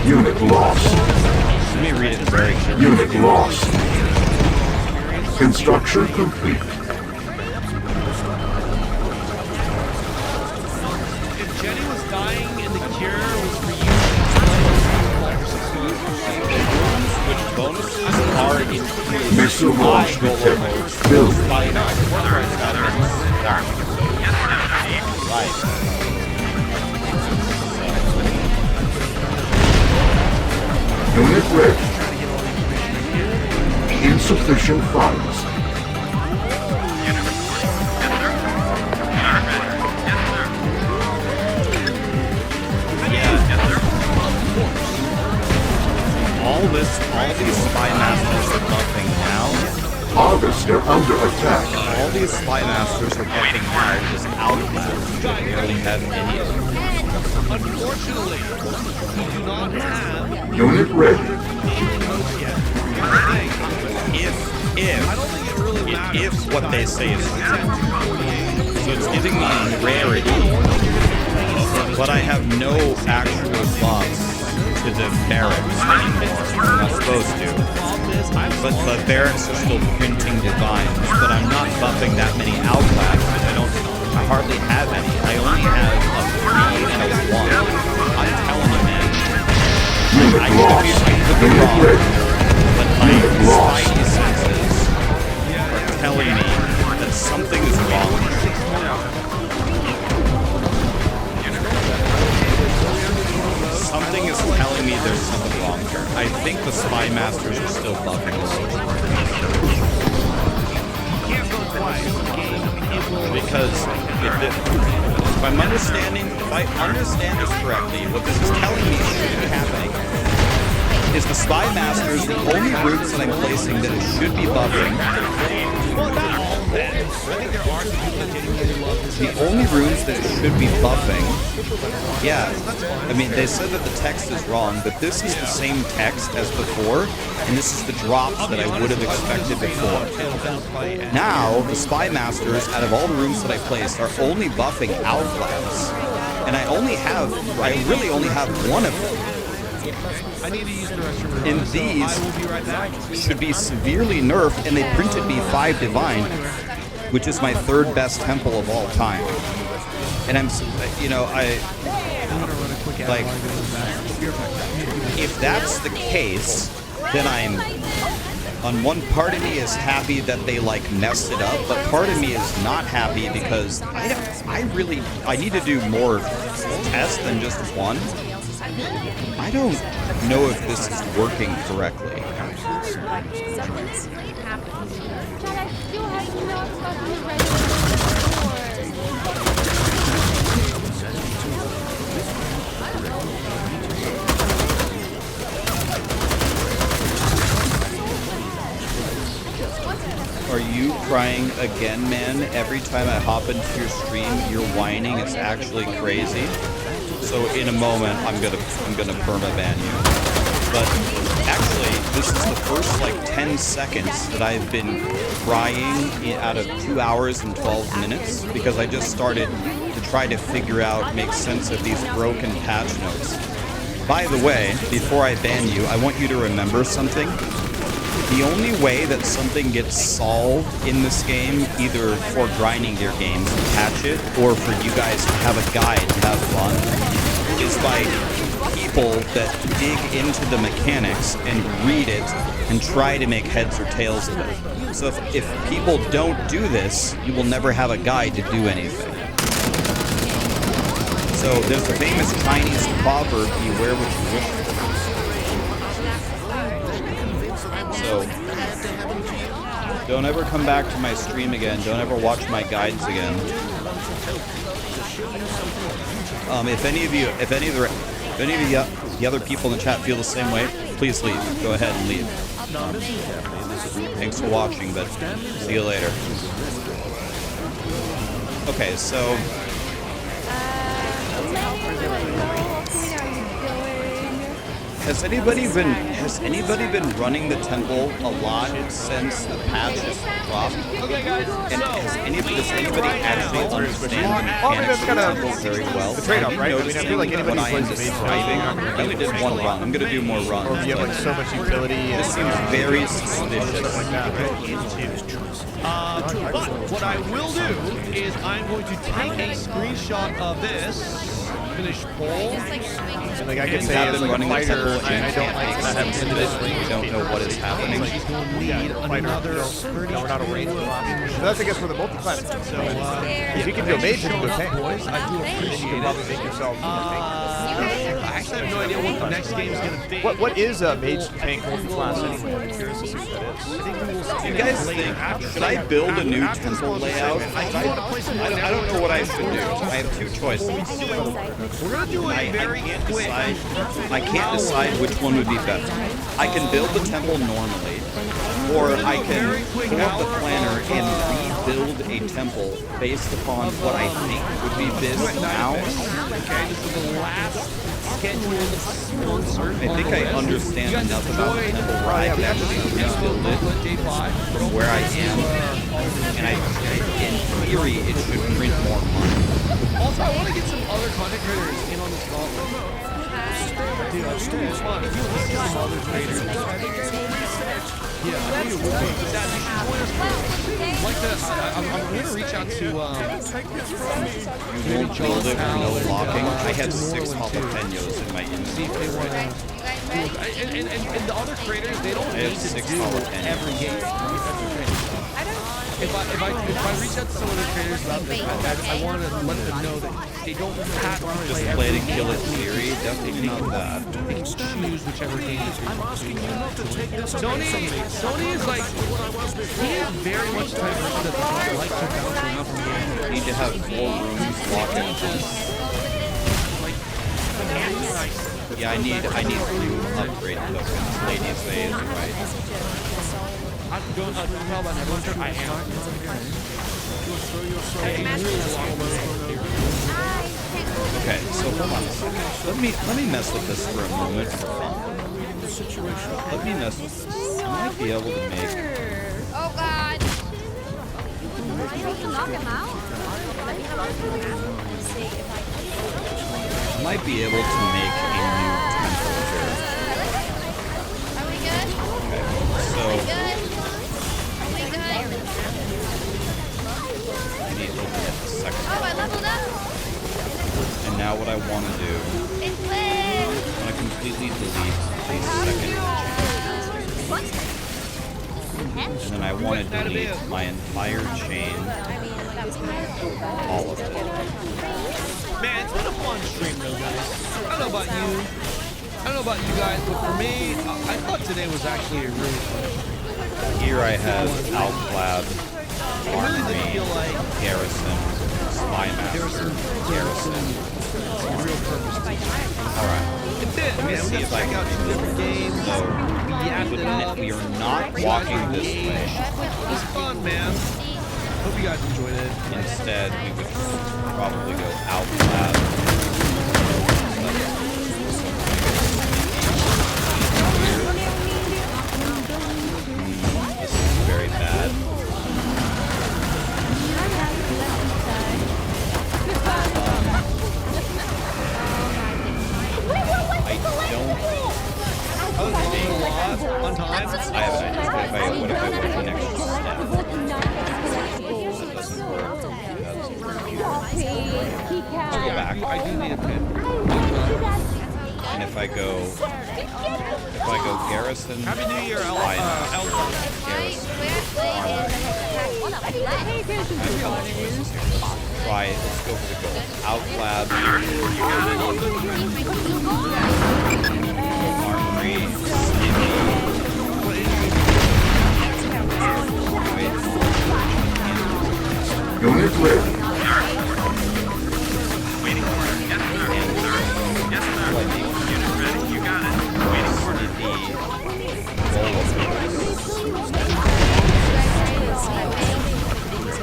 Unit lost. Let me read it very carefully. Unit lost. Construction complete. If Jenny was dying and the cure was for you, which bonuses are included. Missile launch detected. Building. Right. Unit ready. Insufficient funds. All these spy masters are buffing now. Harvester under attack. All these spy masters are buffing now just outclass. They barely have any of them. unfortunately, we do not have. Unit ready. If what they say is true. So it's giving me rarity, but I have no actual buffs to the barracks anymore. I'm not supposed to. But the barracks are still printing divines, but I'm not buffing that many outlaps because I hardly have any. I only have a 3 and a 1. I'm telling you, man. I could be wrong, but my spidey senses are telling me that something is wrong. Something is telling me there's something wrong here. I think the spy masters are still buffing this. Because if I understand this correctly, what this is telling me should be happening is the spy masters, the only roots that I'm placing that it should be buffing. The only runes that it should be buffing. Yeah, I mean, they said that the text is wrong, but this is the same text as before, and this is the drops that I would have expected before. Now, the spy masters, out of all the runes that I placed, are only buffing outlaps, and I really only have one of them. I need to use the restroom. And these should be severely nerfed, and they printed me 5 divine, which is my 3rd best temple of all time. And I'm, like, if that's the case, then on one part of me is happy that they like messed it up, but part of me is not happy because I need to do more tests than just one. I don't know if this is working correctly. Are you crying again, man? Every time I hop into your stream, you're whining. It's actually crazy. So in a moment, I'm gonna perma-ban you. But actually, this is the first like 10 seconds that I've been crying out of 2 hours and 12 minutes because I just started to try to figure out, make sense of these broken patch notes. By the way, before I ban you, I want you to remember something. The only way that something gets solved in this game, either for grinding your games to patch it, or for you guys to have a guide to have fun, is by people that dig into the mechanics and read it and try to make heads or tails of it. So if people don't do this, you will never have a guide to do anything. So there's the famous Chinese proverb, beware what you wish for. So, don't ever come back to my stream again. Don't ever watch my guides again. If any of the other people in the chat feel the same way, please leave. Go ahead and leave. Thanks for watching, but see you later. Okay, so. Has anybody been running the temple a lot since the patch has dropped? And does anybody actually understand the mechanics of the temple very well? The trade-off, right? I mean, I feel like anybody who plays the describing. I only did one run. I'm gonna do more runs. Or you have like so much utility. This seems very suspicious. But what I will do is I'm going to take a screenshot of this. Finish poll. And like I can say, I've as been like a running the fighter, temple I don't like to have individually. We don't know what is happening. We're not a range. So that's I guess for the multi-class. So if you can do a mage, you can do a tank. I do appreciate you can probably make yourself. I actually have no idea what the next game is going to be. What is a mage tank multi-class anyway? I'm curious to see what that is. Do you guys think, should I build a new temple layout? I don't know what I should do. I have two choices. We're going to do it very quick. I can't decide which one would be better. I can build the temple normally, or I can pull up the planner and rebuild a temple based upon what I think would be best now. Okay, this is the last scheduled sponsor. I think I understand enough about the temple where I can actually rebuild it from where I am, and in theory it should print more money. Also, I want to get some other content creators in on this call. Dude, it's too much fun. If you look at some other creators, yeah, I think it would be. Dad, you should join us. Like this, I'm going to reach out to. You won't build it with no locking. I had 6 jalapenos in my inventory. And the other creators, they don't need to do every game. If I reach out to some of the creators about this, I want to let them know that they don't have to just play to kill it theory. Definitely not that. They can choose whichever game they want to. Sony is like, he is very much the type of person that doesn't like to bounce around from game to game. Need to have 4 rooms locking. Yeah, I need 3 upgrade tokens. Ladies' phase, right? I'm going to tell about everyone. I am. Okay, so hold on a second. Let me mess with this for a moment for fun. Let me mess with this. I might be able to make. Oh God! You can knock him out. I might be able to make a new temple here. Are we good? Okay, so. Are we good? I need to open it a second. Oh, I leveled up. And now what I want to do, I want to completely delete the second chain. And then I want to delete my entire chain. All of it. Man, it's been a fun stream though, guys. I don't know about you. I don't know about you guys, but for me, I thought today was actually a really fun stream. Here I have Alclad, Armory, Garrison, Spymaster, Garrison. Alright. Let me see if I can do different games. So, we are not walking this way. It was fun, man. Hope you guys enjoyed it. Instead, we would probably go Alclad. This is very bad. I was being lost one time. I have an idea. What if I went an extra step? That doesn't work. I'll go back. I do need a pin. And if I go Garrison, Happy New Year, Garrison, try it. Let's go for the goal. Outclad, Armory, Unit ready. Waiting order. Yes, sir. Yes, sir. Unit ready. You got it. Waiting order.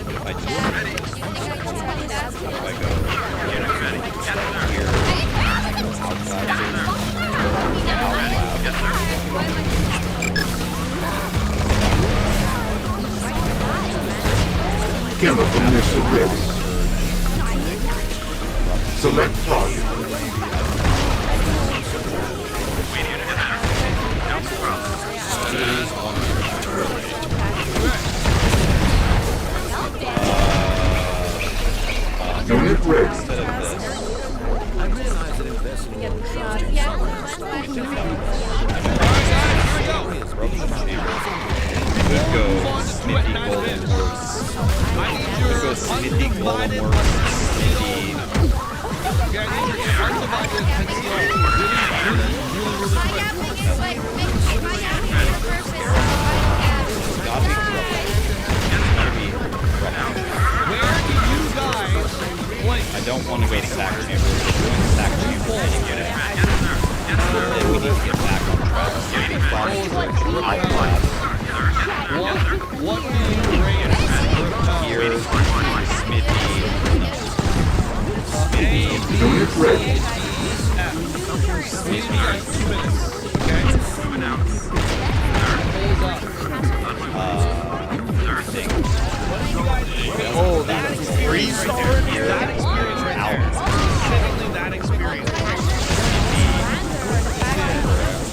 If I just ready. If I go unit ready. Yes, sir. Here. Outside. Yes, sir. Chemical missile ready. Select target. Unit ready. Could go Smithy Golden Horse. Could go Smithy Golden Horse. I don't want to wait sack chamber. We're doing sack chamber and get it. Then we need to get back on track. What do you rate here? Smithy. Unit ready. Oh, that experience right there. That experience right there. Specifically that experience.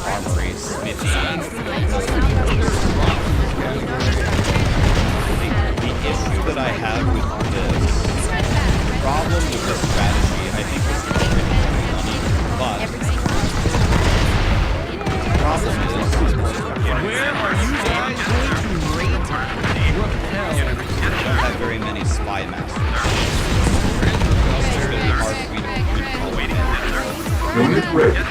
Armory, Smithy. The issue that I have with this problem with this strategy, I think, is money. But the problem is, where are you guys going to rate Repel? I don't have very many spy masters. It's really hard for me to Unit ready.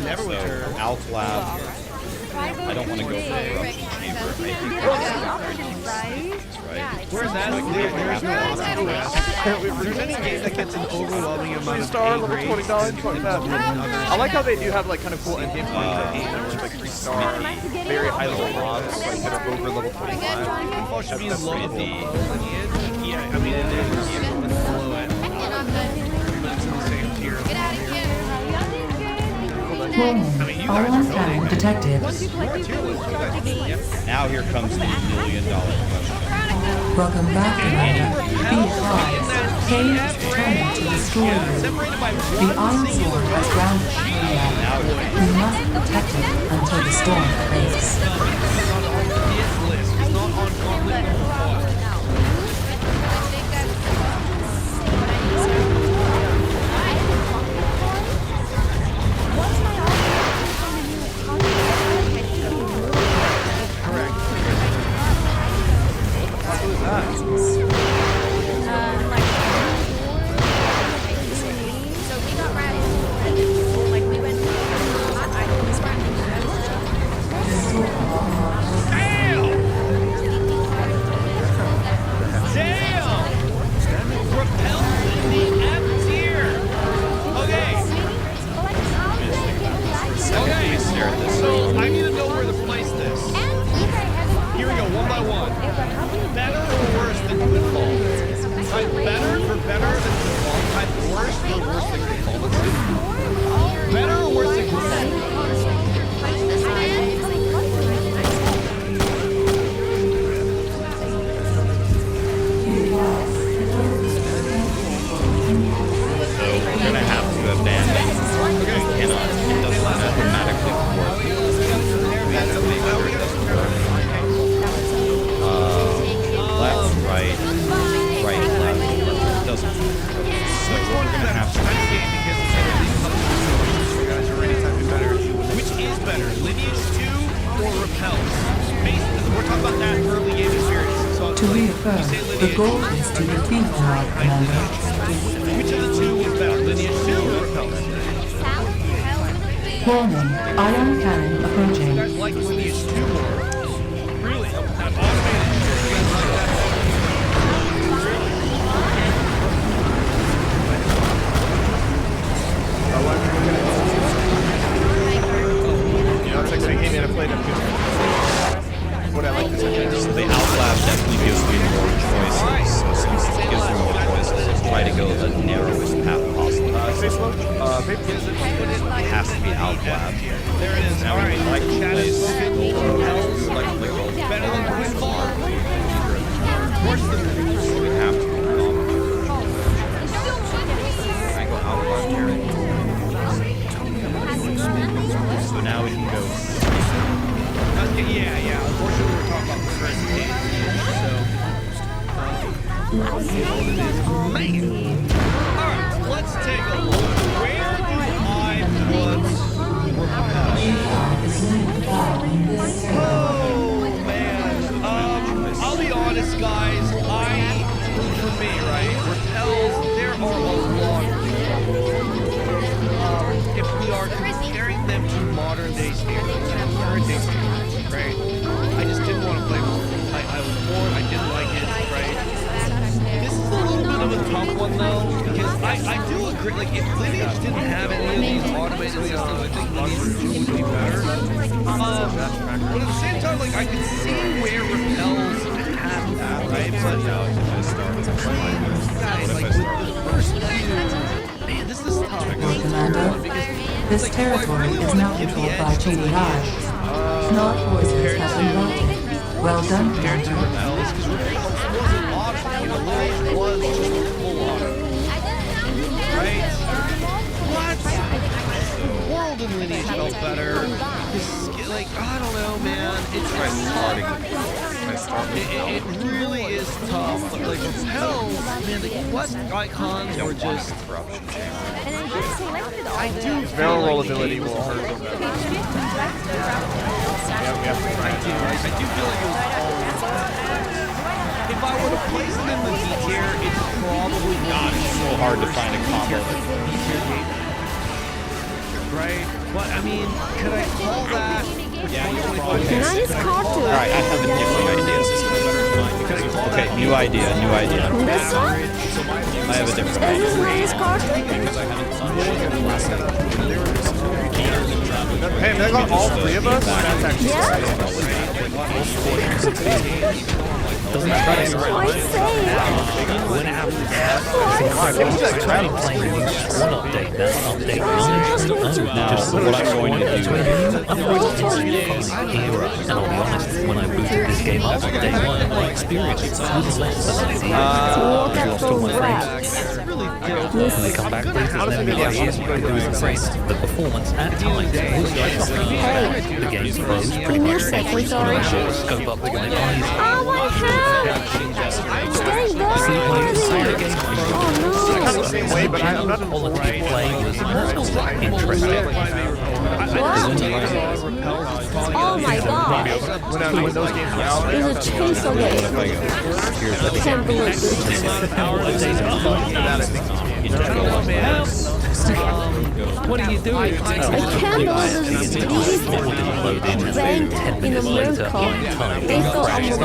So, Outlab. I don't want to go for Corruption Chamber. I think right? Where's that? If there's any game that gets an overwhelming amount of star level 29, 29. I like how they do have like kind of cool end games like 3-star, very high level mobs, like that are over level 25. Oh, should be low level. Yeah, I mean it is below it. It's in the same tier. All scanning detected. Now here comes the $1 million question. Welcome back, Commander. Be advised, Kane is determined to destroy you. The Iron Sword has grounded Kodiak. We must protect it until the storm fades. To reaffirm, the goal is to defeat Lord Commander. Which of the two is better, Lineage 2 or Repel? Warning, ion cannon approaching. You guys like Lineage 2 more? Really? What I like is the Outlab definitely gives me more choices. So since it gives me more choices, let's try to go the narrowest path possible. It has to be Outlab. There it is. Now we would like to play Gold. We would like to play Gold. Better than Quinball? Alright, let's take a look. Where do I put Oh man. I'll be honest guys, for me, right, repels, there are a lot if we are comparing them to modern day standards, current day standards, right? I just didn't want to play with it. I was bored, I didn't like it, right? This is a little bit of a tough one though, because I do agree, like if Lineage didn't have any of these automated systems, I think Lineage 2 would be better. But at the same time, like I can see where repels have that, right? But guys, like with the first few, man, this is tough. Commander, this territory is now controlled by TDI. Smart forces have been routed. Well done, Commander. Right? What? World and Lineage felt better. Like, I don't know, man. It's it really is tough. But like repels, man, the quest icons were just. I do. Barrel rollability will hurt them. I do feel like it was if I were to place them in the D tier, it's probably not so hard to find a combo. Right? But I mean, could I call that? Nice cartoon. Alright, I have a different idea. Okay, new idea. This one? I have a different idea. Is this nice cartoon? Hey, they got all three of us? That's actually Doesn't try to Now, what I'm going to do. And I'll be honest, when I booted this game up on day one, my experience was less than ideal. I lost all my friends. When they come back later than me, it was great. The performance at times was like the game flows pretty much when I scope up all my eyes. Oh my god! Stay good! kind of the same way, but I'm not all the play was interesting. Oh my god! When those games were out, There's a chainsaw game. I can't believe this. What are you doing? I can't believe this vent in America. They thought I'm a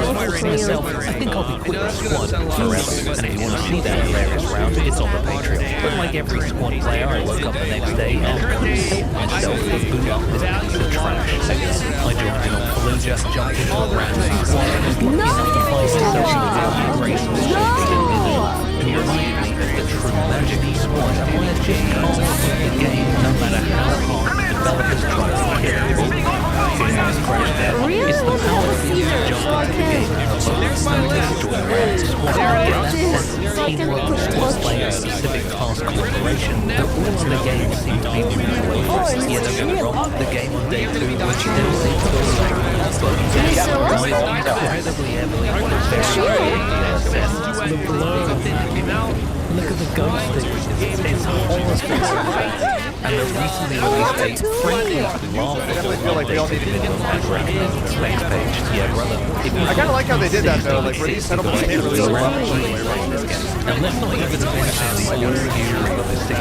myself. I think I'll be quitting squad forever. And if you want to see that hilarious round, it's on the Patreon. But like every squad player, I woke up the next day and couldn't help myself but boot up this piece of trash. I jumped in on Fallujah, jumped into a random squad, and was lucky enough to find myself in the race with and you remind me that the true magic squad just can't win the game no matter how hard the developers try to kill it. Really? It's the power of jump into the game and teamwork, play a specific task cooperation, the rules of the game seem to be moving away. Yeah, don't get me wrong, the game on day 2, which you never seem to feel like, but incredibly heavily on its very the blow. Look at the ghost thing. It's horrible. And the recently released a frankly laughable I feel like we all need to get them next page. Yeah, brother. I kind of like how they did that though, like where these settlements came really well. Now let's not even mention the realistic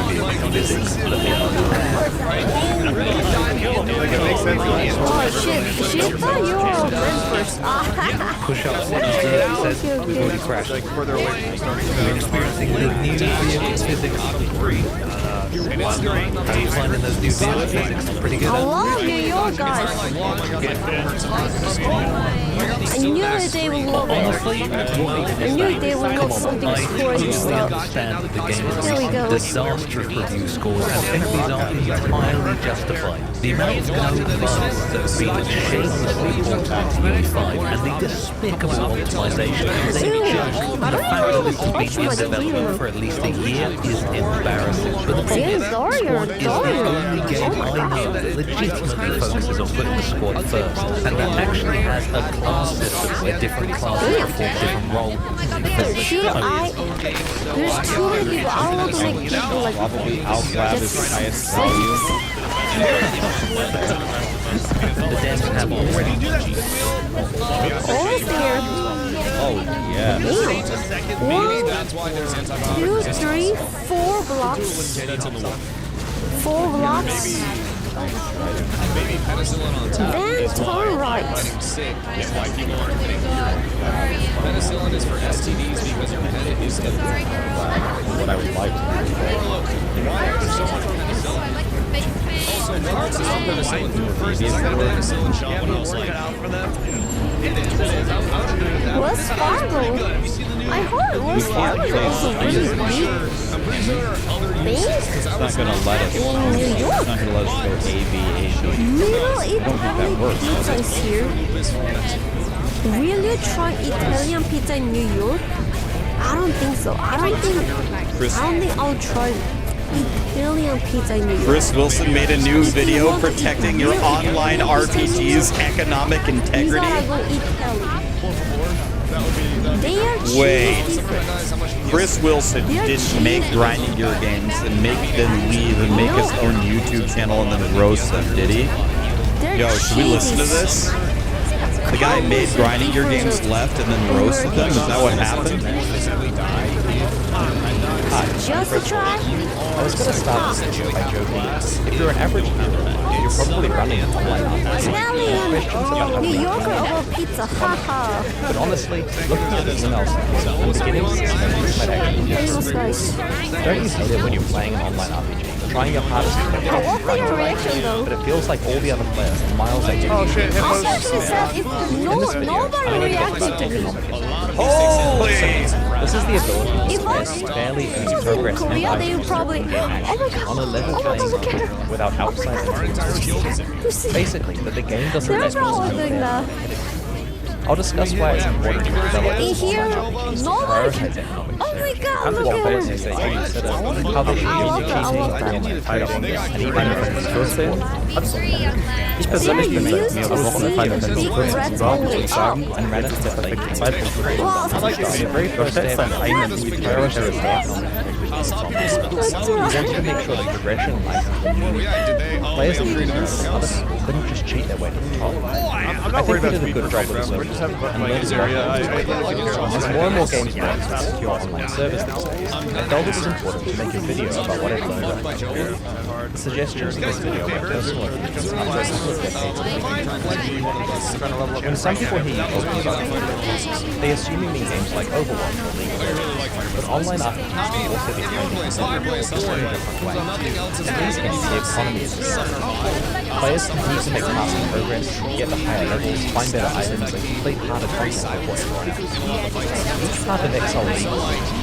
physics. Like it makes sense. Oh shit, she thought you were a first. Push up says we've already crashed. Like further away from starting. We're experiencing the new vehicle physics 3. How are you finding those new vehicle physics? Pretty good. I love New York, guys. I knew that they would love it. I knew they would love something sporty. completely understand that the game has received disastrous review scores and think these are entirely justified. The amount of code bugs that have been shamelessly brought onto UE5 and the despicable optimization they just the fact that this has been in development for at least a year is embarrassing. But the problem is, Squad is the only game I know that legitimately focuses on putting the squad first, and that actually has a class system where different classes perform different roles. There's too many people. I don't want to make people like Probably Alclad is the highest value. The devs have already almost there. Oh, yeah. 1, 2, 3, 4 blocks. 4 blocks. Then turn right. Penicillin is for STDs because your head is What I would like to do. Why are there so much penicillin? Also, Marks is on penicillin. First, I had a penicillin shot when I was like, Wells Fargo. I heard Wells Fargo is also really big. It's not going to let us. In New York. It's not going to let us go A, B, Little Italian pizza is here. Will you try Italian pizza in New York? I don't think so. I don't think I'll try Italian pizza in New York. Chris Wilson made a new video protecting your online RPG's economic integrity. Wait, Chris Wilson didn't make Grinding Gear games and make them leave and make his own YouTube channel and then roast them, did he? Yo, should we listen to this? The guy made Grinding Gear games, left, and then roasted them? Is that what happened? Just a try? I was going to start this by joking. If you're an average viewer, you're probably running an online Italian New Yorker over pizza, haha. But honestly, looking at the emails in the beginning, might actually be Don't you hate it when you're playing an online RPG? Trying your hardest to make it What's your reaction though? but it feels like all the other players are miles ahead. Oh shit, I'm actually sad if nobody reacted to me. Holy! This is the ability to spread fairly easy progress and Korea, they would probably, oh my god, on a level playing field without outside influences. Basically, that the game doesn't they're let probably doing that. I'll discuss why it's important to develop In here, nobody. Oh my god, look at players say you consider how they should use cheating, fighting, and even if it's Ressource. Ich persönlich bin seit mehreren Wochen Final Fantasy 14 drauf und ich sagen, ein Rennen ist der perfekte Zeitpunkt für den The very first day of seinen eigenen Prioritary You want to make sure the progression in life players and others couldn't just cheat their way to the top. I think we did a good job with this and learned as more and more games work with secure online service these days, I felt it was important to make a video about what I've learned about my career. The suggestions in this video are personal opinions after a couple of decades of When some people hear you talking about games, they assume you mean games like Overwatch or League of Legends, but online RPGs can also be highly competitive in so many different ways. And these games, the economy is players continue to make faster progress, get to higher levels, find better items, and complete harder content with what's going on. This part of XL League is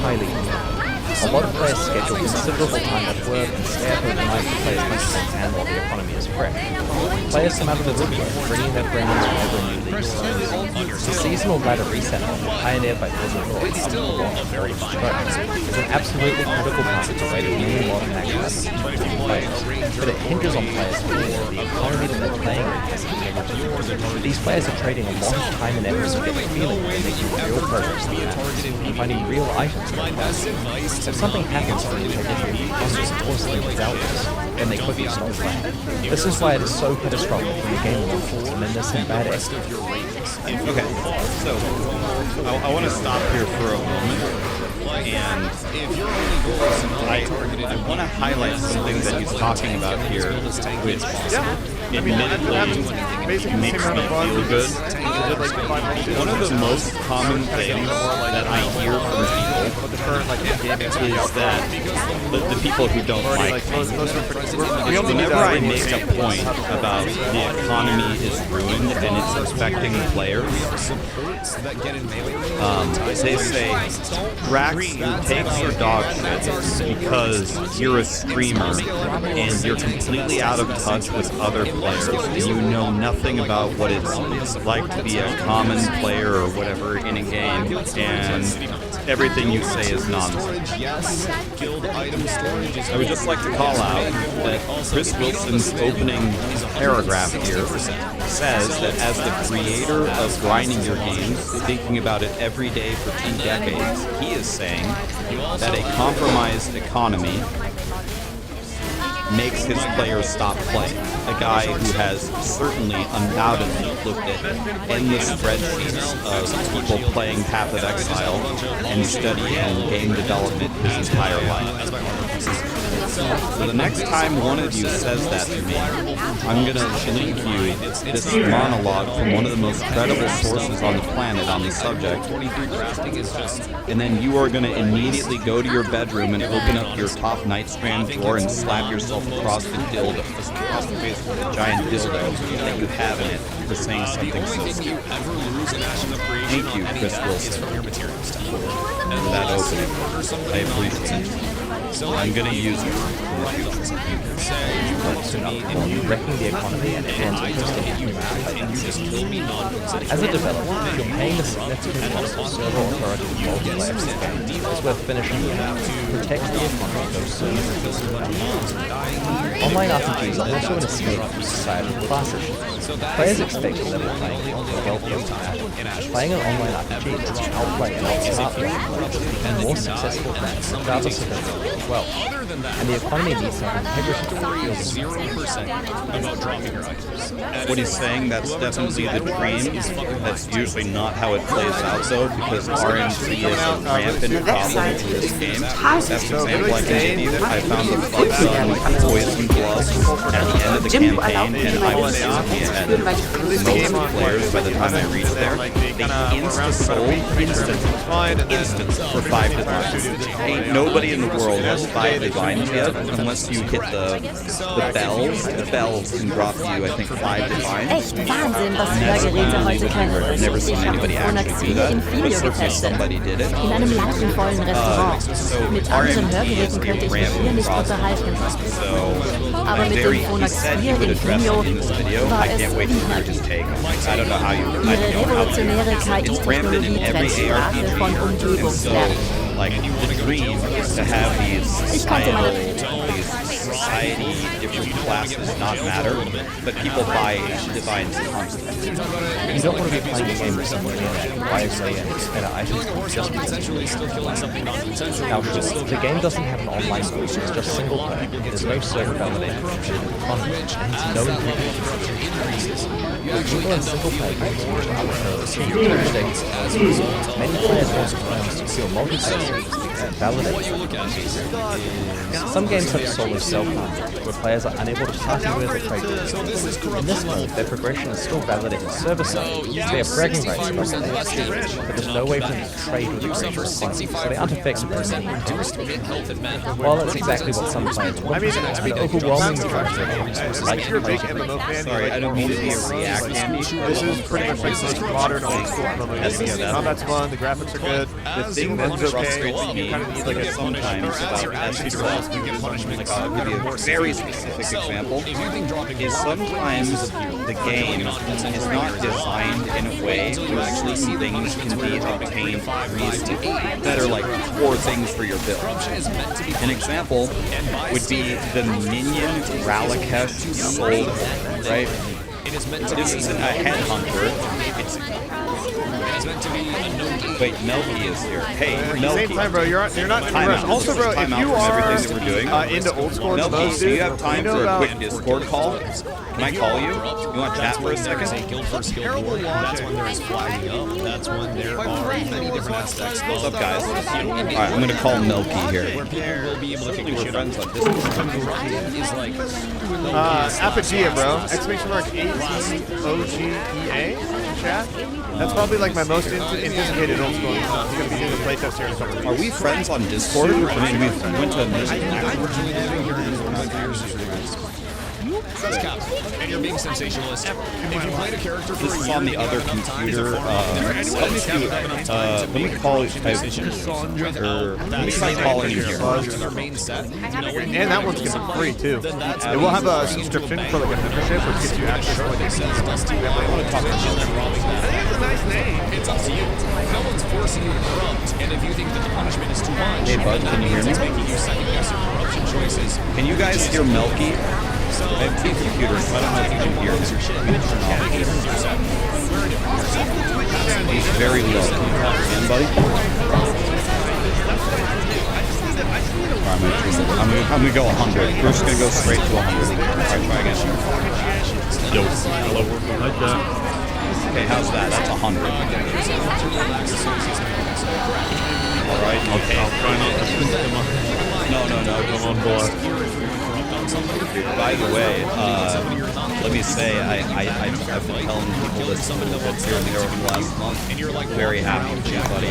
highly unique. A lot of players schedule considerable time at work and stay up overnight to play as much as they can while the economy is fresh. Players come out of the woodwork, bringing their friends whenever a new league starts. The seasonal ladder reset model, pioneered by Blizzard World from very scratch, is an absolutely critical part of the way that many modern action RPGs are players, but it hinges on players feeling that the economy that they're playing in has integrity. These players are trading a lot of time and effort to get the feeling that they're making real progress in the match, and finding real items in their players. If something happens to the integrity of the economy or something doubtless, then they quickly stop playing. This is why it is so catastrophic when the game loses tremendous and bad exit. Okay, so I want to stop here for a moment. And I want to highlight something that he's talking about here, which admittedly makes me feel good. One of the most common things that I hear from people is that the people who don't like me, whenever I make a point about the economy is ruined and it's affecting players, they say, Drax, your takes are dog shit because you're a streamer and you're completely out of touch with other players and you know nothing about what it's like to be a common player or whatever in a game, and everything you say is nonsense. I would just like to call out that Chris Wilson's opening paragraph here says that as the creator of grinding your games, thinking about it every day for 2 decades, he is saying that a compromised economy makes his players stop playing. A guy who has certainly, undoubtedly looked at endless spreadsheets of people playing Path of Exile and studying game development his entire life. So the next time one of you says that to me, I'm going to link you this monologue from one of the most credible sources on the planet on the subject, and then you are going to immediately go to your bedroom and open up your top Nightstrand drawer and slap yourself across the dildo, across the face with a giant dildo that you have in it for saying something so stupid. Thank you, Chris Wilson, for that opening. I appreciate it. I'm going to use it in the future. Wrecking the economy and everyone's interest in As a developer, if you're paying a significant cost of server authority to multiplayer for the game, it's worth finishing the game to protect the economy of those servers. Online RPGs are also an escape from societal class issues. Players expect a level playing field for healthy interaction. Playing an online RPG lets you outplay and outsmart players and more successful players, regardless of their ability as well. And the economy needs to have integrity to the field. 0% about dropping your items. What he's saying, that's definitely the dream. That's usually not how it plays out, though, because RNG is a rampant problem in this game. Best example I can give you, I found the bug on Poison Glove at the end of the campaign, and I was basically ahead of most players by the time I reached there. They insta-sold instant for 5 divines. Ain't nobody in the world has 5 divines yet, unless you hit the bells. The bells can drop you, I think, 5 divines. Echt Wahnsinn, was Hörgeräte heute können. I've never seen anybody actually do that, but certainly somebody did it. In einem lampenvollen Restaurant. Mit anderen Hörgeräten könnte ich mich hier nicht unterhalten. Aber mit dem Phonax 4 in Vimeo war es unheimlich. Ihre revolutionäre KI-Technologie trennt Sprache von Umgebungslernen. Like, the dream is to have these society, different classes not matter, but people buy divines constantly. You don't want to be playing a game with someone who buys better items just because. Now, the game doesn't have an online source, it's just single player. There's no server validation, and it's no increases. People in single player games use other servers. Many players also play on secure multiplayer and validate. Some games have solo self-content, where players are unable to party with or trade with. In this mode, their progression is still validated server-side. They have bragging rights about what they achieve, but there's no way for them to trade with the creator economy, so they aren't affected by any While that's exactly what some players want, an overwhelming majority of games like you're a big MMO fan. Sorry, I don't mean to be a react. This is pretty much like modern old school MMO. Combat's fun, the graphics are good, the thing that frustrates me like sometimes about SPDRs, like I'll give you a very specific example, is sometimes the game is not designed in a way where certain things can be obtained easily that are like core things for your build. An example would be the minion Ralakesh sold, right? This isn't a headhunter. It's meant to be a no. Wait, Melky is here. Hey, Melky. Same time, bro. You're not in a rush. Also, bro, if you are into old school Melky, do you have time for a quick Discord call? Can I call you? You want to chat for a second? That's when there is flagging up. That's when there are many different aspects. What's up, guys? Alright, I'm going to call Melky here. We'll be able to kick We're friends on Discord. Apogea, bro. !ATOGEA. Chat. That's That's probably like my most anticipated old school. He's going to be doing the playtest here in a couple weeks. Are we friends on Discord? I mean, we went to That's Cap, and you're being sensationalist. If you played a character for this is on the other computer. Let me call it. Let me try calling you here. And that one's going to be free too. It will have a subscription for like a membership, which gets you access to like a Dusty, I want to talk about that. I think it's a nice name. It's up to you. No one's forcing you to corrupt, and if you think that the punishment is too much, hey bud, can you hear me? it's making you second guess your corruption choices. Can you guys hear Melky? I have two computers, so I don't know if you can hear this. He's very low. Can you talk again, buddy? I'm gonna go 100. We're just gonna go straight to 100. Alright, try again. Yo, hello, like that. Okay, how's that? That's 100. Alright, okay. I'll try not to spin them up. No. Come on, boy. By the way, let me say, I've been telling people this a little bit here and there over the last month. Very happy for you, buddy.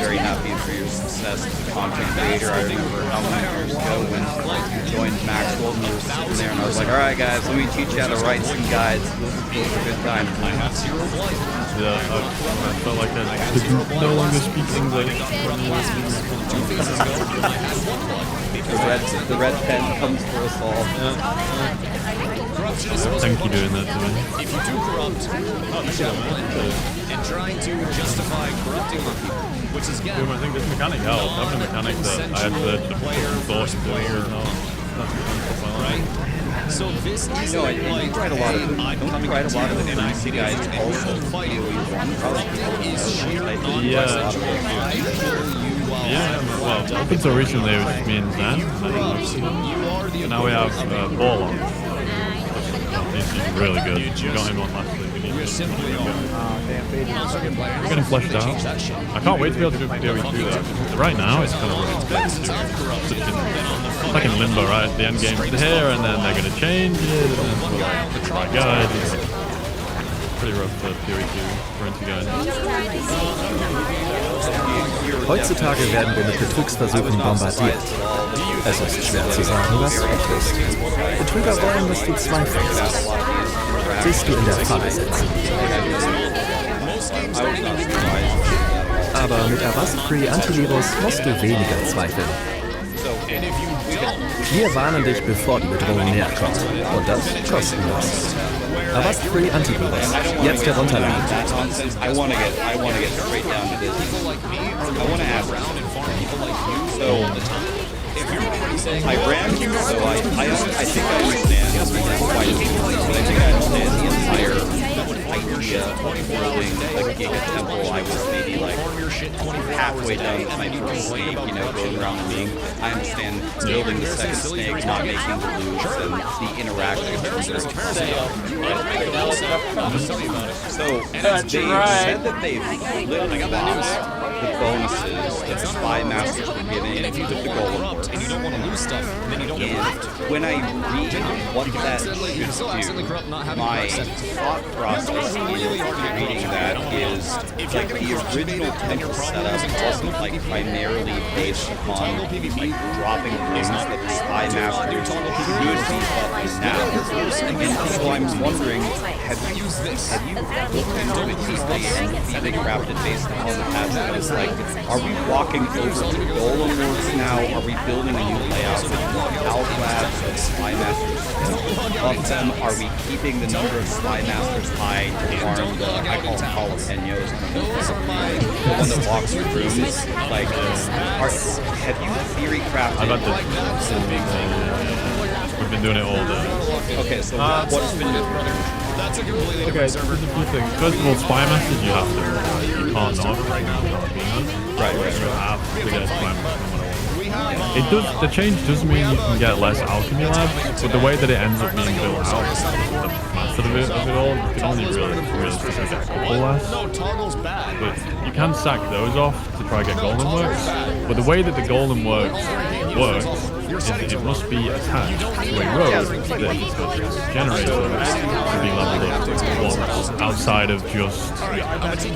Very happy for your success as a content creator. I remember how many years ago when you joined Maxwell and you were sitting there and I was like, alright guys, let me teach you how to write some guides. Those are good times. Yeah, I felt like that. The group no longer speaks English. The red pen comes for us all. Thank you doing that to me. If you do corrupt, you should have one and trying to justify corrupting on people, which is again. I think this mechanic helped. Having a mechanic that I had to thought into it. Right? So this is I write a lot of the NPC guys also feel you want Yeah, well, up until recently it was just me and Zan. And now we have Ball on. He's really good. We got him on last week. We're getting fleshed out. I can't wait to be able to do PoE2 though. Right now it's kind of like in limbo, right? The end game's here and then they're going to change it. And then, oh my god. Pretty rough for PoE2 for Anti-Guide. Heutzutage werden wir mit Betrugsversuchen bombardiert. Es ist schwer zu sagen, was echt ist. Betrüger wollen, dass du zweifelst. Siehst du in der Falle sitzen. Aber mit Avast-Free Antivirus musst du weniger zweifeln. Wir warnen dich, bevor die Bedrohung näher kommt. Und das kostenlos. Avast-Free Antivirus. Jetzt herunterladen. I want to get straight down to this. I want to ask. So, I ran, so I think I understand why you but I think I understand the entire idea of building like a Giga Temple. I was maybe like halfway done with my first snake, going around the ring. I understand building the second snake, not making the loops and the interactions. So they said that they've literally lost the bonuses that Spy Masters were giving with the Golem. And you don't want to lose stuff, then you don't want to corrupt. When I read what that should do, my thought process in reading that is like the original temple setup wasn't like primarily based upon like dropping things that the Spy Masters could be up now. And so I'm wondering, have you looked into it deeply and even crafted based upon the patch that is like, are we walking over to Golem Works now? Are we building a new layout with Alclabs of Spy Masters above them? Are we keeping the number of Spy Masters high to farm the, I call them jalapenos, the one that walks through rooms? Like, have you theory crafted? We've been doing it all day. Okay, so what's been your brother? That's a completely okay, there's a few things. First of all, Spy Masters you have to. You can't not right now. Right. You have to get a Spy Master no matter what. It does. The change does mean you can get less alchemy labs, but the way that it ends up being built out, the method of it all, you can only really get a couple less. But you can sack those off to try to get Golem Works. But the way that the Golem works works is that it must be attached to a road that the generator to be leveled up once, outside of just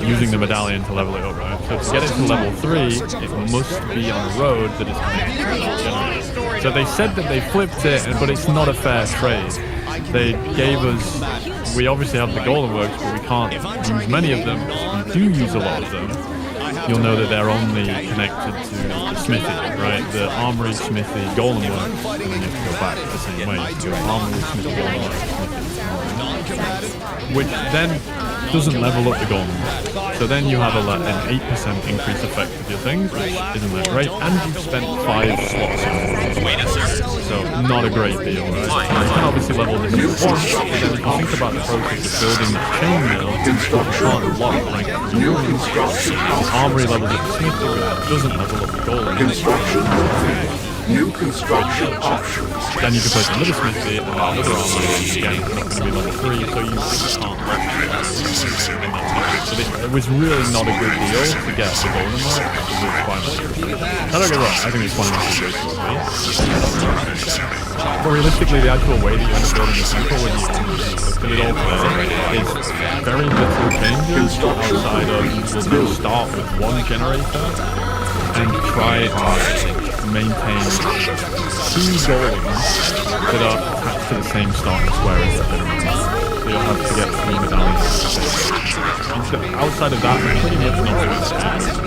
using the medallion to level it up, right? So to get it to level 3, it must be on a road that is connected to the generator. So they said that they flipped it, but it's not a fair trade. They gave us, we obviously have the Golem Works, but we can't use many of them. We do use a lot of them. You'll know that they're only connected to the smithy, right? The armory, smithy, Golem Works, and then you have to go back the same way. So armory, smithy, Golem Works, which then doesn't level up the Golem. So then you have an 8% increase effect of your things, which isn't that great, and you've spent 5 slots on it. So not a great deal, right? You can obviously level this up once, but then if you think about the process of building the chainmail, you can't lock rank 3. Armory levels up the smithy, but doesn't level up the Golem. New construction options. Then you can place another smithy and another armory, and again, it's not going to be level 3, so you can't replicate. So it was really not a good deal to get the Golem Work. I don't get it wrong, I think it's fine to go to but realistically, the actual way that you end up building the temple when you look at it all play is very little changes outside of you'll start with one generator and try to maintain 2 golems that are attached to the same starting square as the generator. So you'll have to get 3 medallions. Outside of that, pretty much nothing is changed.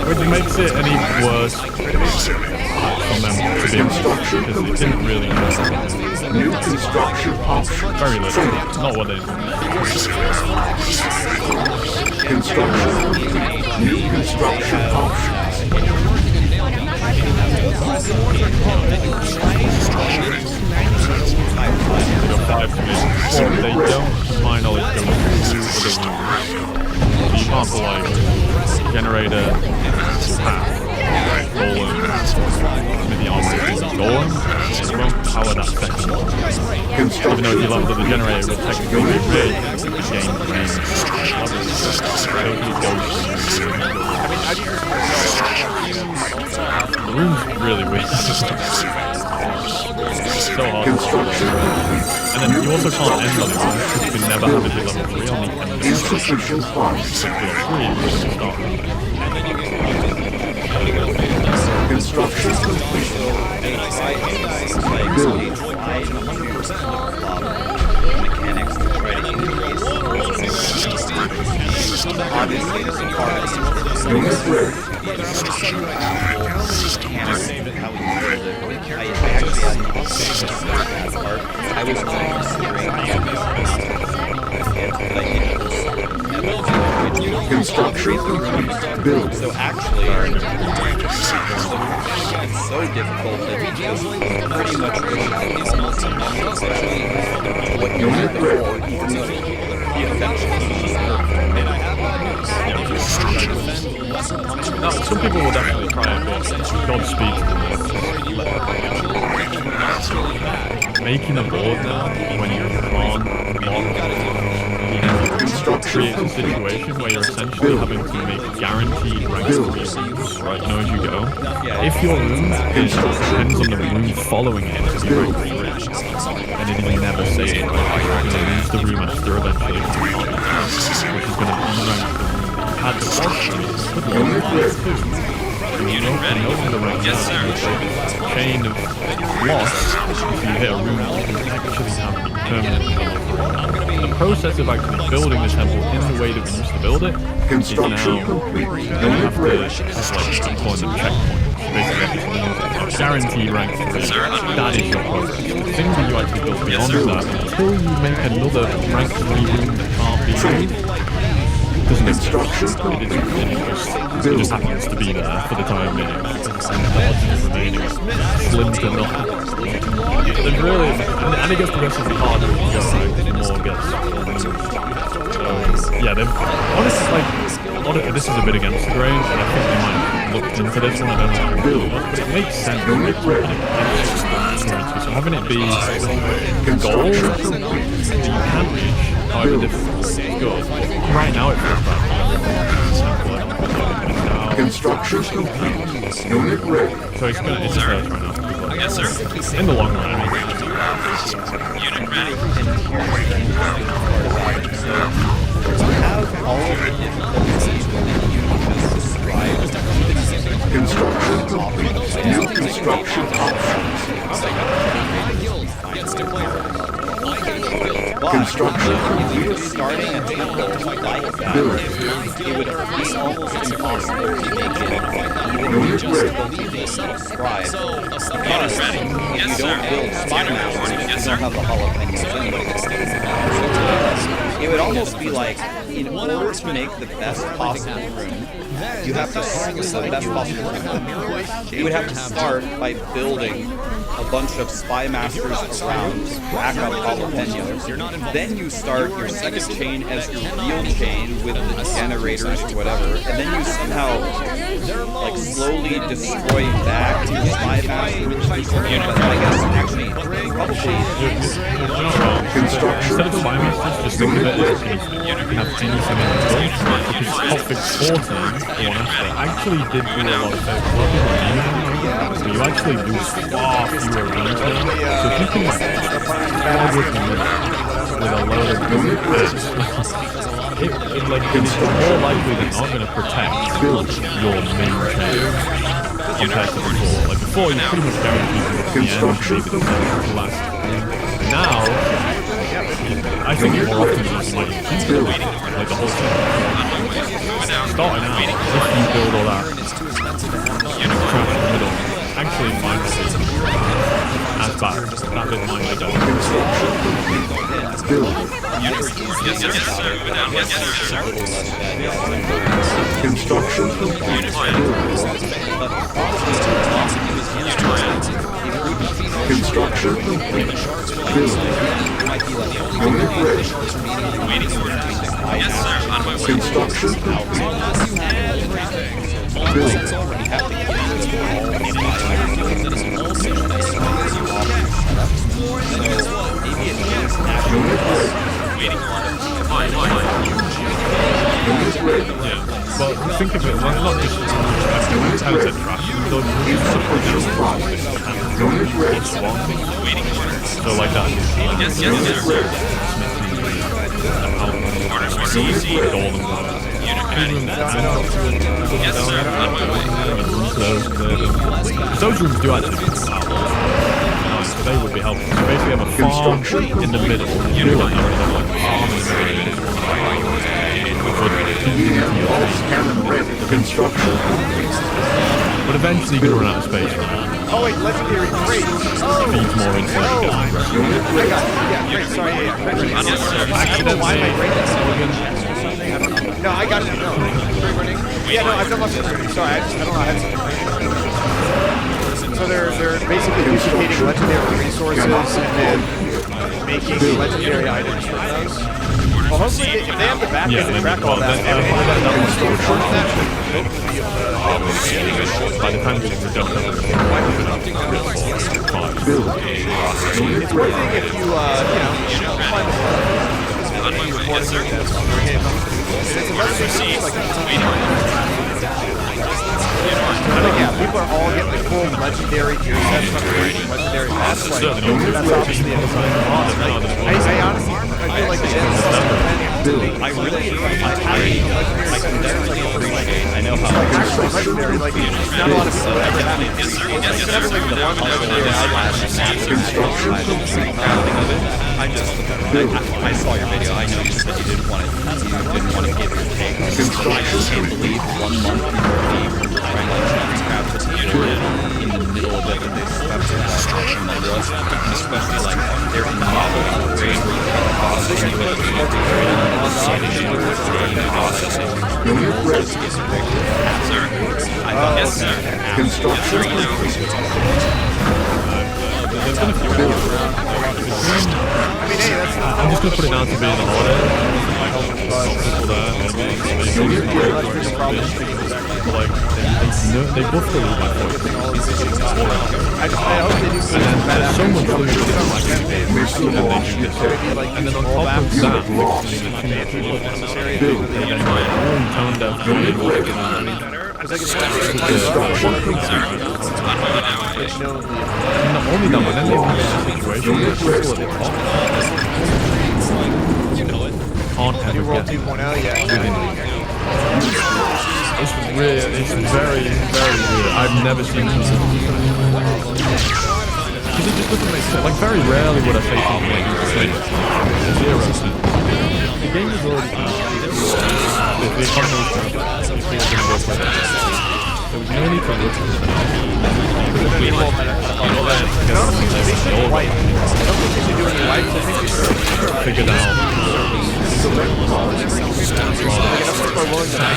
Which makes it any worse from them to be because it didn't really work. New construction options. Very little. Not what they did. Construction. New construction options. They don't, to my knowledge, go through other rooms. So you can't put like generator, path, golem, maybe armory, golem. It won't power that section. Even though if you level up the generator, it will technically be raised the game remains the room's really weird. So hard. And then you also can't end on it because you can never have it at level 3 on the end of the Insufficient funds. Construction build. Mechanics to try to increase obviously it's a part of how we build it. I actually had that part. I was construction build. So actually, it's so difficult that we just pretty much what you did before, even though the effect. No, some people will definitely try it, but Godspeed to them. Making a board now when you're on creates a situation where you're essentially having to make guaranteed ranks right, you know, as you go. If your room depends on the room following it to be ranked 3, and it is never safe, right? You're going to lose the room after eventually, which is going to be ranked the room that you had the first but the room too. You know the rank chain of loss if you hit a room that you can actually have a permanent. The process of actually building the temple in the way that we used to build it is now you don't have to have like employment checkpoints. Basically, guaranteed rank 3. That is your progress. The things that you actually build beyond that, until you make another rank 3 room that can't be made, doesn't exist. It just happens to be there for the time being. And the odds of remaining slim to nothing. They're really, and it gets progressively harder as you go, right? The more it gets. So, yeah, they've, honestly, like, this is a bit against the grain, and I think we might have looked into this one, I don't know really much, but it makes sense to make it so having it be a goal that you can reach, however difficult it's good. Right now it feels bad. Now Construction complete. Unit ready. So it's a search right now. Yes, sir. In the long run, I mean. Unit ready. Construction complete. New construction options. Construction complete. Starting a temple like that, it would be almost impossible to make it. You would just believe they subscribe. Because you don't build spy masters, you don't have the jalapeno in. It would almost be like, in order to make the best possible room, you have to the best possible room. You would have to start by building a bunch of spy masters around backup jalapenos. Then you start your second chain as your real chain with the generators or whatever, and then you somehow like slowly destroy back to spy masters. I guess actually probably instead of spy masters, just think of it as you have anything in the book, because Topic 14 actually did do a lot of that. So you actually do far fewer runs now. So if you can plug with the middle with a load of good ads, it is more likely than not going to protect your main chain compared to before. Like before, you pretty much guaranteed to the end, maybe the last. Now, I think more often than not, like the whole thing. Starting out, if you build all that crap in the middle, actually find it as bad. That is my idea. Construction complete. Construction complete. Unit ready. Yes, sir. On my way. Construction complete. Well, think of it, well, not just talented trash, so like that. Yes, sir. On my way. Those rooms do actually be so they would be helpful. So basically have a farm in the middle. But eventually you're going to run out of space, right? Oh wait, legendary great. Feeds more into it. I got it. Yeah, great. Sorry, Accidentally. No, I got it. No. Yeah, no, I've done lots of security. Sorry, I don't know how to. So they're basically duplicating legendary resources and then making legendary items from those. Well, hopefully, if they have the backend to track all that, by the time things are done, it's worth it if you, find people are all getting the full legendary gear sets from legendary paths. That's obviously a design of I honestly, I feel like the I can definitely appreciate. I know how actually legendary, like not a lot of people ever have it. It's never like the one legendary I saw your video. I know you said you didn't want to give your take. I just can't believe 1 month before the trying to scrap the internet in the middle of it. Especially like they're in the model grade Yes, sir. Construction I'm just gonna put it down to being a holiday. Like they both go by point. I hope they do so much and then on top of that, Because I only number, then they have a situation where people at the top can't ever World get 2.0, yeah. It's weird. It's very, very weird. I've never seen this. Because it just doesn't make sense. Like, very rarely would I say something like zero cents. The game is already the economy is going down. There was no need to look at it. Figure it out.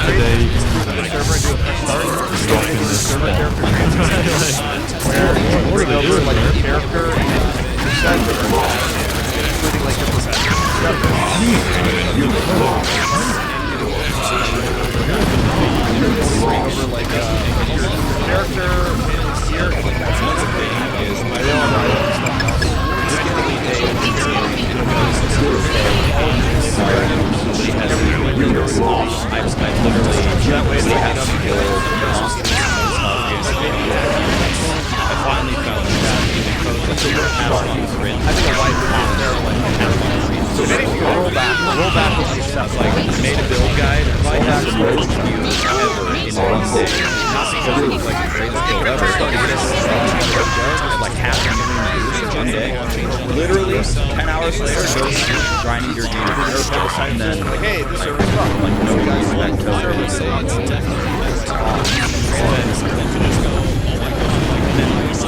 Today, dropping this spot. What are they doing? Like a character and set, including like different stuff. Over like character is here. That's one thing is my I finally found that even code that is written. I think a white so if anything, roll back with stuff like made a build guide by that most views ever in one day. Not because it was like the greatest build ever, but because like 500,000 views in one day. Literally 10 hours later, go grinding your game and then like, hey, this server's fun. Like no guys like code or so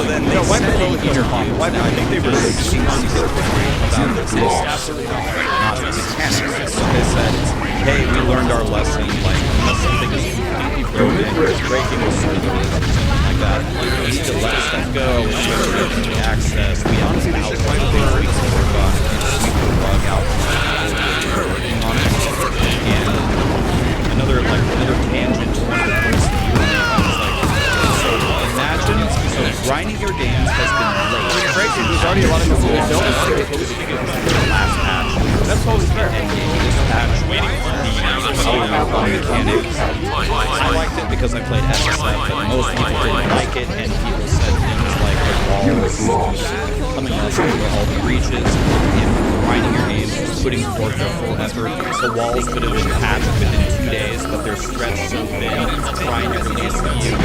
then they said in interviews, now I think they were about this absolutely not mechanics, but they said, hey, we learned our lesson, like, something is completely broken, it's breaking or something like that. We need to let stuff go, we need to get the access. We honestly outlined things we could work on, we could rug out working on it. And another tangent to one of the points that you made, I was like, so imagine, grinding your games has been late. There's already a lot of people who don't like it. Last patch. That's totally fair. And this patch, waiting for the mechanics. I liked it because I played SSF, but most people didn't like it, and people said things like the walls coming up over all the breaches, and grinding your games, putting forth their full effort. The walls could have been patched within 2 days, but they're stretched so thin, trying every day to you to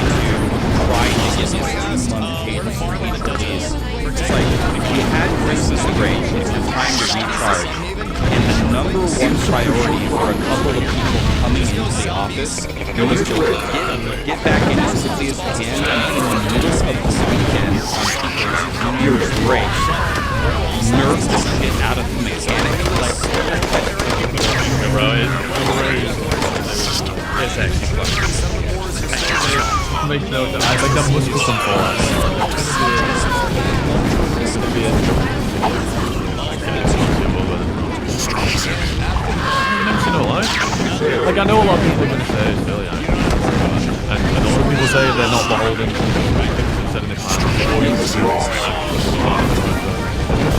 trying to get this 2-month cadence for capabilities. It's like, if you had Christmas break, if you're trying to recharge, and the number one priority for a couple of people coming into the office is to get back in as quickly as you can, and in the middle of the weekend on people's New Year's break, nerf this shit out of the mechanic. Like, it's actually fun. Make note that I think that must be some fallout. Like, I know a lot of people are going to say it's silly, and a lot of people say they're not beholden to things they've said in the past.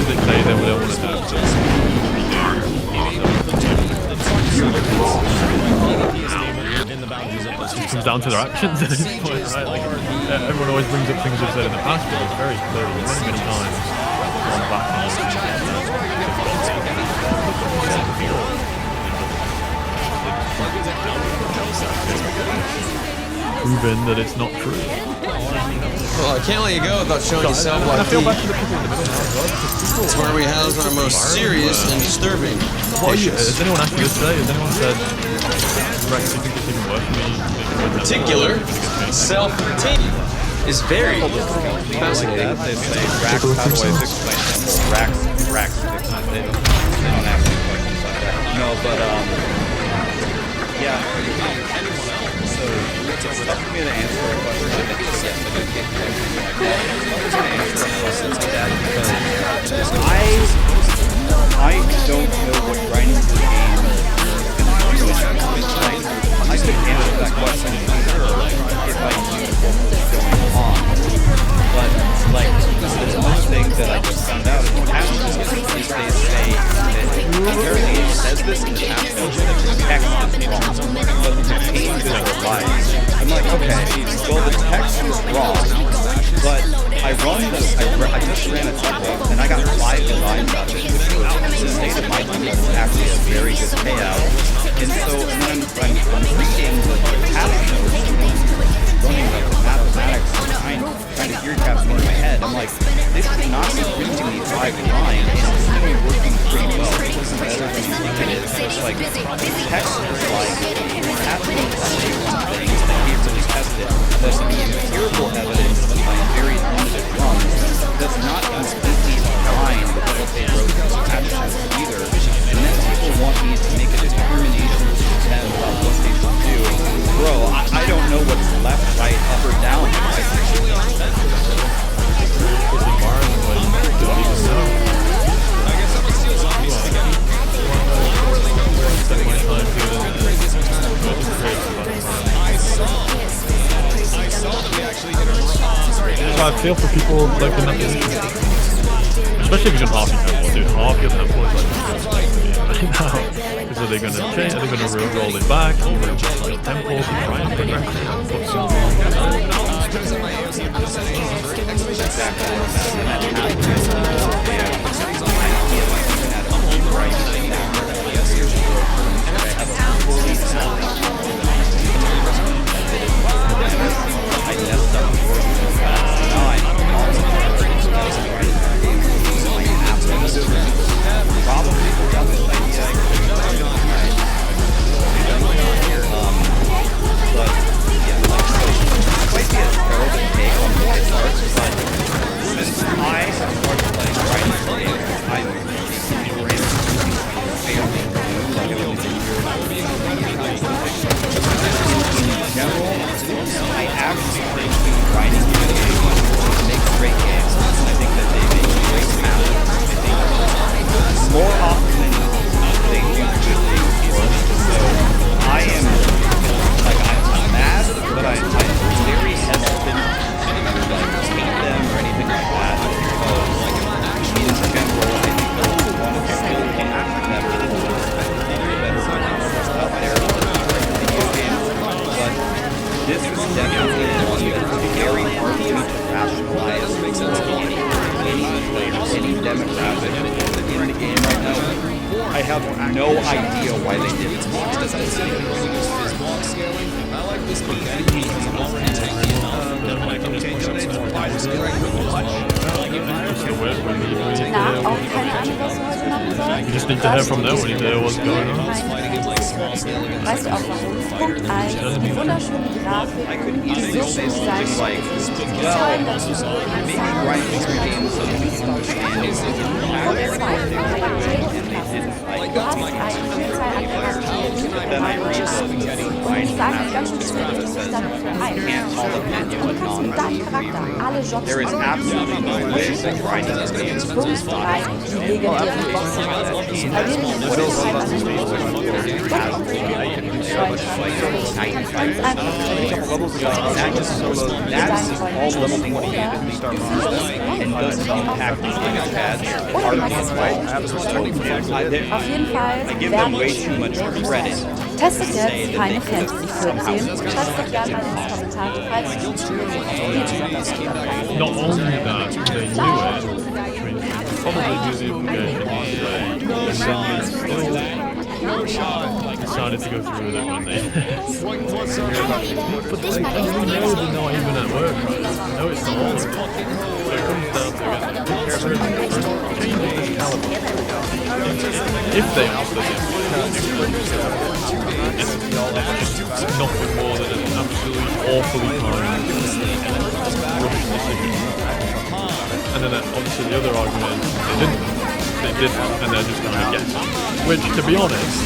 They say they don't want to do it comes down to their actions at this point, right? Like, everyone always brings up things they've said in the past, but it's very clear many times gone back on proven that it's not true. Well, I can't let you go without showing you Cell Block D. It's where we house our most serious and disturbing issues. Has anyone asked you this today? Has anyone said, Rex, do you think it's even worth me? In particular, Cell 14 is very fascinating. They say, Rax, how do I fix my temple? Rax fix it. They don't ask me questions like that. No, but, yeah. So, it's tough for me to answer a question like that. So, yes, I do get questions like that. It's tough for me to answer questions like that because I don't know what grinding your game is going to do. I could answer that question sure if I knew what was going on. But, like, there's one thing that I just found out is what happens is they say that apparently it says this in the app notes that the text is wrong, but the change is right. I'm like, okay, okay, well the text is wrong, but I just ran a template and I got 5 designs out of it, which shows the state of my template is actually a very good payout. And so when I'm reading the pattern notes, running the mathematics, trying to gear traps in my head, I'm like, this should not be printing me 5 designs, and it's really working pretty well. This is better than you think it is. It's like, the text is like, happening to say one thing, and I can't really test it, but the empirical evidence of my very limited runs does not completely align with what they wrote in the patterns either. And then people want me to make a determination to pretend about what they should do. Bro, I don't know what's left, right, up, or down. So I feel for people like in that position, especially if you're half your temple, dude. Half your temple is like now. So they're gonna change, they're gonna roll it back, or your temple to try and put some. You just need to hear from them when you hear what's going on. Weißt du auch warum? Punkt 1, die wunderschöne Grafik, die so schön sein There is absolutely no way that grinding is being that's all level 20 and doesn't impact the I give them way too much credit. Testet jetzt Final Fantasy 14. Schreibt doch gerne mal in die Kommentare, falls du Not only that, they knew it. Probably do the decided to go through with it when they but this know they're not even at work. No, it's not. So it comes down to if they have the it's nothing more than an absolutely awfully timed rubbish decision. And then obviously the other argument is they didn't, and they're just going to guess. Which, to be honest,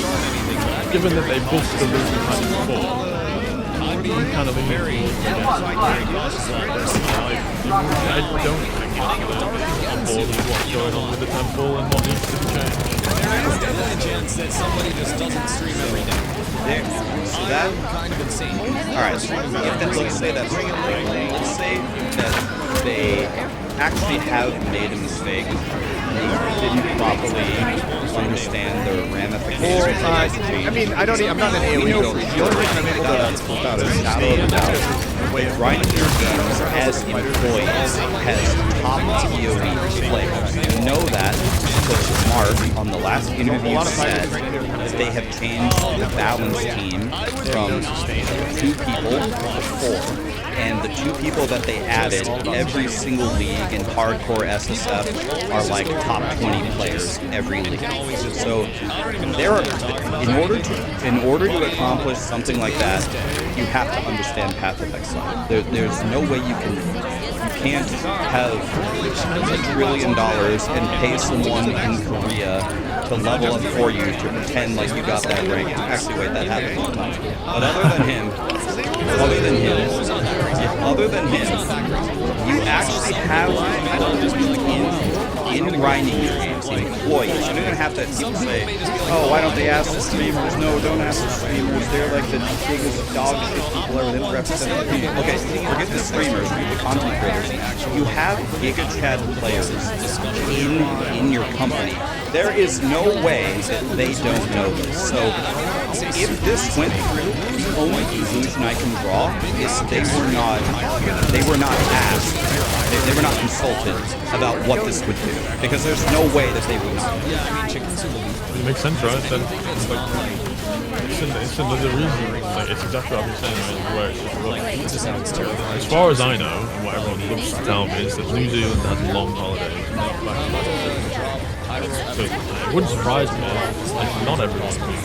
given that they booked the loop we've had before, I'm kind of very I don't think it's on board with what's going on with the temple and what needs to be changed. There's definitely a chance that somebody just doesn't stream every day. So that kind of insane. Alright, so let's say that they actually have made a mistake. They didn't properly understand the ramifications. I mean, I'm not an AoE builder. The only reason I'm able to pull out is shadow of a doubt. Grinding your games as employees has top PoE players. You know that because Mark on the last interview said that they have changed the balance team from 2 people to 4. And the 2 people that they added, every single league in hardcore SSF are like top 20 players every league. So there are, in order to accomplish something like that, you have to understand Path of Exile. There's no way you can't have $1 trillion and pay someone in Korea to level up for you to pretend like you got that rank. Actually, wait, that happened all the time. But other than him, you actually have in grinding your games, employees. You don't have to people say, oh, why don't they ask the streamers? No, don't ask the streamers. They're like the biggest dog shit people ever. They don't represent the people. Okay, forget the streamers, the content creators. You have GigaChad players in your company. There is no way that they don't know this. So if this went through, the only conclusion I can draw is they were not asked, they were not consulted about what this would do, because there's no way that they would not. It makes sense, right? Then it's another reason. Like, it's exactly what I've been saying, right? Where it's just wrong. As far as I know, and what everyone loves to tell me is that New Zealand has long holidays. So it wouldn't surprise me if like, not everyone's moving.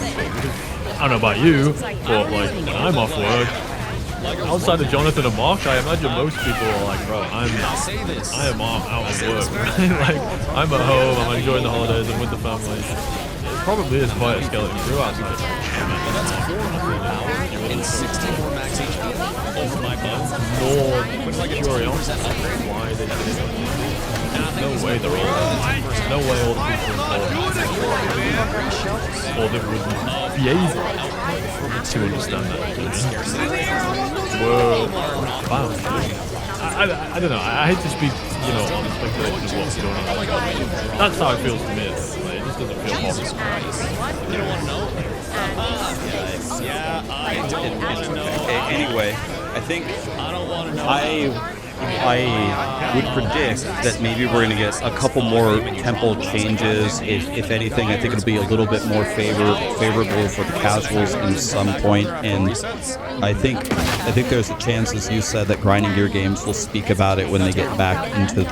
I don't know about you, but like when I'm off work, outside of Jonathan and Mark, I imagine most people are like, bro, I am out of work. Like I'm at home, I'm enjoying the holidays, I'm with the family. It probably is quite a skeleton crew outside. In 60 more max HP. More curiosity why they did it. No way they're all no way all the people or they would be able to understand that. Well, wow. I don't know. I hate to speak, on speculation of what's going on. That's how it feels to me. It just doesn't feel possible. You don't want to know? Yeah, I don't want to know. Anyway, I think I don't want to know. I would predict that maybe we're going to get a couple more temple changes. If anything, I think it'll be a little bit more favorable for the casuals in some point. And I think there's a chance, as you said, that Grinding Gear Games will speak about it when they get back into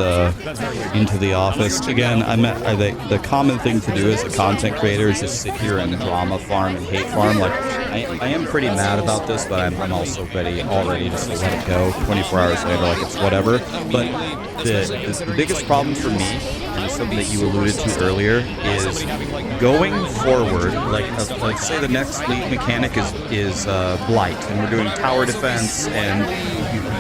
the office. Again, the common thing to do as a content creator is just sit here and drama farm and hate farm. Like I am pretty mad about this, but I'm also all ready to just let it go. 24 hours later, like it's whatever. But the biggest problem for me, and it's something that you alluded to earlier, is going forward. Like let's say the next lead mechanic is Blight, and we're doing tower defense, and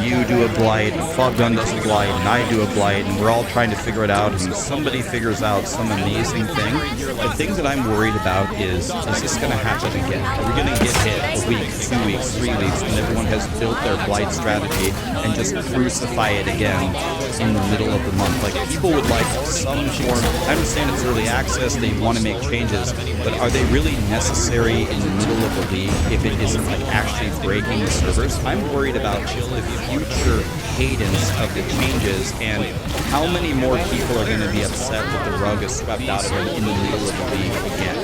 you do a Blight, and Foggun does a Blight, and I do a Blight, and we're all trying to figure it out, and somebody figures out some amazing thing. The thing that I'm worried about is this going to happen again? Are we going to get hit a week, 2 weeks, 3 weeks, when everyone has built their Blight strategy and just crucify it again in the middle of the month? Like, people would like some form. I understand it's early access, they want to make changes, but are they really necessary in the middle of the league if it isn't like actually breaking the servers? I'm worried about the future cadence of the changes and how many more people are going to be upset that the rug is swept out of them in the middle of the league again.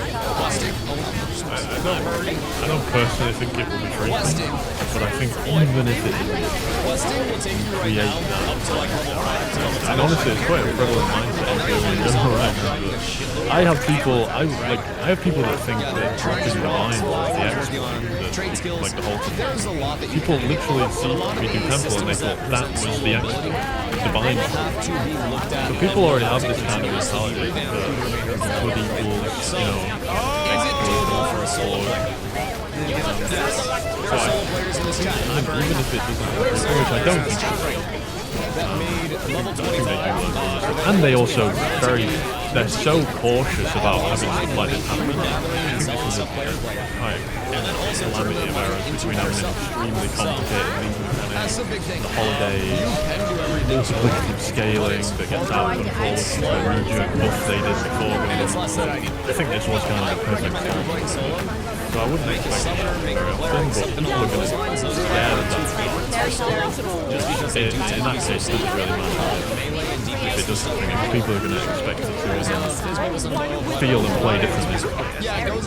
I don't personally think it will be breaking, but I think even if it create that, and honestly it's quite a prevalent mindset in general, right? I have people that think that tracking behind is the extra, like the whole thing. People literally see me do temple and they thought that was the extra, the bind. So people already have this kind of mentality that good equals, for a solo. Even if it doesn't work, which I don't think and they also they're so cautious about having something like this happen. This is a calamity of errors between having an extremely complicated league mechanic, the holidays, multiplicative scaling that gets out of control, the reject buff they did before. I think this was kind of the perfect storm. So I wouldn't expect it very often, but people are going to get scared of that. In that case, it doesn't really matter if it does something. People are going to expect it to feel and play differently.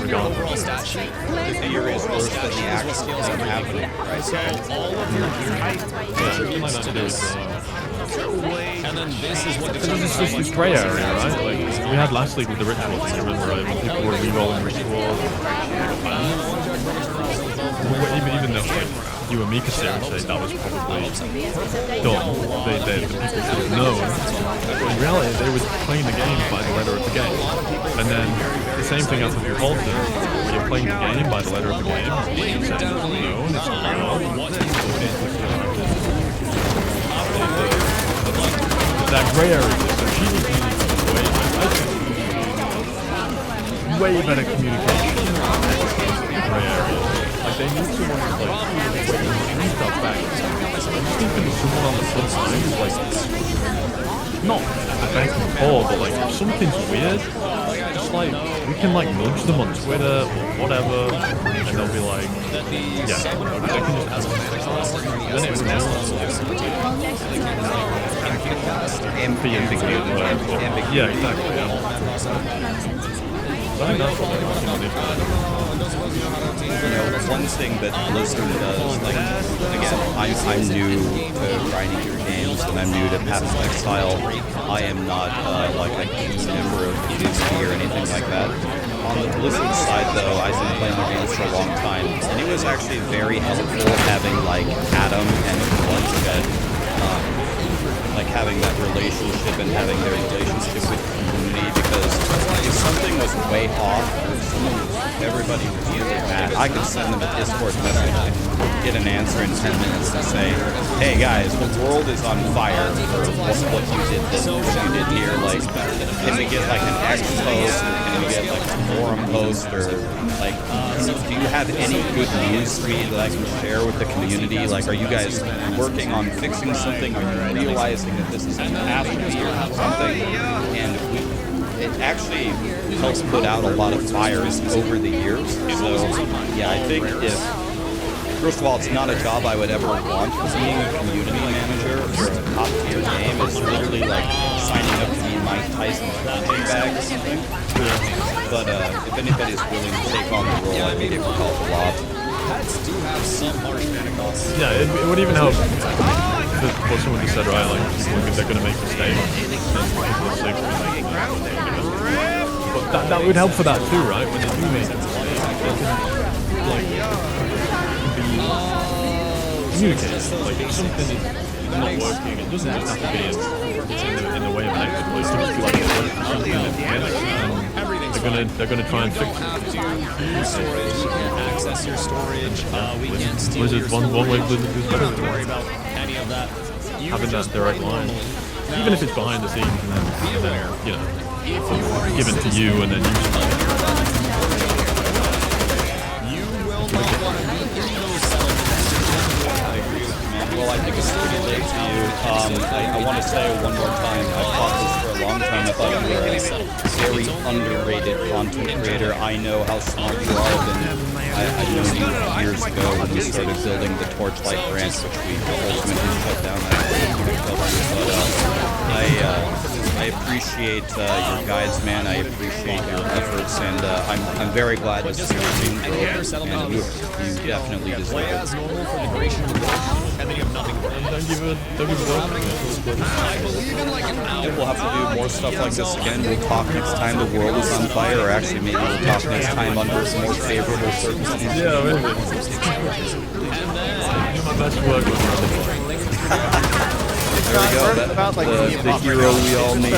Regardless. The fear is worse than the actual thing happening, right? And then this is what It's just this grey area, right? Like we had last week with the rituals. I remember when people were re-rolling rituals. Even though like, you and me could say that was probably done, the people should have known. But in reality, they were playing the game by the letter of the game. And then the same thing happens with Halter, where you're playing the game by the letter of the game. You say no, and it's that grey area, so she needs way better communication in the grey area. Like they need someone to like stuff back. I just think there's someone on the front line who's like not back and forth, but like if something's weird, just like we can like nudge them on Twitter or whatever, and they'll be like, yeah, they can just then it was yeah, exactly. I think that's what they're working on this one thing that Blizzard does, like, again, I'm new to grinding your games, and I'm new to Path of Exile. I am not, like, a key member of PvP or anything like that. On the Blizzard side, though, I've been playing the games for a long time, and it was actually very helpful having, like, Adam and Bloodshed, like, having that relationship and having their relationship with the community, because if something was way off, or everybody was really mad, I could send them a Discord message and get an answer in 10 minutes and say, hey guys, the world is on fire for what you did this, what you did here, like, can we get like an X post, or can we get like a forum post, or like, do you have any good news for me that I can share with the community? Like, are you guys working on fixing something? Are you realizing that this is a catastrophe or something? And it actually helps put out a lot of fires over the years. So, yeah, I think if, first of all, it's not a job I would ever want. Being a community manager for a top-tier game is literally like signing up to be Mike Tyson's punching bag or something. But if anybody's willing to take on the role, I think it would help a lot. Pets do have some harsh mana costs. Yeah, it would even help. What someone just said, right? Like, they're going to make mistakes. But that would help for that too, right? When they do make a mistake, they can, like, be communicated. Like, if something is not working, it doesn't just have to be in the way of an exploit. It can just be like something they're gonna try and fix it. Storage and access your storage. We can't steal Blizzard, one way Blizzard is better than worry about any of that. having that direct line, even if it's behind the scenes, and then you know, given to you, and then you. You will not want to be in those settlements. I agree with you, man. Well, I think it's pretty late to you. I want to say one more time, I've thought this for a long time. I thought you were a very underrated content creator. I know how smart you are, and I know you years ago when we started building the Torchlight branch, which we ultimately shut down. I appreciate your guides, man. I appreciate your efforts, and I'm very glad to see your team grow, and you definitely deserve it. As normal for the duration of the game, and then you have nothing to Don't give it I believe in like an hour. We'll have to do more stuff like this again. We'll talk next time the world is on fire, or actually maybe we'll talk next time under some more favorable circumstances. Yeah, maybe. My best work was There we go. That's about like the hero we all made.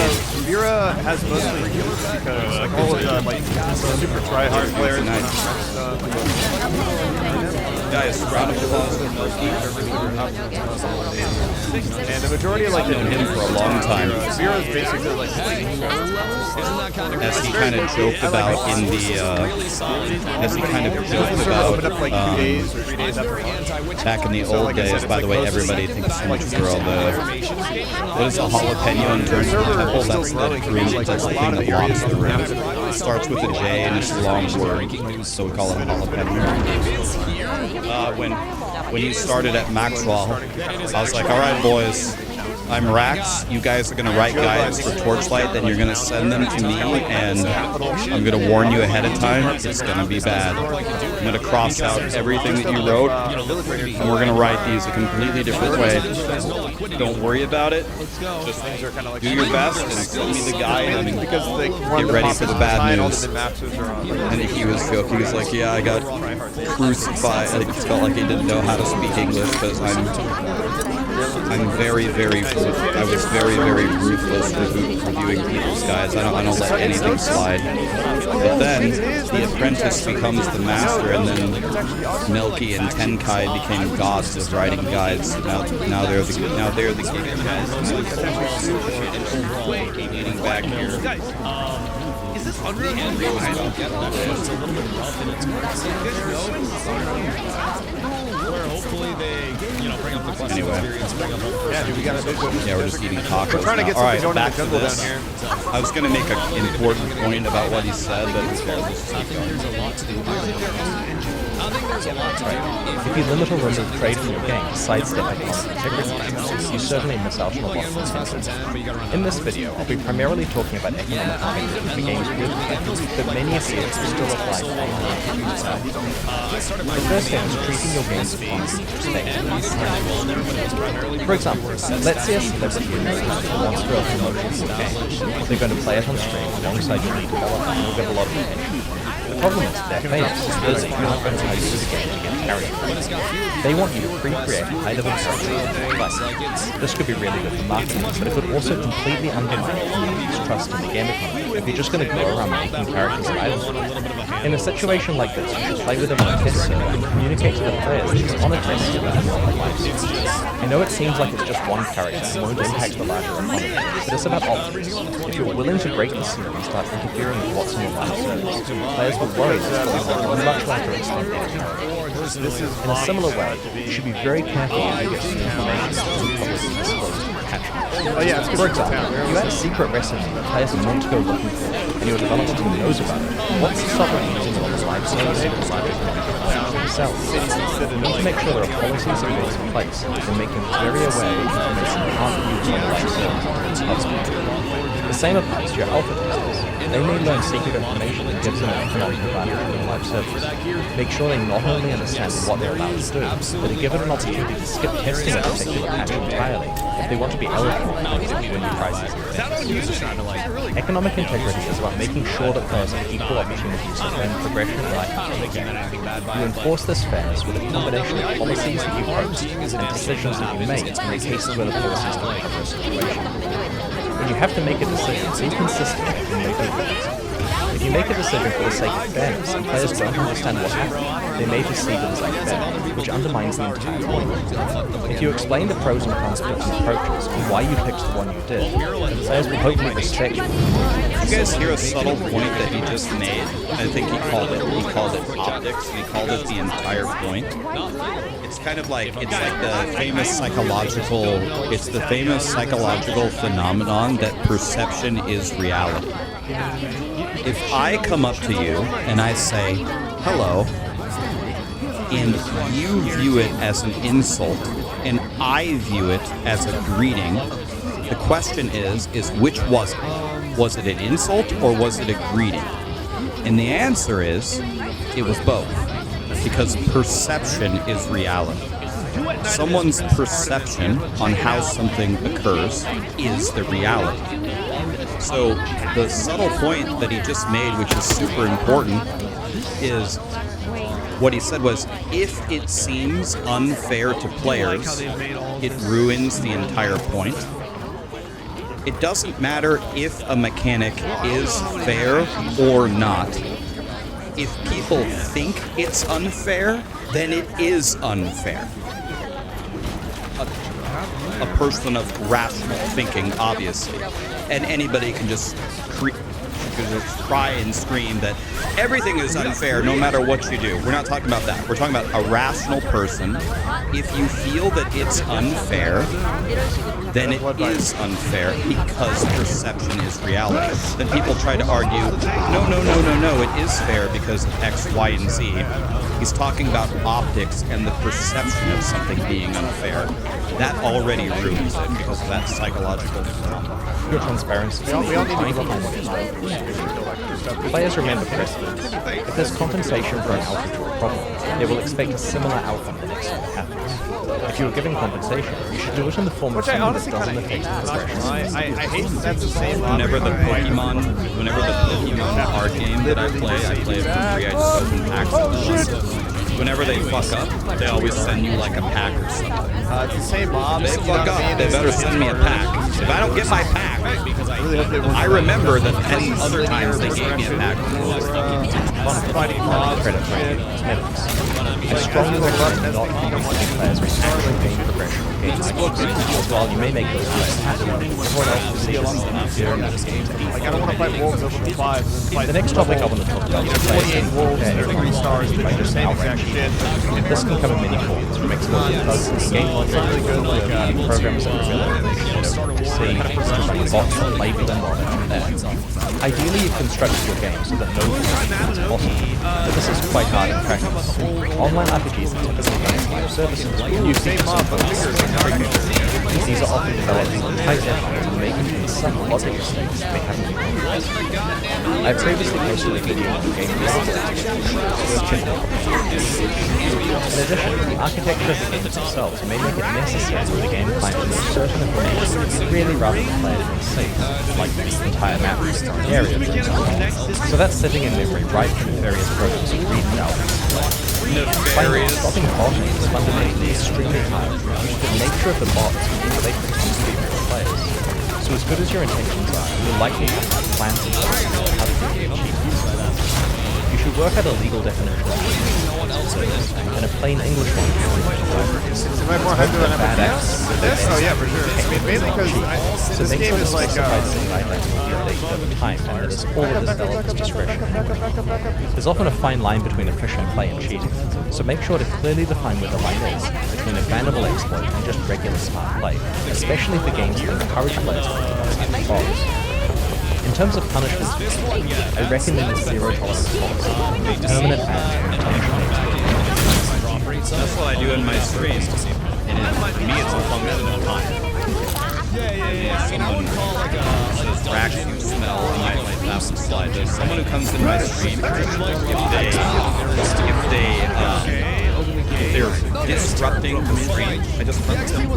Vera has mostly healers because like all of the like super try hard players. Guys, round of applause for Milky. And the majority of like I've known him for a long time. Zero is basically like As he kind of joked about in the, back in the old days. By the way, everybody thinks so much for all the. What is a jalapeno in terms of the temple? That's the room. That's the thing that blocks the room. It starts with a J and it's a long word, so we call it a jalapeno. When he started at Maxwell, I was like, all right, boys, I'm Rax. You guys are going to write guides for Torchlight, then you're going to send them to me, and I'm going to warn you ahead of time, it's going to be bad. I'm going to cross out everything that you wrote, and we're going to write these a completely different way. Don't worry about it. Just do your best and send me the guide and get ready for the bad news. And he was joking. He was like, yeah, I got crucified. It felt like he didn't know how to speak English because I'm very, very, I was very, very ruthless reviewing people's guides. I don't let anything slide. But then the apprentice becomes the master, and then Milky and Tenkai became gods of writing guides. Now they're the game guys. Leading back here. Is this Unreal? It's a little bit rough in its where hopefully they, bring up the quest experience, bring up we're just eating tacos. We're trying to get now. some Back to jungle this. down here. I was going to make an important point about what he said, but I think there's a lot to do. If you limit or remove trade from your game to sidestep economic integrity, you certainly miss out on a lot of potential. In this video, I'll be primarily talking about economic integrity for games with trade, but many appears to still apply to online itself. The first thing is treating your game's economy with respect. For example, let's say a celebrity wants to promote your game. They're going to play it on stream alongside your lead developer and you'll get a lot of attention. The problem is they're famous, so they're not going to tell you the game to get carried. They want you to pre-create high-level characters and play. This could be really good for marketing, but it could also completely undermine the community's trust in the game economy if you're just going to go around making characters and items. In a situation like this, you should play with them on a test server and communicate to the players that it's on a test server and not a live server. I know it seems like it's just one character and won't impact the larger economy, but it's about options. If you're willing to break the server and start interfering with what's in your live servers, players will worry that it's going to much later extend their character. In a similar way, you should be very careful when you get some information that isn't publicly disclosed in the patch. For example, you add a secret recipe that players are meant to go looking for, and your development team knows about it. What's the stop of using it on the live service or the live themselves? You need to make sure there are policies and rules in place and make them very aware of information you can't use on the live service or its hubs. The same applies to your alpha testers. They may learn secret information that gives them an economic advantage in the live service. Make sure they not only understand what they're allowed to do, but are given an opportunity to skip testing a particular patch entirely if they want to be eligible for winning prizes. Economic integrity is about making sure that players have equal opportunities to earn progression in life in the game. You enforce this fairness with a combination of policies that you post and decisions that you make in the cases where the policies don't cover a situation. When you have to make a decision, be consistent in making it. If you make a decision for the sake of fairness and players don't understand what happened, they may perceive it as unfair, which undermines the entire point. If you explain the pros and cons of different approaches and why you picked the one you did, then players will hopefully respect you. You guys hear a subtle point that he just made? I think he called it optics. He called it the entire point. It's kind of like the famous psychological phenomenon that perception is reality. If I come up to you and I say hello, and you view it as an insult and I view it as a greeting, the question is which was it? Was it an insult or was it a greeting? And the answer is, it was both. Because perception is reality. Someone's perception on how something occurs is the reality. So the subtle point that he just made, which is super important, is what he said was, if it seems unfair to players, it ruins the entire point. It doesn't matter if a mechanic is fair or not. if people think it's unfair, then it is unfair. A person of rational thinking, obviously, and anybody can just cry and scream that everything is unfair no matter what you do. We're not talking about that. We're talking about a rational person. If you feel that it's unfair, then it is unfair because perception is reality. Then people try to argue, no, it is fair because of X, Y, and Z. He's talking about optics and the perception of something being unfair. That already ruins it because of that psychological phenomenon. Pure transparency. We all need to be behind what is right. Players remember precedent. If there's compensation for an alpha to a problem, they will expect a similar outcome the next time it happens. If you are giving compensation, you should do it in the form of something that doesn't affect the progression. I hate that that's the same. Whenever the Pokemon card game that I play it for free. I just open packs of them. Whenever they fuck up, they always send you like a pack or something. It's the same mob. They fuck up, they better send me a pack. If I don't get my pack, I remember that any other times they gave me a pack. Fighting mob credit for cosmetics. I strongly recommend not giving players who actually gain progression or gain items. While you may make those players happy, everyone else will see this as unfair and this game to eat. Like, I don't want to fight wolves over 5. The next topic I want to talk about is players 48 wolves every 3 stars by just same exact shit. This can come in many forms, from exploiting bugs in the game logic, programs that reveal information you don't want to see, like bots that label them on and there. Ideally, you've constructed your game so that no confusion is possible, but this is quite hard in practice. Online RPGs are typically based live services. You see mob these are often developed on tight deadlines and may contain some logic mistakes that may happen in context. I previously posted a video on the game In addition, the architecture of the games themselves may make it necessary for the game client to know certain information really rather than play it in safe, like the entire map or area, for example. So that's setting in memory right from various programs to read it out. Finally, stopping botting is fundamentally extremely hard due to the nature of the bots and how they pretend to be real players. So as good as your intentions are, you'll likely have to plan to how to create cheats. You should work out a legal definition of and a plain English one. Am I more hyped than bad acts? Oh yeah, for sure. I mean, mainly because this game is like over time, and it is all at the developer's discretion. There's often a fine line between efficient play and cheating, so make sure to clearly define where the line is between a bannable exploit and just regular smart play, especially for games that encourage players to play bots. In terms of punishments, I recommend a zero tolerance policy, permanent ban and punishment. That's what I do in my streams, and for me it's a function of time. Someone fraction smell and I might have some slide. There's someone who comes in my stream if they're disrupting the stream, I just let them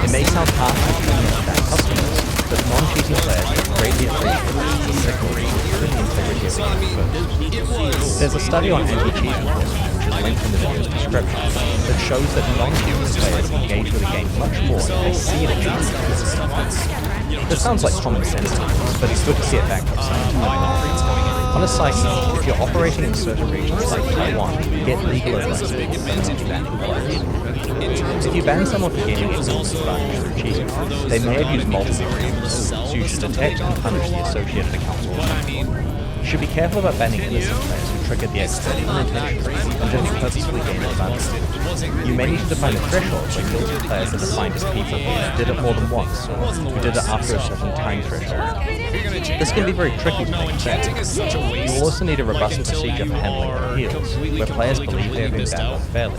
It may sound harsh to bad customers, but non-cheating players are greatly appreciated the secondary the integrity of the game first. There's a study on anti-cheating enforcement, which is linked in the video's description, that shows that non-cheating players engage with a game much more if they see it against it. This sounds like common sense, but it's good to see it backed up scientifically. On a side note, if you're operating in certain regions like Taiwan, get legal advice before banning players. If you ban someone for gaining exclusive advantage through cheating, they may have used multiple reasons, so you should detect and punish the associated accounts automatically. You should be careful about banning innocent players who triggered the exploit unintentionally and didn't purposefully gain an advantage. You may need to define a threshold where guilty players are defined as people who did it more than once, or who did it after a certain time threshold. This can be very tricky to make fair. You will also need a robust procedure for handling appeals, where players believe they have been banned unfairly.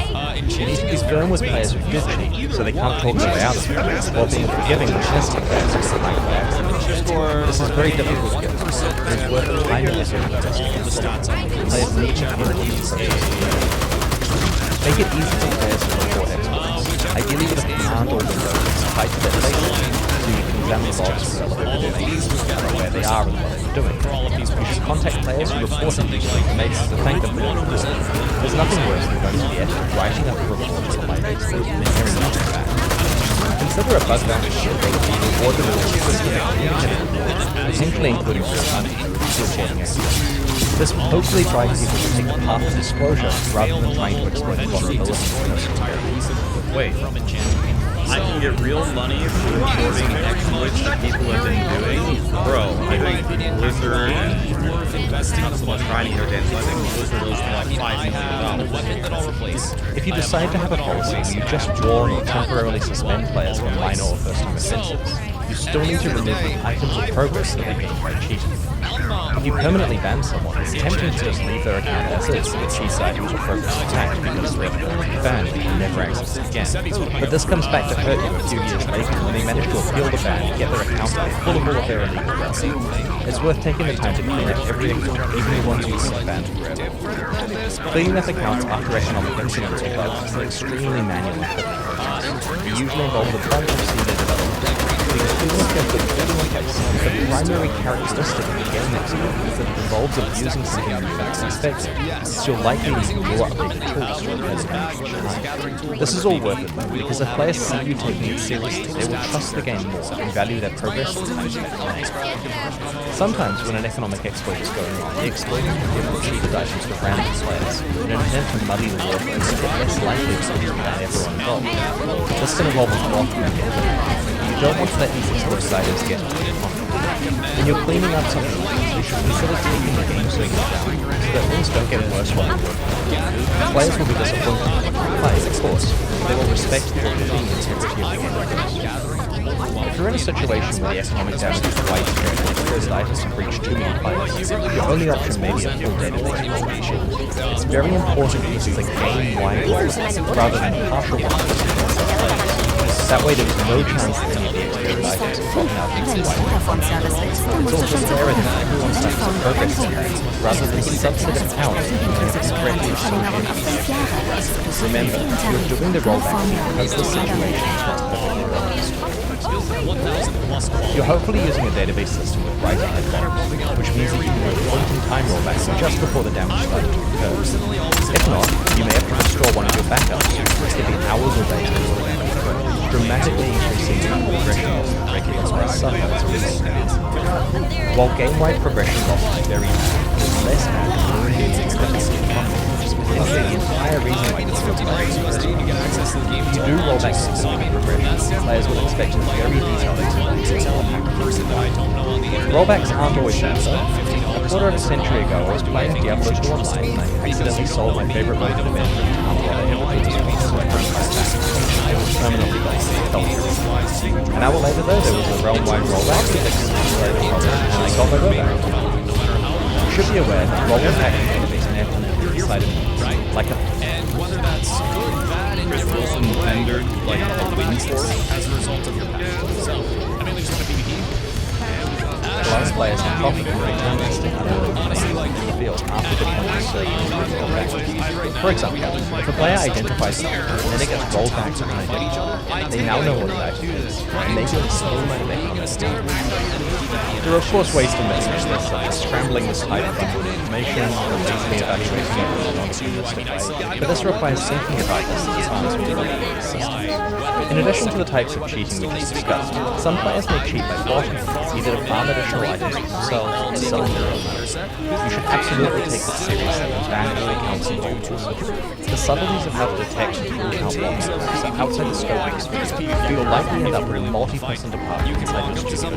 You need to be firm with players who did cheat, so they can't talk their way out of it, while being forgiving with innocent players who did it by accident. This is very difficult to get through. It is worth the time and effort invested. Players need to communicate these Make it easy for players to report exploits, ideally with a command or window that's tied to their playline, so you can examine logs for relevant information about where they are and what they're doing. You should contact players who report these information to thank them for their work. There's nothing worse than going to the effort of writing up a report for the live exploit and then hearing nothing back. Consider trigger a bug bounty shield or the system potentially including reporting it. This hopefully drives people to take the path of disclosure rather than trying to exploit vulnerabilities. Wait, I can get real money for reporting exploits that people have been doing? Bro, I think Blizzard and grinding their dance, I think Blizzard owes me like $5 million. If you decide to have a policy where you just warn or temporarily suspend players for minor or first-time offenses, you still need to remove the items of progress that they gain by cheating. If you permanently ban someone, it's tempting to just leave their account as is with cheese items or progress attacked because they're permanently banned and you can never access it again. But this comes back to hurt you a few years later when they manage to appeal the ban and get their account back full of all of their illegal wealth. It's worth taking the time to clean up every account, even ones you've been banned forever. Cleaning up accounts after economic incidents or bugs is an extremely manual and tricky process. It usually involves a bunch of senior development. Because even if they're good coding in place, the primary characteristic of the game experience that involves abusing something you fix inspects, so you're likely to use more updated tools to repair the damage each time. This is all worth it though, because if players see you taking it seriously, they will trust the game more and value their progress. Sometimes when an economic exploit is going on, the exploiter can give cheated items to random players in an attempt to muddy the water and make it less likely to ban everyone involved. This can involve a lot of You don't want to let these outsiders get into the conflict. When you're cleaning up something, you should consider taking the game settings down so that things don't get worse while you're working. Players will be disappointed. Players, of course, but they will respect the integrity of the game. If you're in a situation where the economic damage is widespread and exposed items have reached too many players, your only option may be a full database rollback. It's very important that this is a game-wide rollback rather than a partial one. That way there is no chance that any of the exposed items are dropping out into the wild. It's also fairer that everyone signs a progress contract rather than a subset of accounts that can be directly associated with the exploit. Remember, you're doing the rollback because the situation is not perfectly balanced. You're hopefully using a database system with write-ahead logs, which means that you can do point-in-time rollbacks just before the damage started to occur. If not, you may have to restore one of your backups, which could be hours or days before the damage occurred, dramatically increasing the progression loss that regular players suffer as a result. While game-wide progression loss is very easy, it's less bad than ruining the experience of conflict, which is potentially the entire reason why this is players. If you do rollback systematic progression, players will expect a very detailed explanation of what happened. Rollbacks aren't always bad though. A quarter of a century ago, I was playing Diablo 2 online and I accidentally sold my favorite weapon to Adventure in town while I held the speed so I couldn't fight back. It was permanently lost. An hour later though, there was a realm-wide rollback to fix the problem and I got my rollback. You should be aware that rollback database may have been decided like a... And whether that's good, bad, and Chris Wilson tendered like a win for as a result of your passion. So, I mainly just want to PvP. A lot of players have profit from return testing in the field after the point is rolled back. For example, if a player identifies something and then it gets rolled back to unidentified, they now know what the item is, and they get a small amount of economic damage. There are of course ways to manage this, such as scrambling this type of information or lazily evaluating it in a non-deterministic way, but this requires thinking about this as far as we develop the system. In addition to the types of cheating we just discussed, some players may cheat by blocking, either to farm additional items for themselves or selling their own items. You should absolutely take this seriously and ban all accounts involved also. The subtleties of how to detect and rule out blocks are outside the scope of this video, but you'll likely end up with a multi-person department inside your studio.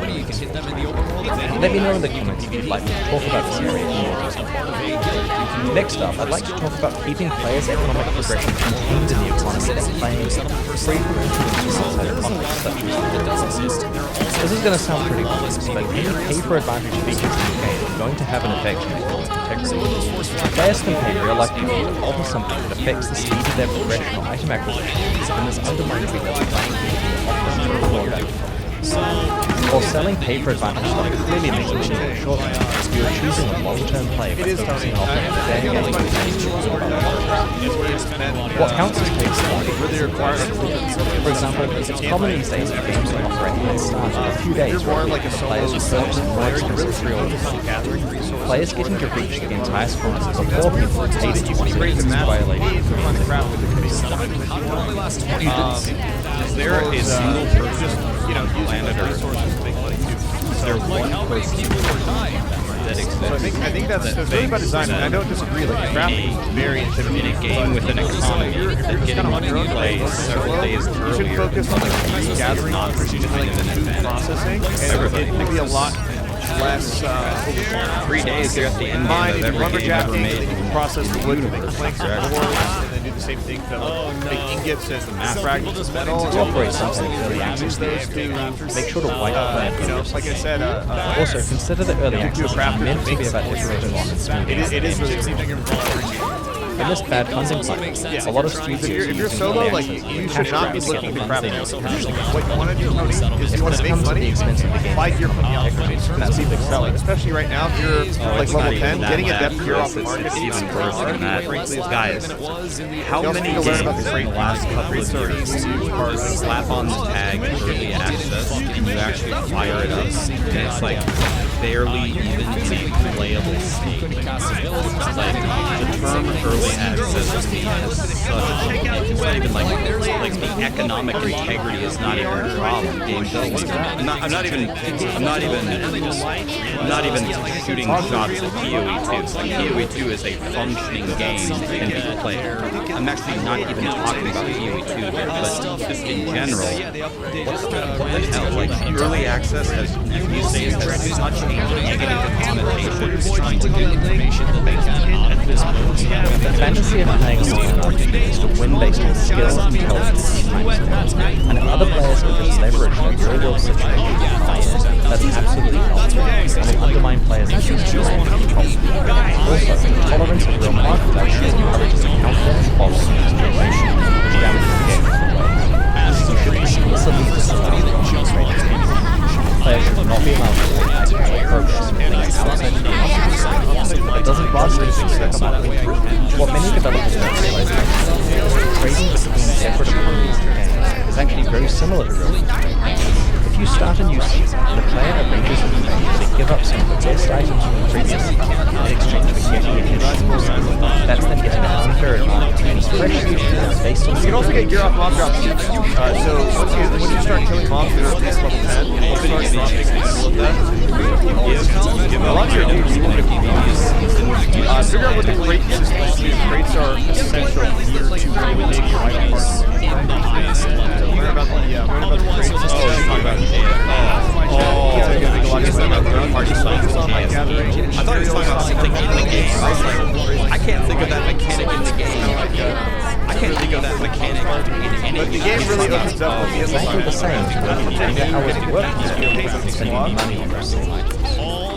Let me know in the comments if you'd like me to talk about this area in more detail. Next up, I'd like to talk about keeping players' economic progression contained in the economy and playing free from influences outside of conflicts such as this is going to sound pretty obvious, but any pay-for-advantage features in the game are going to have an effect on economic integrity. Players can pay real life money to alter something that affects the speed of their progression or item acquisition, and this undermines the playing field often to reward that. While selling pay-for-advantage stuff clearly makes it a short term, you are choosing a long-term play by focusing on offering a fair game what counts as paid stuff really requires for example, it's common these days for games to offer a head start in a few days rather than the players who purchase more expensive pre-orders. Players getting to reach the entire score before people pay to use violation of the community. Is there a single person on planet Earth? Is there one person that exists? So I think that's really about design. I don't disagree. Like the graphics is very intimidating. In a game with an economy that getting to play several days earlier. You should focus on the gathering, food processing, and it would be a lot less 3 days you're at the end of every game ever made. Process the wood to make the planks and boards, and then do the same thing to make ingots and fragments of metal. Operate something early access games to make sure to wipe out you know, like I said, also consider the early access meant to be about iterating on and smoothing. It is really In this bad funding climate, a lot of studios if you're solo, like you should not be looking to crap out. What you want to do, Tony, is you want to make money, buy gear from the integrity. That's the big selling. Especially right now, if you're like level 10, getting a depth gear off the market is even worse than that. Guys, how many games in the last couple of years slap on the tag early access and you actually fire it up and it's like barely even a playable state? Like the term early access to me has such it's not even like the economic integrity is not even a problem. Game I'm not even shooting shots at PoE 2. Like PoE 2 is a functioning game that can be played. I'm actually not even talking about PoE 2 here, but just in general, what the hell? Like early access has these days has such a negative connotation trying to get information that they can at this moment. The fantasy of playing online is to win based on skill, intelligence, and time spent. And if other players can just leverage their real-world situation to high end, that's absolutely not true, and will undermine players' ability to land control. Also, tolerance of real market action encourages a counter following this generation, which damages the game in a way. You should explicitly disallow constraints. Players should not be allowed to approach something outside the game. It doesn't bother you to think about it. What many developers don't realize is that trading between separate economies in games is actually very similar to real life. If you start a new season and a player arranges with you to give up some of the best items from the previous season in exchange for getting an additional season, that's then getting an unfair advantage and fresh season based on... You can also get gear off mob drops. So once you start killing mobs that are at least level 10, you'll start dropping the middle of that. A lot of your dudes even if figure out what the crate system is. Crates are essential here to make your item parts. Learn about the crate system. I thought he was talking about something in the game. I was like, I can't think of that mechanic in the game. I can't think of that mechanic in any But the game really opens up with the exactly the same. How it works, and you need money on those items.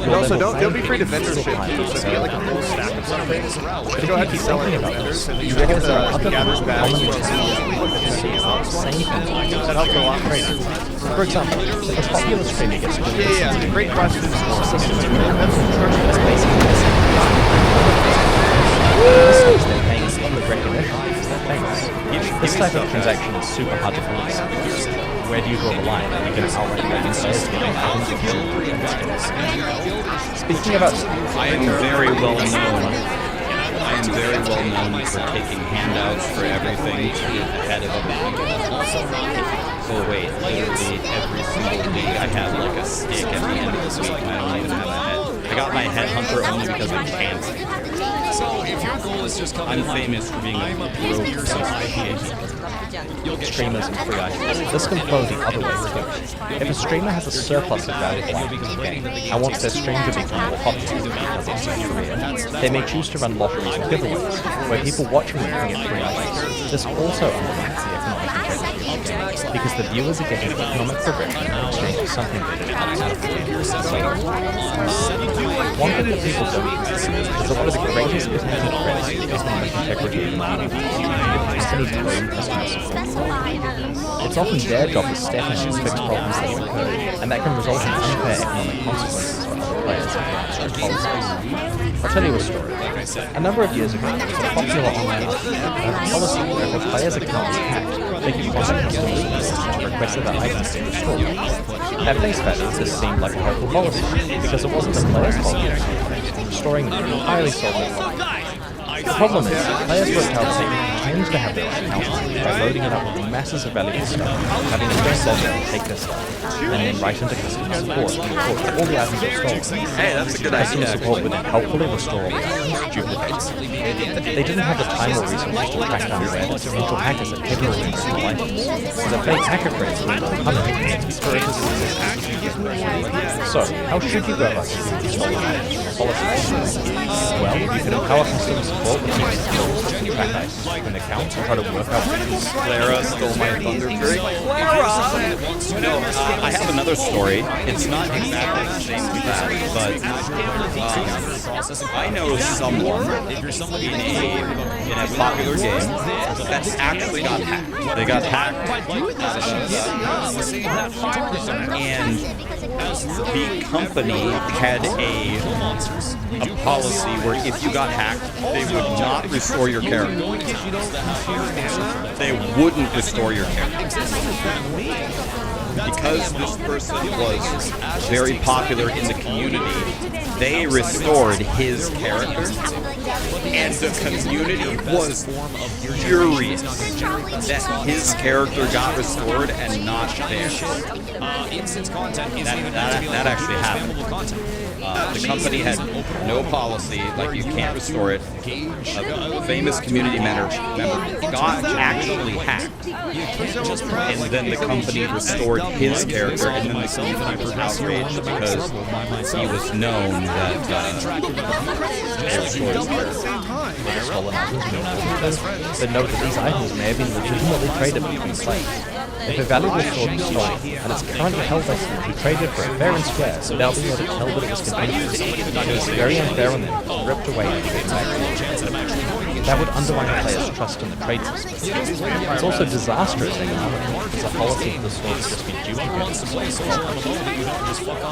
And also, don't be afraid of vendor shit too. So if you get like a whole stack of something, but go ahead and sell it to vendors, and you get the gatherers bags from that helps a lot. For example, if a popular streamer gets great question. That's basically the same. They're paying public recognition for their things. This type of transaction is super hard to police. Where do you draw the line? Are you going to outright begging players to get items to kill Speaking about... I am very well known. I am very well known for taking handouts for everything to the head of a league. Oh wait, literally every single week I have like a stick at the end of this week and I don't even have a head. I got my headhunter only because I'm cancer. So if your goal is just coming I'm famous for being a broke streamers and free items. This can flow the other way too. If a streamer has a surplus of valuable items in the game and wants their stream to become more popular because it's their career, they may choose to run lotteries or giveaways where people watching them can get free items. This also undermines the economic integrity of the game because the viewers are getting economic progression in exchange for something that is outside of the game. One thing that people don't consider is that one of the greatest potential threats to the economic integrity of the game is any code customer support. It's often their job to step in and fix problems that have occurred, and that can result in unfair economic consequences for other players if they abstract policies. I'll tell you a story. A number of years ago, there was a popular online policy where if a player's account was hacked, they could contact customer support and request that items be restored. At face value, this seemed like a helpful policy, because it wasn't the player's fault. Restoring them entirely solved their problem. The problem is, players worked out that tend to have their account by loading it up with masses of valuable stuff, having them just log in and take their stuff, and then write into customer support and report all the items are stolen. Hey, that's a good Customer idea. support would then helpfully restore all the items, duplicates. They didn't have the time or resources to track down where the potential hackers had hidden all these stolen items, so the fake hacker crates were punished for its existence. So, how should you go about keeping these stolen items from policy? Well, you can empower customer support with using tools to track items from accounts and try to work out things. Clara stole my thunder fury. No, I have another story. It's not exactly the same as that, but I know someone in a popular game that's actually got hacked. They got hacked, and the company had a policy where if you got hacked, they would not restore your character. They wouldn't restore your character. Because this person was very popular in the community, they restored his character, and the community was furious that his character got restored and not theirs. That actually happened. The company had no policy, like you can't restore it. A famous community member got actually hacked, and then the company restored his character, and then the community was outraged because he was known that They restored his character. With the stolen items, but note that these items may have been legitimately traded between slaves. If a valuable sword was stolen, and it's currently held by someone who traded for it fair and square without being able to tell that it was convinced, it was very unfair on them to be ripped away and given back to them. That would undermine a player's trust in the trade system. It's also disastrous economically, as a policy of the sword has just been duplicated.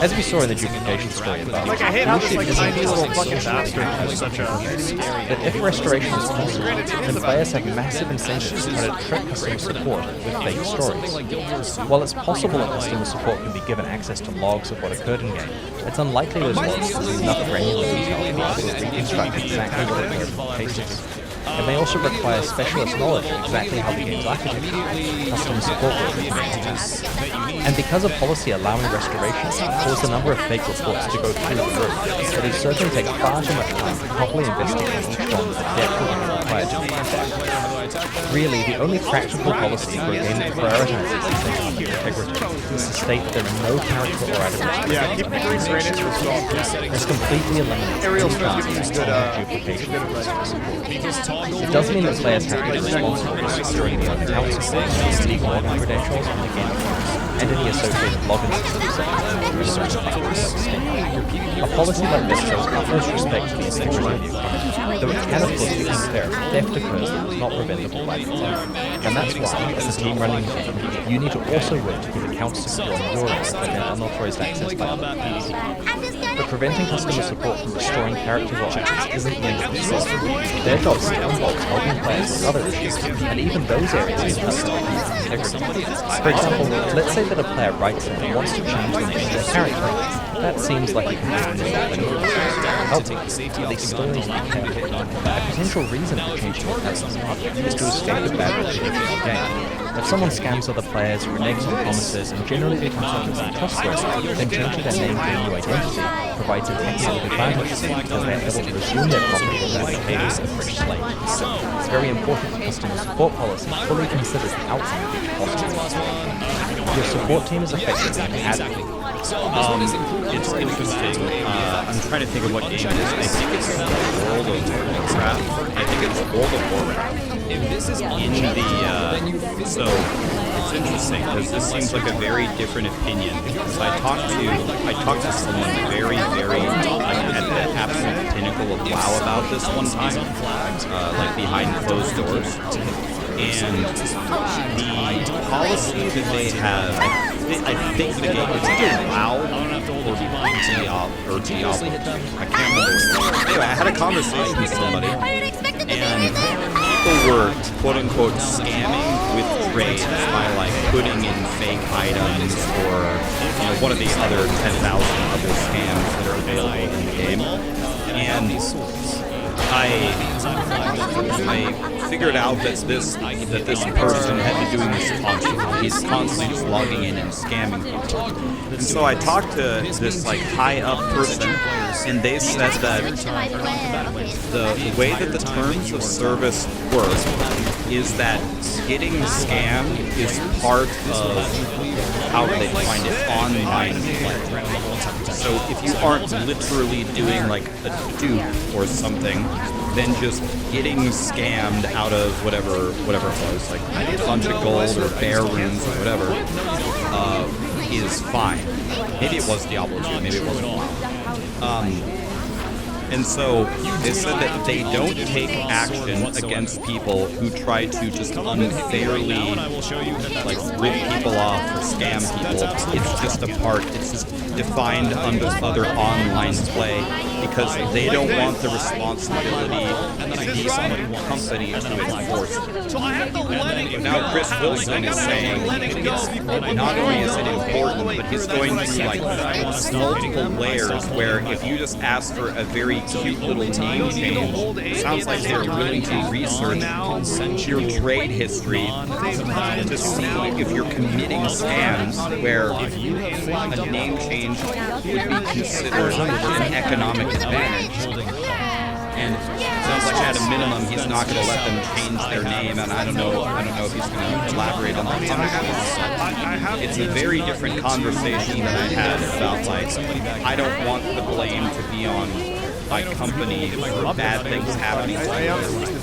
As we saw in the duplication story above, Like, I hate how this, like, tiny little fucking bastard has such a... But if restoration is possible, then players have massive incentives to try to trick customer support with fake stories. While it's possible that customer support can be given access to logs of what occurred in-game, it's unlikely those logs will be enough granular detail to reconstruct exactly what occurred in the cases. It may also require specialist knowledge of exactly how the game's architecture works, customer support works, and because a policy allowing restoration caused a number of fake reports to go through the roof, it would certainly take far too much time to properly investigate each one with the depth required to be effective. Really, the only practical policy for a game that prioritizes safety and integrity is to state that there are no character or item. Yeah, keep the green granite resolved. This completely eliminates Aerial any stuff chances is good, of duplication. It does mean that players have to be responsible for securing the account support, unique login credentials from the game accounts, and any associated login systems such as a policy like this shows utmost respect for the integrity of the account, though it can of course be unfair if theft occurs that is not preventable by default. And that's why, as a team running the game, you need to also work to keep accounts secure on your end to prevent unauthorized access by other players. But preventing customer support from restoring characters or items isn't the end of the story. Their job still involves helping players with other issues, and even those areas can have integrity. For example, let's say that a player writes in and wants to change the name of their character. That seems like it can be helping, but they still need to be careful. A potential reason for changing the person's name is to escape a bad reputation in the game. If someone scams other players, reneges on promises, and generally becomes untrustworthy, then changing their name to a new identity provides a technical advantage because they are able to resume their property without behaving as a fresh slave. It's very important that customer support policy fully considers the outcome of each possible. Your support team is effective and adequate. It's interesting. I'm trying to think of what game it is. I think it's World of Warcraft. I think it's World of Warcraft. So it's interesting because this seems like a very different opinion. So I talked to someone very, very at the absolute pinnacle of WoW about this one time, like behind closed doors. And the policy that they have, I think the game is either WoW or Diablo. I can't remember. Anyway, I had a conversation with somebody, and people were quote-unquote scamming with trades by like putting in fake items or one of the other 10,000 other scams that are available in the game. And I figured out that this person had been doing this constantly. He's constantly just logging in and scamming people. And so I talked to this like high up person, and they said that the way that the terms of service work is that getting scammed is part of how they define it online play. So if you aren't literally doing like a dupe or something, then just getting scammed out of whatever it was, like a bunch of gold or bear runes or whatever, is fine. Maybe it was Diablo 2, maybe it wasn't WoW. And so they said that they don't take action against people who try to just unfairly like rip people off or scam people. It's just a part, it's just defined under other online play because they don't want the responsibility of the company to enforce it. But now Chris Wilson is saying it's not only is it important, but he's going through like multiple layers where if you just ask for a very cute little name change, it sounds like they're willing to research your trade history to see if you're committing scams where a name change would be considered an economic advantage. And it sounds like at a minimum he's not going to let them change their name, and I don't know if he's going to elaborate on that. It's a very different conversation than I had about like I don't want the blame to be on my company for bad things happening to my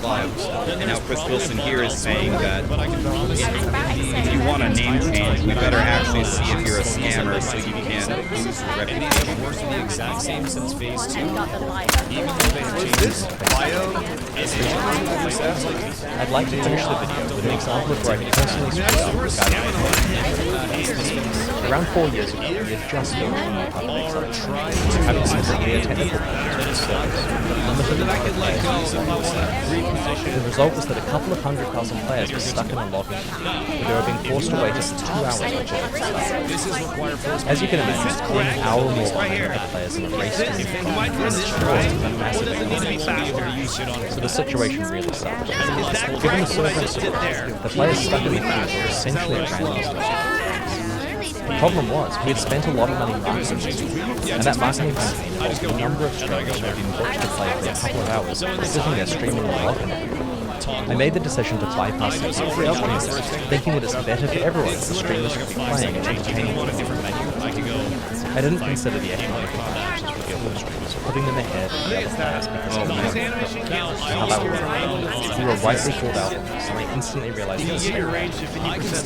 lives. And now Chris Wilson here is saying that if you want a name change, we better actually see if you're a scammer so you can't lose your reputation. Working the exact same since phase 2. Even though they changed this bio, I'd like to finish the video with an example of where I personally screwed up. Around 4 years ago, we had just launched a public excitement. Having specifically a technical service, limited the result was that a couple of 100,000 players were stuck in a lobby where they were being forced to wait just 2 hours for check-in. As you can imagine, being an hour or more behind other players in a race to a massive economy. So the situation really sucked. Given the circumstances, the players stuck in the queue were essentially at random stations. The problem was, we had spent a lot of money marketing, and that marketing campaign involved a number of streamers who had been watched to play for a couple of hours, sitting there streaming the welcome. I made the decision to bypass the streamers, thinking that it's better for everyone if the streamers could be playing and entertaining. I didn't consider the economic advantages with the other streamers, putting them ahead of the other players because of how that would work. We were rightly called out on this, and I instantly realized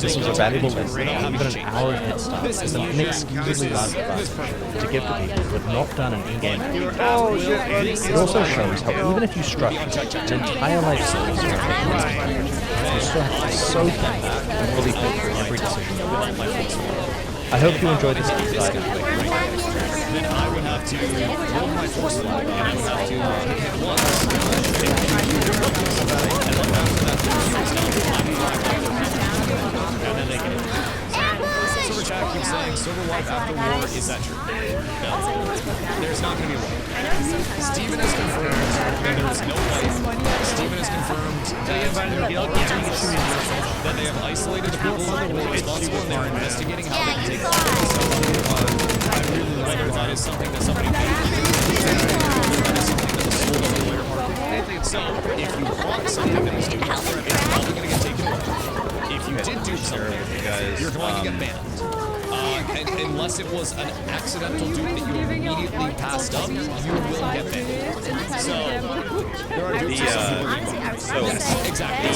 this was a valuable lesson. Even an hour of head start is an inexcusably large advantage to give to people who had not done an in-game activity. It also shows how even if you structure an entire life cycle around you still have to be so careful and fully think through every decision you make. I hope you enjoyed this deep dive into it. Then I would have to roll my force flag, and I would have to hit once, and then after that, and then they get it. Silver Jack keeps saying silver life after war, is that true? No. There's not going to be a war. Steven has confirmed that there is no life. Steven has confirmed that they have isolated the people who are responsible and they're investigating how they can take whether that is something that somebody so if you want something that is doing it's probably going to get taken away. If you did do something, you're going to get banned. Unless it was an accidental dupe that you immediately passed up, you will get banned. So there are dupes yes, exactly.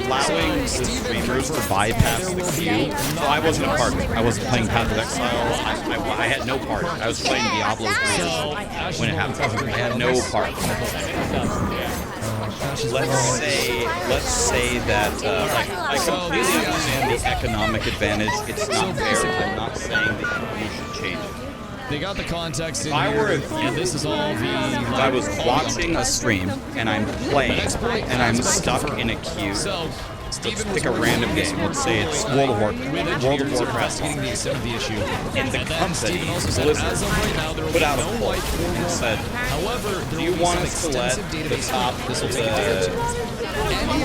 Allowing the streamers to bypass the queue. So I wasn't a part of it. I wasn't playing Path of Exile. I had no part. I was playing Diablo 3 when it happened. I had no part. Let's say that I completely understand the economic advantage. It's not fair. I'm not saying that you should change it. They got the context in and this is all the... If I was watching a stream and I'm playing and I'm stuck in a queue, let's pick a random game. Let's say it's World of Warcraft. World of Warcraft. And the company, Blizzard, put out a poll and said, do you want us to let the top, do you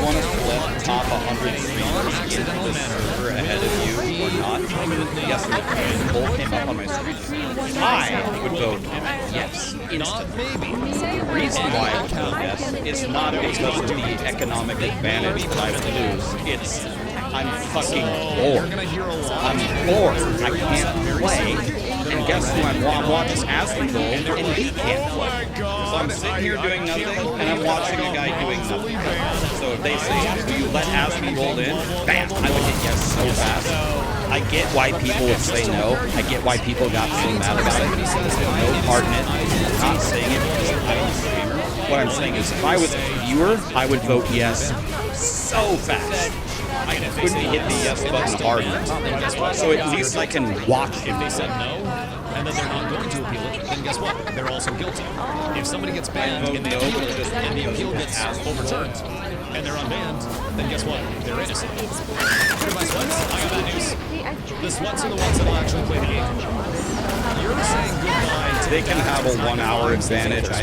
want us to let the top 100 streamers get the server ahead of you or not? Yes or no. The poll came up on my screen. I would vote yes, instantly. The reason why I would vote yes is not because of the economic advantage that I would lose. It's I'm fucking bored. I'm bored. I can't play. And guess who I'm watching Asmongold, and he can't play. So I'm sitting here doing nothing, and I'm watching a guy doing nothing. So if they say, do you let Asmongold in? Bam! I would hit yes so fast. I get why people would say no. I get why people got so mad about it. There's no part in it. I'm not saying it because I'm a streamer. What I'm saying is if I was a viewer, I would vote yes so fast. I couldn't hit the yes button hard enough. So at least I can watch it. If they said no, and then they're not going to appeal it, then guess what? They're also guilty. If somebody gets banned and the appeal gets overturned, and they're unbanned, then guess what? They're innocent. Here my sweats, I got bad news. The sweats are the ones that will actually play the game. You're saying goodbye to they can have a 1 hour advantage. I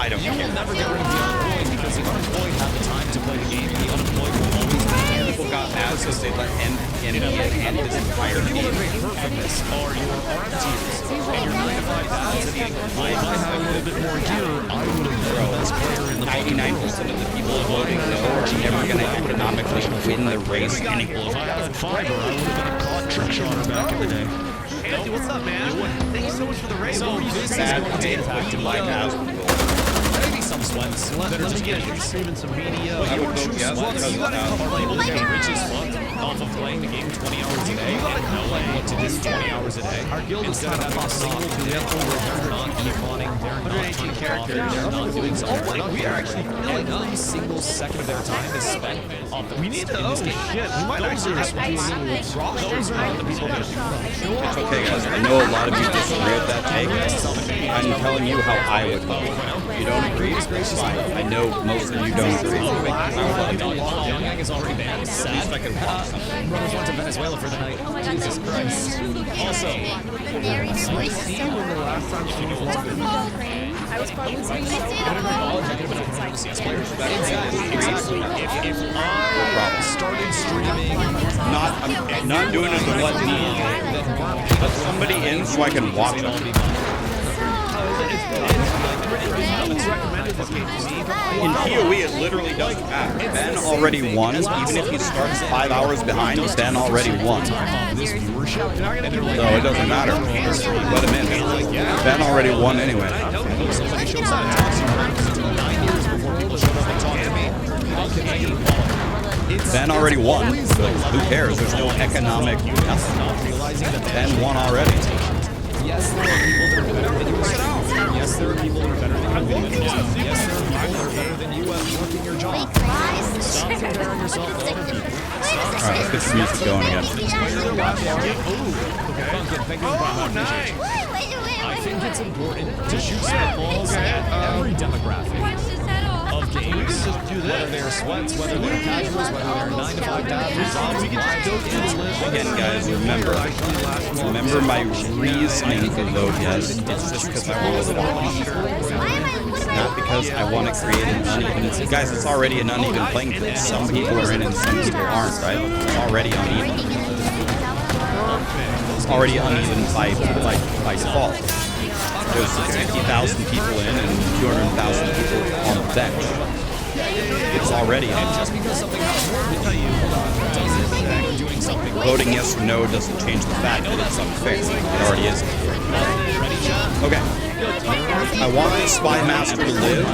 don't care. You will never get rid of the unemployed because the unemployed have the time to play the game. The unemployed will always be there. People got mad because they let NBA and his entire team. People that get hurt from this are your RM teams. And your 9 to 5 dads being, well, if I had a little bit more gear, I would have been the best player in the 99% of the people voting no are never going to economically win the race anyway. If I had fiber, I would have been a caught trick shot back in the day. Anthony, what's up, man? Thank you so much for the raise. So this is going to impact maybe some sweats that are just getting saving some media. But your true sweats, you gotta come play the game. Rich's sweat off of playing the game 20 hours a day and knowing what to do 20 hours a day. Our guild is instead of having a single guild they're not ecloning, they're not turning characters, they're not doing something. Like, we are actually every single second of their time is spent off the we need to, oh shit, we might actually have to do a little draw. Those are not the people that It's okay, guys. I know a lot of you disagree with that take. I'm telling you how I would vote. If you don't agree, it's fine. I know most of you don't agree. Young Gang is already banned. Sad. I can watch something. Brothers went to Venezuela for the night. Jesus Christ. Also, I see when the last time she was walking. I was probably Exactly. If I started streaming, I'm not doing it to let me let somebody in so I can watch it. In PoE, it literally doesn't matter. Ben already won. Even if he starts 5 hours behind, Ben already won. So it doesn't matter. Let him in. Ben already won anyway. somebody shows up and talks to you 9 years before people showed up and talked to me. How can I even follow? Ben already won. So who cares? There's no economic nothing. Ben won already. Yes, there are people that are better than you. Yes, there are people that are better than you. Yes, there are people that are better than you at working your job. Stop comparing yourself to other people. Alright, let's get some music going again. I think it's important to shoot spitballs at every demographic of games, whether they're sweats, whether they're casuals, whether they're 9 to 5 Again, guys, remember my reasoning for vote yes. It's just because I want to watch. It's not because I want to create an uneven. Guys, it's already an uneven playing field. Some people are in and some people aren't, right? It's already uneven. It's already uneven by default. There's 50,000 people in and 200,000 people on the bench. It's already uneven. Just because something happens doesn't mean you're doing something. Voting yes or no doesn't change the fact that it's unfair. It already is. Okay. I want the Spy Master to live.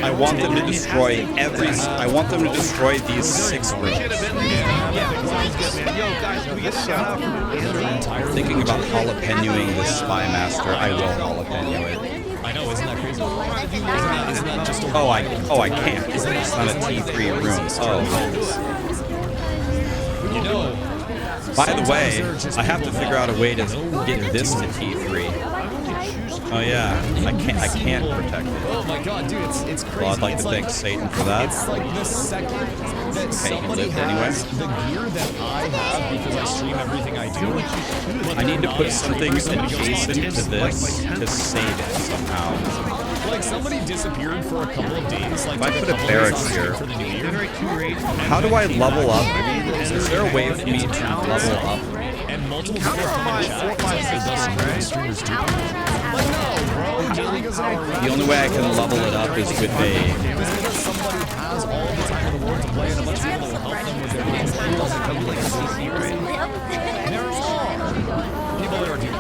I want them to destroy I want them to destroy these 6 rooms. Thinking about jalapeñoing the Spy Master, I will jalapeno it. I know, isn't that crazy? Isn't that just a I can't. It's not a T3 room. Oh. You know. By the way, I have to figure out a way to get this to T3. Oh yeah, I can't protect it. Oh my god, dude, it's crazy. Well, I'd like it's to thank Satan for that. It's like the second that somebody has the gear that I have because I stream everything I do. I need to put something adjacent to this to save it somehow. Like somebody disappeared for a couple of days. Like if I put a barracks here, for the new year. How do I level up? Is there a way for me to level up? And multiple people come in chat. It doesn't really streamers do. But no, bro. The only way I can level it up is with a. Because somebody has all the time in the world to play, and a bunch of people will help them with their games. It doesn't come like CC, right? There are people that are doing.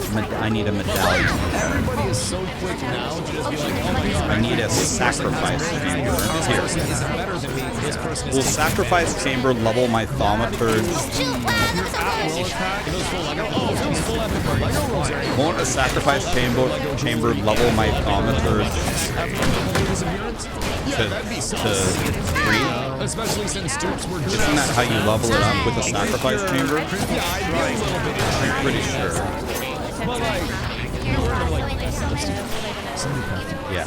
I need a medallion. Everybody is so quick now to just be like, oh my god. I need a sacrifice chamber. Here. Will sacrifice chamber level my thaumaturge? Won't a sacrifice chamber level my thaumaturge to 3? Especially since Stoops were just... Isn't that how you level it up with a sacrifice chamber? I'm pretty sure. But like, yeah.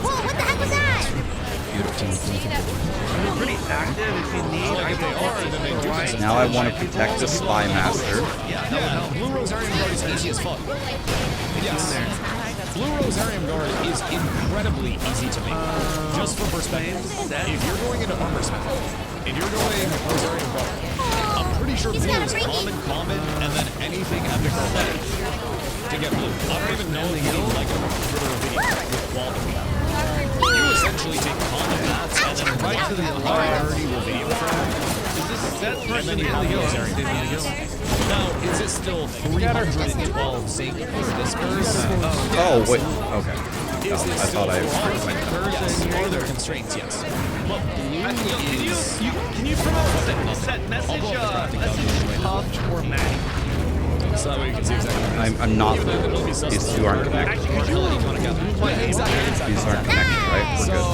Whoa, what the heck was that? Pretty active if you need. Now I want to protect the Spy Master. Yeah, Blue Rosarium Guard is easy as fuck. Yes. Blue Rosarium Guard is incredibly easy to make. Just for perspective, if you're going into Armor Smith, if you're going Rosarium Guard, I'm pretty sure blue is common, and then anything epic or better to get blue. I don't even know the like a video with quality. You essentially take common bats and then right to the priority video frame. Is this set And then you have Rosarium. Now, is it still 312 zinc for this verse? Oh, wait. Okay. Is I this thought I still was yes. Are there constraints? Yes. But can you promote set message Puff or Maddie? So that way you can see exactly. I'm not. These two aren't connected. These aren't connected, right? We're good.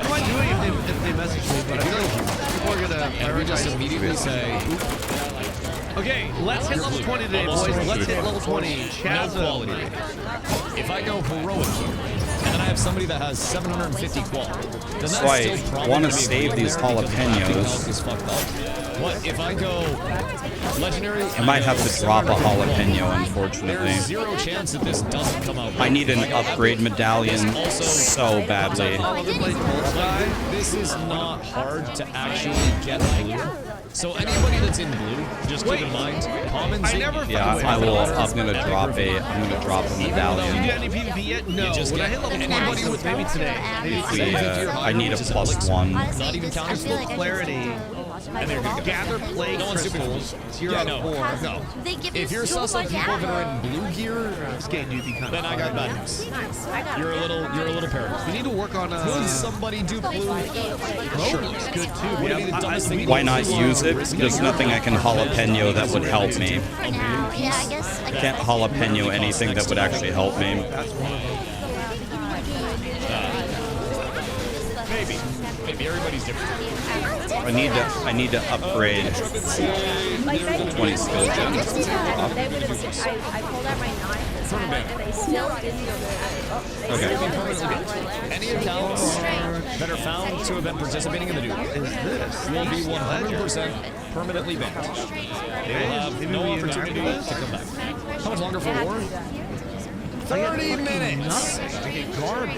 What am I doing if they message me? But I feel like people are gonna. And we just immediately say. Okay, let's hit level 20 today, boys. Let's hit level 20. Chaz quality. If I go heroic here, and then I have somebody that has 750 quality, then So I want to save these jalapenos. What if I go legendary? I might have to drop a jalapeno, unfortunately. There's zero chance that this doesn't come out. I need an upgrade medallion so badly. This is not hard to actually get blue. So anybody that's in blue, just keep in mind, common zinc. Yeah, I will. I'm gonna drop a medallion. Did you do any PvP yet? No. When I hit level 20, with maybe today. I need a +1. Not even counting full clarity. And they're gonna gather plague crystals. 0 out of 4. No. If you're sus of people that are in blue gear, then I got bad news. You're a little paranoid. We need to work on. Could somebody do blue? Sure, looks good too. Why not use it? There's nothing I can jalapeno that would help me. I can't jalapeno anything that would actually help me. Maybe everybody's different. I need to upgrade 20 skill gems. I pulled out my knife this time, and they still didn't go Okay. Any accounts that are found to have been participating in the duel will be 100% permanently banned. They will have no opportunity to come back. How much longer for war? 30 minutes!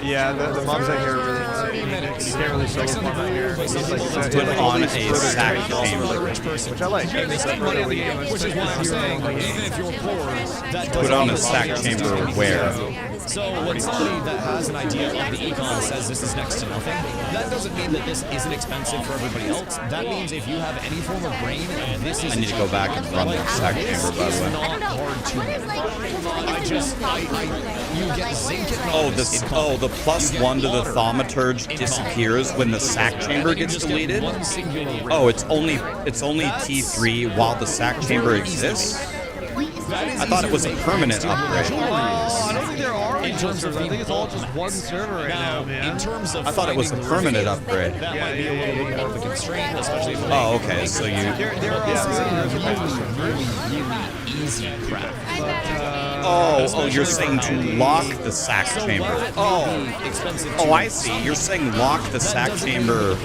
Yeah, the mobs out here really 30 minutes. You can't really solo farm out here. Put on a sack chamber. Which I like. Which is why I'm saying, even if you're poor, that doesn't Put on a mean sack chamber where? So when somebody that has an idea of the econ says this is next to nothing, that doesn't mean that this isn't expensive for everybody else. That means if you have any form of brain, this is. I need to go back and run the sack chamber, by the way. Not hard to you get zinc at the +1 to the thaumaturge disappears when the sack chamber gets deleted. Oh, it's only T3 while the sack chamber exists. I thought it was a permanent upgrade. Oh, I don't think there are any servers. I think it's all just one server right now, man. In terms of I thought it was a permanent upgrade. that might be a little bit more of a constraint, especially if Oh, okay. So you. There are really easy craft. Oh, you're saying to lock the sack chamber. Oh, I see. You're saying lock the sack chamber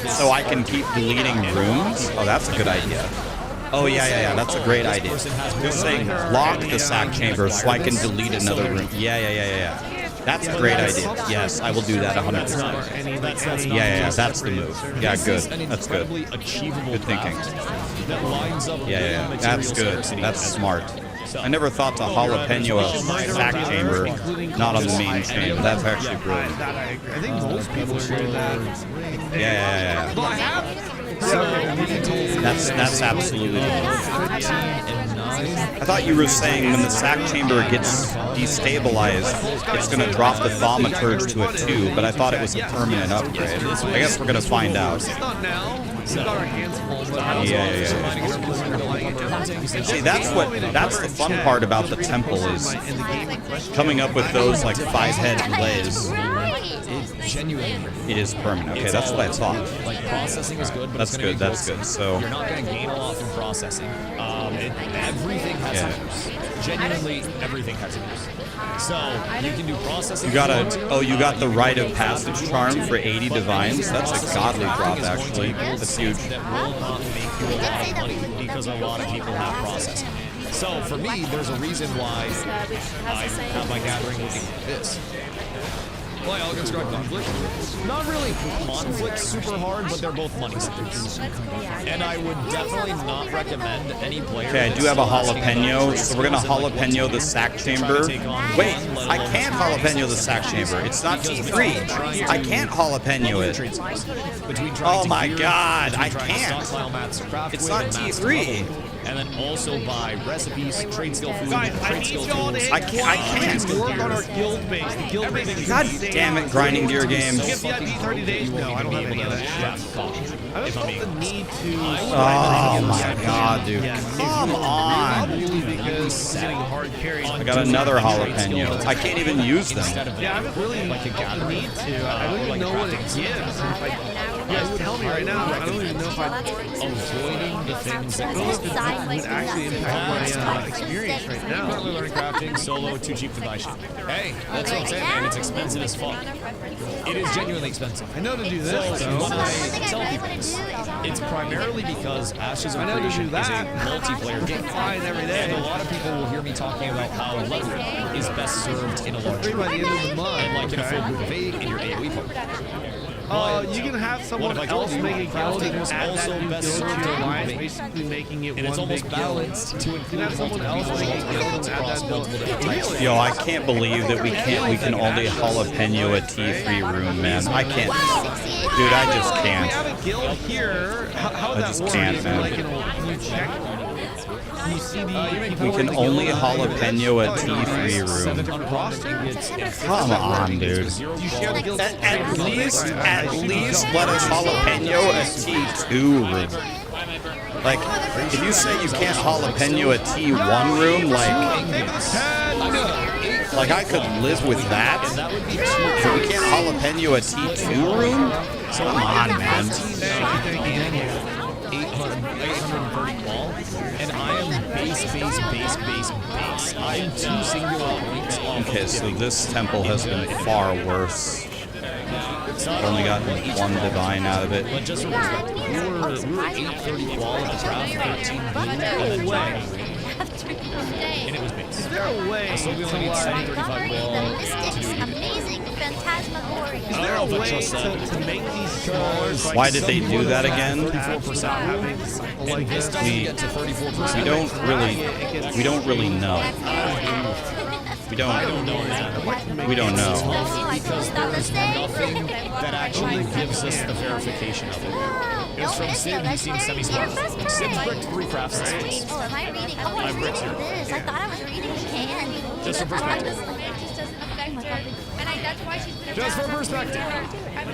so I can keep deleting rooms? Oh, that's a good idea. Oh, yeah. That's a great idea. You're saying lock the sack chamber so I can delete another room. Yeah. That's a great idea. Yes, I will do that 100%. Yeah, that's the move. Yeah, good. That's good. Good thinking. Yeah. That's good. That's smart. I never thought to jalapeno a sack chamber, not on the main chain. That's actually brilliant. I think most people are doing that. Yeah. That's absolutely. I thought you were saying when the sack chamber gets destabilized, it's going to drop the thaumaturge to a 2, but I thought it was a permanent upgrade. I guess we're going to find out. Yeah. See, that's the fun part about the temple is coming up with those like 5-head delays. It is permanent. Okay, that's what I thought. Like processing is good, but that's good. That's good. So you're not going to gain a lot from processing. Everything has a use. Genuinely, everything has a use. So you can do processing. You got the rite of passage charm for 80 divines. That's a godly drop, actually. That's huge. That will not make you a lot of money because a lot of people have processing. So for me, there's a reason why I have my gathering looking like this. Play all against conflict. Not really conflict super hard, but they're both money sinkers. And I would definitely not recommend any player. Okay, I do have a jalapeno, so we're gonna jalapeno the sack chamber. Wait, I can't jalapeno the sack chamber. It's not T3. I can't jalapeno it. Oh my god, I can't. It's not T3. And then also buy recipes, trade skill food, trade skill tools. I can't. Work on our guild base. The guild base. God damn it, grinding to your games. Get VIP 30 days. No, I don't have any of that shit. I don't felt the need to. Oh my god, dude. Come on. Because it's getting hard carried. I got another jalapeno. I can't even use them. Yeah, I haven't really felt the need to. I don't even know what it gives. You guys tell me right now. I don't even know if I'm avoiding the things that would actually impact my experience right now. Currently learning crafting solo, too cheap to buy shit. Hey, that's what I'm saying, man. It's expensive as fuck. It is genuinely expensive. I know to do this. So when I tell people this, it's primarily because Ashes of Creation is a multiplayer game. Every day. And a lot of people will hear me talking about how leveling is best served in a large group. By the end of the month. And like in a full group of 8 in your AoE party. You can have someone else make a guild and add that new guild to your alliance, basically making it and one it's almost big balanced guild. to You include can have someone else make a guild and add that build. Yo, I can't believe that we can only jalapeno a T3 room, man. I can't. Dude, I just can't. We have a guild here. How I that just works can't, is man. like, you check. You see the We can only jalapeno a T3 room. Come on, dude. At least let us jalapeno a T2 room. Like, if you say you can't jalapeno a T1 room, like I could live with that. But we can't jalapeno a T2 room? Come on, man. 830 wall, and I am base. I am 2 singular points off. Okay, so this temple has been far worse. I've only gotten 1 divine out of it. But just for perspective, we were 830 wall at the craft, 13 and it was base. Is there a way So we only need 735 wall to do it. Amazing, phantasmagoria. Is there a way to make these smaller? Why did they do that again? 34%. And this doesn't get to 34%. We don't really know. We don't know. We don't know. Because there's nothing that actually gives us the verification of it. It was from Sid, he's seen semi-smart. Sid bricked 3 craft systems. Oh, am I reading? Oh, I bricked this. I thought I was reading the can. Just for perspective. It just doesn't affect her. And that's why Just for perspective.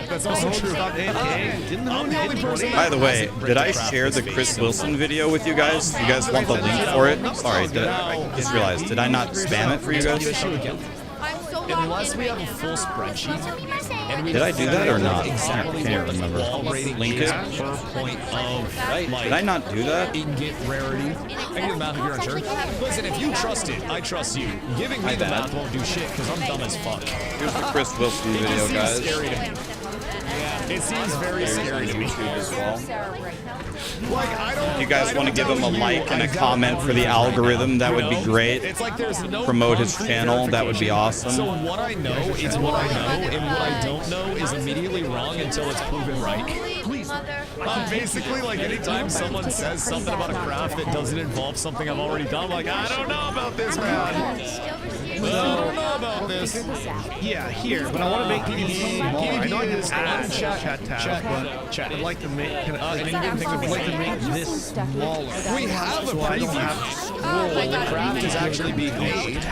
That's also true. I'm the only person. By the way, did I share the Chris Wilson video with you guys? Do you guys want the link for it? Sorry, I just realized. Did I not spam it for you guys? Unless we have a full spreadsheet. Did I do that or not? I can't remember. Link it. Did I not do that? Ingot rarity. I can do the math if you're unsure. Listen, if you trust it, I trust you. Giving me the math won't do shit because I'm dumb as fuck. Here's the Chris Wilson video, guys. It seems very scary to me as well. Like, I don't. If you guys want to give him a like and a comment for the algorithm, that would be great. It's like there's no promote his channel, that would be awesome. So what I know is what I know, and what I don't know is immediately wrong until it's proven right. Basically, like anytime someone says something about a craft that doesn't involve something I've already done, I'm like, I don't know about this, man. I don't know about this. Yeah, here, but I want to make these smaller. I know I can add chat tabs, but I'd like to make. I'd like to make this smaller. We have a preview. The craft is actually being made.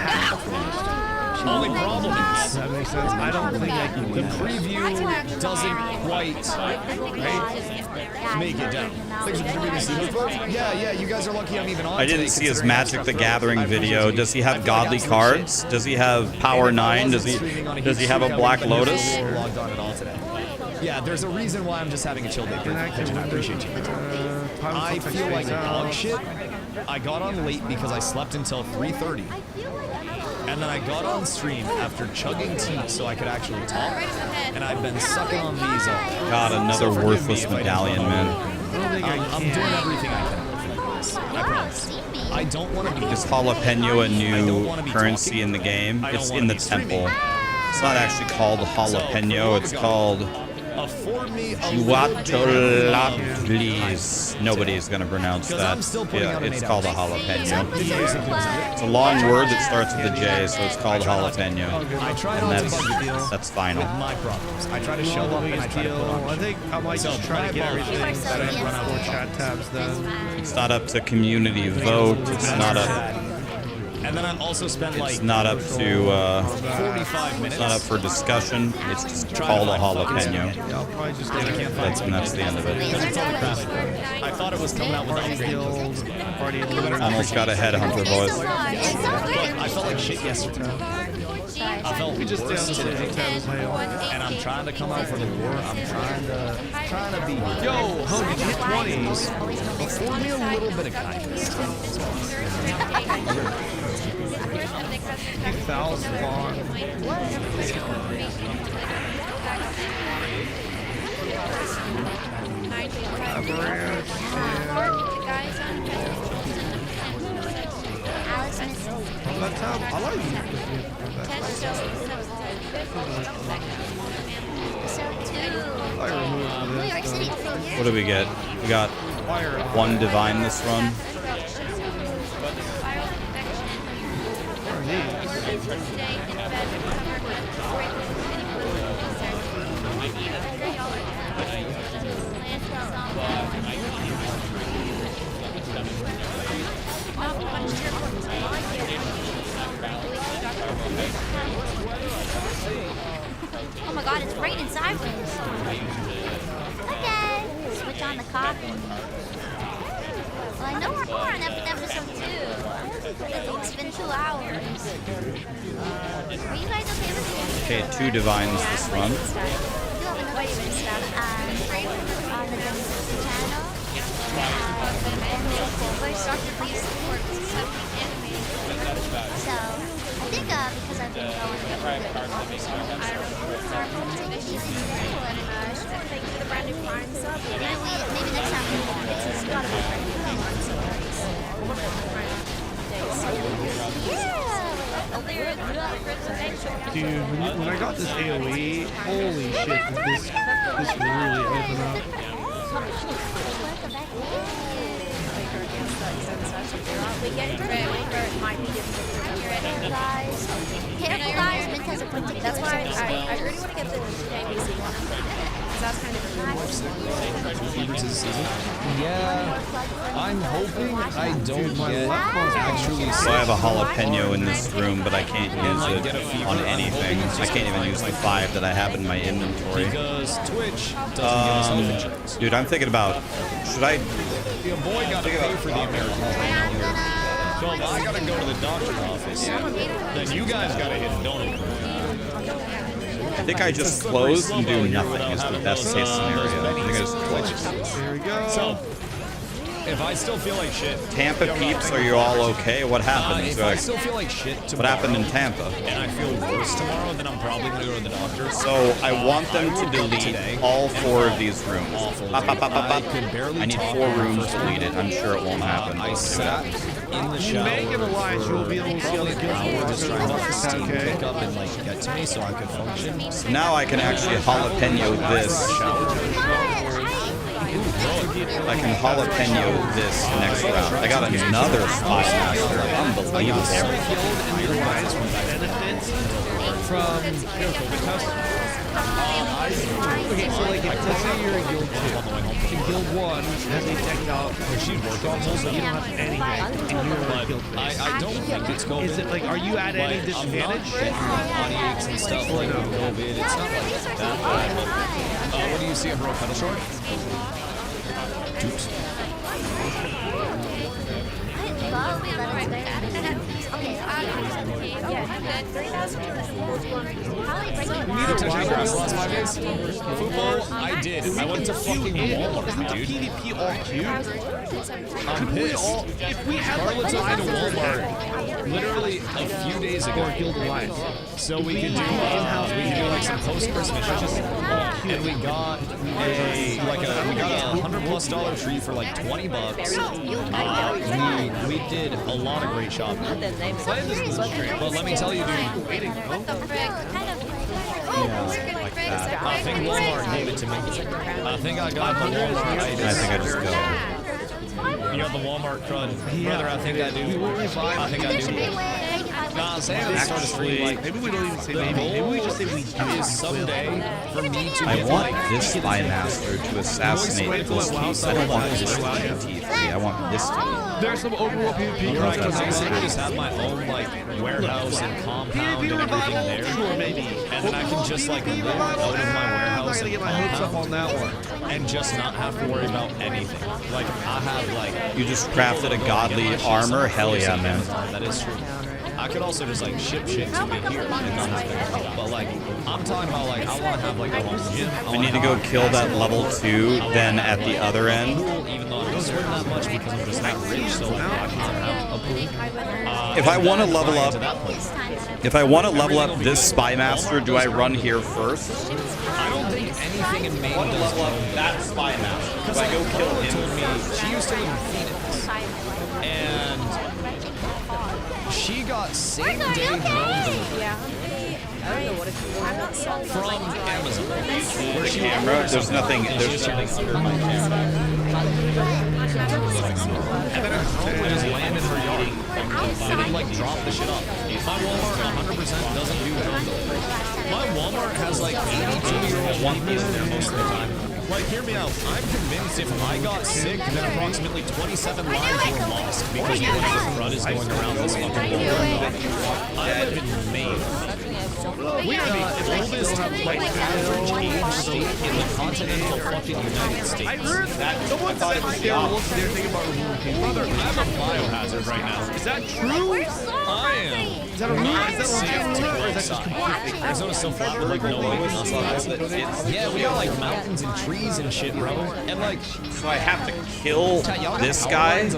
Only problem is that makes sense. I don't think I can. The preview doesn't quite make it down. Yeah, you guys are lucky I'm even on. I didn't see his Magic the Gathering video. Does he have godly cards? Does he have Power 9? Does he have a Black Lotus? Logged on at all today. Yeah, there's a reason why I'm just having a chill day. I appreciate you. I feel like dog shit. I got on late because I slept until 3:30. And then I got on stream after chugging tea so I could actually talk. And I've been sucking on these all day. God, another worthless medallion, man. I'm doing everything I can. I promise. I don't want to be. Is jalapeno a new currency in the game? It's in the temple. It's not actually called jalapeno. It's called Huatolactlis. Nobody's gonna pronounce that. Yeah, it's called a jalapeno. It's a long word that starts with a J, so it's called jalapeno. And that's final. My problems. I try to show up and I try to put on. I think I might just try to get everything that I run out of chat tabs then. It's not up to community vote. It's not up. And then I also spent like. It's not up to. 45 minutes. It's not up for discussion. It's just called a jalapeno. That's the end of it. I thought it was coming out with upgrades. Almost got a headhunter, boys. I felt like shit yesterday. I felt worse today. And I'm trying to come out for the war. I'm trying to be. Yo, Ho, did you hit 20s? Afford me a little bit of kindness. You foul spawn. I like What do we get? We got one divine this run. Oh my god, it's raining sideways. Okay. Switch on the coffee. Well, I know we're on episode 2. It's been 2 hours. Are you guys okay with it? Okay, 2 divines this run. You have another stuff on the Genesis channel. And they started these support stuff animated. So, I think because I've been going I don't know. Thank you for the brand new Prime sub. Maybe next time we can. It's gotta be great. Dude, when I got this AoE, holy shit, this really opened up. Careful guys, Mint has a printed. That's why I really want to get the ABC one. that's kind of Yeah, I'm hoping I don't get actually. So I have a jalapeno in this room, but I can't use it on anything. I can't even use the 5 that I have in my inventory. Because Twitch doesn't get us dude, I'm thinking about, should I? Your boy got to pay for the American train out here. So if I got to go to the doctor's office, then you guys got to hit a donut. I think I just close and do nothing is the best case scenario. I think I just close. There we go. So, if I still feel like shit. Tampa peeps, are you all okay? What happened? If I still feel like shit tomorrow, what happened in Tampa? And I feel worse tomorrow, then I'm probably going to go to the doctor. So I want them to delete all 4 of these rooms. I need 4 rooms deleted. I'm sure it won't happen. I sat in the shower. Megan Elias, you will be able to see on the guild just trying to let Steam pick up and like get to me so I could function. So now I can actually jalapeno this. I can jalapeno this next round. I got another Spy Master. Unbelievable. Okay, so like, let's say you're in Guild 2. In Guild 1, as they decked out, she'd work on most, but you don't have anything, and you're in Guild 3. I don't think it's COVID. Is it like, are you at any disadvantage? Body aches and stuff like COVID. It's not like that bad. What do you see? A broke pedal short? Oops. You need to touch your grass the last 5 days? Football, I did. I went to fucking Walmart, dude. PvP all cubed? I'm pissed. If we had like Scarlet took me to Walmart literally a few days ago. Guild Alliance. So we could do like some post-Christmas shit. And we got a $100+ tree for like $20. We did a lot of great shopping. But let me tell you, dude. I think Walmart gave it to me. I think I got the Walmart. I think I just go. You got the Walmart crud. Brother, I think I do. I think I do. Nah, I'm saying at the start of stream, like, maybe we don't even say maybe. Maybe we just say we do. Is someday for me to I want this Spy Master to assassinate this piece. I don't want this to be T3. I want this to be. There's some overall PvP. I just have my own like warehouse and compound and everything there. Sure, maybe. And then I can just like live out of my warehouse and get my hopes up on that one. And just not have to worry about anything. Like I have like you just crafted a godly armor. Hell yeah, man. That is true. I could also just like ship shit to me here and not have to worry. But like I'm talking about like I want to have like a home gym. I need to go kill that level 2. Then at the other end. Even though I don't swim that much because I'm just not rich, so I can't have a pool. If I want to level up, this Spy Master, do I run here first? I don't think anything in Maine does level up that Spy Master. Do I go kill him? Told me she used to live in Phoenix, and she got same-day drone delivery from Amazon. Where's the camera? There's nothing. There's nothing under my camera. And then I just land in her yard. I didn't like drop the shit off. My Walmart 100% doesn't do drone delivery. My Walmart has like 82-year-old people there most of the time. Like, hear me out. I'm convinced if I got sick, then approximately 27 lives were lost because the crud is going around this fucking Walmart. I live in Maine. We are the oldest, like, average age state in the continental fucking United States. I heard that. Someone said that they were thinking about removing people. Brother, I'm a biohazard right now. Is that true? I am. Is that a rule? Is that Arizona's so flat with like no wind. Yeah, we got like mountains and trees and shit, bro. And like, so I have to kill this guy.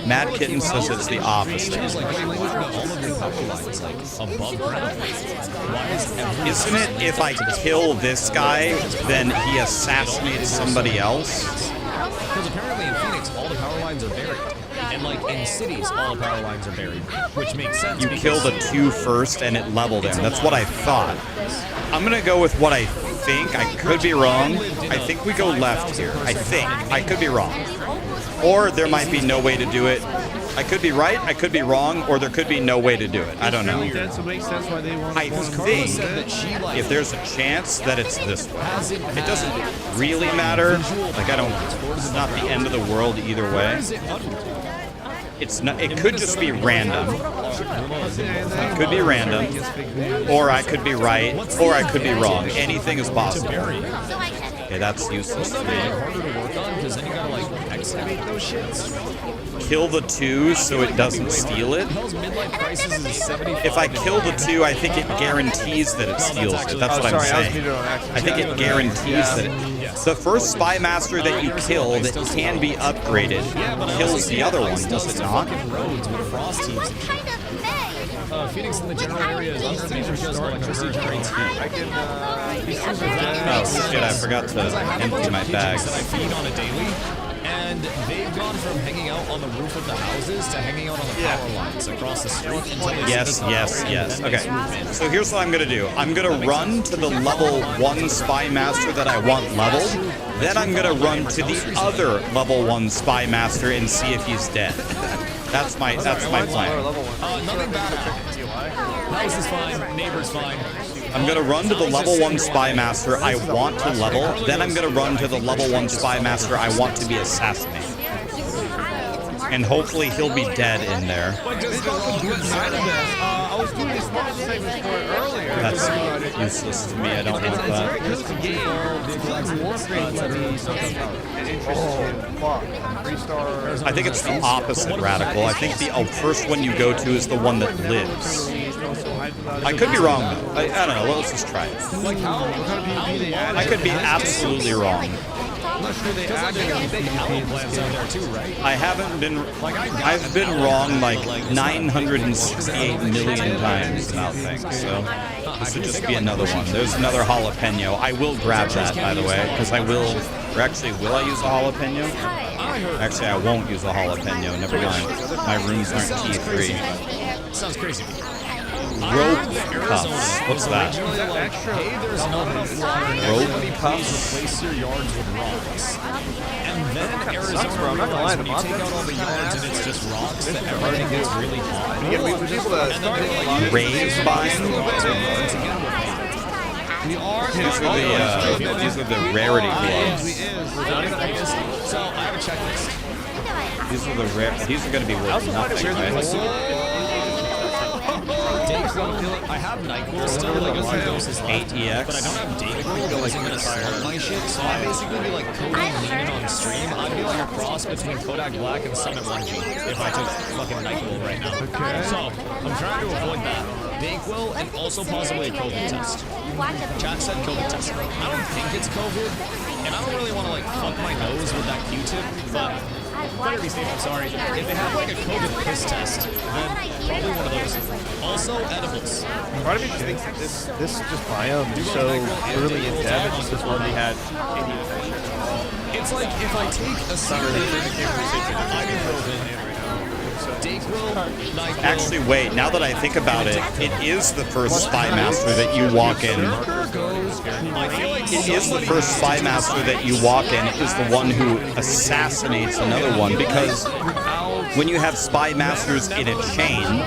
Mad Kitten says it's the opposite. Isn't it if I kill this guy, then he assassinates somebody else? Because apparently in Phoenix, all the power lines are buried. And like in cities, all the power lines are buried, which makes sense. You kill the 2 first and it leveled him. That's what I thought. I'm gonna go with what I think. I could be wrong. I think we go left here. I think. I could be wrong. Or there might be no way to do it. I could be right, I could be wrong, or there could be no way to do it. I don't know. I think if there's a chance that it's this way, it doesn't really matter. Like, I don't, it's not the end of the world either way. It's not, it could just be random. It could be random, or I could be right, or I could be wrong. Anything is possible. Okay, that's useless to me. Kill the 2 so it doesn't steal it. If I kill the 2, I think it guarantees that it steals it. That's what I'm saying. I think it guarantees that it. The first Spy Master that you kill that can be upgraded kills the other one, does it not? Phoenix in the general area is under major electricity generates heat. Oh shit, I forgot to empty my bags. That I feed on a daily, and they've gone from hanging out on the roof of the houses to hanging out on the power lines across the street. Yes. Okay, so here's what I'm gonna do. I'm gonna run to the level 1 Spy Master that I want leveled. Then I'm gonna run to the other level 1 Spy Master and see if he's dead. That's my plan. Nothing bad happened. House is fine. Neighbor's fine. I'm gonna run to the level 1 Spy Master I want to level. Then I'm gonna run to the level 1 Spy Master I want to be assassinated. And hopefully he'll be dead in there. That's useless to me. I don't want that. I think it's the opposite, Radical. I think the first one you go to is the one that lives. I could be wrong, though. I don't know. Let's just try it. I could be absolutely wrong. I've been wrong like 968 million times about things, so this would just be another one. There's another jalapeno. I will grab that, by the way, because I will, or actually, will I use a jalapeno? Actually, I won't use a jalapeno, never mind. My rooms aren't T3. Sounds crazy. Rope cuffs. What's that? Rope cuffs? Replace your yards with rocks. And then Arizona realized when you take out all the yards and it's just rocks, that everything gets really hot. Rave buying? These are the rarity gloves. So I have a checklist. These are the rare. These are going to be worth nothing, right? I have NyQuil still, like a few doses left, 8EX. but I don't have Dayquil because I'm gonna slump my shit, so I'd basically be like Kodak leaning on stream. I'd be like a cross between Kodak Black and Summon 1G if I took fucking NyQuil right now. So, I'm trying to avoid that. Dayquil and also possibly a COVID test. Chat said COVID test. I don't think it's COVID, and I don't really want to like fuck my nose with that Q-tip, but better be safe, I'm sorry. If they have like a COVID piss test, then probably one of those. Also, edibles. Part of me just thinks that this just biome is so early in dev, it's just this one they had 80 It's like if I take a Actually, wait, now that I think about it, it is the first Spy Master that you walk in. It is the first Spy Master that you walk in. It is the one who assassinates another one, because when you have Spy Masters in a chain,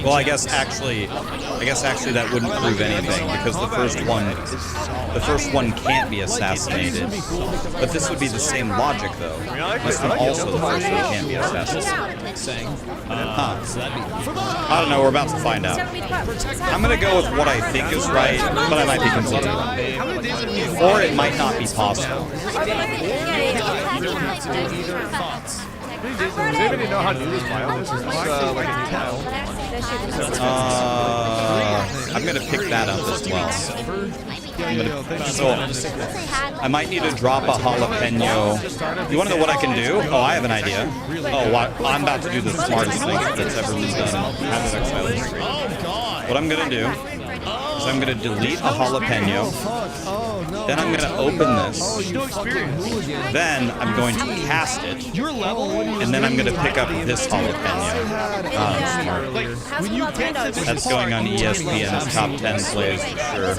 well, I guess actually that wouldn't prove anything, because the first one can't be assassinated. But this would be the same logic, though. This one also the first one can't be assassinated. I don't know. We're about to find out. I'm gonna go with what I think is right, but I might be completely wrong, or it might not be possible. Does anybody know how to do this biome? This is like a tile. I'm gonna pick that up as well. So I might need to drop a jalapeno. You want to know what I can do? Oh, I have an idea. Oh, I'm about to do the smartest thing that's ever been done. What I'm gonna do is I'm gonna delete a jalapeno. Then I'm gonna open this. No experience. Then I'm going to cast it. Your level. And then I'm gonna pick up this jalapeno. Smart. That's going on ESPN's top 10 plays for sure.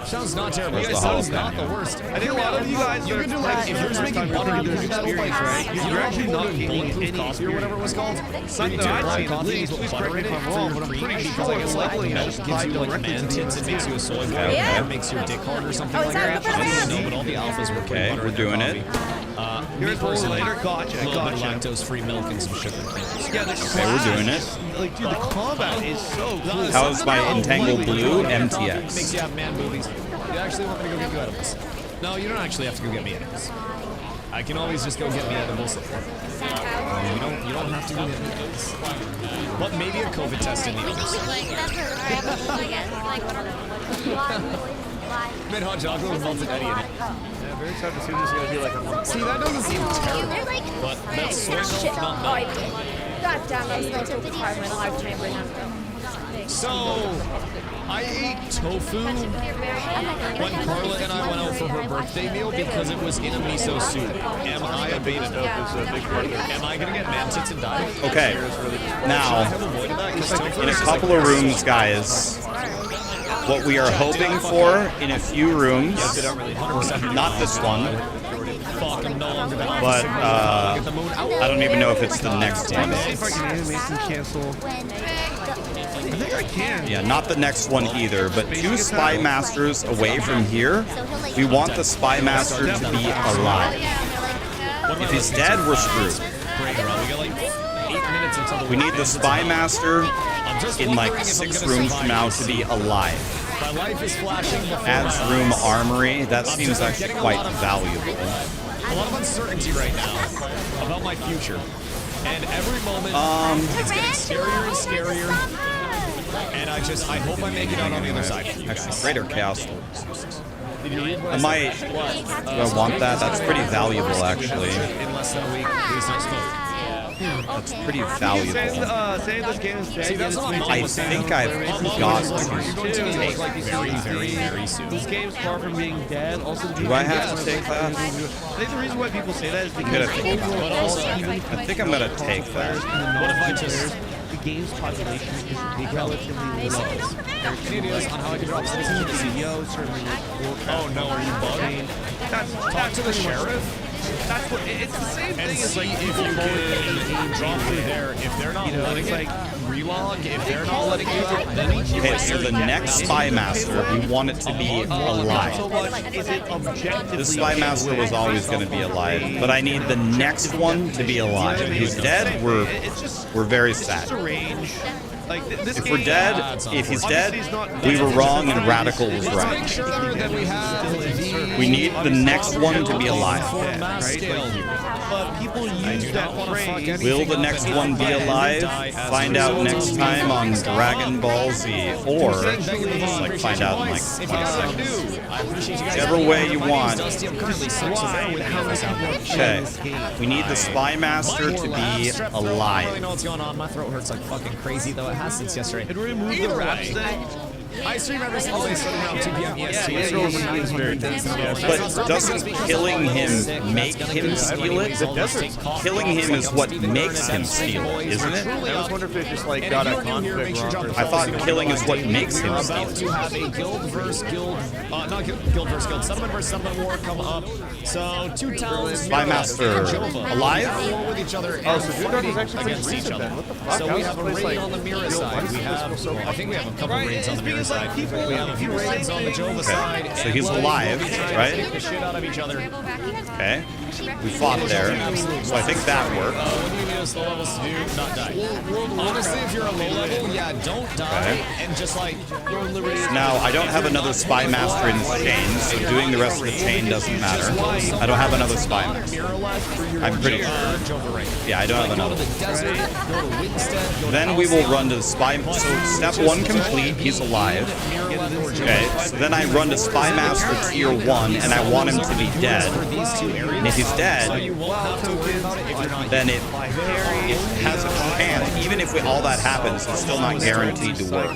Sounds not terrible. Where's the Sounds not the jalapeno? worst. I think a lot of you guys You are can do like, if you're just making butter, you can do experience, right? You're actually not gaining bulletproof any coffee or whatever it was called. Something that I've seen, at least, please correct me if I'm wrong, but I'm pretty sure it's like leveling milk just gives tied you like directly man to tits, it makes you a soy boy, Okay. it makes your dick hard or something Oh, like is that that. what I that don't know, but all the alphas were putting Okay, butter we're in their doing it. coffee. Here's a little later. Gotcha, A little bit of gotcha. lactose-free milk and some sugar. Yeah, the Okay, we're doing it. Like, dude, the combat is so cool. How's my Entangled Blue Makes MTX? you have man boobies. You actually want me to go get you edibles? No, you don't actually have to go get me edibles. I can always just go get me edibles. You don't have to go get me edibles. But maybe a COVID test in the office. Mid hot chocolate with melted Eddie in it. Yeah, very excited to see what this is going to be like. See, that doesn't seem terrible. But that's soy milk, not milk. God damn, I was going to fire my live chamber now. So, I ate tofu when Carla and I went out for her birthday meal because it was in a miso soup. Am I a beta? Am I going to get man tits and die? Okay. Now, in a couple of rooms, guys, what we are hoping for in a few rooms, not this one, but I don't even know if it's the next one. Let's see if I can animate some cancel. I think I can. Yeah, not the next one either, but 2 Spy Masters away from here. We want the Spy Master to be alive. If he's dead, we're screwed. We need the Spy Master in like 6 rooms from now to be alive. Adds room armory. That seems actually quite valuable. A lot of uncertainty right now about my future. And every moment it's getting scarier and scarier. And I hope I make it out on the other side. Actually, Greater Chaos. I might. Do I want that? That's pretty valuable, actually. In less than a week, please don't smoke. That's pretty valuable. Save this game See, that's what I'm I think I've got to take very soon. This game's far from being dead. Also, Do I have to take that? I think the reason why people say that is I'm because gonna take that. I think I'm gonna take that. what if I just the game's population is relatively low. Videos on how I can drop citizens in the CEO certainly. Oh no, are you bugging? Talk to the sheriff? That's what it's the same thing as like if you can drop through there. If they're not letting it relog, if they're not letting you out, then Okay, so the next Spy Master, we want it to be alive. The Spy Master was always going to be alive, but I need the next one to be alive. If he's dead, we're very sad. If we're dead, if he's dead, we were wrong and Radical was right. We need the next one to be alive. But people use that phrase. Will the next one be alive? Find out next time on Dragon Ball Z, or just like find out in like 20 seconds. Whichever way you want. Okay, we need the Spy Master to be I alive. know what's going on. My throat hurts like fucking crazy, though it has since yesterday. Could we remove the raps then? I stream every single day starting around 2 p.m. EST. But doesn't killing him make him steal it? Killing him is what makes him steal it, isn't it? I was wondering if it just like got a conflict wrong. I thought killing is what makes him steal to it. have a guild versus guild, not guild versus guild, settlement versus settlement war come up. So 2 towns, Spy Master alive? war with each other Oh, so Dude is actually against pretty each recent other. then. What the fuck? So How we is have a this place raid like on the Mira real side. life? We have, I think we have a couple raids on the Mira side. We have a few raids on the Jova side. So he's alive, right? Beat the shit out of each other. Okay. We fought there, so I think that worked. What do you need us the levels to do? Not die. Honestly, if you're a low level, yeah, don't die. And just like, Now, I don't have another Spy Master in this chain, so doing the rest of the chain doesn't matter. I don't have another Spy Master. I'm pretty sure. Yeah, I don't have another. Then we will run to the Spy... So step 1 complete, he's alive. Okay, so then I run to Spy Master tier 1, and I want him to be dead. And if he's dead, So you won't have to worry about it if you're not. then it has a chance. Even if all that happens, it's still not guaranteed to work.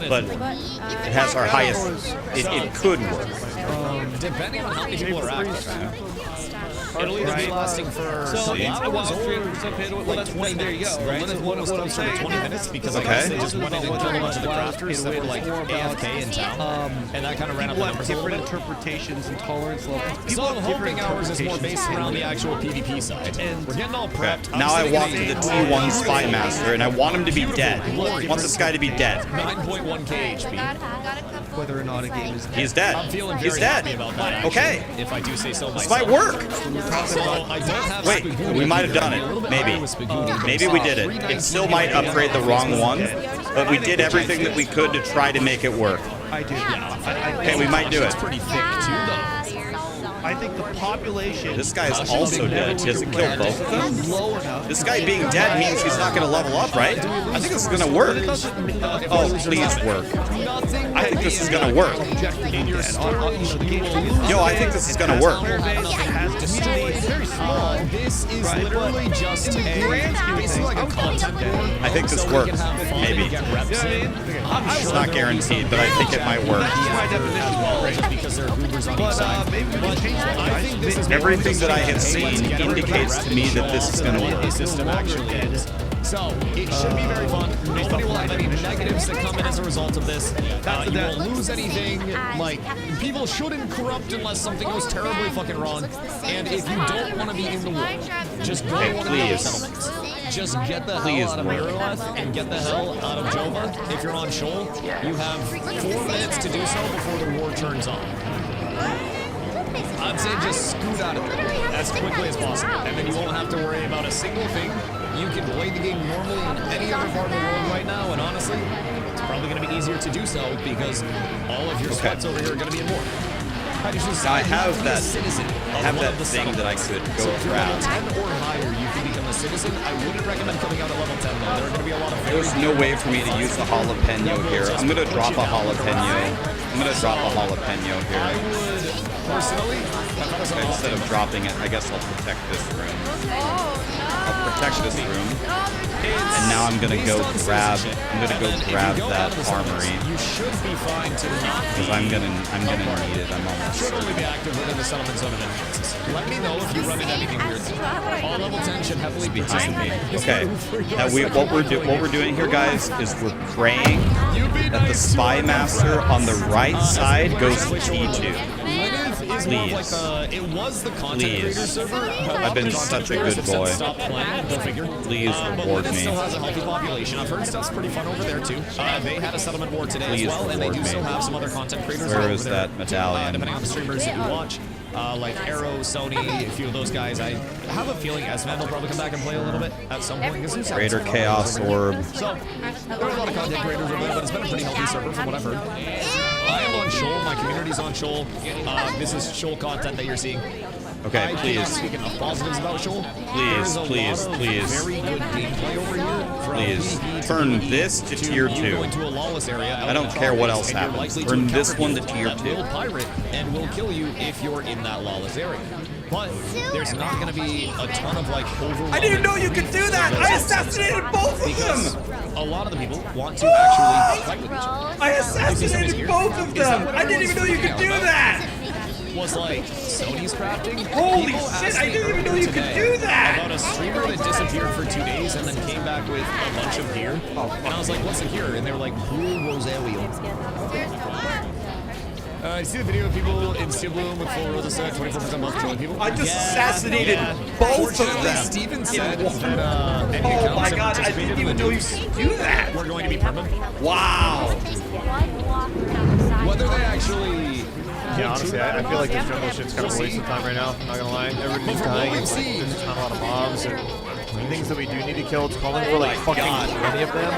But it has our highest. It could work. Depending on how many people are active. It'll either be lasting for a couple hours or like 20 there you minutes. go, right? The limit was closer to 20 minutes because I Okay. guess they just went in and killed a bunch of the crafters that were like AFK in town. And that kind of ran up the People have numbers a little different bit. interpretations and tolerance levels. So People have hoping different hours is more based interpretations. around the actual PvP side. And we're getting all prepped. Now I walk to the T1 Spy Master, and I want him to be dead. I want this guy to be dead. 9.1k HP. Whether or not a game is He's dead. I'm feeling He's very happy dead. about that. Okay. Actually, if I do say so This myself. might work. So I don't have Wait, Spagoonie we might have either. done A little it. bit Maybe. higher with Spagoonie. Maybe we did it. It still might upgrade the wrong one, but we did everything that we could to try to make it work. I do. Okay, we might do it. It's pretty thick too, though. I think the population. This guy is also dead. He hasn't killed both of them. Low enough. This guy being dead means he's not going to level up, right? I think this is going to work. Oh, please work. I think this is going to work. Yo, I think this is going to work. This is literally just basically like a content board. I think this works. Maybe. It's not guaranteed, but I think it might work. Because there are goobers on each side. I think this is Everything that I have seen indicates to me that this is going to work. System actually is. So it should be very fun. Nobody will have any negatives that come in as a result of this. You won't lose anything. Like people shouldn't corrupt unless something goes terribly fucking wrong. And if you don't want to be in the war, just go to one of the other settlements. Just get the hell out of Miraleth and get the hell out of Jova. If you're on Shoal, you have 4 minutes to do so before the war turns on. I'd say just scoot out of there as quickly as possible, and then you won't have to worry about a single thing. You can play the game normally in any other part of the world right now, and honestly, it's probably going to be easier to do so because all of your spots over here are going to be in war. Now I have that thing that I could go So if you're level grab. 10 or higher, you can become a citizen. I wouldn't recommend coming out at level 10 though. There are going to be a lot of There's no way for me to use the jalapeno here. I'm going to drop a jalapeno. I'm going to drop a jalapeno here. personally. Instead of dropping it, I guess I'll protect this room. I'll protect this room. And now I'm gonna go grab that armory. You should be fine to not because I'm gonna need it. I'm almost should only be active within the settlement zone of influences. Let me know if you run into anything weird. All level 10 should heavily be behind me. Okay. Now what we're doing here, guys, is we're praying that the Spy Master on the right side goes to T2. Please. It was the content creator server. I've been such a good boy. Stop playing, go figure. Please reward It me. still has a healthy population. I've heard stuff's pretty fun over there too. They had a settlement war today Please as well, and they reward do me. still have some other content creators. Where over is there, that medallion? depending on the streamers that you watch. Like Arrow, Sony, a few of those guys. I have a feeling S-Man will probably come back and play a little bit at some point. Greater Chaos Orb. So, there are a lot of content creators over there, but it's been a pretty healthy server from what I've heard. I am on Shoal, my community's on Shoal. This is Shoal content that you're seeing. Okay, I please. cannot speak enough positives about Shoal. Please, There's a please, lot of please. very good gameplay over here. From Please. PvP Turn PvE this to tier you 2. go into a lawless area I don't care what else and you're happens. likely Turn to this encounter one to people tier that 2. will pirate and will kill you if you're in that lawless area. But there's not going to be a ton of like overwhelming. I didn't know you could do that! I assassinated both of because them! a lot of the people want to actually fight with each other. I assassinated both of them! I didn't even know you could do that! Was like Sony's crafting. Holy People shit, asked I me didn't even know earlier you could today do that! About a streamer that disappeared for 2 days and then came back with a bunch of gear. And I was like, what's the gear? And they were like, Blue Rosario. You see the video of people in Steel Bloom with full Rosa set, 24% off killing people? I just assassinated both of them. Steven said that any Oh accounts my that god, I participated didn't in even the know you news could do that! were going to be permanent. Wow! Whether they actually... Yeah, honestly, I feel like this jungle shit's kind of a waste of time right now. I'm not gonna lie. Everybody's dying. It's like, there's just not a lot of mobs and things that we do need to kill. It's calling for like fucking 20 of them.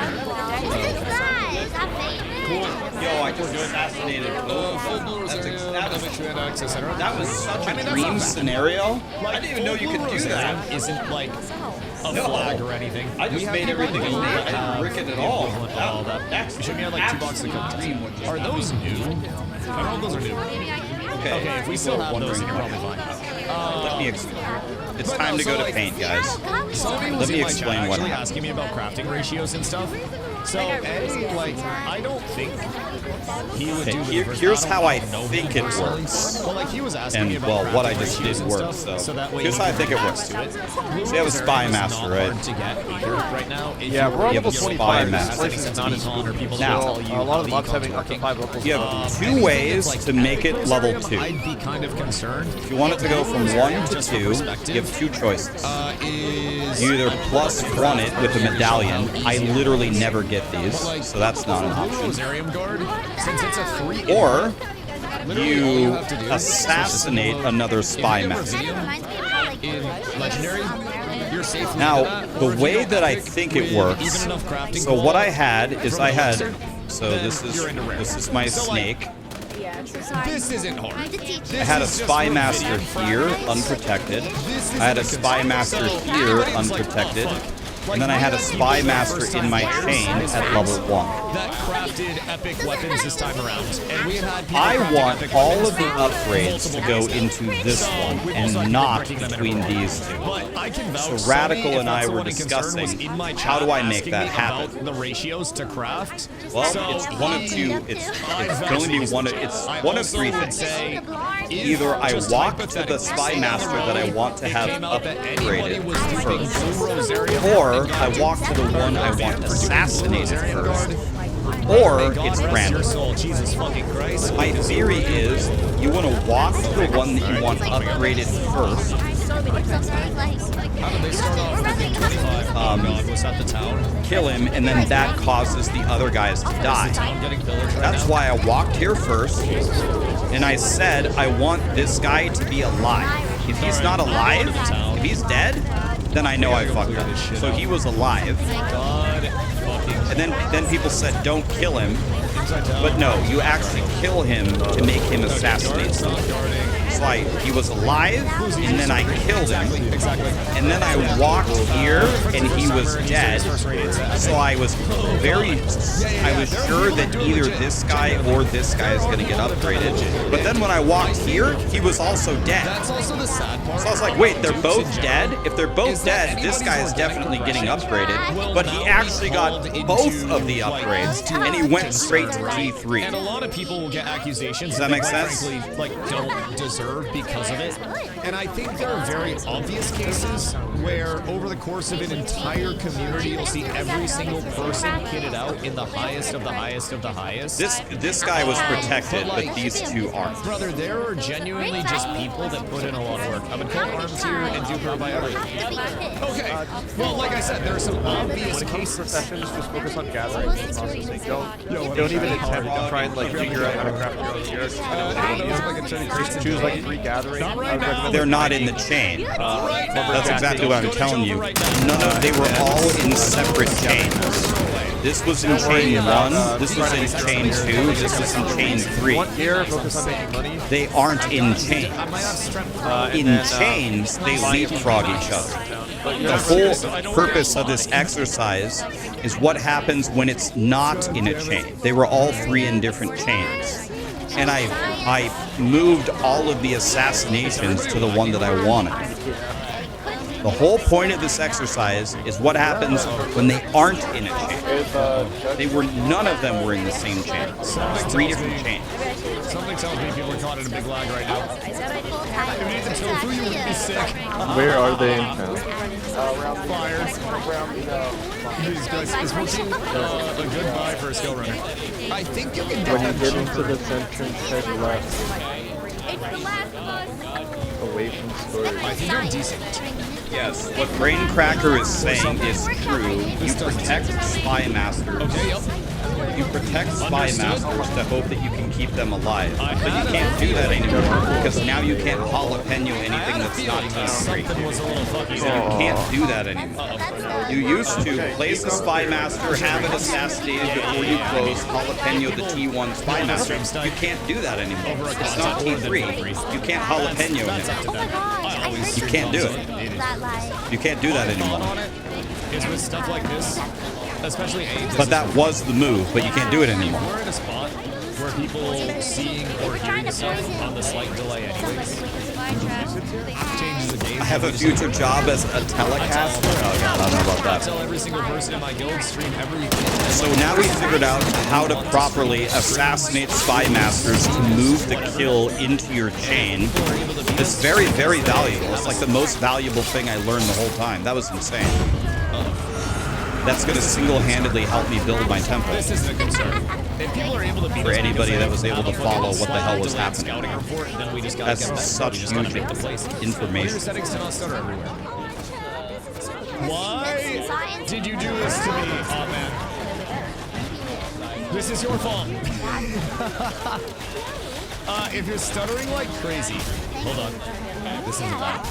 Yo, I just assassinated both of them. That was such a dream scenario. I didn't even know you could do that. Isn't like a flag or anything. I just made everything in there. I didn't brick it at all. We should be at like 2 boxes of dream. Are those new? I don't know if those are new. okay. Okay, if we still have those, then you're probably fine. Let me explain. It's time to go to paint, guys. Somebody was Let me in my chat explain what actually happened. asking me about crafting ratios and stuff. So, like, I don't think he would do the reverse. Here's how I don't know think him it personally. works. Well, like, he was asking me And, about well, what I crafting just ratios did and works, stuff, so that way here's he how I can think it get works. back to it. So you have a spy master, Not right? hard to get either right now. If Yeah, you we're on You have level a spy 25. master. This place is not as or people Now, that will tell you a lot of the how mobs the having up to working. 5 levels. You have two ways to make it level 2. I'd be kind of concerned. If you want it to go from 1 to 2, you have two choices. You either +1 it with a medallion. I literally never get these, so that's not an option. Since it's a 3, Or you assassinate another spy master. in legendary, you're safe. Now, the way that I think it works, so what I had is so this is my snake. This isn't hard. I had a spy master here, unprotected. I had a spy master here, unprotected. And then I had a spy master in my chain at level 1. That crafted epic weapons this time around, and we had people I crafting want epic all weapons of the upgrades to go into this one and not between these two. So Radical and I were discussing, how do I make that happen? The ratios to craft. Well, it's one of two. It's going to be one of three things. Either I walk to the spy master that I want to have upgraded first, or I walk to the one I want assassinated first, or it's random. My theory is you want to walk to the one that you want upgraded first. Kill him, and then that causes the other guys to die. That's why I walked here first, and I said I want this guy to be alive. If he's not alive, if he's dead, then I know I fucked up. So he was alive. And then people said, don't kill him. But no, you actually kill him to make him assassinate someone. So he was alive, and then I killed him. And then I walked here, and he was dead. So I was sure that either this guy or this guy is going to get upgraded. But then when I walked here, he was also dead. So I was like, wait, they're both dead? If they're both dead, this guy is definitely getting upgraded. But he actually got both of the upgrades, and he went straight to T3. And a lot of people will get accusations Does that make sense? Frankly, like, don't deserve because of it. And I think there are very obvious cases where over the course of an entire community, you'll see every single person kitted out in the highest of the highest of the highest. This guy was protected, but these two aren't. Brother, there are genuinely just people that put in a lot of work. I've been called arms here and do by everything. Okay. Well, like I said, there are some obvious cases. Professions just focus on gathering and processing. Don't even attempt to try and like figure out how to craft your own gear. Just choose like 3 gathering. They're not in the chain. That's exactly what I'm telling you. They were all in separate chains. This was in chain 1, this was in chain 2, this was in chain 3. They aren't in chains. In chains, they leapfrog each other. The whole purpose of this exercise is what happens when it's not in a chain. They were all 3 in different chains. And I moved all of the assassinations to the one that I wanted. The whole point of this exercise is what happens when they aren't in a chain. None of them were in the same chain. 3 different chains. Something tells me people are caught in a big lag right now. If you need the tofu, you would be sick. Where are they in town? Fire. These guys is working a good buy for a skill runner. I think you can When you get into this entrance, head left. Away from storage. I think you're decent. Yes, what Braincracker is saying is true. You protect spy masters. Okay, yep. You protect spy masters to hope that you can keep them alive. But you can't do that anymore because now you can't jalapeno anything that's not T3. So you can't do that anymore. You used to place a spy master, have it assassinated before you close, jalapeno the T1 spy master. You can't do that anymore. It's not T3. You can't jalapeno him. You can't do it. You can't do that anymore. It's with stuff like this, especially AIDS. But that was the move, but you can't do it anymore. We're in a spot where people seeing or hearing stuff on the slight delay anyways. Changes the game. I have a future job as a telecaster. Oh god, I don't know about I that. tell every single person in my guild stream everything. So now we figured out how to properly assassinate spy masters to move the kill into your chain. It's very, very valuable. It's like the most valuable thing I learned the whole time. That was insane. That's going to single-handedly help me build my temple. This isn't a concern. If people are able to beat For us anybody because that was able to follow what the hell was delay happening. scouting report, then we just gotta get That's back. such We just gotta huge make the place. information. Your settings to not stutter everywhere. Why did you do this to me? Oh man. This is your fault. If you're stuttering like crazy, hold on. This isn't bad.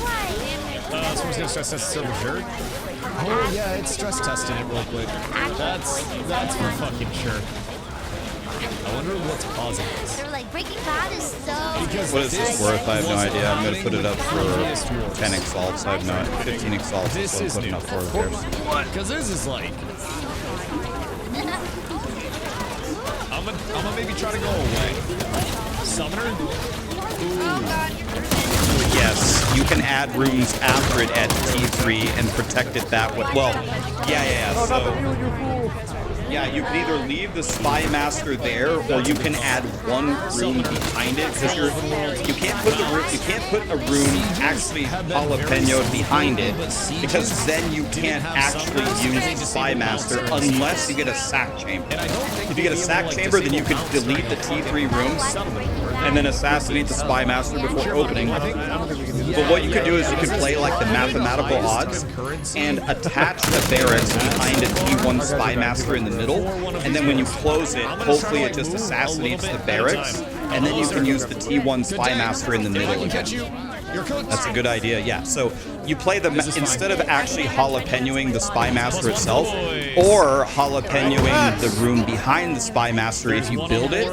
Someone's gonna stress test the server shirt. Oh yeah, it's stress testing it real quick. That's for fucking sure. I wonder what's causing this. They're like, Breaking Bad is so... What is this worth? I have no idea. I'm going to put it up for 10 exalts. I have no 15 exalts. This So I'm is putting new. up for repairs. What? Because this is like... I'm gonna maybe try to go away. Summoner? Yes, you can add rooms after it at T3 and protect it that way. Well, yeah. So, yeah, you can either leave the spy master there, or you can add one room behind it because you can't put a room actually jalapeno behind it because then you can't actually use the spy master unless you get a sack chamber. If you get a sack chamber, then you can delete the T3 rooms and then assassinate the spy master before opening. But what you could do is you could play like the mathematical odds and attach the barracks behind a T1 spy master in the middle, and then when you close it, hopefully it just assassinates the barracks, and then you can use the T1 spy master in the middle again. That's a good idea, yeah. So you play the, instead of actually jalapenoing the spy master itself, or jalapenoing the room behind the spy master if you build it,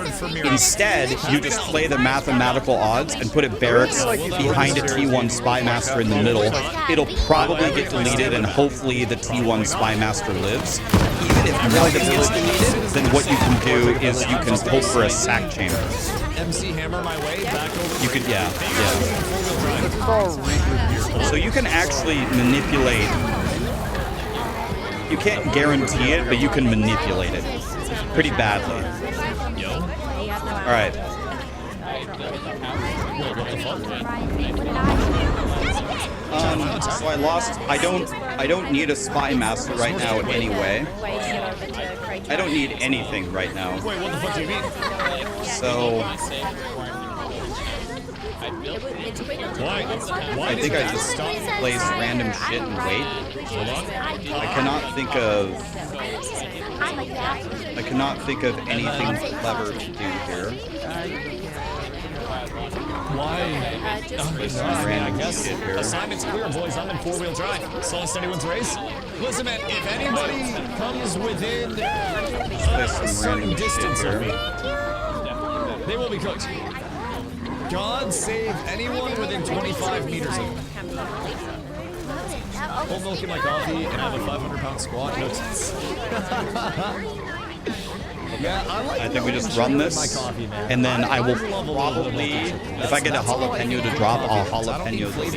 instead you just play the mathematical odds and put a barracks behind a T1 spy master in the middle. It'll probably get deleted and hopefully the T1 spy master lives. Even if nothing gets deleted, then what you can do is you can hope for a sack chamber. MC hammer my way back over. You could, yeah. So you can actually manipulate. You can't guarantee it, but you can manipulate it pretty badly. All right. So I lost. I don't need a spy master right now anyway. I don't need anything right now. Wait, what the fuck do you mean? So I think I just place random shit and wait. I cannot think of anything clever to do here. Why? Random I guess shit here. assignment's clear, boys. I'm in four-wheel drive. Slow and steady wins race. Listen, man, if anybody comes within a certain distance of me, they will be cooked. God save anyone within 25 meters of me. Full milk in my coffee and have a 500-pound squat. Yeah, I think we just run this, and then I will probably, if I get a jalapeno to drop, I'll jalapeno the lead.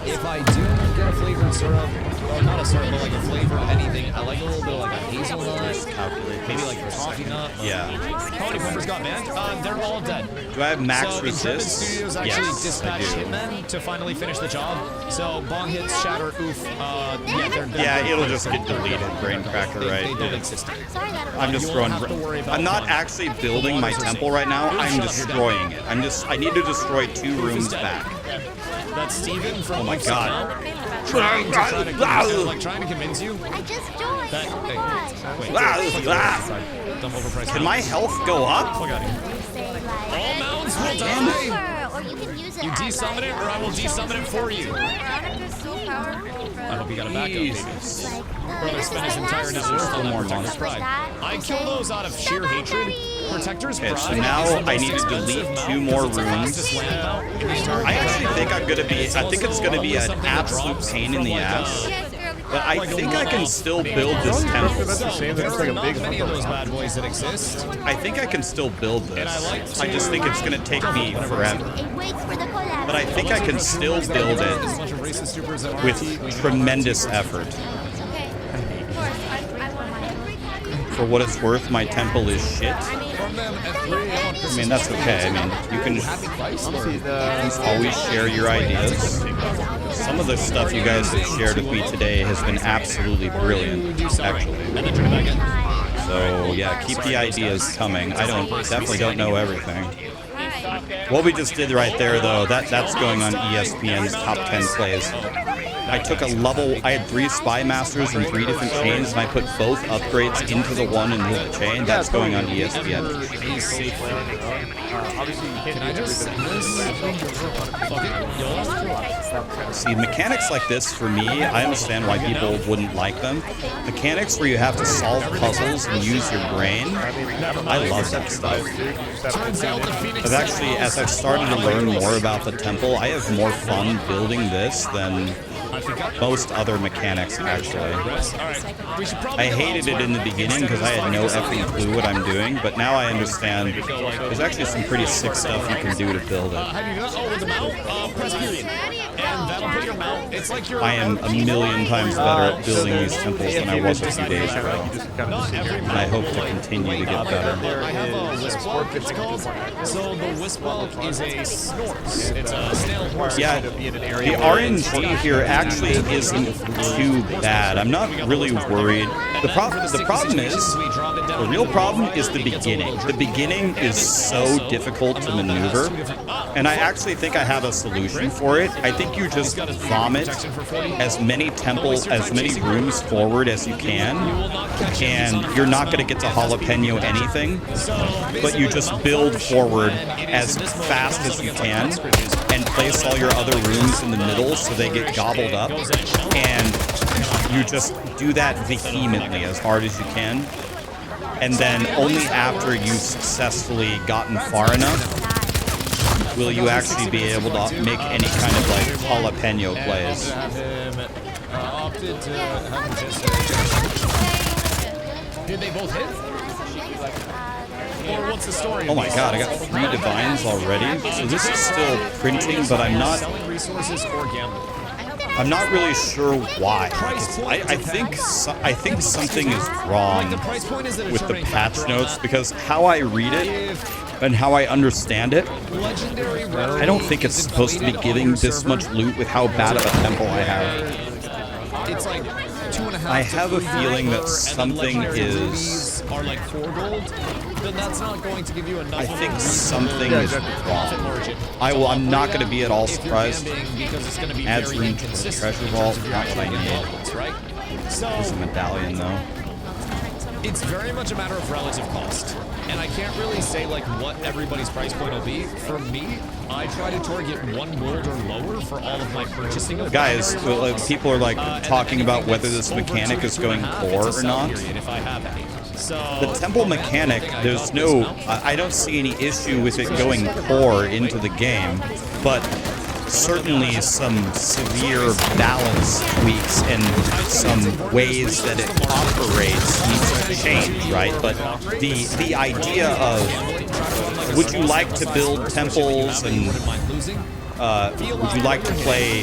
If I do get a flavored syrup, or not a syrup, but like a flavored anything, I like a little bit of like a hazelnut, maybe like a coffee nut. Yeah. How many members got banned? They're all dead. Do I have max so resist? Studios actually Yes, I dispatched do. Hitmen to finally finish the job. So bong hits, shatter, oof. Yeah, it'll just get deleted, brain cracker, right? They don't exist. I'm just throwing. I'm not actually building my temple right now. I'm destroying it. I need to destroy 2 rooms back. That's Steven from Oh my god. trying to convince you. I just joined. That, wait, dumb overpriced. Can my health go up? Fuck out of here. All mounts will die. Or you can use it You as, desummon it, or I will desummon it for you. I hope you got a backup, baby. Brother spent his entire net worth on that Protector's Pride. I kill those out of sheer hatred. Protector's Pride. Okay, so now I need to delete 2 more rooms. I actually think I'm gonna be. I think it's gonna be an absolute pain in the ass But I think I can still build this temple. There are not many of those bad boys that exist. I think I can still build this. I just think it's going to take me forever. But I think I can still build it with tremendous effort. For what it's worth, my temple is shit. I mean, that's okay. I mean, you can always share your ideas. Some of the stuff you guys have shared with me today has been absolutely brilliant, actually. So, yeah, keep the ideas coming. I definitely don't know everything. What we just did right there, though, that's going on ESPN's top 10 plays. I took a level, I had 3 Spy Masters in 3 different chains, and I put both upgrades into the one in the chain. That's going on ESPN. Can I just send this? See, mechanics like this, for me, I understand why people wouldn't like them. Mechanics where you have to solve puzzles and use your brain, I love that stuff. I've actually, as I've started to learn more about the temple, I have more fun building this than most other mechanics, actually. I hated it in the beginning because I had no effing clue what I'm doing, but now I understand there's actually some pretty sick stuff you can do to build it. With the mount, press period. And that'll put your mount. It's like your I am a million times better at building these temples than I was a few days ago. And I hope to continue to get better. I have a wisp walk, it's called. So the wisp walk is a snorts. It's a snail horse. Yeah, the RNG here actually isn't too bad. I'm not really worried. The problem is, the real problem is the beginning. The beginning is so difficult to maneuver, and I actually think I have a solution for it. I think you just vomit as many rooms forward as you can, and you're not going to get to jalapeno anything, but you just build forward as fast as you can and place all your other rooms in the middle so they get gobbled up, and you just do that vehemently as hard as you can, and then only after you've successfully gotten far enough will you actually be able to make any kind of like jalapeno plays. Did they both hit? Or what's the story? Oh my god, I got 3 divines already. So this is still printing, but I'm not really sure why. I think something is wrong with the patch notes, because how I read it and how I understand it, I don't think it's supposed to be giving this much loot with how bad of a temple I have. It's like 2.5. I have a feeling that something is... Are like 4 gold, then that's not going to give you enough. I think something is wrong. I'm not going to be at all surprised. Adds room to the treasure vault. Not what I need. Right? So there's a medallion though. It's very much a matter of relative cost, and I can't really say like what everybody's price point will be. For me, I try to target 1 gold or lower for all of my purchasing of guys. People are like talking about whether this mechanic is going core or not. If I have any. So the temple mechanic, there's no, I don't see any issue with it going core into the game, but certainly some severe balance tweaks and some ways that it operates needs to change, right? But the idea of, would you like to build temples and would you like to play,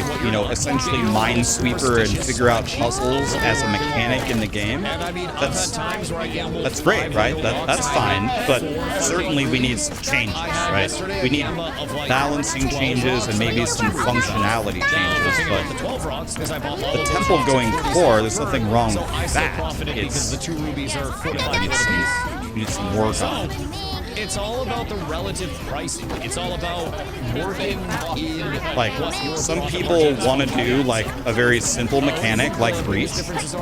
essentially Minesweeper and figure out puzzles as a mechanic in the game? That's great, right? That's fine, but certainly we need some changes, right? We need balancing changes and maybe some functionality changes, but the temple going core, there's nothing wrong with that. It's, you need some work on it. It's all about the relative pricing. It's all about working in... Like, some people want to do, like, a very simple mechanic, like Breach.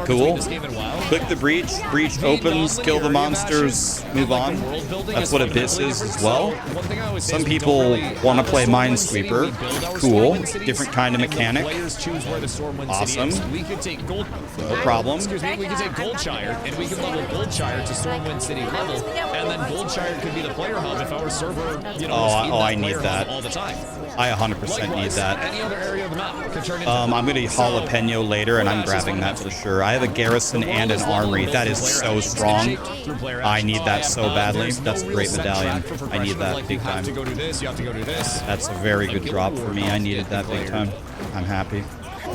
Cool. Click the Breach. Breach opens, kill the monsters, move on. That's what Abyss is as well. Some people want to play Minesweeper. Cool. Different kind of mechanic. Awesome. No problem. Excuse me, we could take Goldshire, and we could level Goldshire to Stormwind City level, and then Goldshire could be be the player hub if our server, you know, I need that. all the time. I 100% need that. Any other area of the map could turn into I'm going to jalapeno later, and I'm grabbing that for sure. I have a garrison and an armory. That is so strong. I need that so badly. That's a great medallion. I need that big time. That's a very good drop for me. I needed that big time. I'm happy.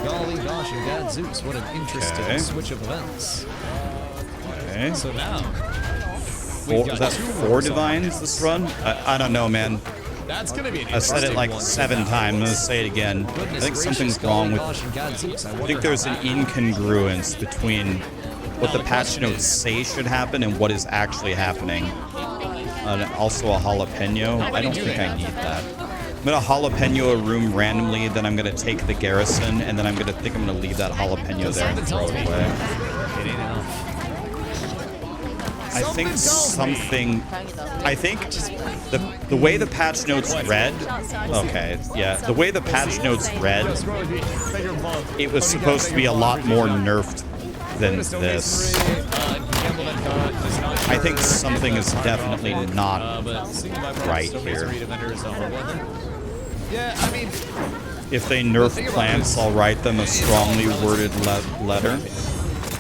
Golly gosh, and gadzooks, what an interesting switch of events. Okay. So now... Is that 4 divines this run? I don't know, man. That's gonna be an I said it like 7 times. I'm gonna say it again. I think something's wrong with... I think there's an incongruence between what the patch notes say should happen and what is actually happening. Also a jalapeno. I don't think I need that. I'm gonna jalapeno a room randomly, then I'm gonna take the garrison, and then I'm gonna leave that jalapeno there and throw it away. I think the way the patch notes read, the way the patch notes read, it was supposed to be a lot more nerfed than this. I think something is definitely not right here. Yeah, I mean, if they nerf plants, I'll write them a strongly worded letter.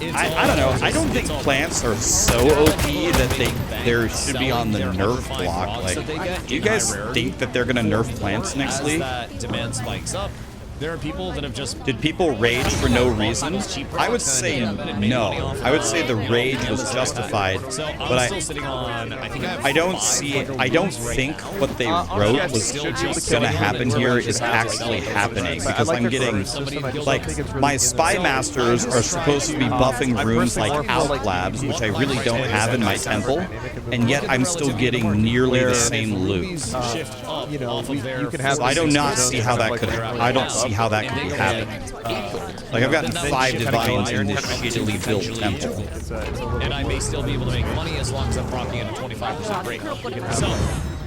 I don't know. I don't think plants are so OP that they should be on the nerf block. Like, do you guys think that they're gonna nerf plants next league? Demand spikes up. There are people that have just... Did people rage for no reason? I would say no. I would say the rage was justified, but I don't think what they wrote was gonna happen here is actually happening, because I'm getting, like, my spy masters are supposed to be buffing rooms like Outlabs, which I really don't have in my temple, and yet I'm still getting nearly the same loot. So I do not see how that could happen. I don't see how that could be happening. Like, I've gotten 5 divines in this shittily built temple. And I may still be able to make money as long as I'm rocking at a 25% break. So,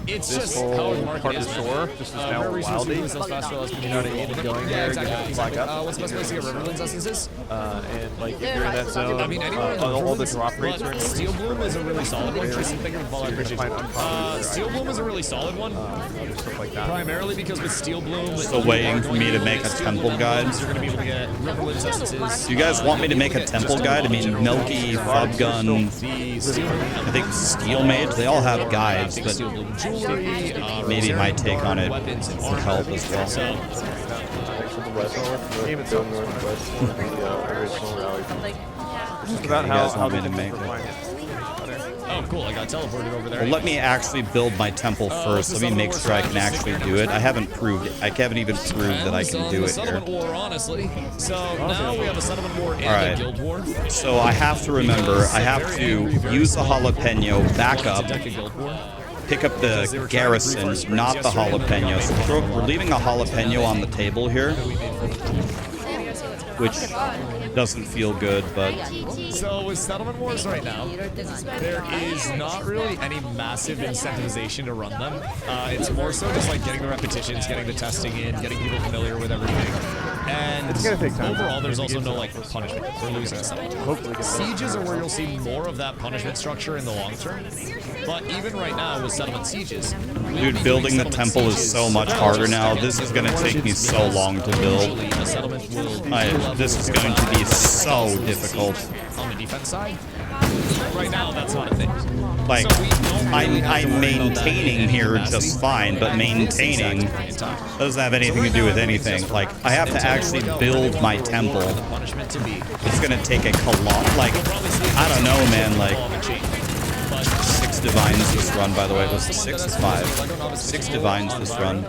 it's just how the market is. Shore, just as now wildy. You know what I mean? Going there, getting flag up. What's the best place to get Riverlands essences? And like if you're in that zone, I mean, anywhere all the drop rates are Steel Bloom is a really solid one. Steel Bloom is a really solid one. Stuff like that. Primarily because with Steel Bloom, still waiting for me to make a temple guide. You're gonna be able to get Riverlands essences. Do you guys want me to make a temple guide? I mean, Milky, Fubgun, I think Steel Mage, they all have guides, but maybe my take on it would help as well. Just about how they make it. Oh, cool. I got teleported over there. Well, let me actually build my temple first. Let me make sure I can actually do it. I haven't proved it. I haven't even proved that I can do it here. War, honestly. So now we have a settlement war and a guild war. So I have to remember, I have to use the jalapeno, back up, pick up the garrison, not the jalapeno. So we're leaving a jalapeno on the table here, which doesn't feel good, but... So with settlement wars right now, there is not really any massive incentivization to run them. It's more so just like getting the repetitions, getting the testing in, getting people familiar with everything. And it's gonna take time. Overall, there's also no like punishment for losing something. Sieges are where you'll see more of that punishment structure in the long term. But even right now with settlement sieges, dude, building the temple is so much harder now. This is gonna take me so long to build. This is going to be so difficult. On the defense side, right now that's not a thing. Like, I'm maintaining here just fine, but maintaining doesn't have anything to do with anything. Like, I have to actually build my temple. It's gonna take a lot. Like, I don't know, man. Like, 6 divines this run, by the way. Was it 6 or 5? 6 divines this run.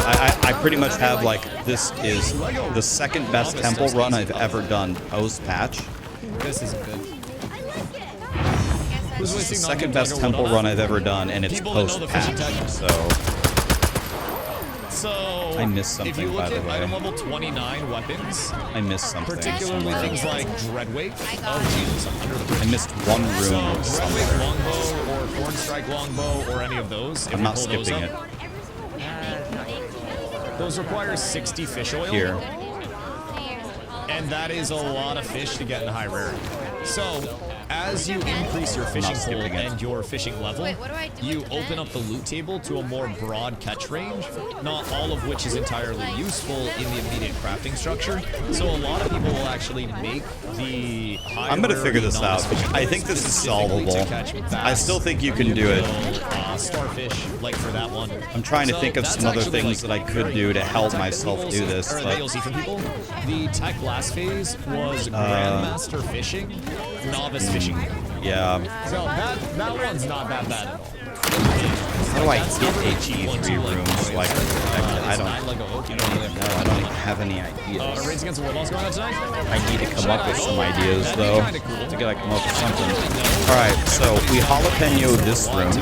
I pretty much have, like, this is the second best temple run I've ever done post-patch. This isn't good. This is the second best temple run I've ever done, and it's post-patch, so... I missed something, by the way. Item level 29 weapons, I missed something. particularly things like Dreadweight. Oh, Jesus, I'm under the I missed one room somewhere. Dreadweight longbow or Thornstrike longbow or any of those. I'm not skipping it. Those require 60 fish oil. Here. And that is a lot of fish to get in high rarity. So, as you increase your fishing pool and your fishing level, Wait, what do I do you with the open up the loot table to a more broad catch range, not all of which is entirely useful in the immediate crafting structure. So a lot of people will actually make the high I'm gonna figure this out. non-fishing I think this is specifically to solvable. catch I bass, still think you can do it. starfish, like for that one. I'm trying to So think of that's some other actually, things that I could do to help myself do this. Or that But you'll see from people. The tech last phase was Grandmaster fishing, novice fishing. yeah. So that one's not that bad at all. How do I get HE3 rooms? Like, I don't even know. I don't even have any ideas. Raids Against the World Boss going on tonight? I need to come up with some ideas, though, to get come up with something. All right, so we jalapeno this room.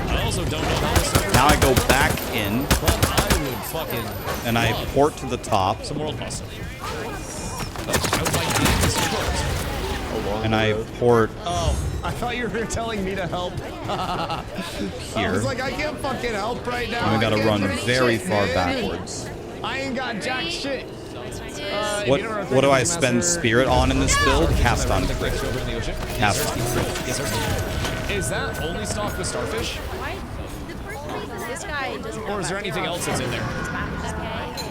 I also don't know how this works. Now I go back in, But I would fucking and I port to the top, some World Boss. and I port Oh, I thought you were telling me to help. I here. was like, I can't fucking help right now. And we gotta I can't run do very shit, far man. backwards. I ain't got jack shit. What do I spend spirit on in this build? Cast on crit. Cast on crit. Yes, sir. Is that only stocked with starfish? This guy doesn't. Or is there anything else that's in there?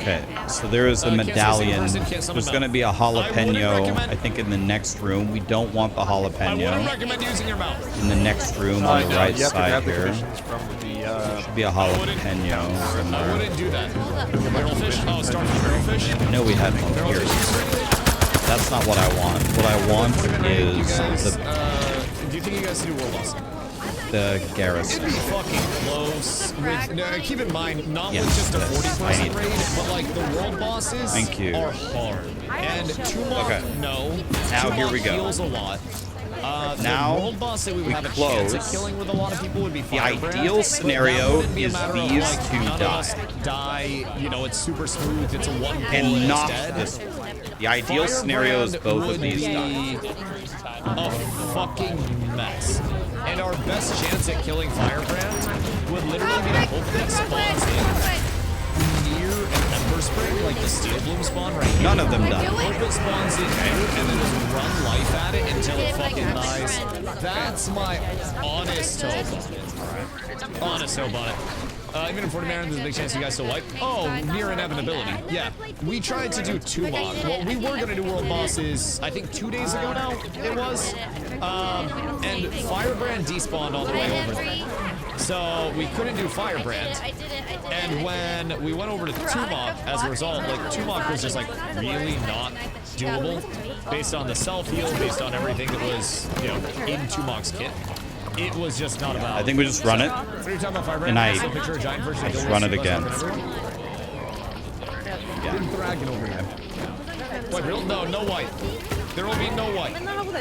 Okay, so there is a medallion. There's going to be a jalapeno, I think, in the next room. We don't want the I wouldn't jalapeno recommend using your mouth. in the next room on the No, right you have to side grab the here. commissions from the, Should be a jalapeno I somewhere. wouldn't do that. Barrelfish? Oh, starfish barrelfish? I know we had one here. That's not what I want. What I want is Do you think you guys should do World Boss? the garrison. It'd be fucking close. Keep in mind, not with Yes, just a yes, I 40% need raid, but like the world bosses Thank you. are hard. And Tumok, Okay. no. Now here we Tumok go. heals a lot. Now the world boss that we would we have a chance at close. killing with a lot of people would be The Firebrand, ideal but that scenario wouldn't be a is matter of, these like, two none of us die. die, you know, it's super smooth, it's a one pull And not instead. this one. The ideal scenario is both of would these be die. a fucking mess. And our best chance at killing Firebrand would literally be to hope that spawns in near an Ember Spring, like the Steel Bloom spawn right here. None of them die. Hope it spawns in here and then just run life at it until it fucking dies. That's my honest hope on it. Honest hope on it. Even in 40 man, there's a big chance you guys still wipe. Oh, near inevitability. Yeah. We tried to do Tumok. Well, we were going to do World Bosses, I think 2 days ago now, it was. And Firebrand despawned all the way over there. So we couldn't do Firebrand. And when we went over to Tumok, as a result, like, Tumok was just, like, really not doable based on the self-heal, based on everything that was, you know, in Tumok's kit. It was just not about. I think we just run it, So you're talking about Firebrand? and I See a picture of giant version of just Gilbert run it Less again. fucking everyone? Didn't Thragon over here. What, real? No, no white. There will be no white.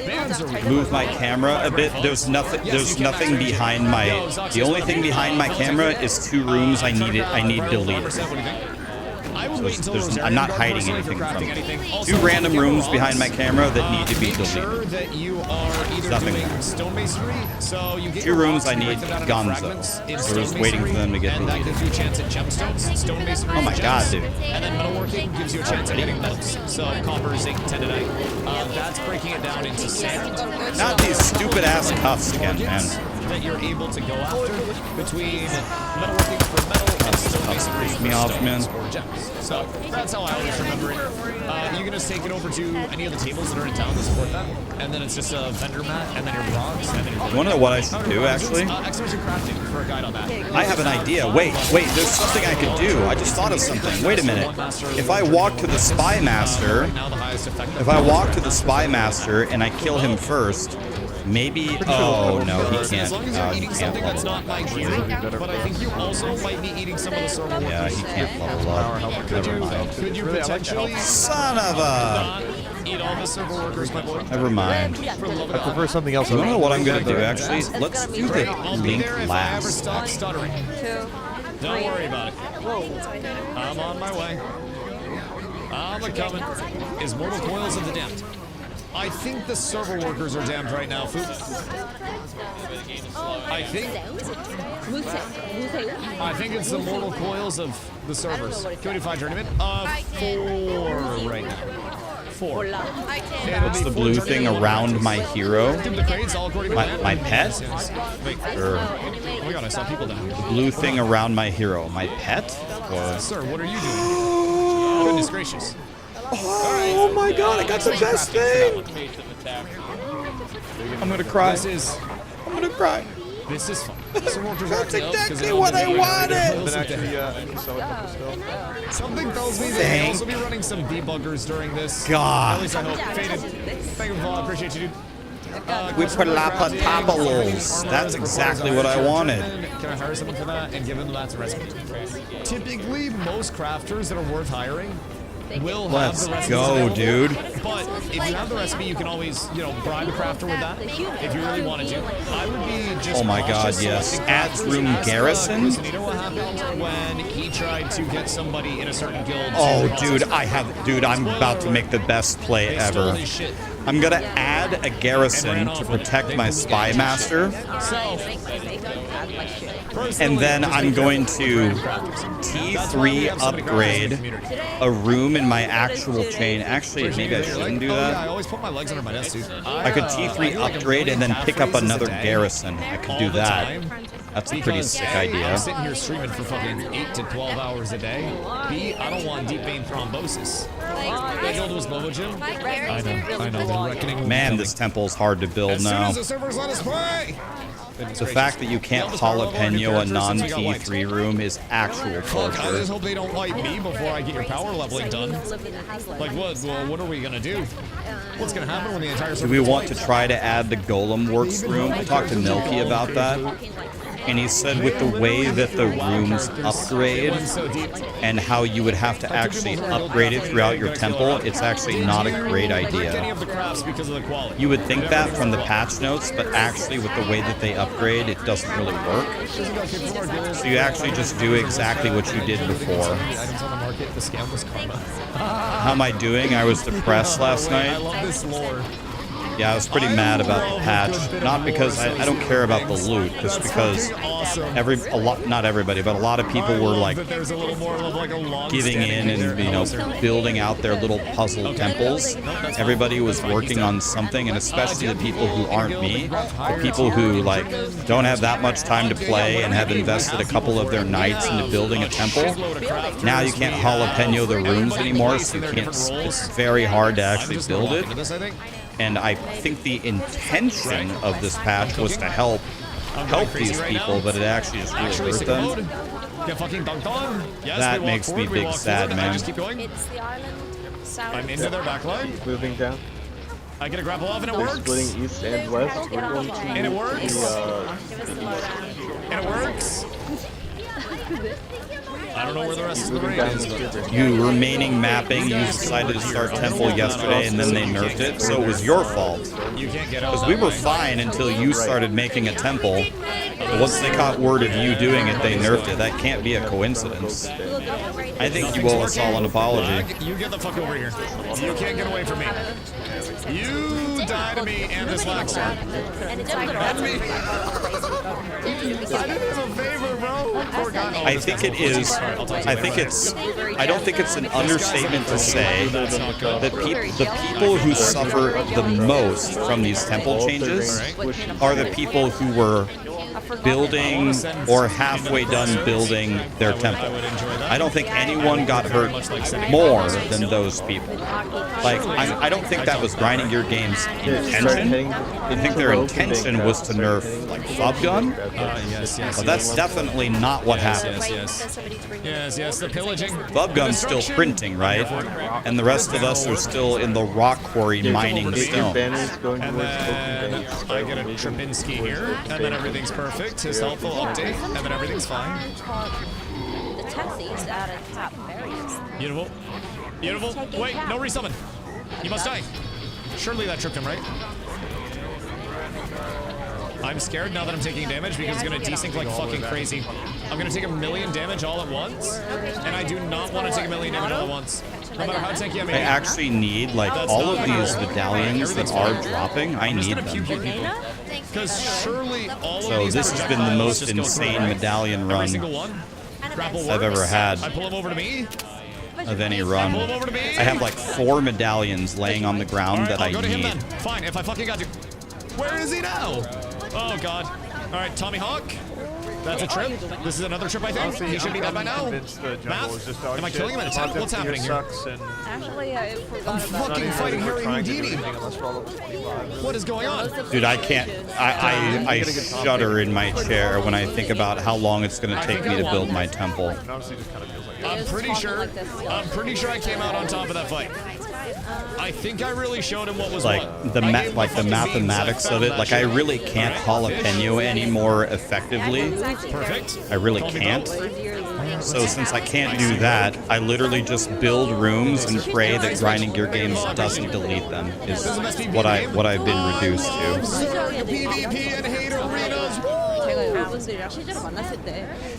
Bans are Move my camera a bit. There's nothing. There's nothing behind my. The only thing behind my camera is 2 rooms. I need deleted. I'm not hiding anything from it. 2 random rooms behind my camera that need to be deleted. that you are either Nothing doing there. stonemasonry, so you get 2 your rooms rocks I and need break them down into Gonzo. fragments in So we're just waiting for them to get and that deleted. gives you a chance at gemstones. Stonemasonry Oh my gems, god, dude. And then metalworking gives you a chance at getting metals. So copper, zinc, tendonite. That's breaking it down into sand. Not these stupid ass cuffs again, man. That you're able to go after between metalworking for metal and stonemasonry Piss me for off, stones man. or gems. So that's how I always remember it. You can just take it over to any of the tables that are in town to support that, and then it's just a vendor mat, and then your rocks, and then your. You wanna know what I should do, actually? Exhibition crafting for a guide on that. I have an idea. Wait, there's something I could do. I just thought of something. Wait a minute. If I walk to the Spy Master, and I kill him first, maybe. Oh no, he As can't. long as you're He eating can't something that's level not my gear, but I think you also might be eating some of the server up. workers. Yeah, he can't level up. Never mind. Could you potentially Son of a. not eat all the server workers, my boy? Never mind. For the love of I God. prefer something else. You wanna know what I'm gonna do? Actually, let's do the I'll be link there if I ever last. stop stuttering. 2. Don't worry about it. I'm on my way. I'm a coming. Is Mortal Coils of the Damned? I think the server workers are damned right now, Foop. I think it's the Mortal Coils of the servers. Can we do 5 journeyman? 4 right now. 4. What's the blue thing around my hero? My pet? Or Oh my god, I saw people down. the blue thing around my hero? My pet? Or... Sir, what are you doing? Goodness gracious. Oh my god, I got the best thing! I'm gonna cry. I'm gonna cry. This is fun. That's exactly what I wanted! Something tells me that we'll also be running some debuggers during this. God. At least I hope. Faded. Thank you, Paul. I appreciate you, dude. Whipperlapatabalos. That's exactly what I wanted. Can I hire someone for that and give them that recipe? Typically, most crafters that are worth hiring will have Let's the recipe. go, dude. But if you have the recipe, you can always, bribe a crafter with that if you really wanted to. I would be just Oh my god, yes. Adds room garrison? You know what happened when he tried to get somebody in a certain guild? Oh, dude, I'm about to make the best play ever. I'm gonna add a garrison to protect my spy master. And then I'm going to T3 upgrade a room in my actual chain. Actually, maybe I shouldn't do I that. always put my legs under my desk, dude. I could T3 upgrade and then pick up another garrison. I could do that. That's a pretty sick I'm idea. sitting here streaming for fucking 8 to 12 hours a day. B, I don't want deep vein thrombosis. My guild was Bobo Gym. I know. The reckoning. Man, this temple's hard to build As soon now. as the servers let us play. The fact that you can't jalapeno a non-T3 room is actual Fuck, I torture. just hope they don't wipe me before I get your power leveling done. Like what? Well, what are we gonna do? What's gonna happen when the entire Do server we gets want to wiped? try to add the Golem Works room? I talked to Milky about that. And he said with the way that the rooms upgrade and how you would have to actually upgrade it throughout your temple, it's actually not a great Any idea. of the crafts because of the quality. You would think that from the patch notes, but actually with the way that they upgrade, it doesn't really work. So you actually just do exactly what you did before. Items on the market, the scam was karma. How am I doing? I was depressed last I night. love this lore. Yeah, I was pretty mad about the patch. Not because I don't care about the loot, just because not everybody, but a lot of people were like There's a little more of like a long giving in and building out their little puzzle temples. Everybody was working on something, and especially the people who aren't me, the people who like don't have that much time to play and have invested a couple of their nights into building a temple. Now you can't jalapeno the rooms anymore, so you can't. It's very hard to actually build it. And I think the intention of this patch was to help these people, but it actually just really hurt them. That makes me big sad, man. Just keep going. It's the island south. I'm into their backline. Moving down. I get a grapple off and it works. Splitting east and west. We're going to And it works. And it works. I don't know where the rest of the raid is, but You remaining mapping, you decided to start temple yesterday and then they nerfed it, so it was your fault. you can't get out. Because we were fine until you started making a temple. But once they caught word of you doing it, they nerfed it. That can't be a coincidence. I think you owe us all an apology. You get the fuck over here. You can't get away from me. You die to me and this Laxer. And it's like And me. I did him a favor, bro. Poor guy. I think it is. I don't think it's an understatement to say that the people who suffer the most from these temple changes are the people who were building or halfway done building their temple. I don't think anyone got hurt more than those people. Like, I don't think that was Grinding Gear Games' intention. I think their intention was to nerf, like, Fub Gun. But that's definitely not what happened. Yes, the pillaging. Fub Gun's still printing, right? And the rest of us are still in the rock quarry mining stone. And then I get a Trubinsky here, and then everything's perfect. His health will update, and then everything's fine. the Tethies out of top barriers. Beautiful. Beautiful. Wait, no resummon. You must die. Surely that tripped him, right? I'm scared now that I'm taking damage because it's going to desync like fucking crazy. I'm going to take 1,000,000 damage all at once, and I do not want to take 1,000,000 damage all at once. No matter how tanky I may I be. actually need, like, all of these medallions that are dropping, I need them. Because surely all of So these this has been the most just go insane right. medallion Every run single one. Grapple I've ever works. had. I pull him over to me. of any run. I have like 4 medallions laying on the ground that I Go to him need. then. Fine, if I fucking got to. Where is he now? Oh, God. All right, Tommy Hawk. That's a trip. This is another trip, I think. He should be dead by now. Math? Am I killing him in a tap? What's happening here? Actually, I forgot I'm fucking fighting Harry Houdini. What is going on? Dude, I can't. I shudder in my chair when I think about how long it's going to take me to build my temple. I'm pretty sure I came out on top of that fight. I think I really showed him what was Like what. the mathematics of it. Like I really can't jalapeno anymore effectively. Perfect. I really can't. So since I can't do that, I literally just build rooms and pray that Grinding Gear Games doesn't delete them. Is what I've been reduced to. PvP and hater arenas.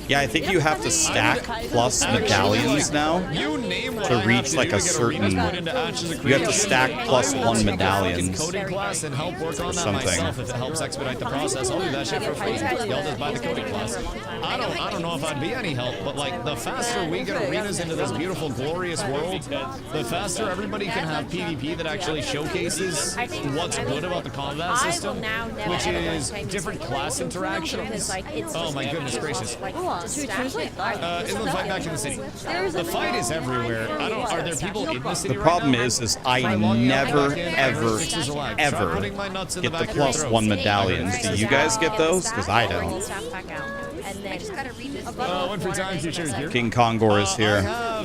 Yeah, I think you have to stack plus medallions now to reach like a certain. You have to stack plus 1 medallion Coding class and help work on or that something. myself if it helps expedite the process. I'll do that shit for free. Y'all just buy the coding class. I don't know if I'd be any help, but like the faster we get arenas into this beautiful, glorious world, the faster everybody can have PvP that actually showcases what's good about the combat system, which is different class interactions. Oh my goodness gracious. Inland fight back in the city. The fight is everywhere. Are there people in the city The right problem now? is I never, ever, ever get the plus 1 medallions. Do you guys get those? Because I don't. One free time teacher here. King Kongor is here.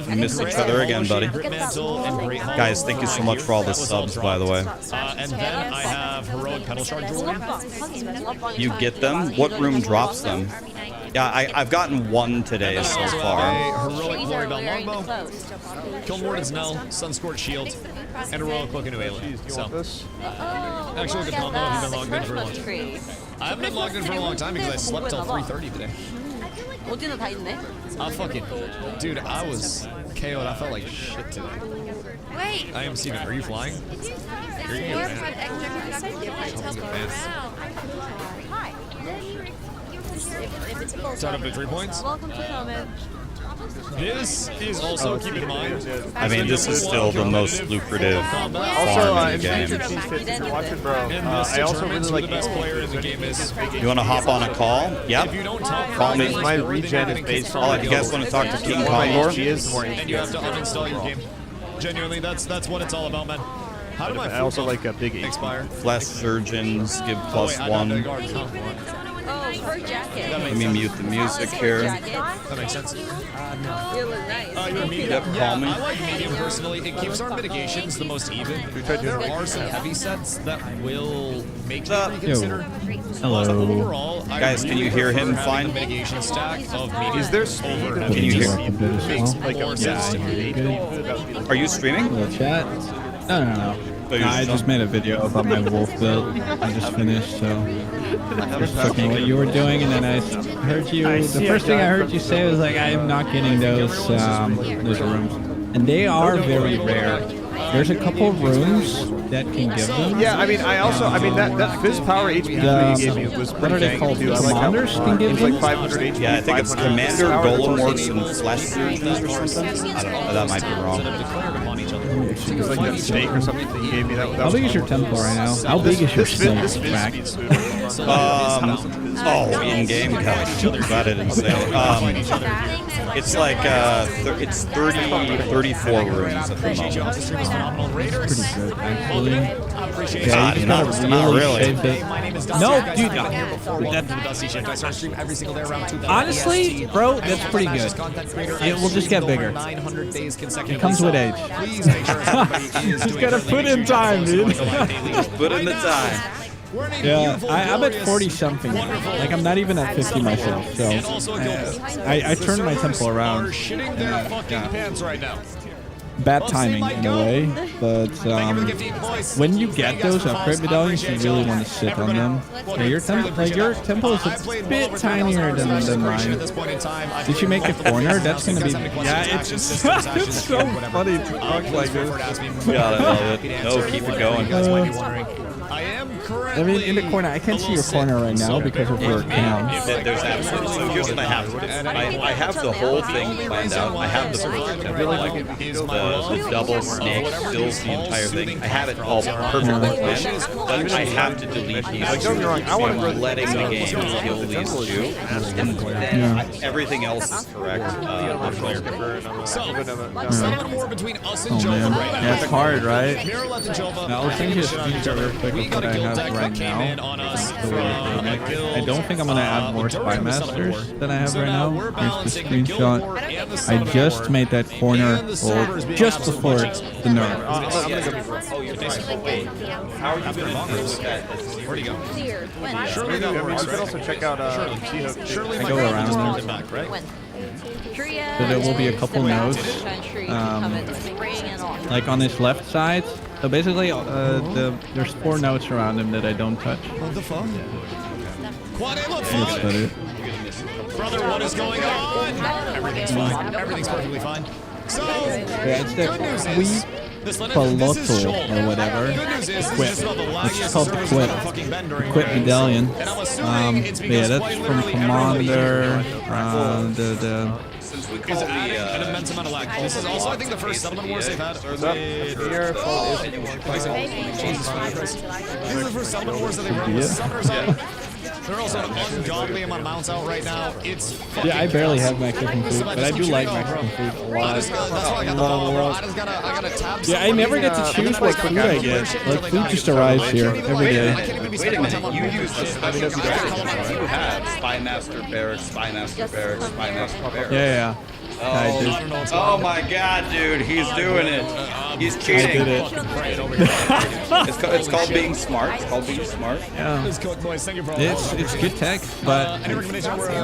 We missed each other again, buddy. Guys, thank you so much for all the subs, by the way. And then I have heroic pedal shard jewelry. You get them? What room drops them? Yeah, I've gotten 1 today so far. Heroic glory bell longbow. Kilmorden's knell, sunscorched shield, and heroic look into Aelin. So, actually, good combo if you've been logged in for a long time. I haven't been logged in for a long time because I slept till 3:30 today. Fucking, dude, I was KO'd. I felt like shit today. Wait. I am Steven. Are you flying? You're Start up to 3 points. Welcome to Helmet. This is also, keep in mind, I mean, this is still the most lucrative farm in the game. I also really like the best player in the game is. You want to hop on a call? Yep. If you don't talk Call me. My regen is based on. You guys want to talk to King The more Kongor? HP is, the more And you have to uninstall your game. Genuinely, that's what it's all about, man. How do I also like a big expire? Flesh surgeons give plus 1. Oh, her jacket. Let me mute the music here. That makes sense. It was nice. You're medium. Yep, call me. I like medium personally. It keeps our mitigations the most even. There are some heavy sets that will make you reconsider. Hello. Overall, Guys, can you hear him fine? The mitigation stack of medium. Is there speed? Over Can you hear? Like a Are you streaming? Hello, chat. No. No, I just made a video about my wolf build. I just finished, so just looking at what you were doing, and then I heard you. The first thing I heard you say was like, "I am not getting those rooms," and they are very rare. There's a couple of rooms that can give them. Yeah, I mean, that Fizz Power HP you gave me was What are pretty they dang called? too. I like Commanders how can give it's them? like 500 HP. Yeah, I think it's 500 Commander, power, Golem torch. Works, and Flesh surgeons or something. I don't know. That might be wrong. It was like that steak or something that you gave me. That How was big is your temple right now? How big is your steak, Mac? In game, God, that is insane. It's like it's 34 rooms at the moment. Pretty good, actually. Yeah, you not just gotta really. shape it. No, dude. Honestly, bro, that's pretty good. It will just get bigger. It comes with age. Just gotta put in time, dude. Put in the time. Yeah, I'm at 40 something. Like I'm not even at 50 myself. So I turned my temple around. Shitting their fucking pants right now. bad timing in a way, but when you get those upgrade medallions, you really want to sit on them. Yeah, your temple is a bit tinier than mine. Did you make a corner? That's gonna be it's it's so funny to talk like this. God, I love it. No, keep it going. I mean, in the corner, I can't see your corner right now because of your cam. There's absolutely. So here's what I have. I have the whole thing planned out. I have the perfect template, like the double snake fills the entire thing. I have it all perfectly planned. But I have to delete these two. So I'm letting the game kill these two, and then everything else is correct. Settlement war between us and Jova right now. Yeah, it's hard, right? Now, I'll send you a screenshot real quick of what I have right now. I don't think I'm gonna add more Spy Masters than I have right now. Here's the screenshot. I just made that corner full just before the nerf. How are you going to Where'd he go? Surely that works. You could also check out Surely I go around them. So there will be a couple nodes, like on this left side. So basically, there's 4 nodes around him that I don't touch. What the fuck? Looks better. Brother, what is going on? Everything's fine. Everything's perfectly fine. So, it's the Sweet Palotto or whatever. Quip. It's called the Quip. Quip medallion. But yeah, that's from Commander. Is an immense amount of lag. This is also, I think, the first settlement wars they've had. Jesus Christ. These are the first settlement wars that they've run with summoners out. There are also an ungodly amount of mounts out right now. It's yeah, I barely have Mexican food, but I do like Mexican food a lot. That's why I got the whole I gotta tap. Yeah, I never get to choose what food I get. Like, food just arrives here every day. Wait a minute, you use the special strategy. You have Spy Master Barracks, Spy Master Barracks, Spy Master Barracks. Yeah. Oh my God, dude, he's doing it. He's cheating. I did it. It's called being smart. It's called being smart. Yeah. It's good tech, but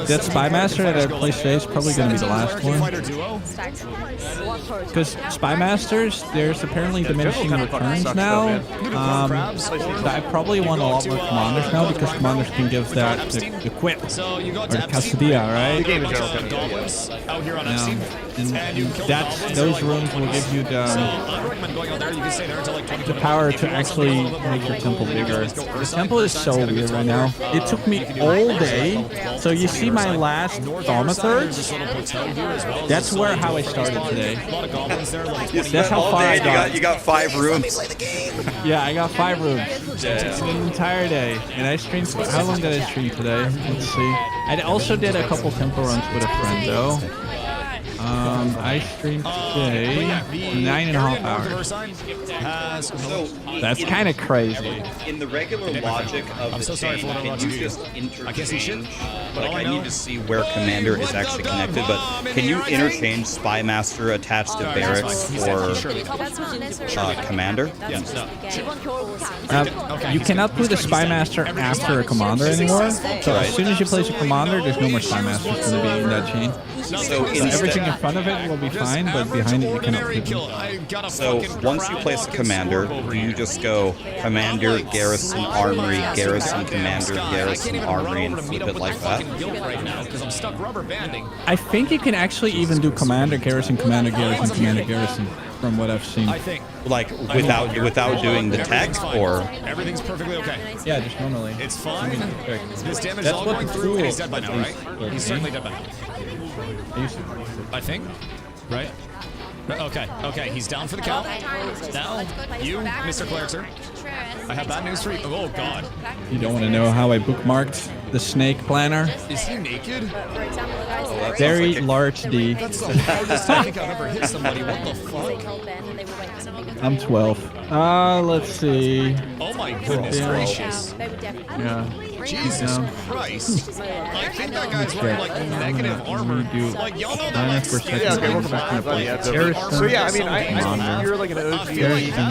that Spy Master that I play today is probably going to be the last one. Because Spy Masters, there's apparently diminishing returns now. I probably want a lot more Commanders now because Commanders can give that the Quip or the Cascadia, right? And those rooms will give you the power to actually make your temple bigger. The temple is so weird right now. It took me all day. So you see my last Thaumaturge? That's how I started today. That's how far I got. You got 5 rooms. Yeah, I got 5 rooms. The entire day. And I streamed. How long did I stream today? Let's see. I also did a couple temple runs with a friend though. I streamed today 9.5 hours. That's kind of crazy. In the regular logic of the game, can you just interchange? Like, I need to see where Commander is actually connected, but can you interchange Spy Master attached to Barracks or Commander? You cannot put a Spy Master after a Commander anymore. So as soon as you place a Commander, there's no more Spy Masters going to be in that chain. So everything in front of it will be fine, but behind it you cannot put them. So once you place a Commander, do you just go Commander, Garrison, Armory, Garrison, Commander, Garrison, Armory, and flip it like that? I think you can actually even do Commander, Garrison, Commander, Garrison, Commander, Garrison, from what I've seen. Like without doing the tech, or everything's perfectly okay. Yeah, just normally. It's fine. This damage is all going through, and he's dead by now, right? He's certainly dead by now. I think, right? Okay, he's down for the count. Now, you, Mr. Clarkser, I have bad news for you. Oh, God. You don't want to know how I bookmarked the snake planner? Is he naked? Very large D. That's the hardest I think I've ever hit somebody. What the fuck? I'm 12. Let's see. Oh my goodness gracious. Yeah. Jesus Christ. I think that guy's wearing like negative armor. Like, y'all know that. Yeah, okay, welcome back. So yeah, I mean, I you're like an OG,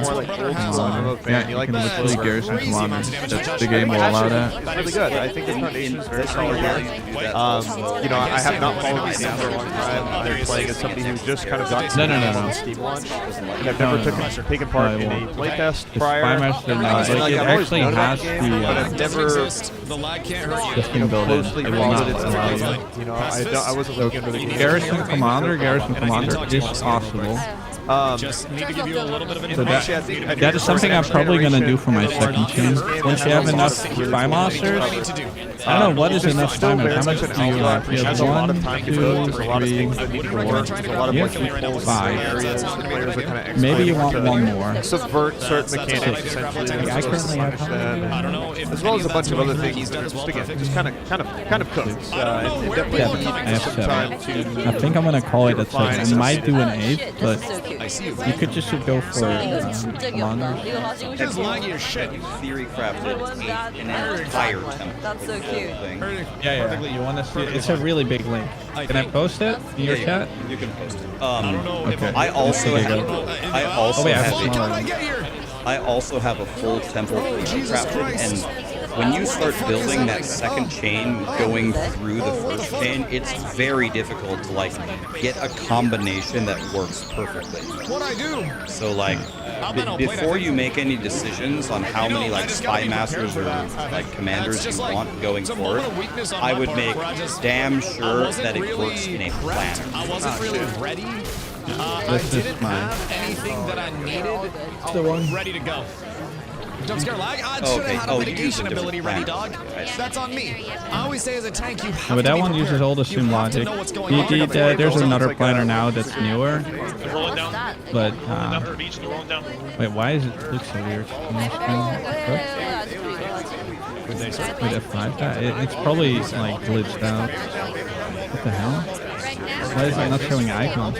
more like old school MMO fan. You like that? Literally Garrison Commander. The game will allow that. It's really good. I think the foundation is very solid here. You know, I have not followed this game for a long time. I'm playing as somebody who just kind of got No. Steam launch, and I've never taken part in a playtest prior. Like, it actually has but I've never the lag can't hurt you. just been built in. It will not allow you. You know, I wasn't looking into the game. Garrison Commander is possible. Just need to give you a little bit of an So that is something I'm probably going to do for my second chain. Once you have enough spy monsters, I don't know what is enough spy monsters. How much do you have? You have 1, 2, 3, 4. You have 5. Maybe you want one more. Subvert certain mechanics, essentially. I currently have as well as a bunch of other things. Just again, just kind of cooks. And definitely need some time to. I think I'm going to call it a 7. I might do an 8, but you could just go for commanders. Just laggy as shit. You theory crafted an entire temple. That's so cute. Yeah. You want to see it? It's a really big link. Can I post it in your chat? You can post it. Okay. I also have a full temple crafted, and when you start building that second chain going through the first chain, it's very difficult to like get a combination that works perfectly. What I do? So like before you make any decisions on how many like spy masters or like commanders you want going forward, I would make damn sure that it works in a plan. I wasn't really ready. I didn't have anything that I needed ready to go. Jump scare lag? I should have had a mitigation ability ready, dog. That's on me. I always say as a tank, you have but that one uses all the sim logic. There's another planner now that's newer. But, wait, why is it look so weird? Wait, F5? It's probably like glitched out. What the hell? Why is it not showing icons?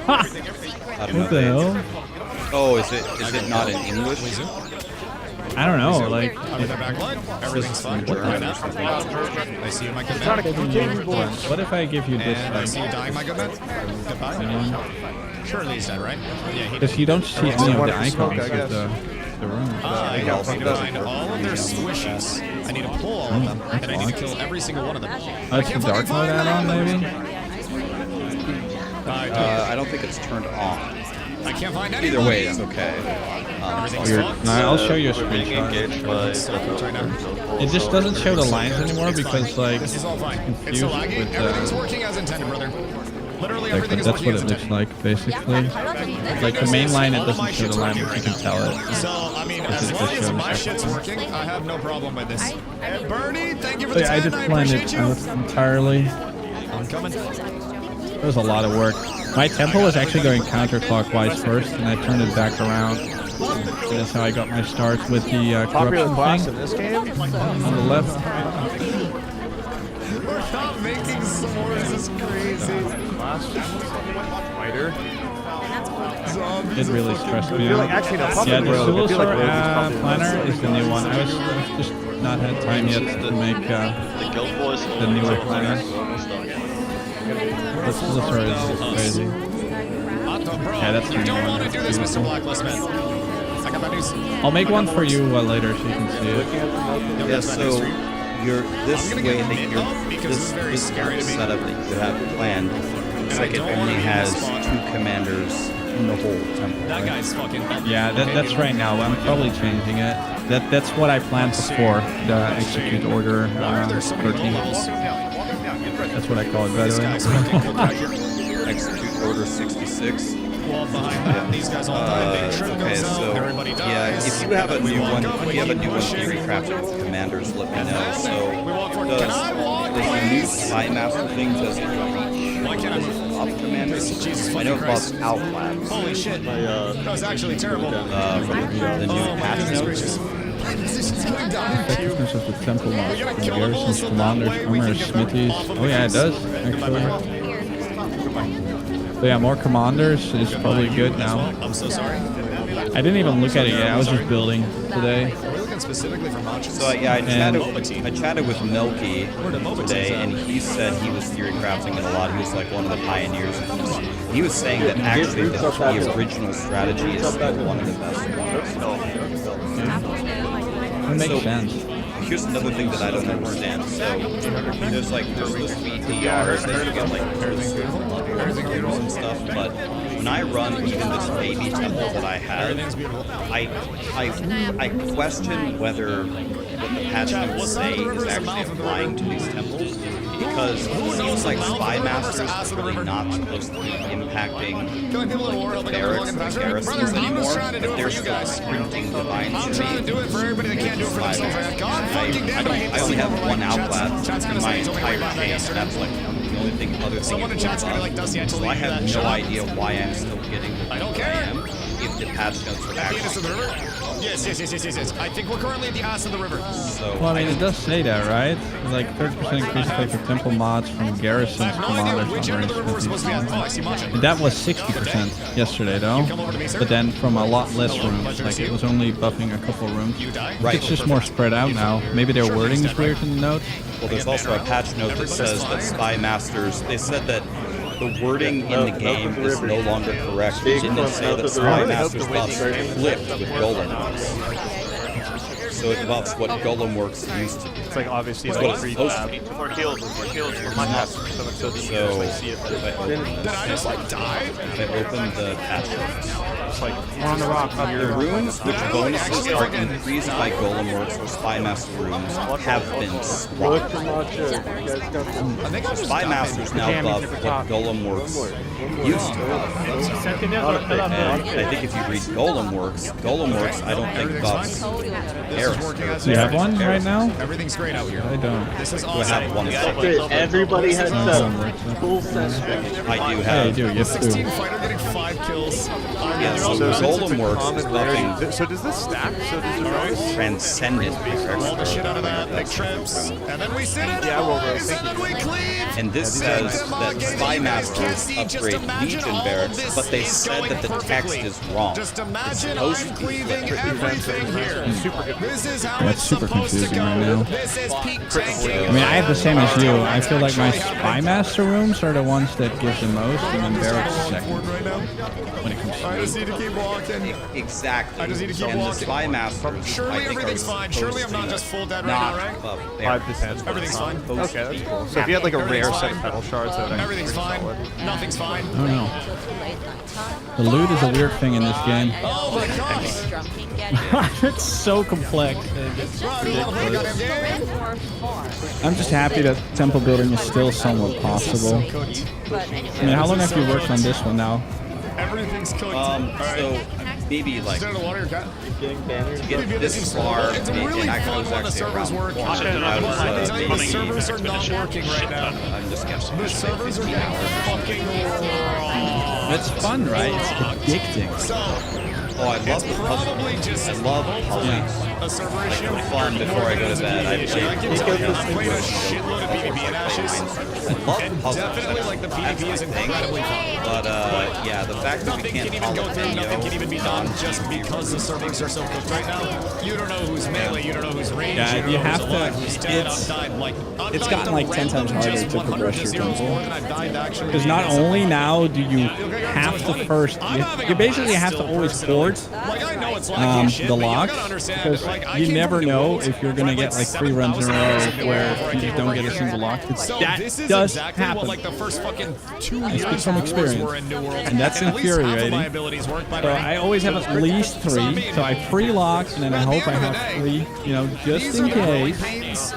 What the hell? Oh, is it not in English? I don't know, like... Everything's fine. I see you, my good man. What if I give you this I see you dying, my good man. Goodbye. Surely he's dead, right? Yeah, because you don't see any of the icons of the room. I need to find all of their squishies. I need to pull all of them, and I need to kill every single one of them. Oh, it's the dark mode add-on, maybe? I don't think it's turned on. I can't find anything. Either way, it's okay. I'll show you a screenshot. It just doesn't show the lines anymore because, like, this is all fine. It's confused so laggy. with Everything's working as intended, brother. Literally like, everything is that's working what as it looks intended. like, basically. Like, the main line, it doesn't show the line, but you can tell it. So, I mean, as long as my shit's working, I have no problem with this. And Bernie, thank you for the 10. I just planned it entirely. I'm coming. It was a lot of work. My tempo was actually going counterclockwise first, and I turned it back around. So that's how I got my start with the popular corruption class thing. in this game On the left. We're not making s'mores is crazy. Fighter. It really stressed me out. Actually, no, Yeah, the Rogue. Sulusaur planner is the new one. I was just not had time yet to make the newer planners. The Sulusaur is crazy. Yeah, that's the You new don't want one. to do this, Mr. Blacklist, man. I got bad news. I'll make one for you later so you can see it. Yeah, so you're this way that you're this setup that you have planned. It's like it only has 2 commanders in the whole temple. That guy's fucking. Yeah, that's right now. I'm probably changing it. That's what I planned before the execute order 13. That's what I call it, by the way. Execute order 66. These guys all died. Big trip goes up. Everybody dies. Yeah, if you have a new one, theory crafted with commanders, let me know. So the new spy master thing doesn't reach up commanders. I know it costs outlabs. Holy shit. That was actually terrible. From the new patch notes. Effectiveness of the temple monster. Garrison's commanders, armor, smithies. Oh yeah, it does, actually. So yeah, more commanders is probably good now. I'm so sorry. I didn't even look at it yet. I was just building today. Specifically for Manchas. So yeah, I chatted with Milky today, and he said he was theory crafting it a lot. He was like one of the pioneers. He was saying that actually the original strategy is still one of the best ones. It makes sense. Here's another thing that I don't understand. So there's supposed to be DRs that you get like parasites and stuff, but when I run even this baby temple that I have, I question whether what the patch notes say is actually applying to these temples, because it seems like Spy Masters are really not supposed to be impacting the barracks and the garrisons anymore, but they're still sprinting divine shade. I only have one outlet in my entire chain, and that's like the only other thing it goes on. So I have no idea why I'm still getting the I am if the patch notes are actually. Yes. I think we're currently at the ass of the river. So well, I mean, it does say that, right? Like 30% increased effective temple mods from garrisons, commanders, and that was 60% yesterday, though. But then from a lot less rooms, like it was only buffing a couple rooms. Right. It's just more spread out now. Maybe their wording is weird in the notes. Well, there's also a patch note that says that Spy Masters. They said that the wording in the game is no longer correct. It didn't say that Spy Masters buffs flipped with Golem Works. So it buffs what Golem Works used to do. It's like obviously it's what it's supposed to be. More kills with my master. So Did I just like die? I opened the patch notes. It's like on the rock. The runes which bonuses are increased by Golem Works or Spy Master runes have been swapped. Spy Masters now buff what Golem Works used to buff. And I think if you read Golem Works I don't think buffs Eris. Do you have one right now? Everything's great out here. I don't. This is awesome. I have one. Everybody has full set. I do have. Yeah, you do. You have 16 fighter getting 5 kills. Yes, so Golem Works is buffing. So does this stack? So does it Transcendent. All the shit out of that. Big trips. And then we sit in. Yeah, well, and then we cleave. And this says that Spy Masters upgrade Legion barracks, but they said that the text is wrong. Just imagine I'm cleaving everything here. This is how That's super confusing right now. This is peak tanking. I mean, I have the same as you. I feel like my Spy Master rooms are the ones that give the most, and then barracks second. When it comes to I just need to keep walking. Exactly. I just need to keep and walking. the Spy Masters, Surely everything's fine. Surely I'm not just full dead right now, right? 5%. Everything's fine. Okay, that's cool. So if you had like a rare set of petal shards, that would everything's fine. Nothing's fine. I don't know. The loot is a weird thing in this game. Oh my gosh. It's so complex. I'm just happy that temple building is still somewhat possible. I mean, how long have you worked on this one now? Everything's cooked. So maybe like to get this far, It's and really I fun was when the actually servers around work. corner. I was, The servers are not working right now. I'm just guessing. The servers are getting fucking raw. It's fun, right? It's addicting. Oh, I love the puzzle. I love puzzles. A server issue. For fun before I go to bed. I I played a shitload of PvP in Ashes. I love puzzles. Definitely like the PvP is incredibly fun. But yeah, the fact that we Nothing can't can even go through, nothing can even be done just because the servers are so cooked right now. You don't know who's melee, you don't know who's range, Yeah, you don't you know have who's to- alive, who's dead, it's- I've died like... it's gotten like 10 times harder to progress your temple. Because Because not only now do you have to first, you basically have to always hoard the locks, because you never know if you're gonna get like 3 runs in a row where you just don't get a single lock. That does happen. like the first fucking 2 I years speak from experience, and that's infuriating. So I always have at least 3, so I pre-lock, and then I hope I have 3, you know, just in case.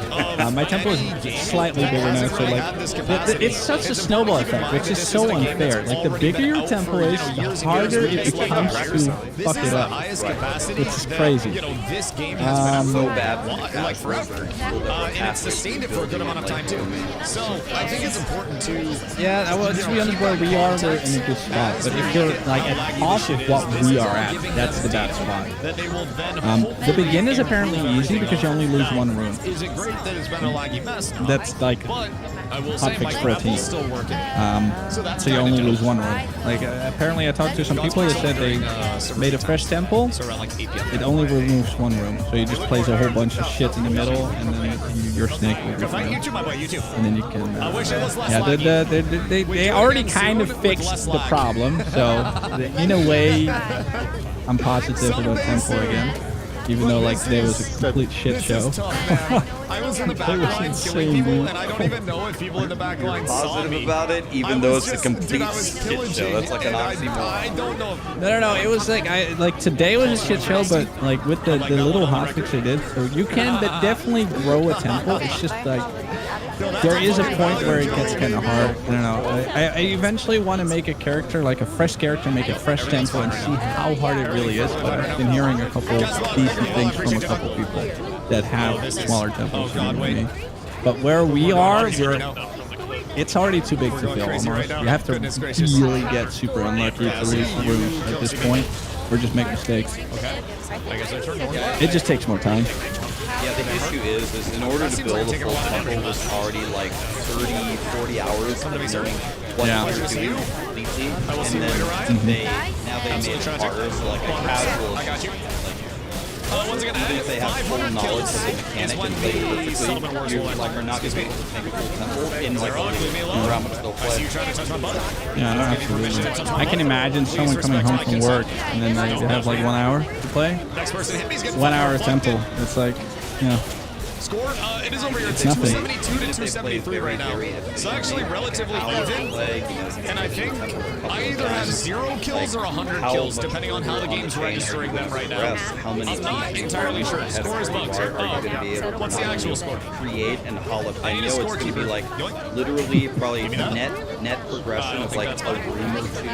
My tempo is slightly bigger now, so like, it's such a snowball effect, which is so unfair. Like, the bigger your tempo is, the harder it becomes to fuck it up. capacity. Which is crazy. You know, this game has been so bad like forever, and it's sustained it for a good amount of time too. So I think it's important to. Yeah, well, to be honest, where we are, we're in a good spot. But if you're like at half of what we are at, that's the bad spot. The begin is apparently easy because you only lose one room. Is it great that it's been a laggy mess? That's like hotfix for a team. So you only lose one room. Like apparently, I talked to some people that said they made a fresh temple. It only removes one room, so you just place a whole bunch of shit in the middle, and then your snake will be fine. And then you can. They already kind of fixed the problem, so in a way, I'm positive about temple again. Even though like today was a complete shit show. I was in the back line killing people, and I don't even know if people in the back line saw me. About it, even though it's a complete shit show. That's like an oxymoron. I don't know. No. It was like today was a shit show, but like with the little hotfix they did, so you can definitely grow a temple. It's just like there is a point where it gets kind of hard. I don't know. I eventually want to make a character, like a fresh character, make a fresh temple, and see how hard it really is. But I've been hearing a couple decent things from a couple people that have smaller temples than me. But where we are, it's already too big to fill almost. You have to really get super unlucky to lose rooms at this point, or just make mistakes. It just takes more time. Yeah, the issue is in order to build a full temple was already like 30, 40 hours of learning what you're doing completely, and then they made it harder, so like a casual, even if they have full knowledge of the mechanic and play perfectly, you like are not going to be able to make a full temple in like a round which they'll play. Yeah, no, absolutely. I can imagine someone coming home from work and then they have like 1 hour to play. 1 hour temple. It's like, Score, it is over here. It's nothing. 272 to 273 right now. So actually relatively even. And I think I either have 0 kills or 100 kills, depending on how the game's registering them right now. I'm not entirely sure. Score is bugs. What's the actual score? Create and jalapeno. It's going to be like literally probably net progression of like a room or two.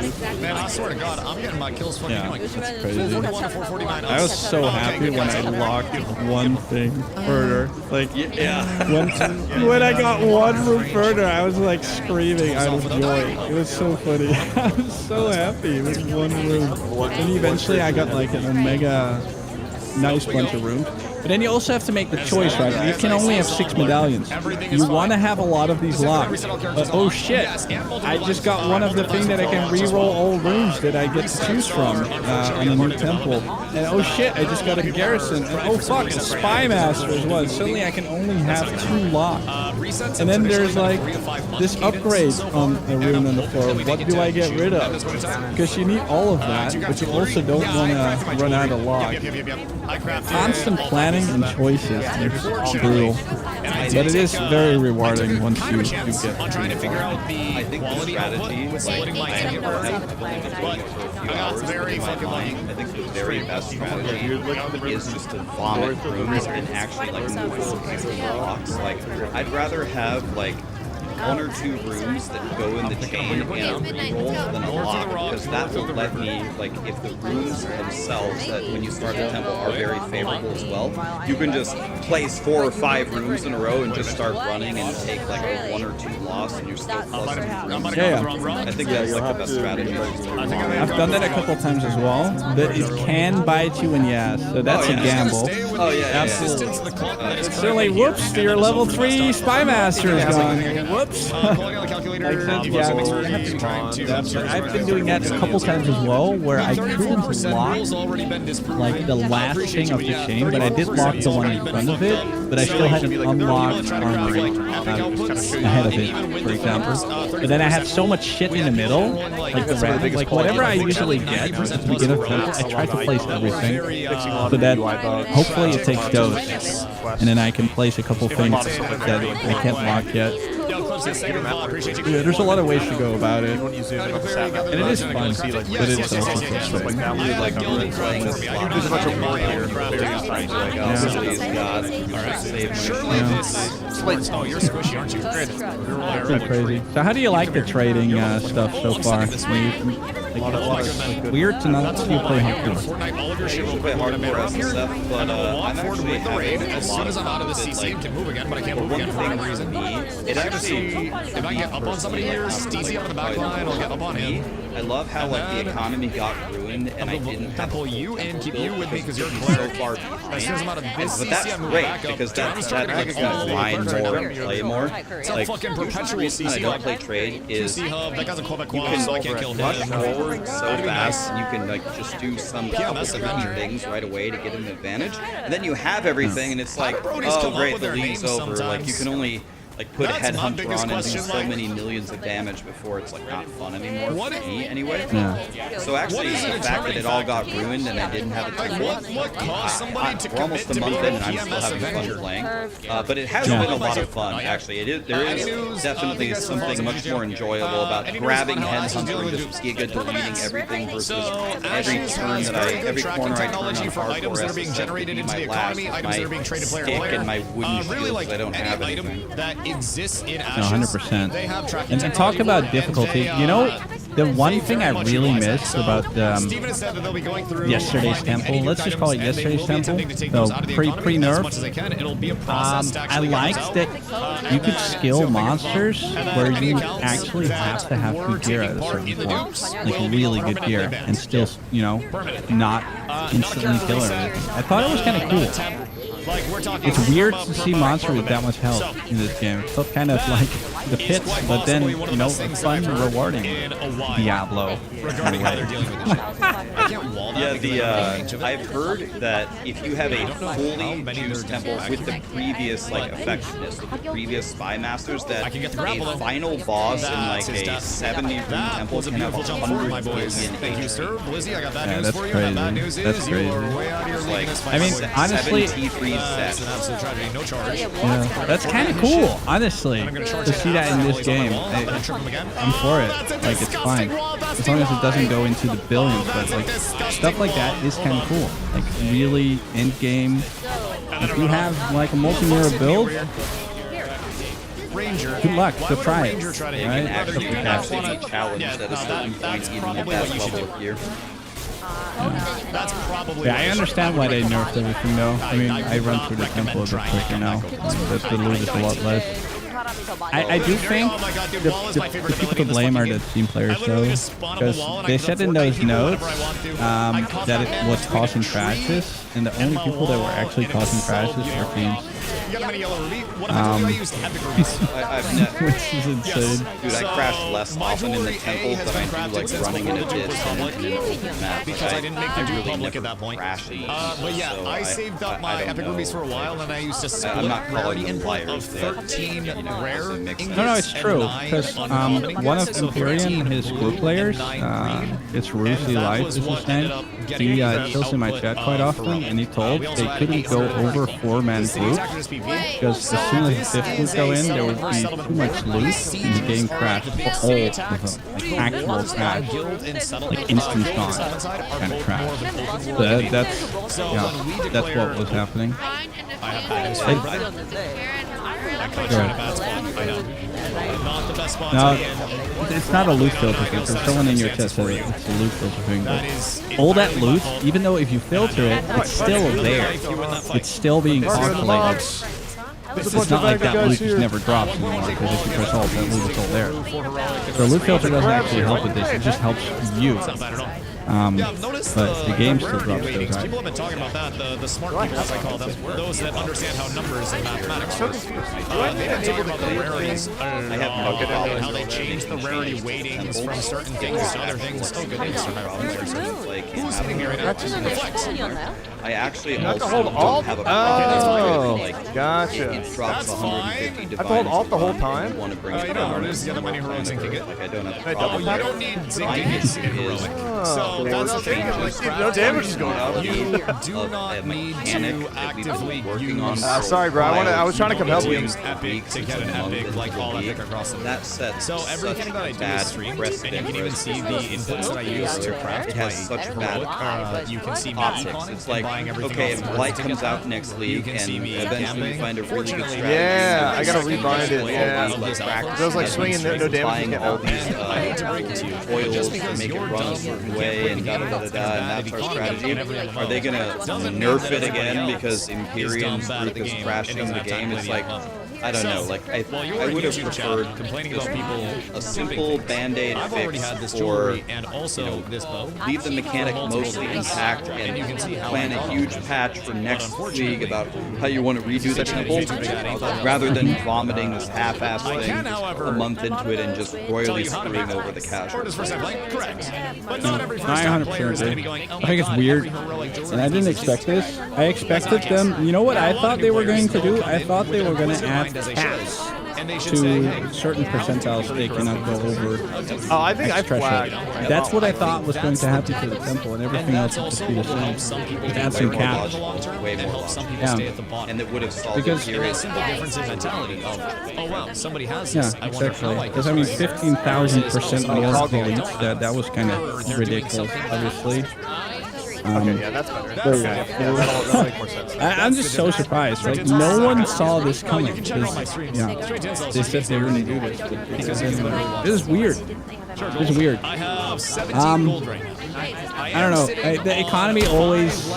Man, I swear to God, I'm getting my kills fucking going. That's crazy. 441 to 449. I was so happy when I locked one thing further. Like, when I got one room further, I was like screaming out of joy. It was so funny. I was so happy with one room. And eventually I got like a mega nice bunch of rooms. But then you also have to make the choice, right? You can only have 6 medallions. You want to have a lot of these locked. But oh shit, I just got one of the thing that I can re-roll all rooms that I get to choose from on a new temple. And oh shit, I just got a garrison. And oh fuck, a spy master as well. Suddenly I can only have 2 locked. And then there's like this upgrade on the rune on the floor. What do I get rid of? Because you need all of that, but you also don't want to run out of lock. Constant planning and choices. It's brutal. But it is very rewarding once you get it. I'm trying to figure out the quality output with splitting my team. But I got very fucking lucky. I think the very best strategy is just to vomit rooms and actually like move forward from blocks. Like I'd rather have like 1 or 2 rooms that go in the chain and roll than a lock, because that will let me, like, if the rooms themselves that when you start the temple are very favorable as well, you can just place 4 or 5 rooms in a row and just start running and take like a 1 or 2 loss and you're still plus 2 rooms. I think that's like the best strategy. I've done that a couple times as well, but it can bite you in the ass, so that's a gamble. Oh yeah, absolutely. So like, whoops, your level 3 spy master is gone. Whoops. I've been doing that a couple times as well, where I couldn't lock like the last thing of the chain, but I did lock the one in front of it, but I still hadn't unlocked armory ahead of it, for example. But then I had so much shit in the middle, like the random, like whatever I usually get at the beginning of temple, I try to place everything so that hopefully it takes those, and then I can place a couple things that I can't lock yet. Yeah, there's a lot of ways to go about it, and it is fun, but it's also frustrating. There's a bunch of more here. It's been crazy. So how do you like the trading stuff so far? Weird to not see you play hardcore. Fortnite, all of your shit real Play quick. hardcore SSF, but I'm forward actually with the raid. having a As lot soon of as I'm out of the fun with CC, it, I can move again, but I can't move again for one whatever thing reason. it actually, If I get up on somebody here, Steezy out of the back line, I'll get up on him. I love how like the economy got ruined and I didn't have pull you in, keep you with me because you're so far. As soon as I'm out of this But CC, that's I move great back up. because Dude, I'm that starting to makes get all me grind over more right and now. play more. It's a fucking perpetual I CC. don't play trade is CC hub. That guy's a Quebec you quad, so I can can't kill rush him. forward so fast. You can like just do some that's different adventure. things right away to get an advantage, and then you have everything, and it's like, Brody's come oh up great, with the their league's names over. Like you sometimes. can only like put That's my Headhunter biggest on and do question, so like- many millions of damage before it's like not fun anymore What for it- me anyway. Yeah. So actually, What is the the fact that it all got determining ruined and I didn't have a ton What caused somebody to we're almost commit a to month being in and I'm a still PMS having Avenger? fun playing. But it has Yeah. been a lot of fun, actually. There is definitely something much more enjoyable about grabbing Headhunter and just Giga deleting everything versus every turn that every corner I turn on for items that are hardcore being SSF generated to into my the last economy, with items that are being my traded player to stick player. and my wooden Really, shields like I don't any have item anything. that exists in No, Ashes. 100%. They have tracking And talk technology about and difficulty. they, You know, the one they thing I very much really utilize that. missed So, about Steven has said that they'll be going through yesterday's finding any temple, let's new just call it items, and they yesterday's will be temple, attempting to take so those out of the economy as pre-nerf. much as they can. It'll be a process to I actually get liked those that out. you could skill monsters where any you accounts actually have to have were good gear at taking a part certain in the point, dukes like will be really good permanently gear, banned. and still, you know, not instantly kill everything. I thought it was kind of cool. Like we're talking It's weird to per see fight monster per with that event. much health in this game. It felt kind of like the pits, but then, you know, fun and rewarding. Diablo. Regarding how they're dealing with the shit. I can't wall that because I've heard that if you have a fully juiced temple with the previous like effectiveness with the previous spy masters, that a final boss in like a 70 room temple can have 100 billion Thank you, sir. Blizzy, I got bad Yeah, news that's for you. crazy. And bad news That's is crazy. you are way out of your league in this fight. I mean, honestly, 73 it's an absolute tragedy. No charge. yeah, that's kind of cool, honestly, to see that in this game. I'm for it. Like, it's fine. As long as it doesn't go into the billions, but like, stuff like that is kind of cool. Like, really end game. If you have like a multi-mirror build, good luck. Go try it. You can Right? actually be challenged at a certain point even at that level of gear. That's probably Yeah, I understand why they nerfed everything though. I mean, I run through the temple a bit quicker now. The loot is a lot less. I do think the people to blame are the team players though, because they said in those notes that it was causing crashes, and the only people that were actually causing crashes were teams. Which is insane. Dude, I crash less often in the temple than I do like running in a ditch and in an open map. Because I didn't make the really public at never that point. crash in But yeah, so I saved up my don't epic know. rubies for a while, and I used to split I'm not calling rarity them input liars. of 13 rare ingots No, it's and true, 9 because uncommon one of ingots, so Empyrean, 13 his blue group players, and 9 green. it's Rusi Life is his name. He chills in my chat quite often, and he told they couldn't go over 4-man groups, because as soon as the 5th would go in, there would be too much loot, and the game crashed for all of them. Like, actual crash. Like, instant gone kind of crash. So that's what was happening. Not the best spot No, to end. it's not a loot filter thing. So someone in your chat said it's a loot filter thing. But all that loot, even though if you filter it, it's still there. It's still being calculated. It's not like that loot just never drops anymore, because if you press alt, that loot is all there. So loot filter doesn't actually help with this. It just helps you. But the game still drops those People items. have been talking about that, the smart people, as I call them, those that understand how numbers and mathematics work. They've been talking about the rarities, and how they change the rarity weightings from certain things to other things. Oh, good. Who's hitting me right now? Flex. I actually You have to also hold don't alt? have a Oh, like, gotcha. It drops 150 divine. I hold alt the whole time? Want to bring You it know, down. there's the other many heroics in King. Like I don't have a Wait, problem. double You don't need zinc digits in heroic. So that's the thing. No damage is going up. You do not need to actively working on. Sorry, bro. I was trying to come help you. use epic to get an epic, like all epic across the board. That sets So everything that I do is streamed, and you can even see the inputs that I use to craft. It has my such bad heroic. You can see me optics. econ It's and like, buying everything okay, off if the Blight board to comes get out that. next You league can and see me eventually you find a really good strategy. Yeah, I gotta rebind it. All Yeah, these, I was like swinging no damage. Applying all these oils to make it run a certain way and da da da da da, and that's our strategy. Are they gonna nerf it again because Empyrean's group is crashing the game? It's like, I don't know. Like I would have preferred a simple band-aid fix, or leave the mechanic mostly intact and plan a huge patch for next league about how you want to redo the temple, rather than vomiting this half-assed thing a month into it and just royally screwing over the casuals. I 100% agree. I think it's weird, and I didn't expect this. I expected them. You know what I thought they were going to do? I thought they were going to add caps to certain percentiles they cannot go over. Oh, I think I flagged. That's what I thought was going to happen to the temple, and everything else would just be the same. Just add some caps. Way more logical. And it would have solved a serious difference in mentality of, oh wow, somebody has Yeah, this. I wonder exactly. how I Because I mean, 15,000% more points. That was kind of ridiculous, obviously. Okay, yeah, that's better. That'll make more sense. I'm just so surprised, right? No one saw this coming. Yeah, they said they were going to do this. This is weird. This is weird. I have 17 gold right now. I don't know. The economy always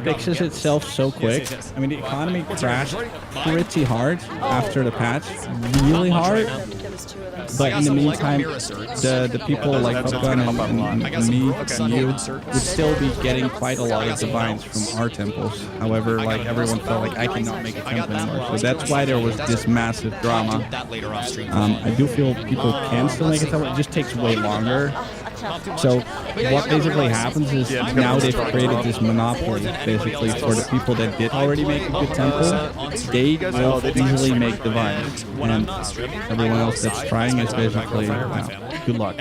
fixes itself so quick. I mean, the economy crashed pretty hard after the patch, really hard. But in the meantime, the people like Popgun and me and you would still be getting quite a lot of divines from our temples. However, like everyone felt like I cannot make a temple anymore. So that's why there was this massive drama. I do feel people can still make a temple. It just takes way longer. So what basically happens is now they've created this monopoly basically for the people that did already make a good temple. They will easily make divines, and everyone else that's trying is basically good luck.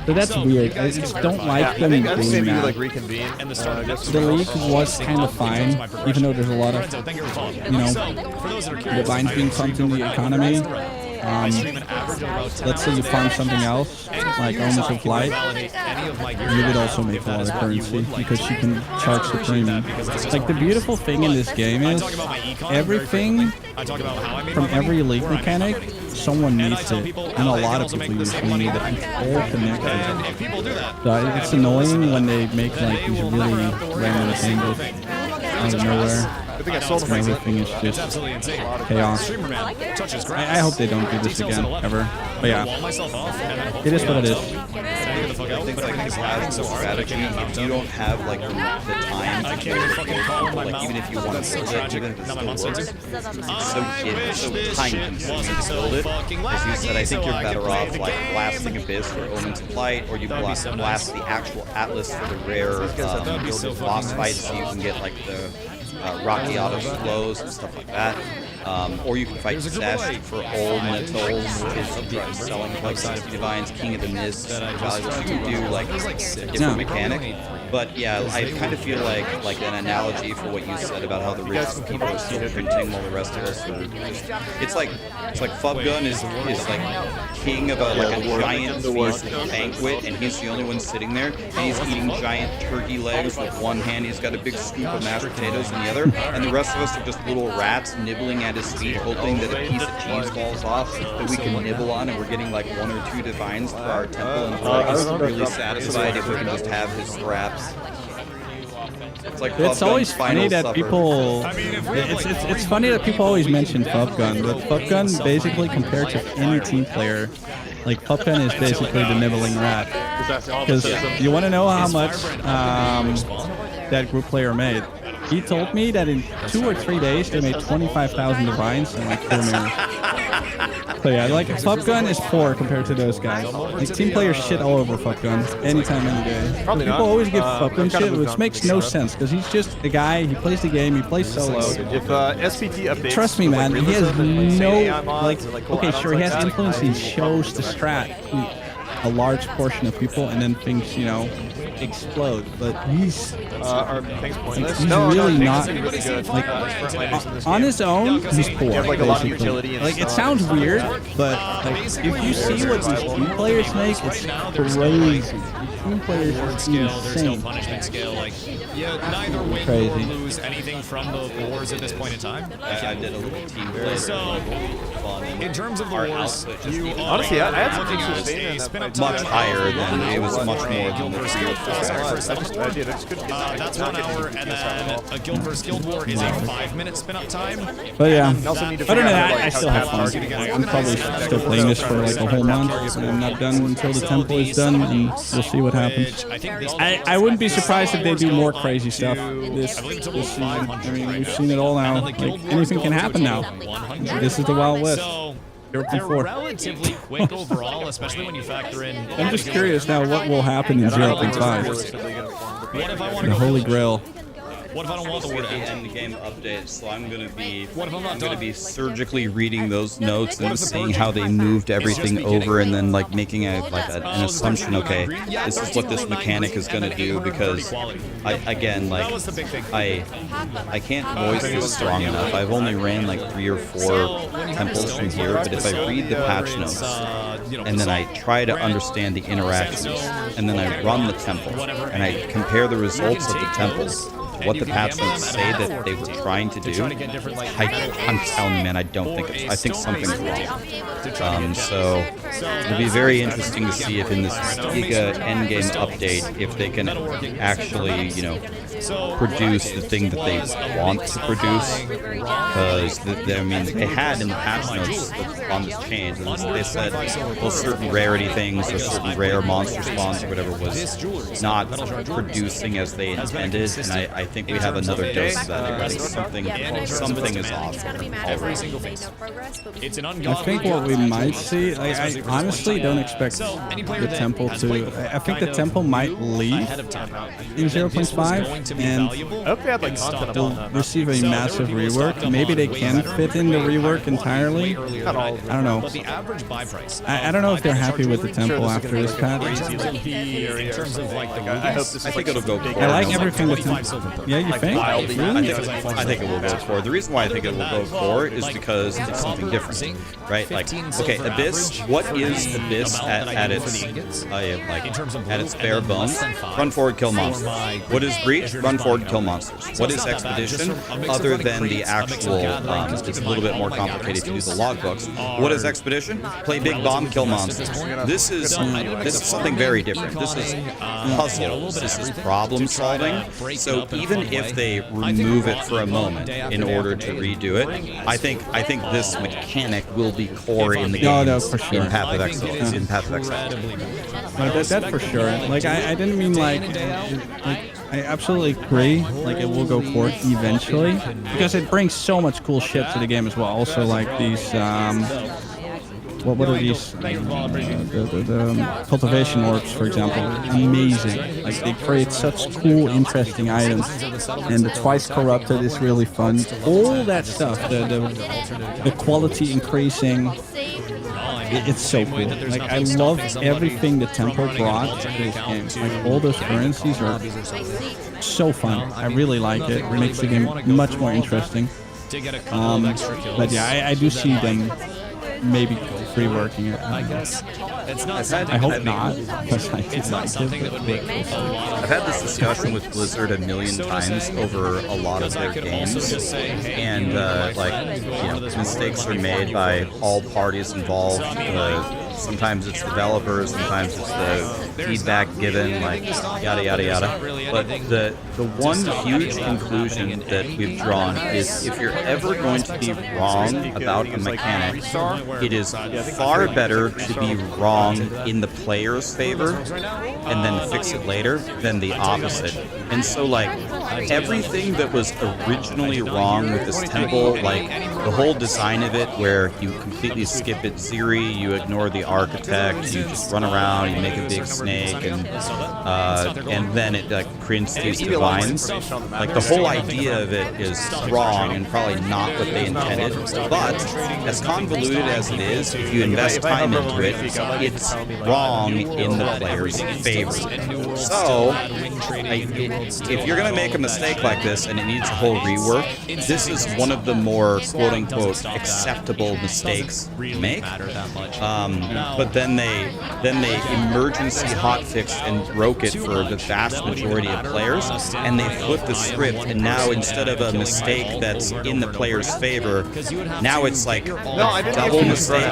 So that's weird. I just don't like them doing that. The league was kind of fine, even though there's a lot of, divines being pumped in the economy. Let's say you farm something else, like Omens of Light, you would also make a lot of currency because you can charge the premium. Like, the beautiful thing in this game is everything from every league mechanic, someone needs it, and a lot of people usually need it. It's all connected. So it's annoying when they make like these really random changes out of nowhere. I think I sold him. Everything is just chaos. I hope they don't do this again, ever. But yeah, it is what it is. I think like as a strategy, if you don't have like the time to do it, like even if you want to build it, even if it still works, it's so time consuming to build it. As you said, I think you're better off like blasting Abyss or Omens of Light, or you blast the actual Atlas for the rare boss fights, so you can get like the Rocky Auto flows and stuff like that. Or you can fight Zesh for old Mentos, which is selling like 60 divines, King of the Mist, valuables. You can do like different mechanic. But yeah, I kind of feel like an analogy for what you said about how the richest people are still printing while the rest of us are just, it's like Fubgun is like king of a giant feast banquet, and he's the only one sitting there, and he's eating giant turkey legs with one hand. He's got a big scoop of mashed potatoes in the other, and the rest of us are just little rats nibbling at his feet, hoping that a piece of cheese falls off that we can nibble on, and we're getting like 1 or 2 divines for our temple, and we're really satisfied if we can just have his scraps. It's always funny that people. It's funny that people always mention Fubgun, but Fubgun basically compared to any team player, like Fubgun is basically the nibbling rat. Because you want to know how much that group player made? He told me that in 2 or 3 days they made 25,000 divines and like 4 mirrors. So yeah, like Fubgun is poor compared to those guys. Like team players shit all over Fubgun anytime, any day. Probably people not. always give Fubgun shit, which makes no sense because he's just a guy. He plays the game. He plays solo. If SPT updates, Trust me, man. He has no like. cool Okay, sure, he has add-ons like influence. that, He shows the strat to a large portion of people, and then thinks, explode, but he's Are things pointless? he's No, really Tanks not seem really good. like Sprint on his own. He's poor. You have like a lot of basically. utility and Like it stuff. sounds weird, but like if you see what these team players make, it's crazy. Team players are Scale, there's no insane. punishment scale. Like, yeah, neither win Crazy. or lose anything from the wars at this point in time. I did a little team play. So, in terms of the wars, you are Honestly, I had some looking good at sustain a in spin up that time much higher than it was much more than Guild the versus team Guild. play. That's 1 hour, and then a Guild versus Guild war is a 5-minute spin up time. But yeah, also need to other than figure out, that, like, I how still to have have fun. targeting Like, against I'm probably still playing this for like a whole month, and I'm not done until the temple is done, and we'll see what happens. I wouldn't be surprised if they do more crazy stuff this season. I mean, we've seen it all now. Like, anything can happen now. This is the Wild West. They're relatively quick overall, especially when you factor in. I'm just curious now what will happen in 0.5. What if I want The to go Holy Grail. What if I don't want the word the end? end game update, so I'm gonna be What if I'm not done? surgically reading those notes and seeing how they moved everything over, and then like making an assumption. Okay, this is what this mechanic is gonna do, because I can't voice this strong enough. I've only ran like 3 or 4 temples from here, but if I read the patch notes and then I try to understand the interactions, and then I run the temple and I compare the results of the temples, what the patch notes say that they were trying to do, I'm telling you, man, I think something's wrong. So it'll be very interesting to see if in this Giga endgame update, if they can actually, produce the thing that they want to produce. Because, I mean, they had in the patch notes on this change, and they said, well, certain rarity things or certain rare monster spawns or whatever was not producing as they intended, and I think we have another dose of that. I think something is off. Every single phase. It's an I ungodly. think what we might see, I honestly don't expect the temple to. I think the temple might leave in 0.5, and I hope they had like content they'll on that. receive a massive rework. Maybe they can fit in the rework entirely. Not all of I don't know. But the average buy price. I don't know if they're happy with the temple after this patch. In terms of like the I hope this is I think it'll go I like everything with temple. Yeah, you think? I think it will go core. The reason why I think it will go core is because it's something different, right? Like, okay, Abyss. What is Abyss at its bare bones? Run forward, kill monsters. What is Breach? Run forward, kill monsters. What is Expedition? Other than the actual, it's a little bit more complicated to do the logbooks. What is Expedition? Play big bomb, kill monsters. This is something very different. This is puzzles. This is problem solving. So even if they remove it for a moment in order to redo it, I think this mechanic will be core in the game. No, for sure. In Path of Exile. In Path of Exile. That for sure. Like I didn't mean like I absolutely agree. Like it will go core eventually because it brings so much cool shit to the game as well. Also like these what are these? The cultivation orbs, for example, amazing. Like they create such cool, interesting items, and the twice corrupted is really fun. All that stuff, the quality increasing. It's so cool. Like I love everything the temple brought to this game. Like all those currencies are so fun. I really like it. It makes the game much more interesting. But yeah, I do see them maybe reworking it. I guess it's not. I hope not. It's not something that would make. I've had this discussion with Blizzard a million times over a lot of their games, and mistakes are made by all parties involved. Sometimes it's developers, sometimes it's the feedback given, like yada yada yada. But the one huge conclusion that we've drawn is if you're ever going to be wrong about a mechanic, it is far better to be wrong in the player's favor and then fix it later than the opposite. And so, like, everything that was originally wrong with this temple, like, the whole design of it, where you completely skip it Ziri, you ignore the architect, you just run around, you make a big snake, and then it, like, creates these divines. Like, the whole idea of it is wrong and probably not what they intended. But, as convoluted as it is, if you invest time into it, it's wrong in the player's favor. So, if you're going to make a mistake like this and it needs a whole rework, this is one of the more quote-unquote acceptable mistakes to make. But then they emergency hotfixed and broke it for the vast majority of players, and they flipped the script, and now instead of a mistake that's in the player's favor, now it's like a double mistake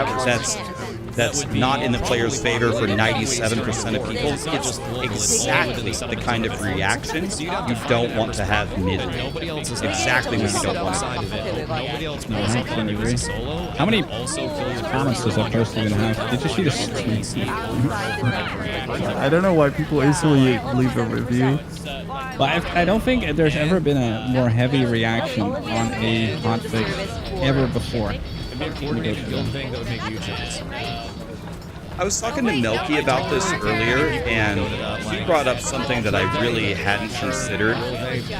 that's not in the player's favor for 97% of people. It's exactly the kind of reaction you don't want to have mid. Exactly what you don't want to have. No, I absolutely agree. How many comments does that post even have? Did you see this? I don't know why people easily leave a review. But I don't think there's ever been a more heavy reaction on a hotfix ever before. I was talking to Milky about this earlier, and he brought up something that I really hadn't considered.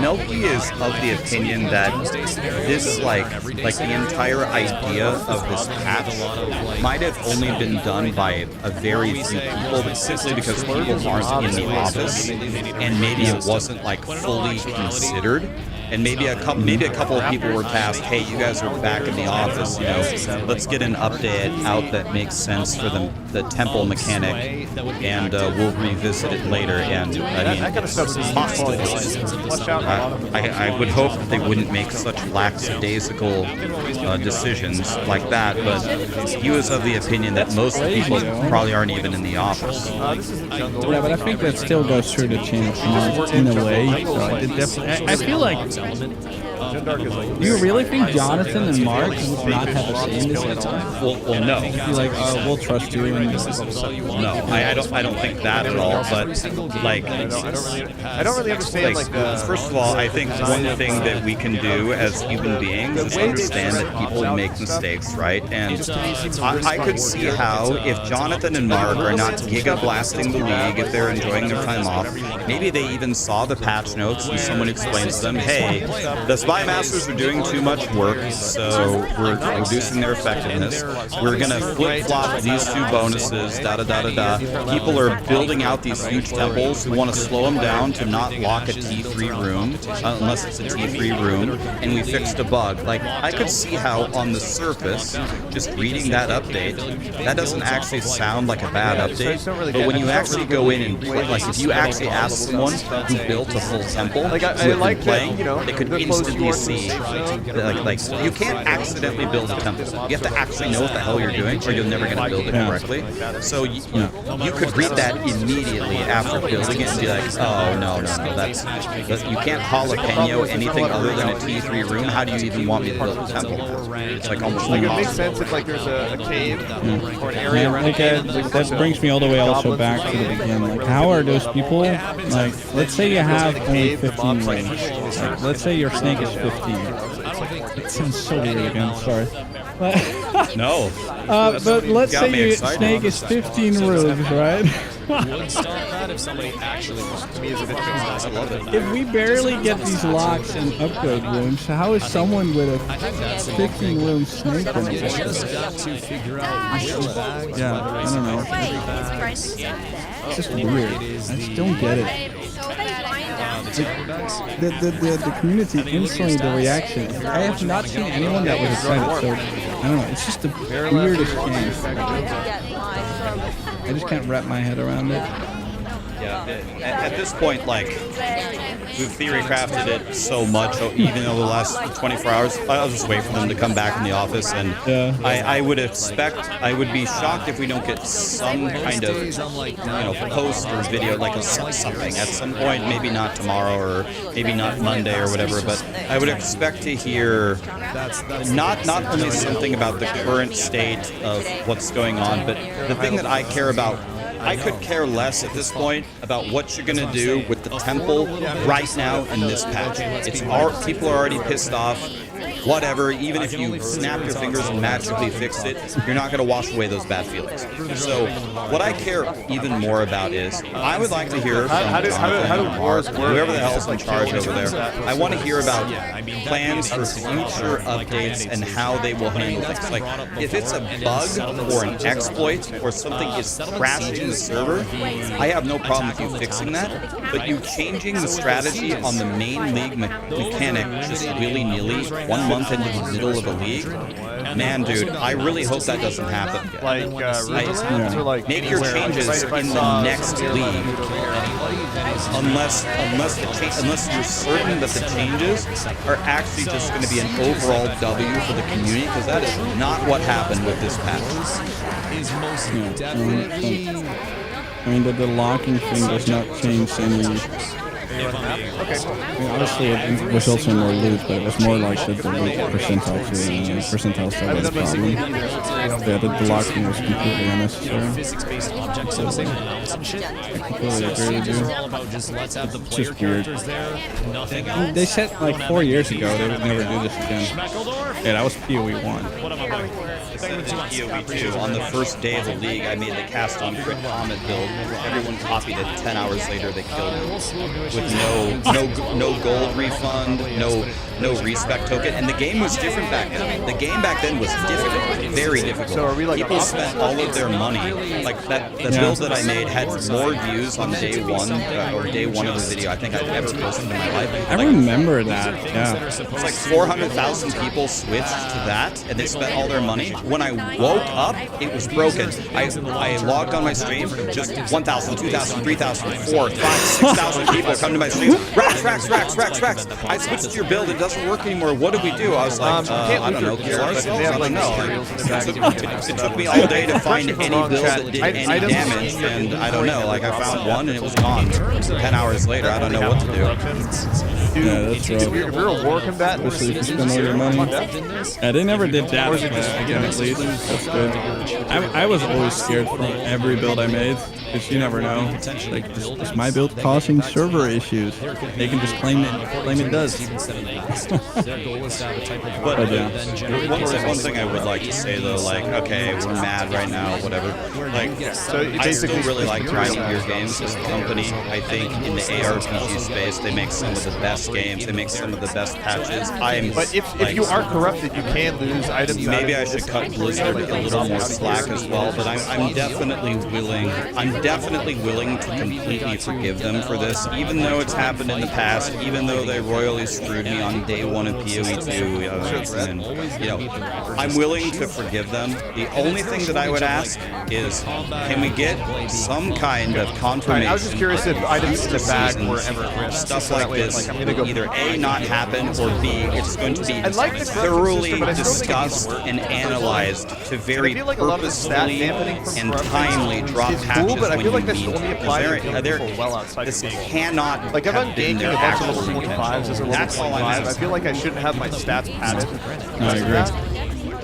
Milky is of the opinion that this, like the entire idea of this patch might have only been done by a very few people, but simply because people aren't in the office, and maybe it wasn't like fully considered. And maybe a couple of people were tasked, hey, you guys are back in the office, you know, let's get an update out that makes sense for the temple mechanic, and we'll revisit it later. And I mean, possibly. I would hope that they wouldn't make such lackadaisical decisions like that, but he was of the opinion that most people probably aren't even in the office. Yeah, but I think that still goes through the chain of command in a way. So it definitely, I feel like. Do you really think Jonathan and Mark would not have a say in this at all? Well, no. Be like, we'll trust you. And no, I don't think that at all. But like, I don't really understand. Like, first of all, I think one thing that we can do as human beings is understand that people make mistakes, right? And I could see how if Jonathan and Mark are not giga blasting the league, if they're enjoying their time off, maybe they even saw the patch notes and someone explains to them, hey, the Spy Masters are doing too much work, so we're reducing their effectiveness. We're going to flip-flop these two bonuses, da-da-da-da-da. People are building out these huge temples. We want to slow them down to not lock a T3 room, unless it's a T3 room, and we fixed a bug. Like, I could see how on the surface, just reading that update, that doesn't actually sound like a bad update, but when you actually go in and, like, if you actually ask someone who built a full temple, who had been playing, they could instantly see, like you can't accidentally build a temple. You have to actually know what the hell you're doing, or you're never going to build it correctly. So you could read that immediately after building it and be like, oh no, that's you can't jalapeno anything other than a T3 room. How do you even want me to build a temple? It's like almost like impossible. it makes sense if like there's a cave or an area around a cave. That brings me all the way also back to the beginning. Like, how are those people? Like, let's say you have only 15 rings. Like, let's say your snake is 15. It sounds so weird again. Sorry. No. But let's say your snake is 15 rooms, right? If we barely get these locks and upgrade rooms, how is someone with a 15-room snake gonna get this? Yeah, I don't know. It's just weird. I just don't get it. The community instantly, the reaction. I have not seen anyone that was excited, so I don't know. It's just the weirdest game. I just can't wrap my head around it. Yeah, at this point, like, we've theory crafted it so much, even over the last 24 hours, I'll just wait for them to come back in the office, and I would be shocked if we don't get some kind of, post or video, like something at some point, maybe not tomorrow or maybe not Monday or whatever, but I would expect to hear not only something about the current state of what's going on, but the thing that I care about I could care less at this point about what you're gonna do with the temple right now in this patch. People are already pissed off. Whatever, even if you snap your fingers and magically fix it, you're not going to wash away those bad feelings. So what I care even more about is I would like to hear from whoever the hell's in charge over there. I want to hear about plans for future updates and how they will handle things. Like, if it's a bug or an exploit or something is crashing the server, I have no problem with you fixing that, but you changing the strategy on the main league mechanic just willy-nilly 1 month into the middle of a league, man, dude, I really hope that doesn't happen. Make your changes in the next league, unless you're certain that the changes are actually just going to be an overall W for the community, because that is not what happened with this patch. I mean, the locking thing does not change any. I mean, obviously, it results in more loot, but it was more like the loot percentiles that was the problem. Yeah, the locking was completely unnecessary. I completely agree with you. It's just weird. They said like 4 years ago they would never do this again. Yeah, that was PoE 1. PoE 2, on the first day of the league, I made the cast on crit comet build. Everyone copied it. 10 hours later, they killed it with no gold refund, no respec token, and the game was different back then. The game back then was difficult, very difficult. So are we like people spent all of their money. Like the build that I made had more views on day one of the video I think I've ever posted in my life. I remember that. Yeah, it's like 400,000 people switched to that, and they spent all their money. When I woke up, it was broken. I logged on my stream, just 1,000, 2,000, 3,000, 4,000, 5,000, 6,000 people come to my stream. Racks. I switched to your build. It doesn't work anymore. What do we do? I was like, I don't know. Kill ourselves? I don't know. It took me all day to find any build that did any damage, and I don't know. Like, I found one, and it was gone. 10 hours later, I don't know what to do. Yeah, that's rough. If you're a war combatant, especially if you spend all your money. Yeah, they never did that again, at least. That's good. I was always scared from every build I made, because you never know. Like, is my build causing server issues? They can just claim it does. But yeah, one thing I would like to say though, like, okay, we're mad right now, whatever. Like, I still really like Grinding Gear Games as a company. I think in the ARPG space, they make some of the best games. They make some of the best patches. But if you are corrupted, you can lose items. Maybe I should cut Blizzard a little more slack as well. But I'm definitely willing. I'm definitely willing to completely forgive them for this, even though it's happened in the past. Even though they royally screwed me on day one of PoE 2, and I'm willing to forgive them. The only thing that I would ask is, can we get some kind of confirmation? I was just curious if items in the bag were ever stuff like this will either A, not happen, or B, it's going to be thoroughly discussed and analyzed to very purposefully and timely drop patches when you need this cannot have been their actual intent. That's all I'm asking. I feel like I shouldn't have my stats padded. I agree.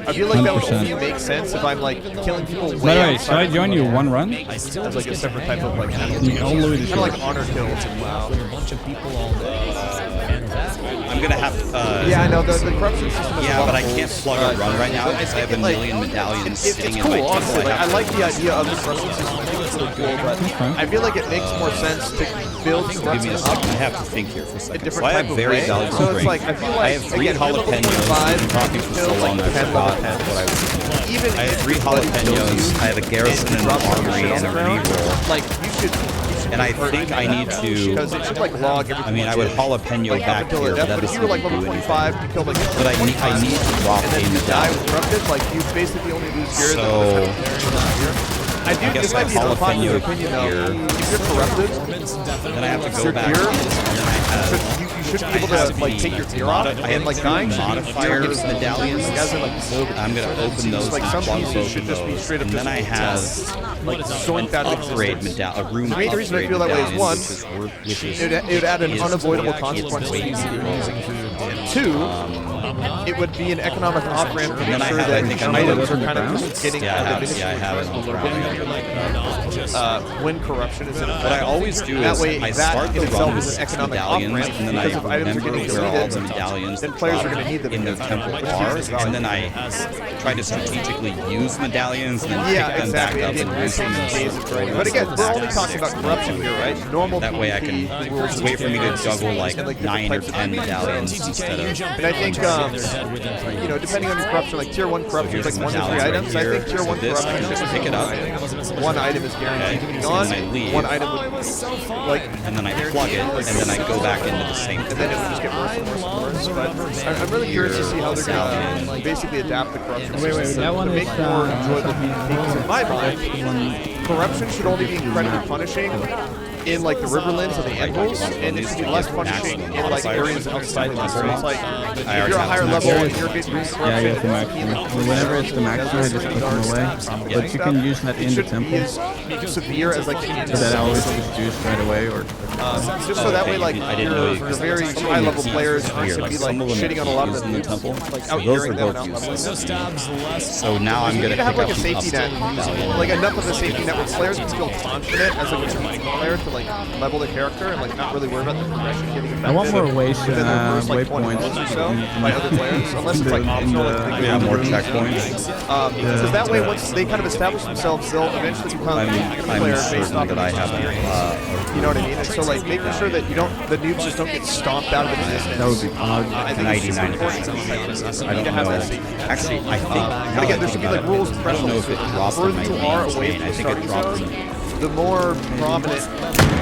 I feel like that would only make sense if I'm like killing people way By the way, should I join you one run? As like a separate type of like All the way to kind of like honor kills and WoW. I'm gonna have to. Yeah, I know the corruption system. Yeah, but I can't plug a run right now because I have a million medallions sitting in my temple. honestly, I like the idea of the corruption system. I think it's really cool, but I feel like it makes more sense to build Give me a second. I have to think here for a second. So I have type of very way. valuable So it's like, I feel like, I have 3 jalapenos. I've been talking for so long, I forgot what I was doing. I have 3 jalapenos. I have a garrison and an armory and a reroll. Like, you should. And I think I need to. Because it should like log everything. I mean, I would jalapeno back here, but that if doesn't you were like do level anything. 25, you killed like. But I need to drop and then a you die with medallion. corrupted. Like you basically only lose gear. So I do. This might be an unpopular opinion though. If you're corrupted, then I have to go your back. gear. And then I have. You should be able to like take your gear off and like dying modifiers medallions. I'm gonna open those. Like some pieces should just be straight up. And then I have like joint that upgrade medallion, a room the main reason I feel that way is one, it would add an unavoidable consequence to using food. And 2, it would be an economic off-ramp to And then make I sure have, I think, that another items are kind of just getting I have it on the ground. when corruption is in effect. What I always do that is way, I that start in the itself run is with an economic medallions, off-ramp, and then I because if items are remember getting where all the deleted, medallions then that players are drop going to need them in their temple are, and then I try to strategically use medallions and then pick them back up and use them in But again, we're only talking about corruption here, right? Normal that way I can just wait for me to juggle like 9 or 10 medallions instead of. And I think, you know, depending on your corruption, like tier 1 corruption is like 1 to 3 items. I think tier 1 this, I corruption can just pick it up. One item is guaranteed to be gone. And then I leave. One item would and then I plug it, and then I go back into the same. And then it would just get worse and worse and worse. But I'm really curious to see how they're gonna basically adapt the corruption system that one to make is, more enjoyable. Because in my mind, corruption should only be incredibly punishing in like the Riverlands and the Anvils, and it should be less punishing in like areas outside of the so it's like if you're a higher level and you're getting corruption, Yeah, I get the maximum. Whenever it's the maximum, I just put them away. But you can use that in the temple. severe as like So that I always just juice right away, or just so that way like your very high level players aren't gonna be like shitting on a lot of the temple, like out hearing them and out leveling. So now I'm You gonna need to have pick like a up safety net, like enough of a safety net where players can feel confident as like a player to like level their character and like not really worry about the progression getting affected. I want more waypoints or so by other players, unless it's like optional. Yeah, more checkpoints. Because that way, once they kind of establish themselves, they'll eventually become a player based off of that I have you know what I mean? And so like making sure that you don't, the noobs just don't get stomped out of existence. That would be odd. I think it's super important. I don't know. Actually, I think. And again, there should be like rules and I don't know thresholds. if it dropped The in my further you are games away chain. from I the think it starting dropped zone, in. the more prominent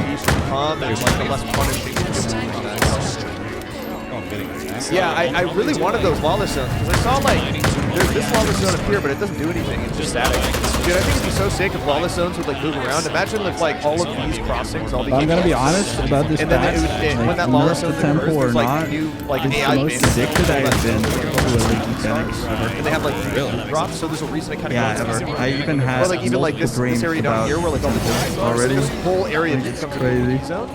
you should become, and like the less punishing you can Yeah, I really wanted those lawless zones because I saw like there's this lawless zone up here, but it doesn't do anything. It's just static. Dude, I think it'd be so sick if lawless zones would like move around. Imagine if like all of these crossings all became. I'm gonna be honest about this. And then it would, like, when that lawless zone the temple or there's like not, new like it's AI the most addicted I've been to a League mechanics ever. And they have like drops, so there's a reason it kind of Yeah, goes. ever. I even had Or like even like this dreams area down about here where like all the zones are. already. This whole area just comes crazy. zone.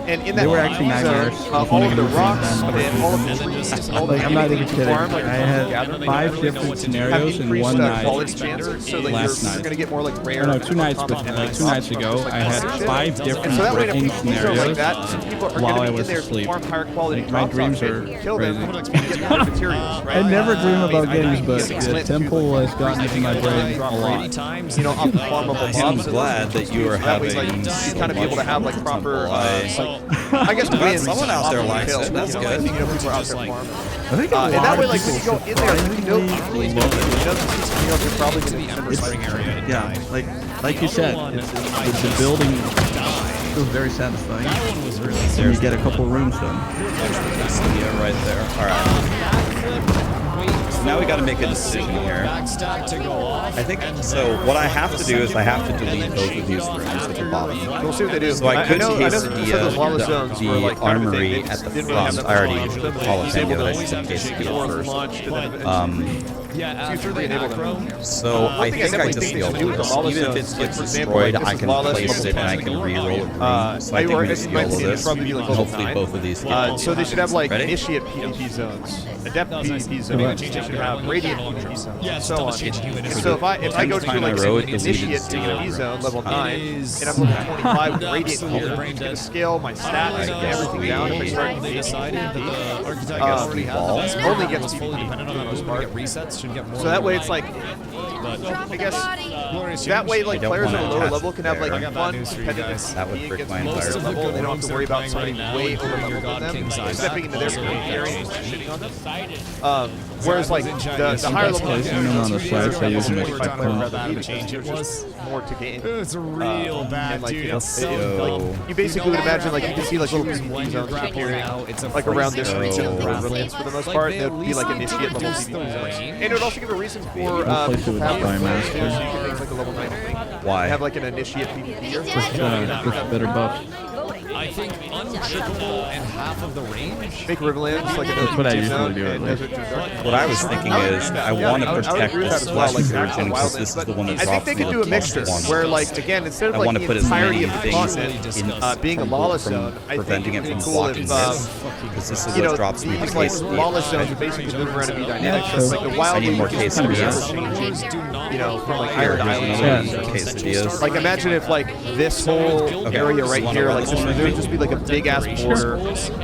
And in that They were actually zone, nightmares. all of the rocks and all of the trees, all the Like, I'm not even kidding. farm, like, I had 5 different scenarios in one night. Quality chances, so like last you're night. gonna get more like rare. No, 2 nights, but like 2 nights ago, I had 5 different And so that way, breaking if these are like scenarios that, some people are while gonna I be in was there to asleep. farm higher quality Like, my crops dreams off are it, kill them, crazy. and get more materials, right? I never dream about games, but Six the lit temple has gotten into my brain a lot. You know, up farmable I'm mobs. glad that you are That way, having like, you kind of be able to have like proper, like, I guess Glad wins. someone out there off the likes hill. it. That's You know, good. You know, people are out there farming. I think a And lot that way, of like, when you go people in there, you know, surprisingly you know, you're probably going to be spring area. Yeah, like you said, the building feels very satisfying. And you get a couple rooms done. Yeah, right there. All right. So now we got to make a decision here. I think so. What I have to do is I have to delete both of these rooms at the bottom. We'll see what they do. So I could know case you said those lawless zones were, like, kind of a armory thing. at the Didn't really have front. that I already much launched. call it Disabled but I those, should case it first. launched, and then After the macro. So I think I just steal this. Even if it gets destroyed, I can place it and I can re-roll it. So I think we just steal this. Hopefully both of these. So they should have like Ready? initiate PvP zones, adept PvP zones. They should have radiant PvP zones, and so on. And so if I go to like initiate PvP zone level 9, and I'm level 25 with radiant here, it's gonna scale my stats and everything down. If I start They decided that the architect only gets fully PvP dependent on those get resets. Should get more. So that way it's like, I guess that way like players at a lower level can have like fun competitive That would PvP break against my the entire lowest level. They don't have to worry about somebody way over your level God than King's them, Eye. stepping into their area and shitting on them. Whereas like the higher level placing them on the sides, I use them as more to gain. It's real bad, and, like, dude. you know, It's so like, you basically would imagine like you can see like little PvP zones appearing like around this region of the Riverlands for the most part. It would be like initiate level PvP zones, and it would also give a reason for people to have like a level 9 thing. Why? Have like an initiate PvP or With better buff. I think unchippable and half of the range. Make Riverlands like a That's what I usually do. What I was thinking is I want to protect this Flesh Virgin because this is the one that I drops think they me could do a the mixture +1. where, like, again, instead of I like want the to put as entirety many of the things continent being a lawless zone, I think preventing it it would from be cool blocking if, this. Because this is you what know, drops me the these like case lawless zones would basically move around and be dynamic. Yeah, Just like the wild I need more league quesadillas. is changing, you know, from like Here, island to here's island. another quesadillas. Like imagine if like this whole area right here, like this would just be like a big ass border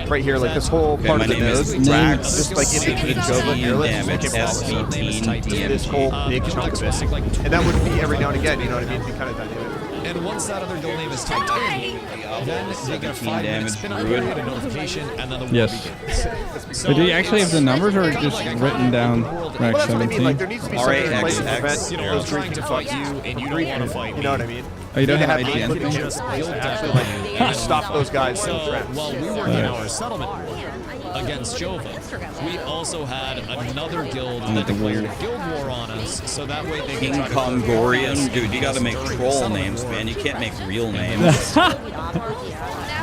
right here, like this whole part my of the name is node, Drax. just like in between Jova and Damage, SVT, this whole big chunk of it, and that would be every now and again, you know what I mean? It'd be kind of dynamic. And once that other guild name is typed in, then they get a 5 minute spin up, get a notification, and then the war Yes. begins. But do you actually have the numbers or just written down Rack Well, that's what I mean. Like 17? there needs to be something in place to prevent You know, those I'm trying to fight you, and you don't want to fight me. You know what I mean? Oh, you don't need to have the IGN? footage Just guild actually death. like stop those guys in So their tracks. while we were in our settlement war against Jova, we also had another guild that declared guild war on us, so that way they King can try to Kongorian? Dude, you gotta make troll names, man. You can't make real names.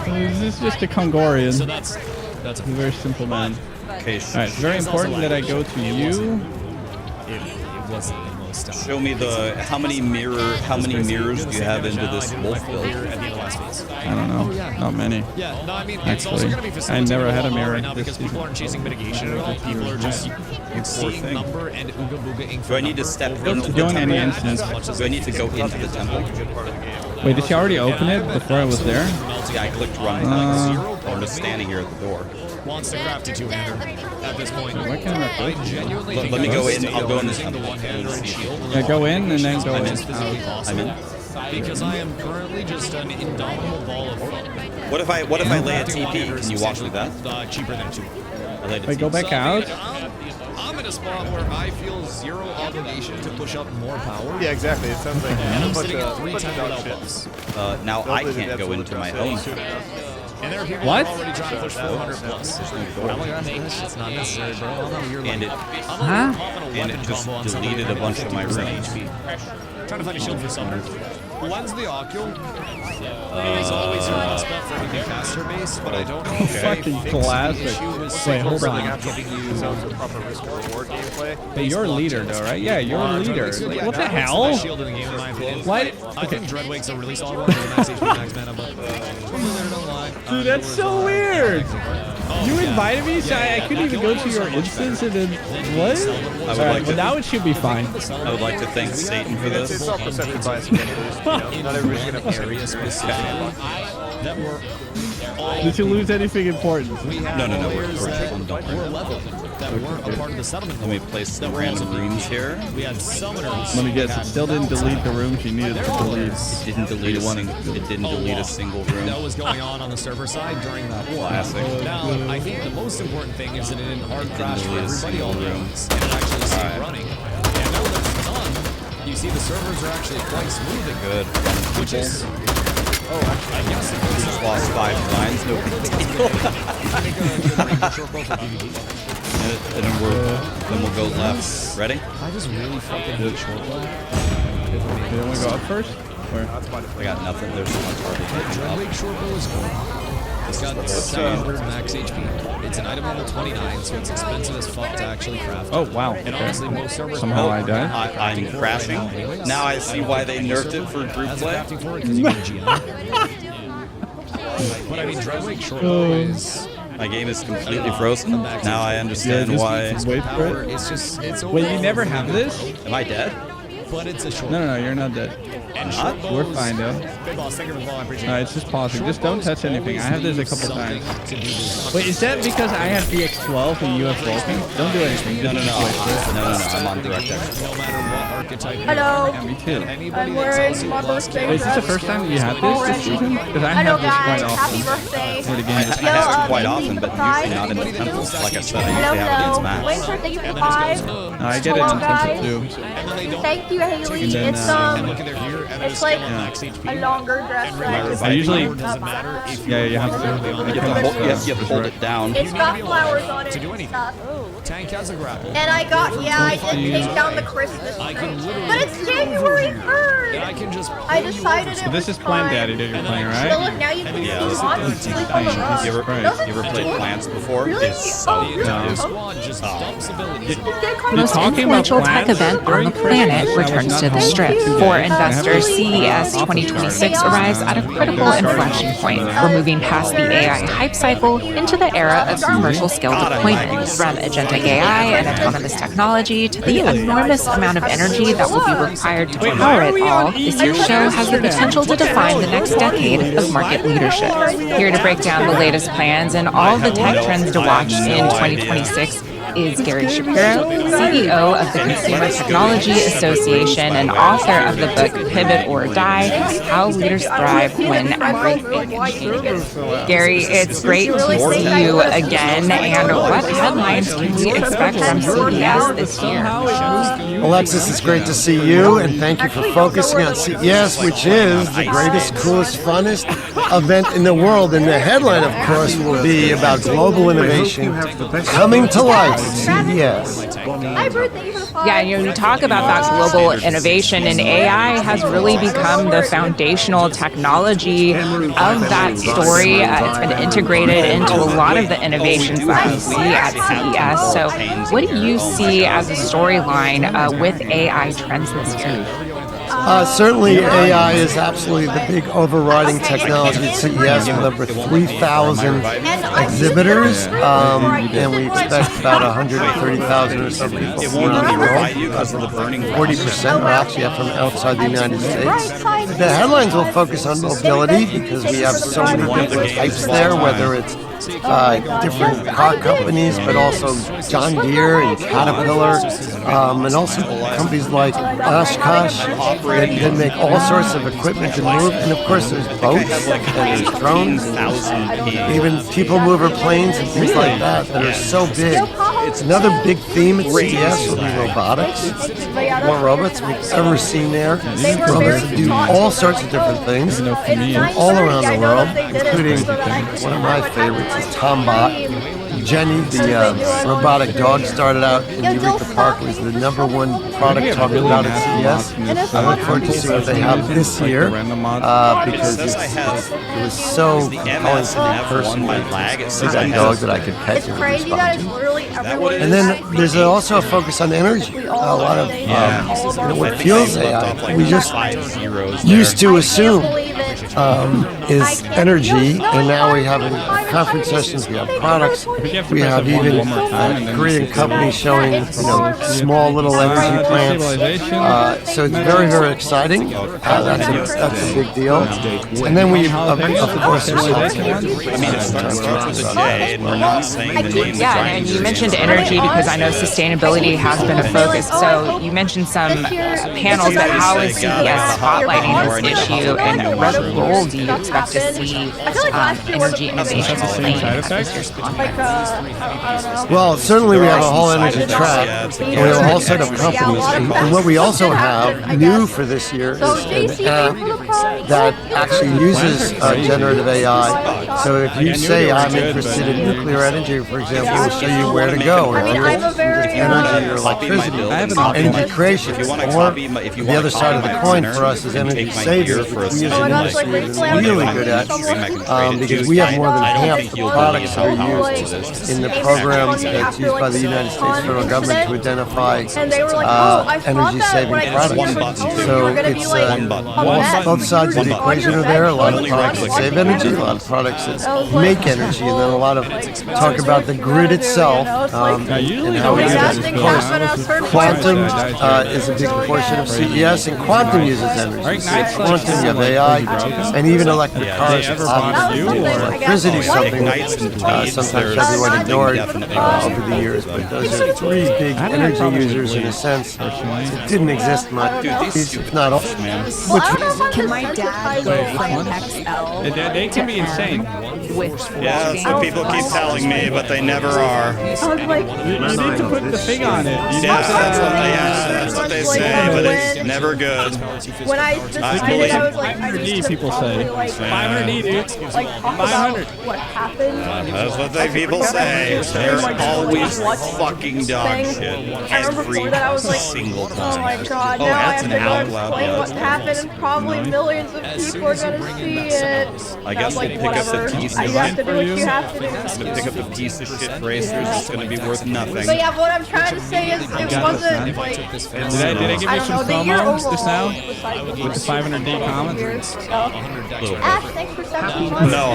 This is just a Kongorian. So that's a very simple man. Okay, Alright, it's very important that I go to you. It wasn't the most. Show me how many mirrors do you have into this wolf build? I don't know. Not many. Yeah, no, I mean, it's also Actually, going to be I facilitated never had a a lot mirror right now this because season. people aren't chasing mitigation at all. People are just seeing thing. number and Ooga Booga ink. Do I need to step into the Go in any temple? instance. Do I need to go into the temple? Wait, did she already open it before I was there? Yeah, I clicked run. I'm just standing here at the door. Wants to craft a two-hander at this point. Why can't I I genuinely think Let me go in. that I'll go in the using temple. one-hander and shield. Yeah, go in and then go I'm in. in. I'm in. Because I am currently just an indomitable ball of fun. What if I lay a TP? Can you watch with that? Cheaper than 2. I laid a Wait, go TP. back out. I'm in a spot where I feel zero obligation to push up more power. Yeah, exactly. It sounds like And I'm a bunch sitting at 3 of times dog without shit. buffs. Now I Those are can't the go into my absolute own. And there are people What? who are already trying to push 400 plus. It's not necessary, bro. And it just deleted a bunch of my rooms. Trying to find a shield for summoner. Lens the Ocul is always your best bet for any caster base, but I don't know if Fucking they classic. fix the issue with Wait, hold Silver on. Link giving you Zones of proper risk reward gameplay. Hey, you're a leader though, right? Yeah, you're a leader. Like, what the hell? Shield in the game, in my opinion. What? I think Dreadwake's a really solid one for the max HP, max mana, but Dude, that's so weird. You invited me, so I couldn't even go to your instance, and then what? Alright, well now it should be fine. I would like to thank Satan for It's this. all perception bias again. You know, not everybody's gonna have area specifically that were Did you lose anything important? No, we're were leveled that weren't a part of the settlement. Let me place some random rooms here. We had summoners. Let me guess, it still didn't delete the rooms you needed to delete. It didn't delete a single room. That was going on the server side during that war. Classic. Now, I think the most important thing is that it didn't hard crash for delete a everybody all single room, room. and it actually stayed running. And now that it's done, you see the servers are actually quite smooth and Good. which is. I guess it We just lost 5 lines. No big deal. And then we'll go left. Ready? I just really fucking hate short black. You want to go up first? Or? I got nothing. There's so much harder to Dreadwake Shortbow is cool. It's got 700 max HP. It's an item level 29, so it's expensive as fuck to actually craft. Oh, wow. And honestly, most servers Somehow I died. I'm crashing. Now I see why they nerfed it for group play. Crafting for it because you get a GM. But I mean, Dreadwake Shortbow is. My game is completely frozen. Now I understand just why. wait for it. It's just. It's Wait, you never have this? Am I dead? But it's a short. No, you're not dead. And We're fine though. Big boss, thank you for the follow. I appreciate Alright, it's just pausing. Just don't touch anything. I have this a couple times. Wait, is that because I have DX12 and you have Vulcan? Don't do anything. No. Just wait for it. No. I'm on DirectX. No matter what archetype. Hello. Yeah, me too. I'm wearing my birthday Wait, is this the dress. first time that you had this season? Because I Hello have this guys, quite happy often. birthday. For the I game. have it quite often, but usually not in the temples. Like I said, I usually have it Hello. against Max. Wait for thank you for the 5. No, I get it Hello, in temple guys. too. Thank you, Haley. And then, It's it's like a longer dress. I usually. Up. Yeah, you have to. You have to hold it down. It's got flowers on it and stuff. tank has a grapple. And I did take down the Christmas tree. But it's January 3rd. I decided it This is Plant Daddy that you're playing, right? So look, now you can see lots of sleep on the roof. You ever played Plants before? It's so good. The most influential tech event on the planet returns to the Strip. For investors, CES 2026 arrives at a critical inflection point. We're moving past the AI hype cycle into the era of commercial-scale deployment. From agentic AI and autonomous technology to the enormous amount of energy that will be required to power it all, this year's show has the potential to define the next decade of market leadership. Here to break down the latest plans and all the tech trends to watch in 2026 is Gary Shapiro, CEO of the Consumer Technology Association and author of the book Pivot or Die, How Leaders Thrive When Everything Changes. Gary, it's great to see you again, and what headlines can we expect from CES this year? Alexis, it's great to see you, and thank you for focusing on CES, which is the greatest, coolest, funnest event in the world. And the headline, of course, will be about global innovation coming to life. CES. Yeah, you talk about that global innovation, and AI has really become the foundational technology of that story. It's been integrated into a lot of the innovations that we see at CES. So what do you see as a storyline with AI trends this year? Certainly, AI is absolutely the big overriding technology at CES with over 3,000 exhibitors, and we expect about 130,000 or so people around the world. 40% are actually from outside the United States. The headlines will focus on mobility because we have so many different types there, whether it's different car companies, but also John Deere and Caterpillar, and also companies like Oshkosh that make all sorts of equipment to move. And of course, there's boats and there's drones, and even people mover planes and things like that that are so big. It's another big theme at CES will be robotics. More robots we've ever seen there. Robots that do all sorts of different things all around the world, including one of my favorites is Tombot. Jenny, the robotic dog, started out in Eureka Park, was the #1 product talked about at CES. I look forward to see what they have this year because it was so compelling to me personally to see that dog that I could pet and respond to. And then there's also a focus on energy. A lot of what fuels AI, we just used to assume is energy, and now we have in conference sessions, we have products, we have even Korean companies showing small little energy plants. So it's very, very exciting. That's a big deal. And then we, of course, there's yeah, and you mentioned energy because I know sustainability has been a focus. So you mentioned some panels, but how is CES spotlighting this issue, and what role do you expect to see energy innovation playing at this year's conference? Well, certainly we have a whole energy track, and we have a whole set of companies. And what we also have new for this year is an app that actually uses generative AI. So if you say, I'm interested in nuclear energy, for example, it will show you where to go. Energy or electricity, energy creation. Or the other side of the coin for us is energy saving, which we as an industry is really good at, because we have more than half the products that are used in the program that's used by the United States federal government to identify energy-saving products. So it's both sides of the equation are there. A lot of products that save energy, a lot of products that make energy, and then a lot of talk about the grid itself and how we do that. Of course, quantum is a big portion of CES, and quantum uses energy. So it's quantum, you have AI, and even electric cars. Obviously, electricity is something that sometimes everyone ignored over the years, but those are three big energy users in a sense. It didn't exist much, if not all. Can my dad go from XL? They can be insane. Yeah, that's what people keep telling me, but they never are. You need to put the thing on it. Yeah, that's what they like, say, but when- it's never good. When I decided, I was like, I need to people say. probably, like, 500 dude. like talk about what happened. That's what they people say. They're always fucking dog thing. shit. I remember before that I was like, single oh time. my god, Oh, now I that's have an to go out and loud explain what yes. happened, and probably millions of people are gonna see it. I guess like, we'll pick up whatever. the pieces. You have to do what you have to do. To pick up the piece of shit racers, it's gonna be worth nothing. But yeah, what I'm trying to say is it wasn't like. Did I give you some promos just now? With the 500D comments? Ash, thanks for stepping on. No,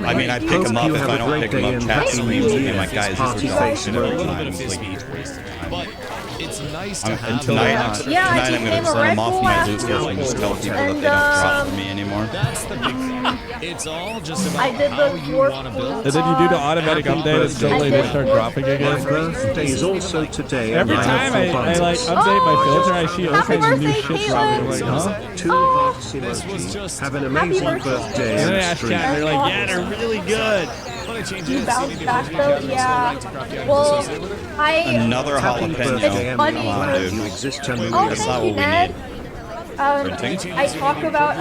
I mean I pick them up. If I don't pick them up, chat streams and be like, guys, these are dog shit every time. It's like each waste of time. It's nice Tonight I'm gonna send them off my loot list and just tell people that they don't drop for me anymore. That's the big thing. It's all just about I did how the you warp want to build. And then you do the automatic update and suddenly they start dropping again. My birthday is also today. Every time I like update my filter, I see all kinds of new shit dropping. I'm like, huh? Two hearts emoji. Have an amazing birthday. And then I ask chat and they're like, yeah, they're really good. You bounced back though, yeah. Well, Another jalapeno. It's funny. Come on, dude. Oh, That's thank not you, what we Ned. need. I talk about,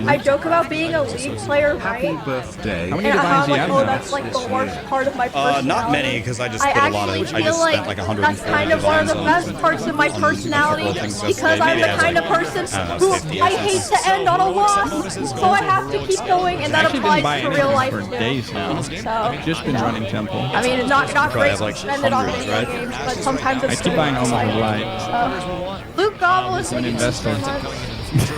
I joke about being a League player, right? Happy birthday. How many And divines how, do you like, have oh, now? that's like the worst part of my personality. Not many, because I just I put a lot actually of. I feel just like spent like that's 140 kind of one of the divines best parts of my personality things because I'm the kind of person who I hate to end on a loss, so I have to keep going, and that I actually didn't buy applies to real life anything for too. days now. So, I've just been running Temple. I mean, not Probably great have, to like, spend it on hundreds, video right? games, but sometimes I it's keep buying almost like, light. Luke Goblin, I'm an investor.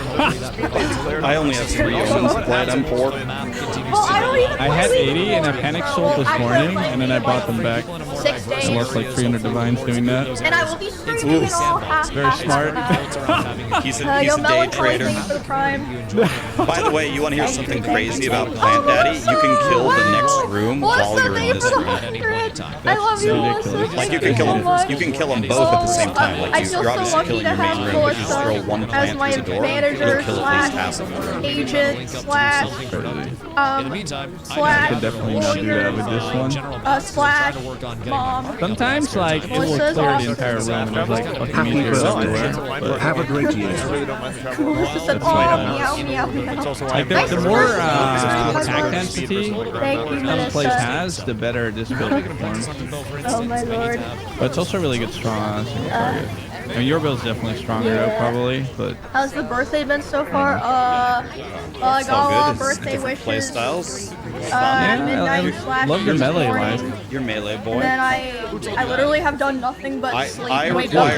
I only have 3 almost played. I'm poor. Well, I don't even I had 80 and I panic sold this morning and then I bought them back. 6 days. I lost like 300 divines doing that. And I will be streaming it all half. Very smart. He's Yo, a day Melancholy, trader. thank you for the prime. By the way, you want to hear something crazy about Plant Daddy? You can kill the next room while you're in this room. I love you, Melissa. Like you can kill them. You can kill them both at the same time. Like I feel you're so obviously lucky killing to your main have room, but you just throw Melissa one as plant my through the door. manager It'll kill at least half slash of the room. agent slash I could definitely not do that with this one. slash mom. Sometimes like it will Melissa's clear the awesome. entire room and there's like fucking Happy meteors everywhere. birthday. But Have a great year. Melissa said, oh, meow, meow, meow. like the more attack density some place has, the better this build performs. Oh my lord. But it's also really good strong on a single target. I mean, your build's definitely stronger though, probably, but How's the birthday been so far? I got a lot of birthday wishes. Play styles. Midnight slash love your melee morning. life. Your melee And boy. then I literally have done nothing but sleep, I wake up,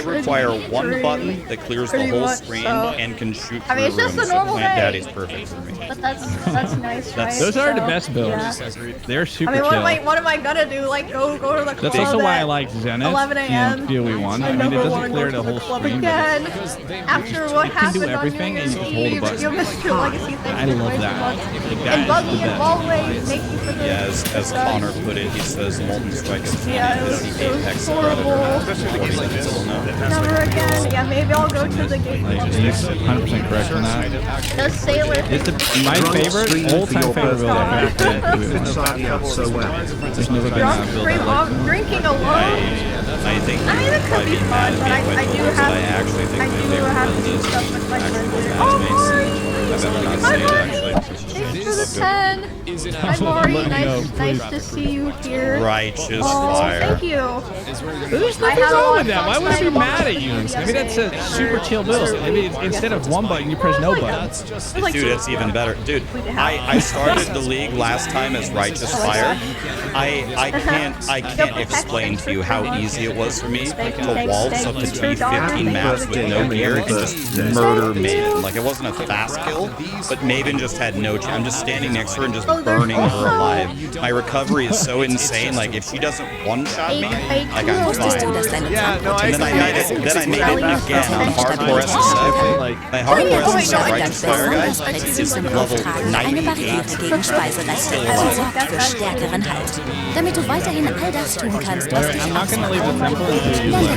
require one drink, button that clears the pretty whole much, screen so. and can shoot I mean, it's through just a rooms, so normal Plant day. Daddy's perfect for me. But that's nice, right? those are the So, best builds. yeah. They're super I mean, chill. what am I gonna do? Like, go to the club That's also why I at like Zenith 11 a.m. and PoE1. I and mean, it never doesn't wanna clear go the to whole club screen. again. After what It can happened do on everything New and you Year's just hold a Eve, button. you missed your legacy. Thank I you love very that. much. Like, And that is Buggy, the as best. always, thank you for the. Yeah, as Connor put it, he says Molten Strike is Yeah, it was Apex horrible. Never again. Yeah, maybe I'll go to the game. Like, he's 100% correct on that. The sailor. It's my favorite, all-time favorite build I've ever played. So well. There's never been Drunk, a build drink, I like. drinking alone. I think I mean, it could be fun, but I do have. I actually think I my do favorite have to build do is stuff with my friends. actually Oh, I better not say it actually. thanks for the 10. Hi, Maury. Nice to see you here. Righteous Oh, fire. thank you. There's nothing wrong with that. Why would I be mad at you? Maybe that's a super chill build. Maybe instead of one button, you press no button. Dude, it's even better. Dude, I started the league last time as Righteous Fire. I can't explain to you how easy it was for me to waltz up to T15 maps with no gear and just murder Maven. Like, it wasn't a fast kill, but Maven just had no chance. I'm just standing next to her and just burning her alive. My recovery is so insane. Like, if she doesn't one-shot me, like, I'm fine. Yeah, no, And then I made it again on Hardcore SSF. My Hardcore SSF Righteous Fire guy is level Eine 98. Barriere gegen Speisereste und sorgt für stärkeren Halt. Damit du weiterhin all das tun kannst, was dich I'm not gonna leave the ausmacht. temple until you like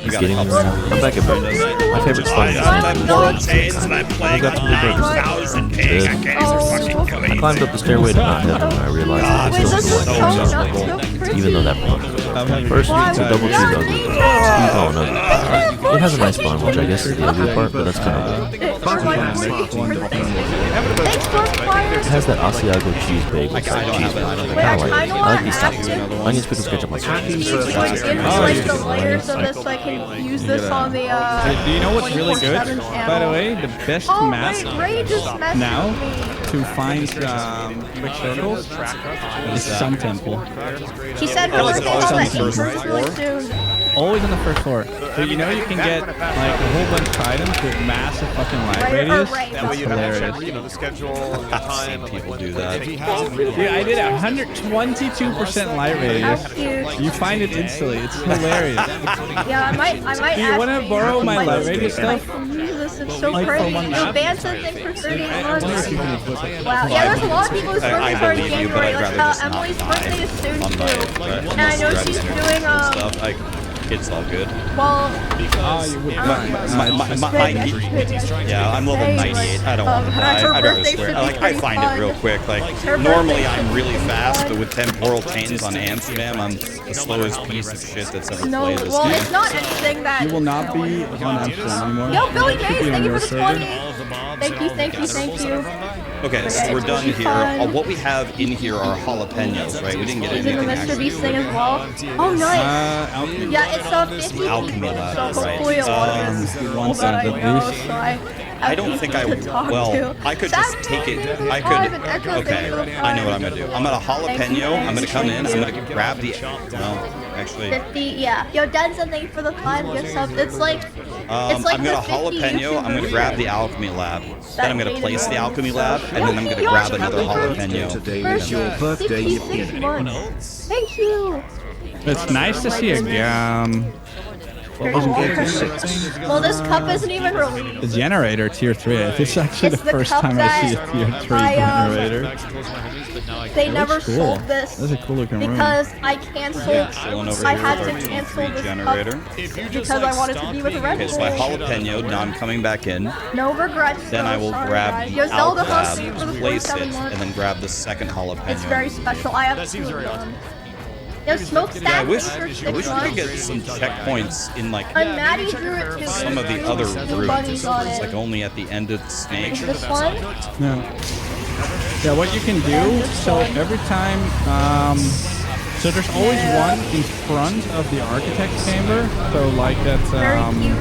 You got a couple. I'm back at Burns. My favorite spot. I'm World Chains and I'm playing on 9,000 ping. I can't fucking I climbed up the stairway to not heaven and I realized it was still Wait, even though that part was Stop having First, Why it's a would double you cheeseburger. not Oh no. It has a nice bun, which I guess is the ugly part, but that's kind of good. It has that Asiago cheese bake with side cheese. I like these toppings. Onions, pickles, ketchup, mustard. Like the layers of this, so I can use this on the. Do you know what's really good? By the way, the best map Ray just messaged now me. to find quick circles is Sun Temple. She said her birthday on the 8th really soon. Always on the first floor. So you know you can get like a whole bunch of items with massive fucking light radius. That way you hilarious. have the schedule, the time. People do that. Dude, I did 122% light radius. You find it instantly. It's hilarious. Yeah, I might Do you want to borrow my light radius stuff? It's so Like, for crazy. one You map? ban something for 30 months. Wow. Wow. Yeah, there's a lot of people whose I birthdays are in believe you, but January. I'd Like rather just not Emily's die birthday is soon on too. my And I know she's doing stuff. It's all good. well. Yeah, I'm level 98. I don't want to die. I'd rather swear. I find it real quick. Like normally I'm really fast, but with temporal chains on Amsterdam, I'm the slowest piece of shit that's ever No, played this well, game. it's not anything that. You will not be on Amsterdam anymore. Yo, Billy Mays, Be on thank you your for the server. 20. Thank you. Okay, so we're done here. What we have in here are jalapenos, right? We didn't get Is it anything the Mr. actually. Beast thing as well? Oh, nice. Alchemy. Yeah, it's a 50. Alchemy Lab, So right? hopefully a lot of One that I cent at know, least. so I I don't think I to talk well, to. I could just take it. I could. Okay, I know what I'm gonna do. I'm gonna jalapeno. I'm gonna come in. I'm gonna grab the. No, actually. 50, yeah. Yo, done something for the 5 gift subs. It's like. It's like I'm gonna the 50 jalapeno. I'm gonna grab the alchemy lab. Then I'm gonna place the alchemy lab, and then I'm gonna grab another jalapeno. Today is your birthday, Yippee. Thank you. It's nice to see a gum. Well, this cup isn't even released. The generator tier 3. This is actually It's the the first cup time I see a that tier 3 generator. They That never looks cool. sold this That's a cool looking room. because I canceled. Chilling over I here had with to our cancel tier 3 this generator. cup because I wanted to be with a Red Okay, Bull. so I jalapeno. Now I'm coming back in. No regrets. Then though, I will sorry, grab guys. the Yo, Zelda alch hosted lab, for the place it, 47 months. and then grab the second jalapeno. It's very special. I absolutely love it. Yo, smokestack. Yeah, I wish for we 6 could months. get some checkpoints in like And Maddie drew it too. some of the other routes. Bunnies on It's it. like only at the end of the snake. This one? Yeah. Yeah, what you can do, so every time, so there's always one in front of the architect's chamber. So like that,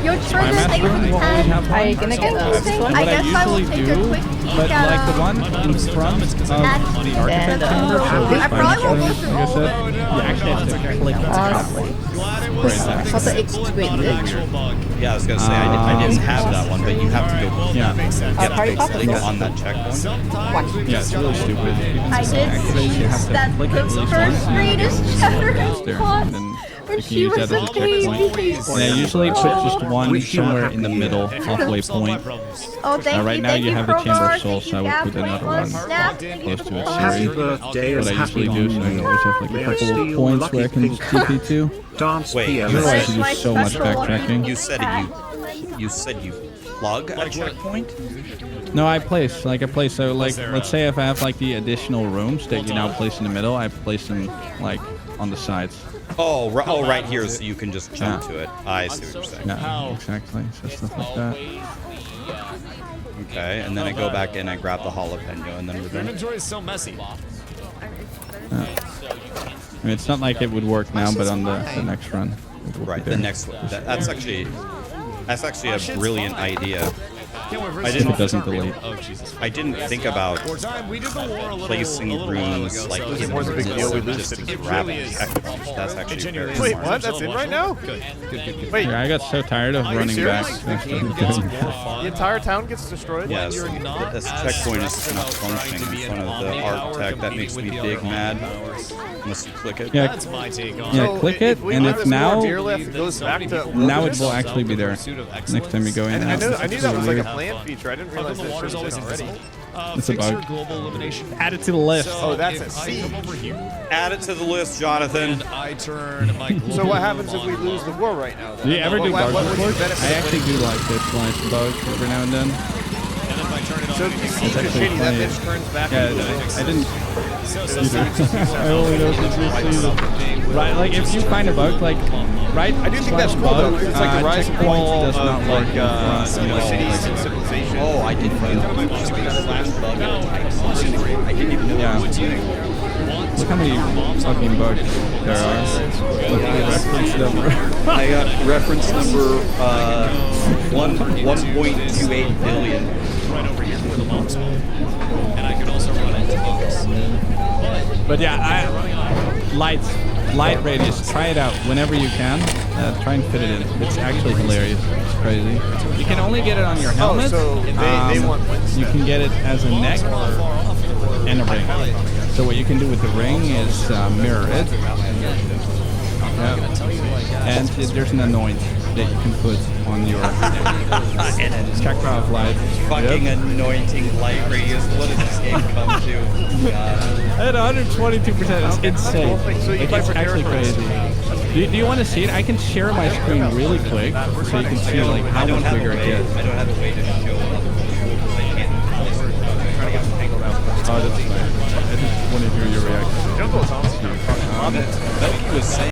Yo, spy master room will always have one. Are you gonna get this one? What I guess I will usually take a do, quick peek but at, like the one in front of the architect's chamber, so the I spy probably master won't room, go through like I all of said, you actually have to click the top right there. Yeah, I was gonna say I didn't have that one, but you have to go. Yeah. You have to basically go on that checkpoint. Yeah, it's really stupid. I did Actually, you have see to that click the at least first once, greatest and cheddar then it's there, spot and then when you can she use was that as a a checkpoint. baby. And I usually put just one somewhere in the middle, halfway point. Oh, thank you, Right now thank you you, have the Chamber Crowbar, of Souls, thank so I you, would put Gap, another Wait, one Snap, thank you close for to the it. follow. Happy Siri. birthday What is I happy usually do, so I always have like a couple of points where I can TP to. Dance Wait, Otherwise, you do so much backtracking. You said you plug a checkpoint? No, I place. So, like, let's say if I have like the additional rooms that you now place in the middle, I place them like on the sides. Oh, right here, so you can just jump to it. I see what you're saying. Yeah, exactly. So stuff like that. Okay, and then I go back in, I grab the jalapeno, and then we're done. Inventory is so messy. I mean, it's not like it would work now, but on the next run. it will Right, be the there. next one. That's actually a brilliant idea. I If it doesn't delete. I didn't think about placing rooms like in more the big deal we lose just to it. grab it. That's actually very Wait, smart. what? That's in right now? Good. Wait, Yeah, I got so tired of Are you running back. serious? after doing that. the entire town gets destroyed? Yes, this checkpoint is not functioning in front of the architect. That makes me big mad. Unless you click it. Yeah, That's my take on yeah, click it, and it's now. It goes back to Now it will actually be there next time you go in. And I knew that was like a Weird. planned feature. I didn't realize that it was already. It's a bug. Add it to the list. Oh, that's a C. Add it to the list, Jonathan. I turn my So what happens if we lose the war right now? Do you ever do bug what would you reports? benefit I of actually winning? do like this slice bug every now and then. So if you see It's the actually shitty, that funny. bitch turns back Yeah, into a I didn't. I only know if you see Right, like if you find a bug, like right. I do think that's cool though, because it's like the rise and fall does not of work like cities and civilization. Oh, I didn't know. I didn't even know. Yeah. Look how many fucking bugs there are. Look at the reference number. I got reference number 1.28 billion. Right over here where the bombs fall. And I can also run into bombs. But yeah, light radius. Try it out whenever you can. Try and fit it in. It's actually hilarious. It's crazy. You can only get it on your helmet. so they want you can get it as a neck and a ring. So what you can do with the ring is mirror it. Yeah. And there's an annoyance that you can put on your Chakra of Light. Fucking anointing light radius. What did this game come to? At 122%, it's insane. Like, it's actually crazy. Do you want to see it? I can share my screen really quick so you can see like how much bigger it gets. I don't have a way to show it. Oh, that's fine. I just want to hear your reaction. Jungle is awesome. Melky was saying